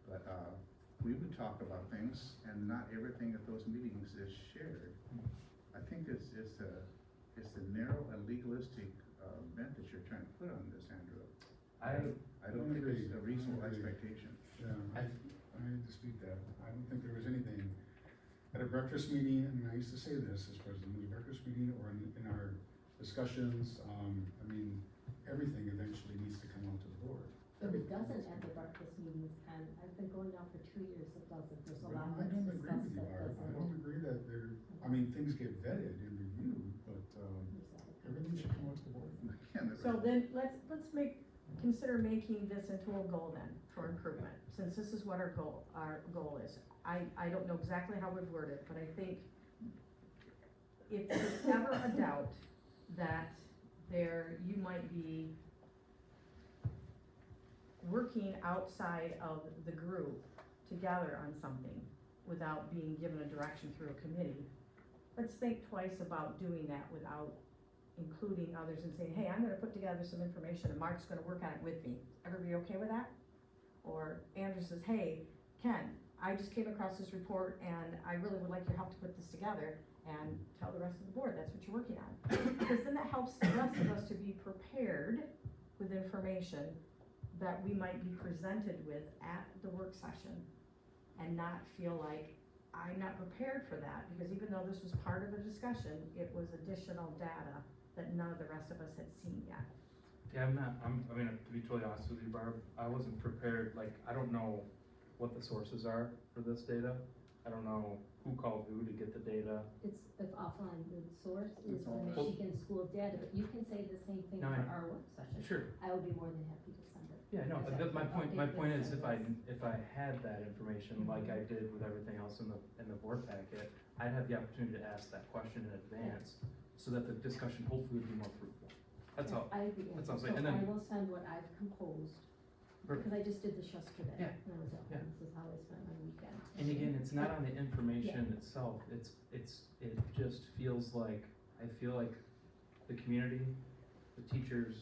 But, we would talk about things, and not everything at those meetings is shared. I think it's a narrow and legalistic, bent that you're trying to put on this, Andrew. I don't think it's a reasonable expectation. Yeah, I need to speak that. I don't think there was anything at a breakfast meeting, and I used to say this as president, at a breakfast meeting or in our discussions, I mean, everything eventually needs to come out to the board. But it doesn't at the breakfast meetings, and I've been going now for 2 years, it doesn't, there's a But lot I that's don't agree discussed with you, that Barb. doesn't. I don't agree that there, I mean, things get vetted and reviewed, but, everything should come out to the board. So then, let's consider making this into a goal then, for improvement, since this is what our goal is. I don't know exactly how we'd word it, but I think if there's ever a doubt that you might be working outside of the group together on something without being given a direction through a committee, let's think twice about doing that without including others and saying, hey, I'm gonna put together some information and Mark's gonna work on it with me. Everybody okay with that? Or Andrew says, hey, Ken, I just came across this report and I really would like your help to put this together, and tell the rest of the board that's what you're working on. Because then that helps the rest of us to be prepared with information that we might be presented with at the work session, and not feel like I'm not prepared for that, because even though this was part of a discussion, it was additional data that none of the rest of us had seen yet. Yeah, I mean, to be totally honest with you, Barb, I wasn't prepared, like, I don't know what the sources are for this data. I don't know who called who to get the data. It's offline, the source is It's the all- Michigan School data, but you can say the same thing No, for I- our work session. Sure. I will be more than happy to send it. Yeah, no, Because I my can point update is this if I had that information like I did with everything else in the board packet, I'd have the opportunity to ask that question in advance, so that the discussion hopefully would be more fruitful. That's all. I agree. That's all I'm So saying. And then, I will send what I've composed, Perfect. because I just did this yesterday. Yeah. And I was at Yeah. home, this is how I spent my weekend. and again, it's not on the information itself, it just feels like, I feel like the community, the teachers,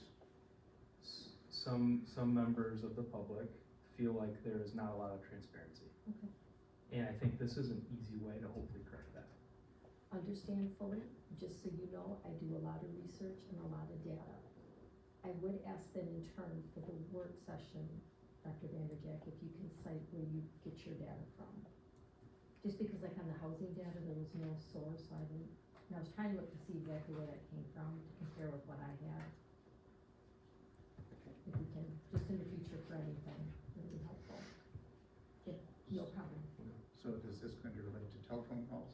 some members of the public feel like there is not a lot of transparency. Okay. And I think this is an easy way to hopefully correct that. Understand fully, just so you know, I do a lot of research and a lot of data. I would ask then in turn for the work session Dr. Vanderjack, if you can cite where you get your data from. Just because like on the housing data, there was no source, so I didn't, and I was trying to look to see exactly where that came from, to compare with what I had. If we can, just in the future for anything, it would be helpful. Yeah, no problem. So is this going to relate to telephone calls?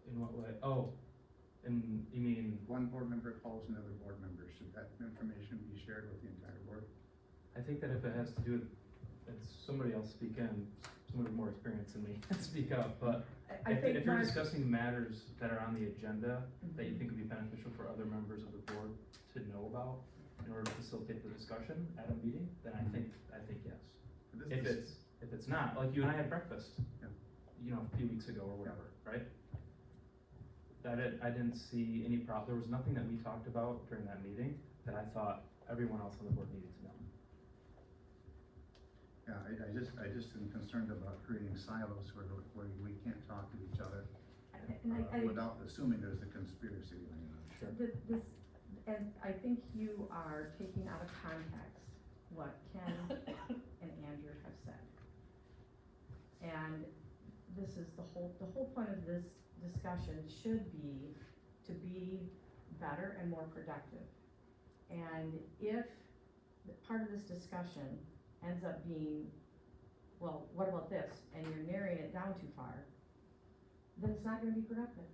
In what way? Oh, and you mean, One board member calls another board member, should that information be shared with the entire board? I think that if it has to do with, it's somebody else speak in, somebody with more experience than me, speak up, but I think if you're Mark- discussing matters that are on the agenda that you think would be beneficial for other members of the board to know about in order to facilitate the discussion at a meeting, then I think yes. If it's not, like you and I had breakfast, you know, a few weeks ago or whatever, right? I didn't see any there was nothing that we talked about during that meeting that I thought everyone else on the board needed to know. Yeah, I just am concerned about creating silos where we can't talk to each other without assuming there's a conspiracy going on. Sure. And I think you are taking out of context what Ken and Andrew have said. And this is the whole point of this discussion should be to be better and more productive. And if part of this discussion ends up being, well, what about this? And you're narrowing it down too far, then it's not gonna be productive.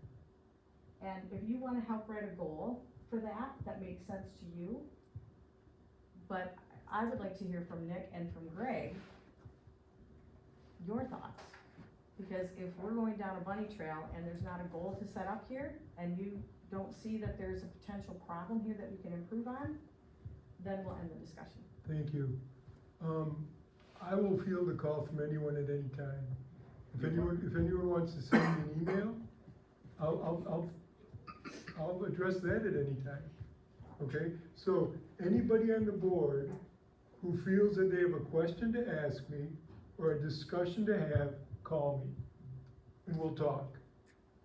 And if you wanna help write a goal for that makes sense to you. But I would like to hear from Nick and from Greg, your thoughts. Because if we're going down a bunny trail and there's not a goal to set up here, and you don't see that there's a potential problem here that we can improve on, then we'll end the discussion. Thank you. I will field a call from anyone at any time. If anyone wants to send me an email, I'll address that at any time. Okay? So anybody on the board who feels that they have a question to ask me or a discussion to have, call me and we'll talk.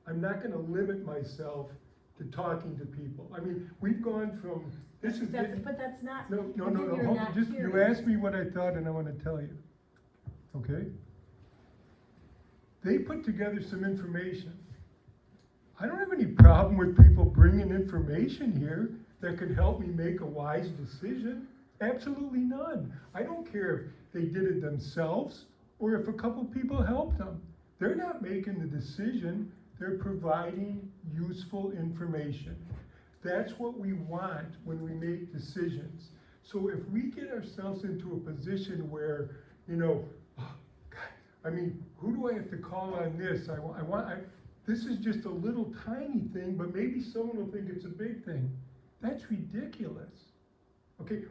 I'm not gonna limit myself to talking to people. I mean, we've gone from, But that's not. No, you're not just, you hearing. asked me what I thought and I wanna tell you, okay? They put together some information. I don't have any problem with people bringing information here that could help me make a wise decision. Absolutely none. I don't care if they did it themselves or if a couple people helped them. They're not making the decision, they're providing useful information. That's what we want when we make decisions. So if we get ourselves into a position where, you know, oh, God, I mean, who do I have to call on this? This is just a little tiny thing, but maybe someone will think it's a big thing. That's ridiculous. Okay,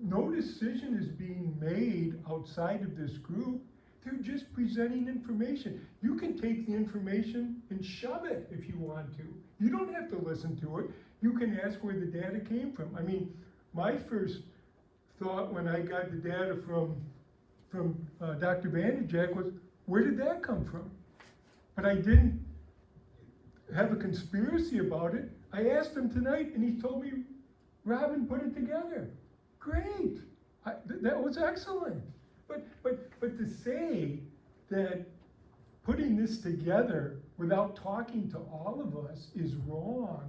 no decision is being made outside of this group. They're just presenting information. You can take the information and shove it if you want to. You don't have to listen to it. You can ask where the data came from. I mean, my first thought when I got the data from Dr. Vanderjack was, where did that come from? But I didn't have a conspiracy about it. I asked him tonight and he told me, Robin put it together. Great, that was excellent. But to say that putting this together without talking to all of us is wrong,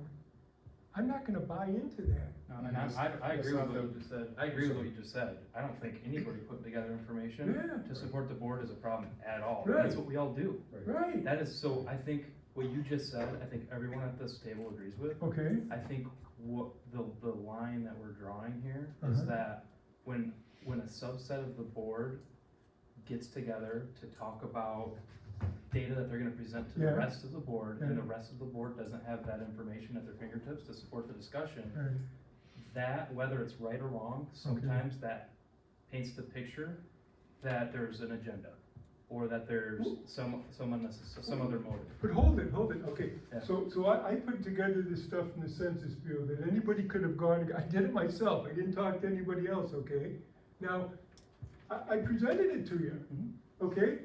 I'm not gonna buy into that. No, and I agree with what you just said. I agree with what you just said. I don't think anybody putting together information to support the board is a problem at all. Right. That's what we all do. Right. That is so, I think what you just said, I think everyone at this table agrees with. Okay. I think what the line that we're drawing here is that when a subset of the board gets together to talk about data that they're gonna present to the rest of the board, and the rest of the board doesn't have that information at their fingertips to support the discussion, that, whether it's right or wrong, sometimes that paints the picture that there's an agenda, or that there's some other motive. But hold it, okay. Yeah. So I put together this stuff in the Census Bureau that anybody could have gone, I did it myself, I didn't talk to anybody else, okay? Now, I presented it to you, okay?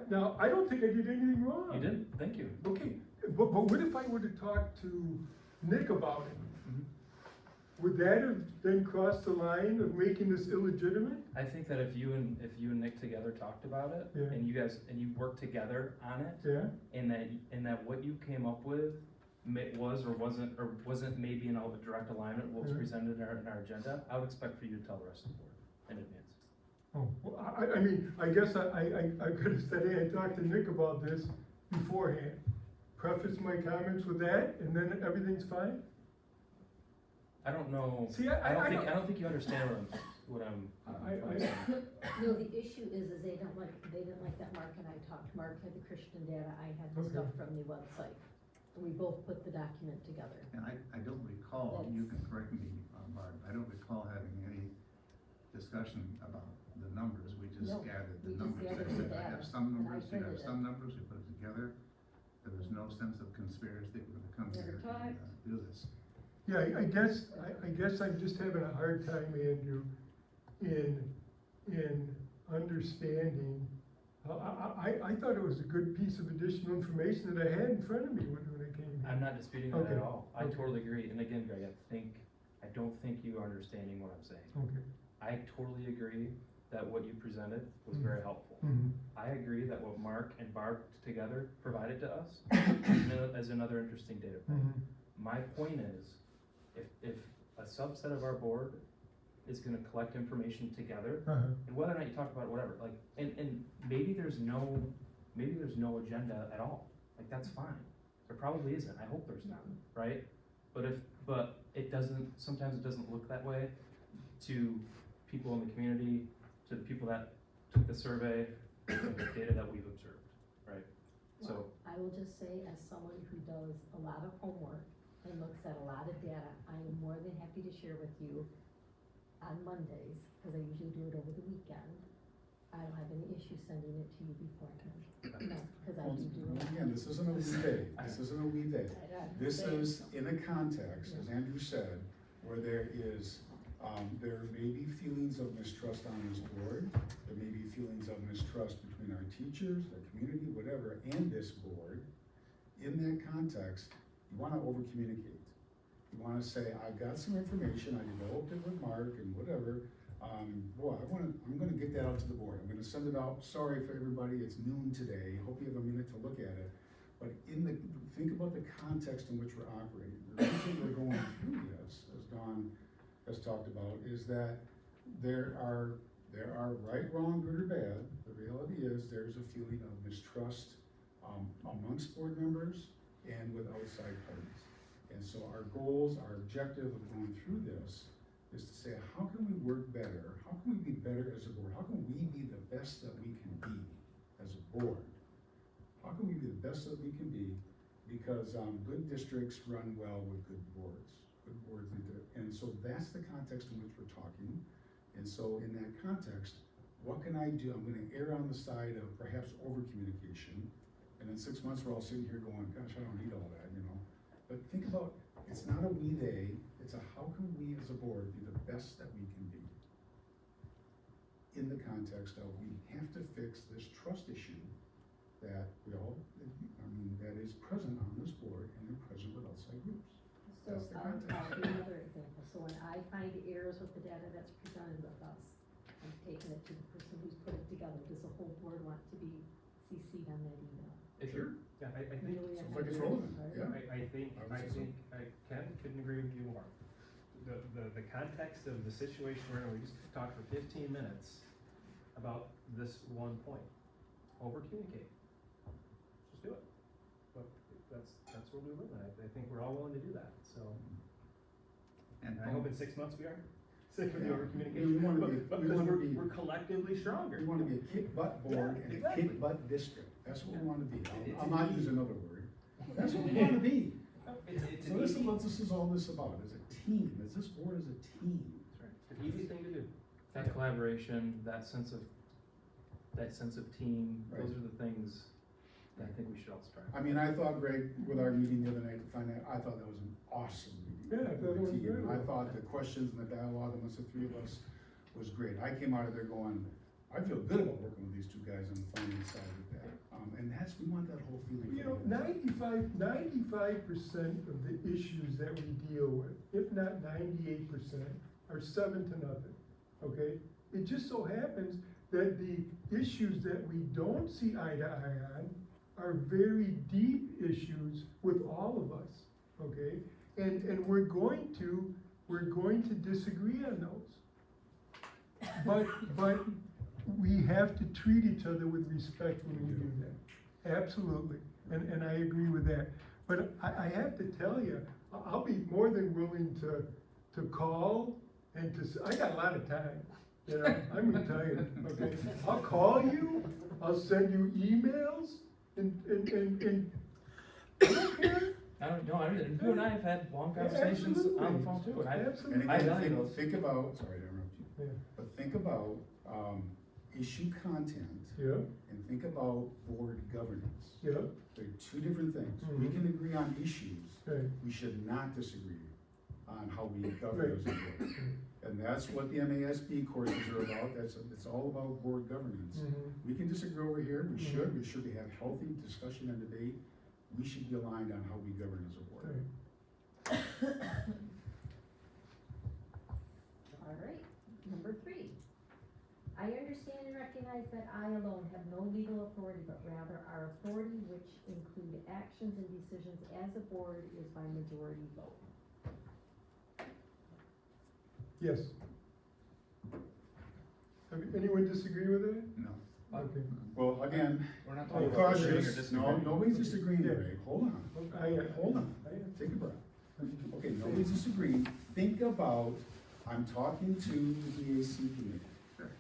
Now, I don't think I did anything wrong. You didn't, thank you. Okay, but what if I were to talk to Nick about it? would that have then crossed the line of making this illegitimate? I think that if you and Nick together talked about it, Yeah. and you worked together on it, Yeah? and that what you came up with was or wasn't maybe in all the direct alignment with what was Yeah. presented in our agenda, I would expect for you to tell the rest of the board in advance. Oh, well, I mean, I guess I could have said, hey, I talked to Nick about this beforehand. Preface my comments with that, and then everything's fine? I don't know. See, I don't think you understand what I'm saying. No, the issue is they didn't like that Mark and I talked. Mark had the Christian data, I had the stuff from the website. And we both put the document together. And I don't recall, you can correct me, Barb, I don't recall having any discussion about the numbers, we just No, gathered we the just numbers. gathered I the said, I data, have some and I numbers, you have printed some it. numbers, we put it together. There was no sense of conspiracy that we're gonna come Never here and talked. do this. Yeah, I guess I'm just having a hard time, Andrew, in understanding. I thought it was a good piece of additional information that I had in front of me when I came here. I'm not disputing that Okay. at all. I Okay. totally agree. And again, Greg, I don't think you are understanding what I'm saying. Okay. I totally agree that what you presented was Mhm. very helpful. Mhm. I agree that what Mark and Barb together provided to us is another interesting data point. Mhm. My point is, if a subset of our board is gonna collect information together, Uh-huh. and whether or not you talk about it, whatever, like, and maybe there's no agenda at all, like, that's fine. There probably isn't, I hope there's none, right? But it doesn't, sometimes it doesn't look that way to people in the community, to the people that took the survey, the data that we've observed, right? So, Well, I will just say, as someone who does a lot of homework and looks at a lot of data, I am more than happy to share with you on Mondays, because I usually do it over the weekend. I don't have any issue sending it to you beforehand, no, because I do a lot. Again, this isn't a we day, this isn't a we day. This is in a context, as Andrew said, where there may be feelings of mistrust on this board, there may be feelings of mistrust between our teachers, the community, whatever, and this board. In that context, you wanna over-communicate. You wanna say, I've got some information, I developed it with Mark and whatever, I'm gonna get that out to the board, I'm gonna send it out, sorry for everybody, it's noon today, hope you have a minute to look at it. But think about the context in which we're operating. The reason we're going through this, as Dawn has talked about, is that there are right, wrong, good or bad. The reality is there's a feeling of mistrust amongst board members and with outside parties. And so our goals, our objective of going through this is to say, how can we work better? How can we be better as a board? How can we be the best that we can be as a board? How can we be the best that we can be? Because good districts run well with good boards. Good boards need to, and so that's the context in which we're talking. And so in that context, what can I do? I'm gonna err on the side of perhaps over communication. And in 6 months, we're all sitting here going, gosh, I don't need all that, you know? But think about, it's not a we they, it's a how can we as a board be the best that we can be? In the context of we have to fix this trust issue that that is present on this board and they're present with outside groups. So That's the I'll context. give you another example. So when I find errors with the data that's presented with us, I'm taking it to the person who's put it together. Does the whole board want to be CC'd on that email? if you're, Yeah, I think, Really, Sounds like it's relevant, yeah. I think, I couldn't agree with you more. The context of the situation where we just talked for 15 minutes about this one point, over communicate. Just do it. But that's where we live, and I think we're all willing to do that, so. And I hope in 6 months we are. Sick with the Yeah. over We communication, wanna but be- but we because wanna be- we're collectively stronger. We wanna be a kick butt board Yeah, and exactly. a kick butt district. That's what we wanna be. It's I'll not use another word. That's what we wanna be. It's So an this easy, is what this is all this about, is a team, is this board is a team. it's an easy thing to do. that collaboration, that sense of team, those Right. are the things that I think we should all strive for. I mean, I thought, Greg, with our meeting the other night to find out, I thought that was an awesome meeting. Yeah, I thought it was Team. good. I thought the questions and the dialogue amongst the three of us was great. I came out of there going, I feel good about working with these two guys on the finance side with that. And we want that whole feeling. You know, 95% of the issues that we deal with, if not 98%, are 7-0, okay? It just so happens that the issues that we don't see eye to eye on are very deep issues with all of us, okay? And we're going to disagree on those. But we have to treat each other with respect when we do that. Absolutely, and I agree with that. But I have to tell you, I'll be more than willing to call and I got a lot of time, you know, I'm retired, okay? I'll call you, I'll send you emails, and I don't care. You and I have had long conversations on the phone too, and And I again, value those. think about, sorry to interrupt you, Yeah. but think about, issue content. Yeah. And think about board governance. Yeah. They're two different things. We Mhm. can agree on issues. Right. We should not disagree on how we govern Right. as a board. And that's what the MASB courses are about. It's all about board governance. Mhm. We can disagree over here. We should have healthy discussion and debate. We should be aligned on how we govern as a board. Right. All right, number 3. I understand and recognize that I alone have no legal authority, but rather our authority, which include actions and decisions as a board, is by majority vote. Yes. Anyone disagree with that? No. Okay. Well, again, We're not I'm talking about agreeing or cautious. disagreeing. No, nobody's disagreeing, Yeah. Ray. Hold on. Hold on. Take a breath. Okay, Okay. nobody's disagreeing. Think about, I'm talking to the DAC committee.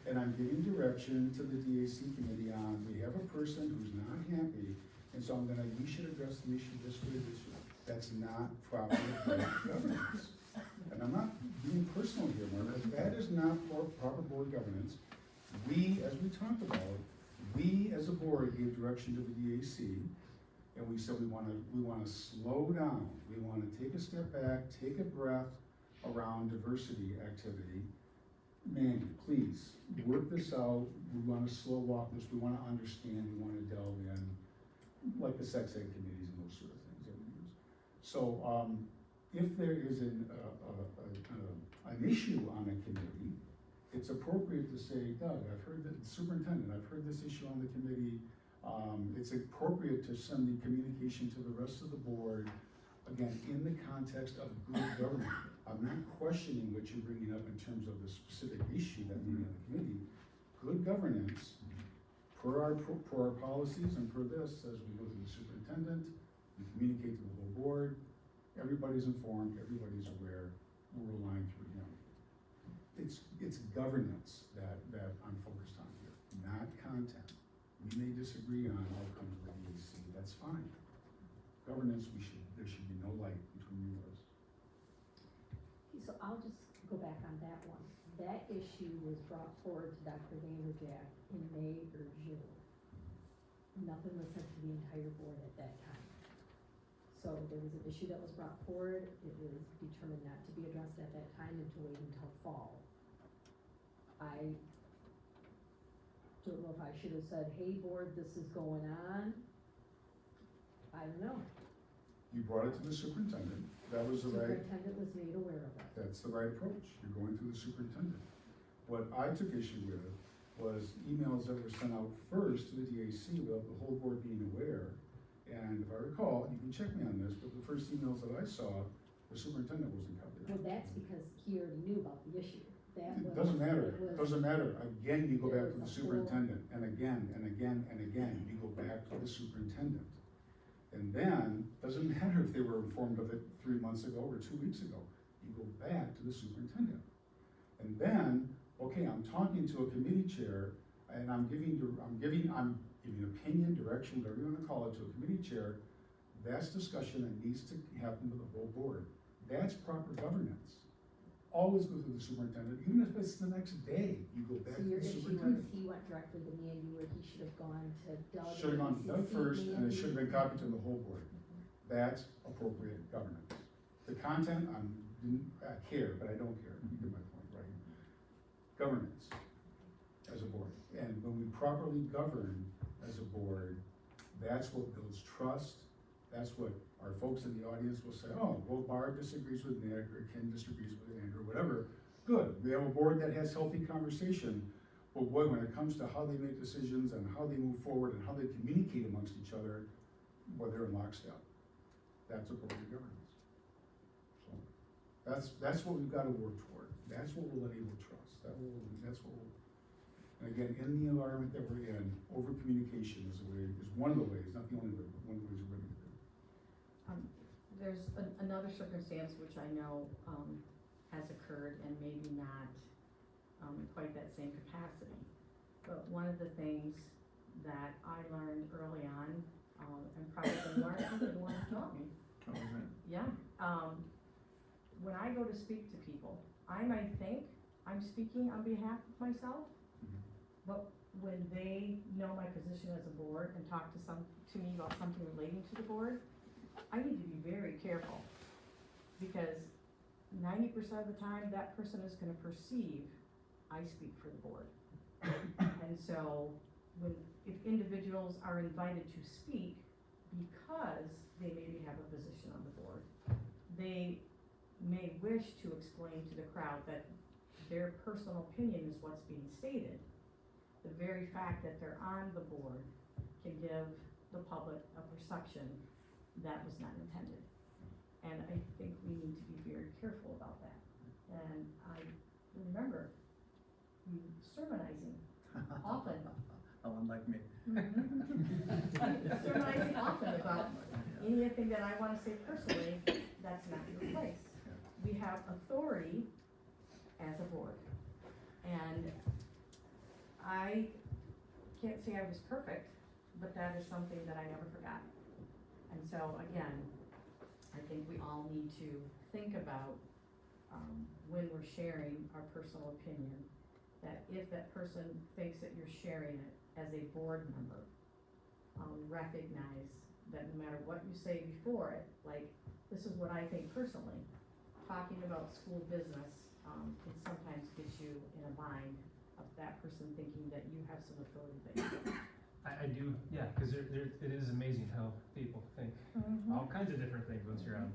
And I'm giving direction to the DAC committee on, we have a person who's not happy, and so we should address the issue this way, this way. That's not proper board governance. And I'm not being personal here, Margaret, that is not proper board governance. We, as we talked about, we as a board gave direction to the DAC, and we said we wanna slow down. We wanna take a step back, take a breath around diversity activity. Mandy, please, work this out. We wanna slow walk this, we wanna understand, we wanna delve in, like the sex ed committees and those sort of things that we use. So, if there is an issue on a committee, it's appropriate to say, Doug, I've heard that, superintendent, I've heard this issue on the committee. It's appropriate to send the communication to the rest of the board, again, in the context of good governance. I'm not questioning what you're bringing up in terms of the specific issue that may be on the committee. Good governance, per our policies and per this, as we go to the superintendent, we communicate to the whole board, everybody's informed, everybody's aware, we're aligned through, it's governance that I'm focused on here, not content. We may disagree on outcomes of the DAC, that's fine. Governance, there should be no light between you and us. So I'll just go back on that one. That issue was brought forward to Dr. Vanderjack in May or June. Nothing was sent to the entire board at that time. So there was an issue that was brought forward. It was determined not to be addressed at that time and to wait until fall. I don't know if I should have said, hey, board, this is going on. I don't know. You brought it to the superintendent, that was the right. Superintendent was made aware of it. That's the right approach, you're going through the superintendent. What I took issue with was emails that were sent out first to the DAC without the whole board being aware. And if I recall, you can check me on this, but the first emails that I saw, the superintendent wasn't copied. Well, that's because he already knew about the issue. It doesn't matter, it was- doesn't matter, again, you go there back to the was a whole- superintendent, and again, and again, and again, you go back to the superintendent. And then, doesn't matter if they were informed of it 3 months ago or 2 weeks ago, you go back to the superintendent. And then, okay, I'm talking to a committee chair, and I'm giving opinion, direction, whatever you wanna call it, to a committee chair. That's discussion that needs to happen with the whole board. That's proper governance. Always go through the superintendent, even if it's the next day, you go back So to your the issue was superintendent. he went directly to me and you, or he should have gone to Doug? Should have gone to Doug CC first, and it Mandy? should have been copied to the whole board. That's appropriate governance. The content, I care, but I don't care, you get my point, right? Governance, as a board. And when we properly govern as a board, that's what builds trust. That's what our folks in the audience will say, oh, well, Barb disagrees with Nick, or Ken disagrees with Andrew, whatever. Good, we have a board that has healthy conversation, but boy, when it comes to how they make decisions and how they move forward and how they communicate amongst each other, boy, they're in lockstep. That's a board of governance. So, that's what we've gotta work toward. That's what will enable trust. That's what will, and again, in the environment that we're in, over communication is one of the ways, not the only way, but one of the ways we're gonna do it. There's another circumstance which I know, has occurred and maybe not, in quite that same capacity. But one of the things that I learned early on, and probably Lauren, I think Lauren taught me. Yeah, when I go to speak to people, I might think I'm speaking on behalf of myself, but when they know my position as a board and talk to me about something relating to the board, I need to be very careful, because 90% of the time, that person is gonna perceive I speak for the board. And so, if individuals are invited to speak because they maybe have a position on the board, they may wish to explain to the crowd that their personal opinion is what's being stated. The very fact that they're on the board can give the public a perception that was not intended. And I think we need to be very careful about that. And I remember you sermonizing often. Oh, unlike me. Sermonizing often about anything that I wanna say personally, that's not your place. We have authority as a board. And I can't say I was perfect, but that is something that I never forgot. And so again, I think we all need to think about, when we're sharing our personal opinion, that if that person thinks that you're sharing it as a board member, recognize that no matter what you say before it, like, this is what I think personally, talking about school business, can sometimes get you in a bind of that person thinking that you have some authority that you don't. I do, yeah, because it is amazing how people think all kinds of different things once you're on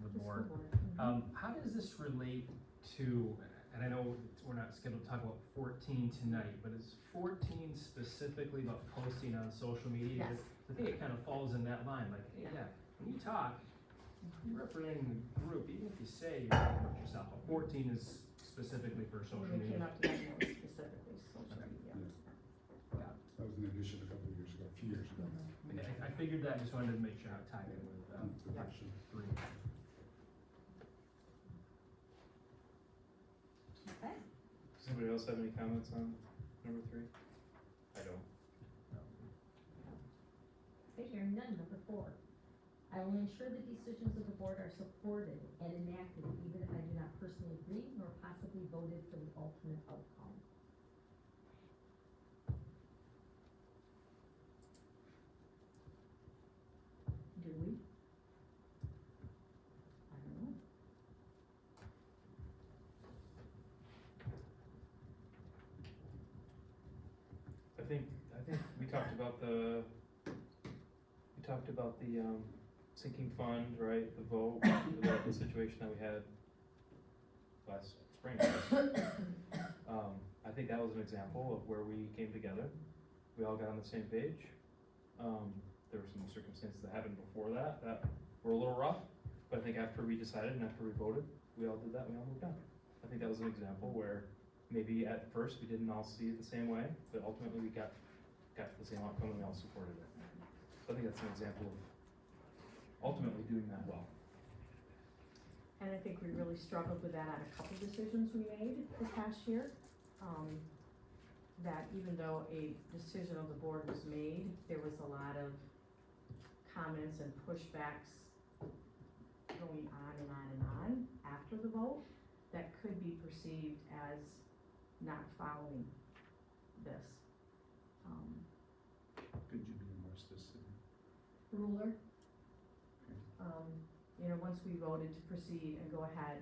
the board. How does this relate to, and I know we're not scheduled to talk about 14 tonight, but is 14 specifically about posting on social media? Yes. I think it kind of falls in that line, like, hey, yeah, when you talk, you're representing the group, even if you say you're talking about yourself. But 14 is specifically for social We media. came up to that more specifically, social media. That was an addition a couple of years ago, a few years ago. I figured that, just wanted to make sure how it tied in with Good question. 3. Okay. Does anybody else have any comments on number 3? I don't. Okay, hearing none, number 4. I will ensure the decisions of the board are supported and enacted even if I do not personally agree nor possibly voted for the ultimate outcome. Do we? I don't know. I think we talked about the sinking fund, right, the vote, the situation that we had last spring. I think that was an example of where we came together. We all got on the same page. There were some circumstances that happened before that were a little rough, but I think after we decided and after we voted, we all did that, we all moved on. I think that was an example where maybe at first we didn't all see it the same way, but ultimately we got to the same outcome and we all supported it. So I think that's an example of ultimately doing that well. And I think we really struggled with that on a couple decisions we made this past year. That even though a decision of the board was made, there was a lot of comments and pushbacks going on and on and on after the vote that could be perceived as not following this. Could you be more specific? Ruler. You know, once we voted to proceed and go ahead,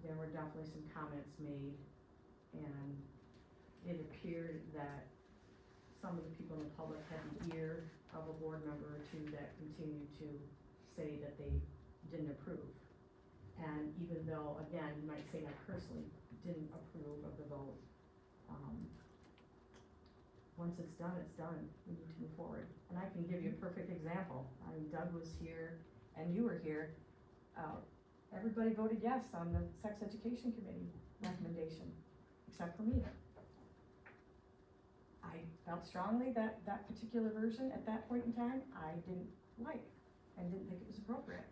there were definitely some comments made And it appeared that some of the people in the public had the ear of a board member or two that continued to say that they didn't approve. And even though, again, you might say I personally didn't approve of the vote, once it's done, we need to move forward. And I can give you a perfect example. I mean, Doug was here and you were here. Everybody voted yes on the sex education committee recommendation, except for me. I felt strongly that that particular version at that point in time, I didn't like and didn't think it was appropriate.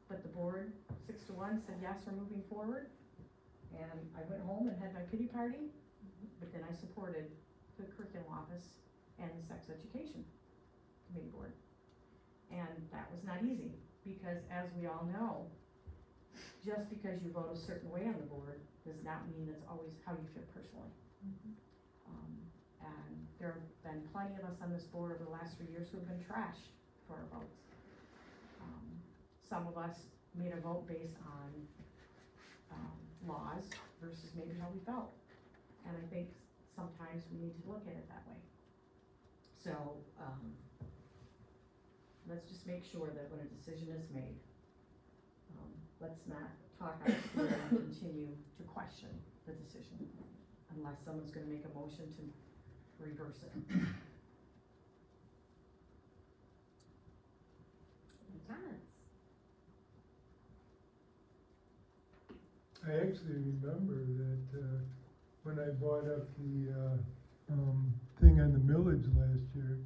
But the board, 6-1, said yes, we're moving forward. And I went home and had my pity party, but then I supported the curriculum office and the sex education committee board. And that was not easy, because as we all know, just because you vote a certain way on the board does not mean that's always how you feel personally. And there have been plenty of us on this board over the last 3 years who have been trashed for our votes. Some of us made a vote based on laws versus maybe how we felt. And I think sometimes we need to look at it that way. So, let's just make sure that when a decision is made, let's not talk out of school and continue to question the decision, unless someone's gonna make a motion to reverse it. Any comments? I actually remember that, when I brought up the, thing on the millage last year,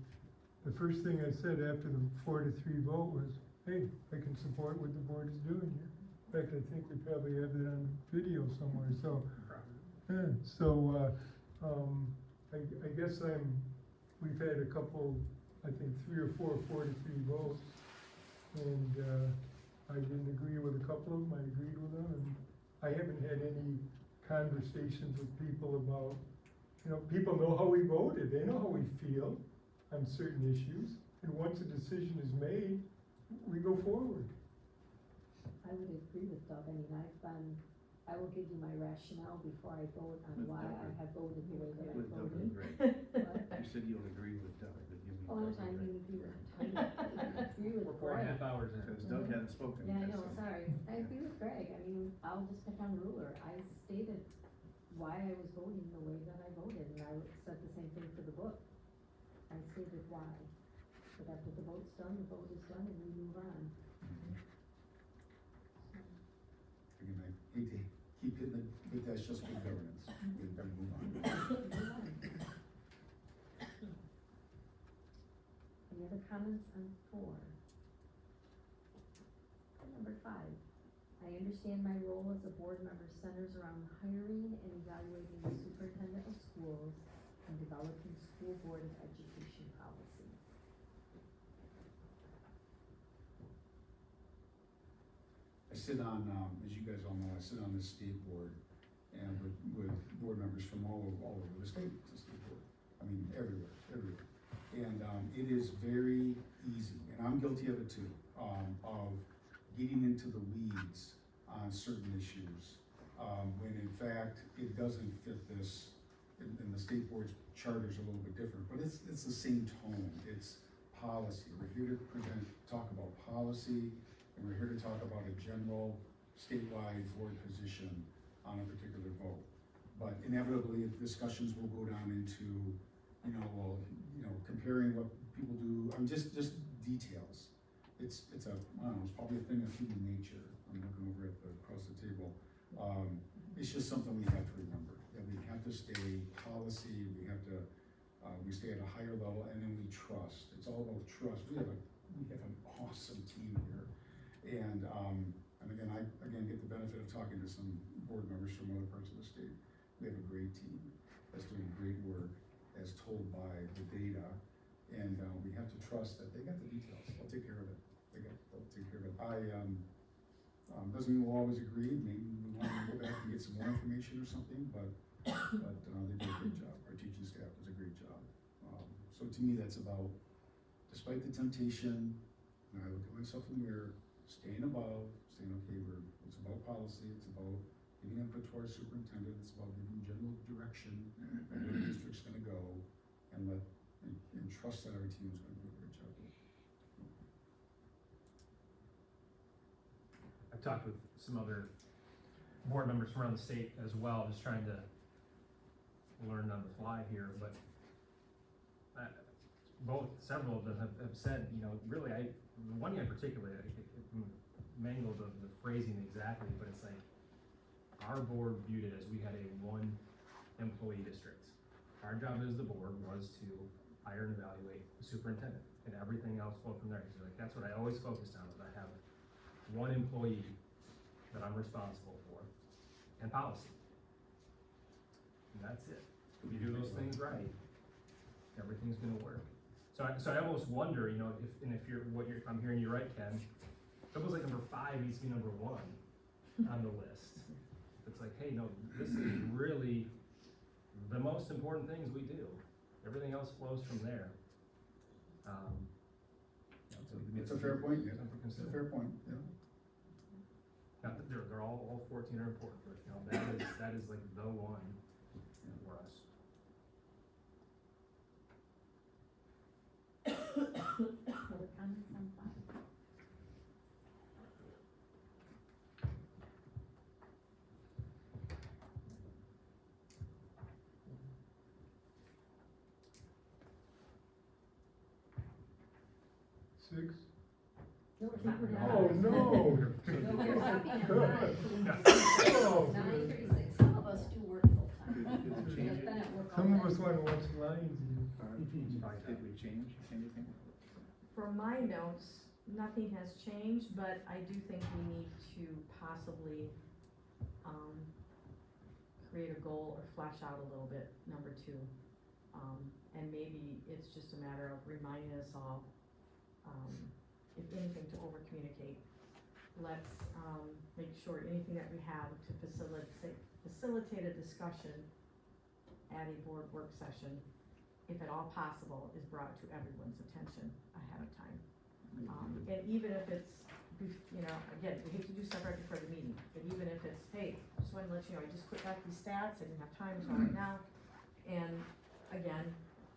the first thing I said after the 4-3 vote was, hey, I can support what the board is doing here. In fact, I think we probably have it on video somewhere, so. Yeah, so, I guess we've had a couple, I think 3 or 4 4-3 votes. And, I didn't agree with a couple of them, I agreed with them, and I haven't had any conversations with people about, people know how we voted, they know how we feel on certain issues, and once a decision is made, we go forward. I would agree with Doug. I mean, I will give you my rationale before I vote on why I have voted the way that I With Doug, voted. right. You said you'll agree with Doug, but give me. Oh, I didn't agree with We're 4.5 hours in. Because Doug hasn't spoken. Yeah, I yet, know, so. sorry. I agree with Greg. I mean, I'll just pick on ruler. I stated why I was voting the way that I voted, and I said the same thing for the book. I stated why. But after the vote's done, the vote is done, and we move on. Again, I hate to keep hitting it, but that's just good governance. We better move on. Any other comments on 4? Number 5, I understand my role as a board member centers around hiring and evaluating the superintendent of schools and developing school board of education policy. I sit on, as you guys all know, I sit on the state board and with board members from all over the state, it's a state board. I mean, everywhere. And, it is very easy, and I'm guilty of it too, of getting into the weeds on certain issues, when in fact, it doesn't fit this, and the state board's charter's a little bit different, but it's the same tone, it's policy. We're here to talk about policy, and we're here to talk about a general statewide board position on a particular vote. But inevitably, discussions will go down into, comparing what people do, just details. It's I don't know, it's probably a thing of human nature. I'm looking over across the table. It's just something we have to remember, that we have to stay policy, we have to, we stay at a higher level, and then we trust. It's all about trust. We have an awesome team here. And again, I get the benefit of talking to some board members from other parts of the state. We have a great team that's doing great work, as told by the data, and we have to trust that they got the details. They'll take care of it. They'll take care of it. Doesn't mean we'll always agree. Maybe we want to go back and get some more information or something, but they do a great job. Our teaching staff does a great job. So to me, that's about, despite the temptation, and I look at myself in the mirror, staying above, saying, okay, it's about policy, it's about giving input to our superintendent, it's about giving general direction of where the district's gonna go, and trust that our team is gonna do a great job. I've talked with some other board members from around the state as well, just trying to learn on the fly here, but several of them have said, you know, really, one guy in particular, it mangled the phrasing exactly, but it's like, our board viewed it as we had a one employee district. Our job as the board was to hire and evaluate the superintendent, and everything else flowed from there. So like, that's what I always focused on, is I have one employee that I'm responsible for, and policy. And that's it. If you do those things right, everything's gonna work. So I almost wonder, you know, if I'm hearing you right, Ken, it's almost like number 5 needs to be number 1 on the list. It's like, hey, no, this is really the most important things we do. Everything else flows from there. It's a fair point, yeah. Something to It's a consider. fair point, yeah. Not that they're all 14 are important, but you know, that is like the one for us. Other comments on 5? Six? No, I think we're done. Oh, no. No, we're stopping at Good. 9. Oh. 9:36. Some of us do work full time. Did we change it? Some of us want to watch Lions. Did we change anything? For my notes, nothing has changed, but I do think we need to possibly, create a goal or flesh out a little bit, number 2. And maybe it's just a matter of reminding us all, if anything, to over-communicate. Let's, make sure anything that we have to facilitate a discussion at a board work session, if at all possible, is brought to everyone's attention ahead of time. And even if it's, you know, again, we hate to do stuff right before the meeting, but even if it's, hey, just wanted to let you know, I just put back these stats, I didn't have time, so right now. And again,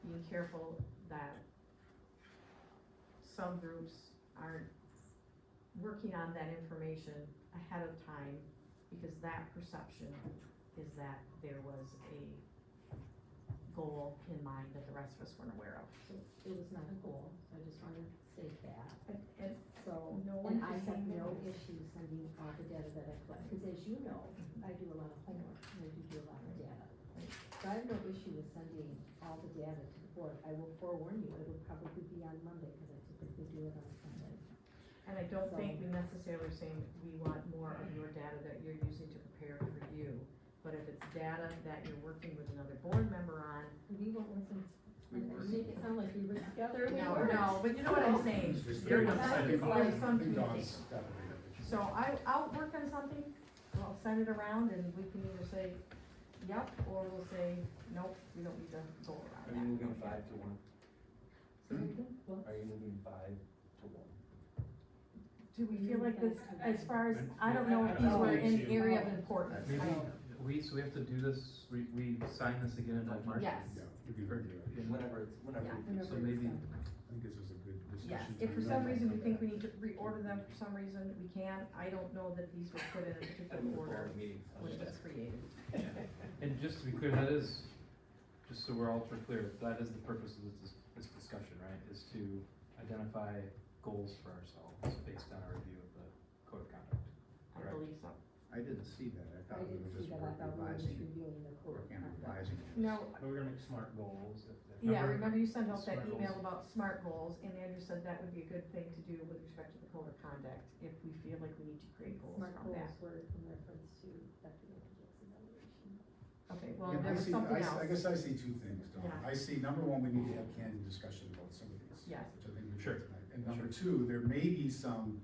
being careful that some groups aren't working on that information ahead of time, because that perception is that there was a goal in mind that the rest of us weren't aware of. So it was not a goal, so I just wanted to state that. And So, no one and I is have saying no that. issue sending all the data that I collect, because as you know, I do a lot of homework, and I do a lot of data. So I have no issue with sending all the data to the board. I will forewarn you, it'll probably be on Monday, because I typically do it on Sunday. And I don't think we necessarily are saying we want more of your data that you're using to prepare for you. But if it's data that you're working with another board member on. We won't listen, you make it sound like we were together, we No, weren't. no, but you know what I'm saying. It's There very was exciting. some I think Dawn's communication. got it right. So I'll work on something, I'll send it around, and we can either say, yep, or we'll say, nope, we don't need to go around Are that. you moving 5 to 1? Say it again? What? Are you moving 5 to 1? Do we feel like this, as far as, I don't know if these were in area of importance. Maybe, I- so we have to do this, we sign this again in like March? Yes. Yeah, it'd be very good. Whenever Yeah, we So whenever maybe, it's done. I think this is a good Yes, discussion. if for time. some reason we think we need to reorder them, for some reason, we can. I don't know that these were put in a particular order when it was created. and just to be clear, that is, just so we're all clear, that is the purpose of this discussion, right? Is to identify goals for ourselves based on our review of the code of conduct. I Correct. believe so. I didn't see that, I I thought we didn't were see just that, I thought we were just revising, reviewing the code of working on conduct. revising it. No, But we're gonna make SMART goals. yeah, remember you sent out that SMART email goals. about SMART goals, and Andrew said that would be a good thing to do with respect to the code of conduct, if we feel like we need to create goals Smart from that. goals were in reference to Dr. Nichols' evaluation. Okay, well, Yeah, there was something else. I guess I see 2 things, Dawn. Yeah. I see, number 1, we need to have candid discussion about some of these. Yes. Which I think we Sure. did tonight. And number 2, there may be some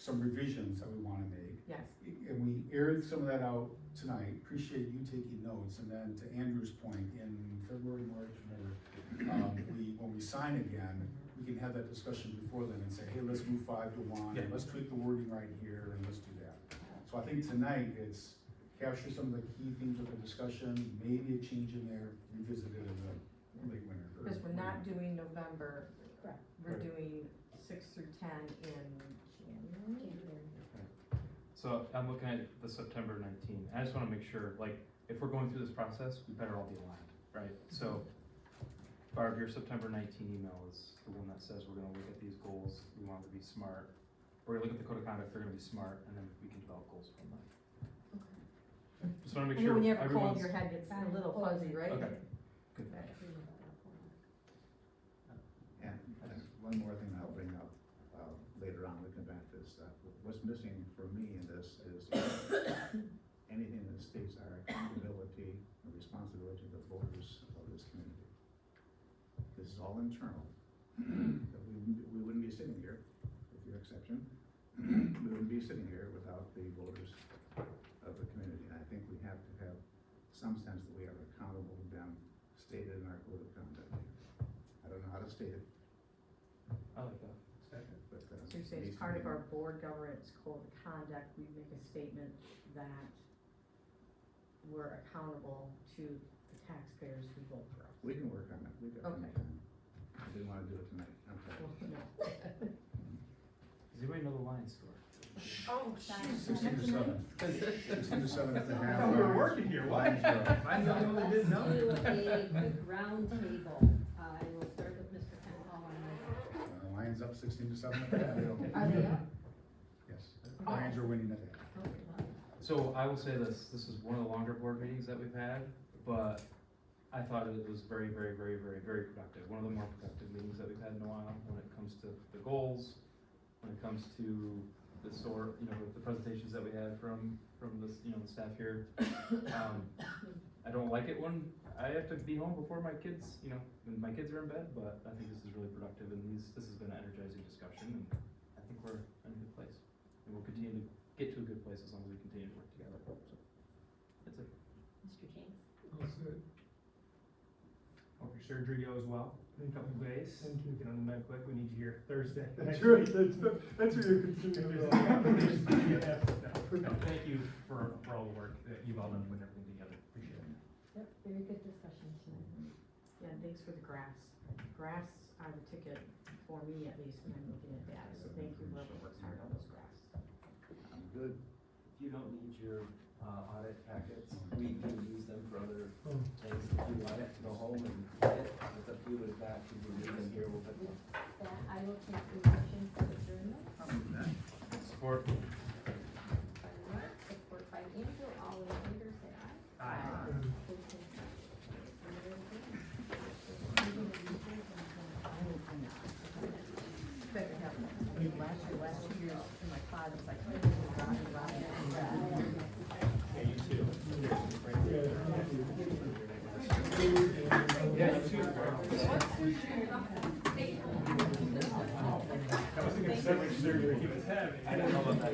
revisions that we wanna make. Yes. And we aired some of that out tonight, appreciate you taking notes, and then to Andrew's point, in February, March, whenever, when we sign again, we can have that discussion before then and say, hey, let's move 5 to 1, Yeah. and let's tweak the wording right here, and let's do that. So I think tonight it's capture some of the key themes of the discussion, maybe a change in there, revisit it in the late winter. or Because we're not winter. doing November, Correct. we're Right. doing 6 through 10 in January. So I'm looking at the September 19. I just wanna make sure, like, if we're going through this process, we better all be aligned, right? So Barb, your September 19 email is the one that says we're gonna look at these goals, we want them to be smart. We're gonna look at the code of conduct, they're gonna be smart, and then we can develop goals from them. Just wanna make I know sure when you have a cold, everyone's. your head gets a little fuzzy, right? Okay, good. And one more thing I'll bring up, later on, we come back to this, what's missing for me in this is anything that states our accountability and responsibility to the voters of this community. This is all internal. We wouldn't be sitting here, with your exception, we wouldn't be sitting here without the voters of the community. And I think we have to have some sense that we are accountable to them, stated in our code of conduct. I don't know how to state it, I like that. but. So you say as part of our board governance code of conduct, we make a statement that we're accountable to the taxpayers who vote for us. We can work on it, we got Okay. time. I didn't wanna do it tonight, I'm sorry. Well, no. Does anybody know the Lions score? Oh, 16 to 7. 16 to 7 at the half. thought we were working here, what? Lions are- I'm the only one that didn't know. Do a quick round table. I will start with Mr. Penhall on the. Lions up 16 to 7 at the half. Are they up? Yes, Lions are winning at the half. Okay. So I will say this is one of the longer board meetings that we've had, but I thought it was very, very, very, very, very productive. One of the more productive meetings that we've had in a while when it comes to the goals, when it comes to the the presentations that we had from this, the staff here. I don't like it when I have to be home before my kids, when my kids are in bed, but I think this is really productive and this has been an energizing discussion and I think we're in a good place. And we'll continue to get to a good place as long as we continue to work together, so, that's it. Mr. James? All set. Hope your surgery goes well in a couple of days. Thank you. Get on the med quick, we need you here Thursday. That's right, that's what you're concerned about. No, thank you for all the work that you've all done putting everything together, appreciate it. Yep, very good discussion tonight. Yeah, and thanks for the graphs. Graphs are the ticket for me at least when I'm looking at data, so thank you whoever works hard on those graphs. I'm good. If you don't need your audit packets, we can use them for other Oh. things. If you want it to go home and get it, it's up to you, but if not, you can leave them here, we'll put them. That, I will take the motion for adjournment. Support. By Mark, support by Andrew, all in favor, say aye. Aye. Opposed, say Last 2 years in my closet, it's like, Yeah, you too. Yeah, you too. I was thinking of surgery he was having. I didn't know about that.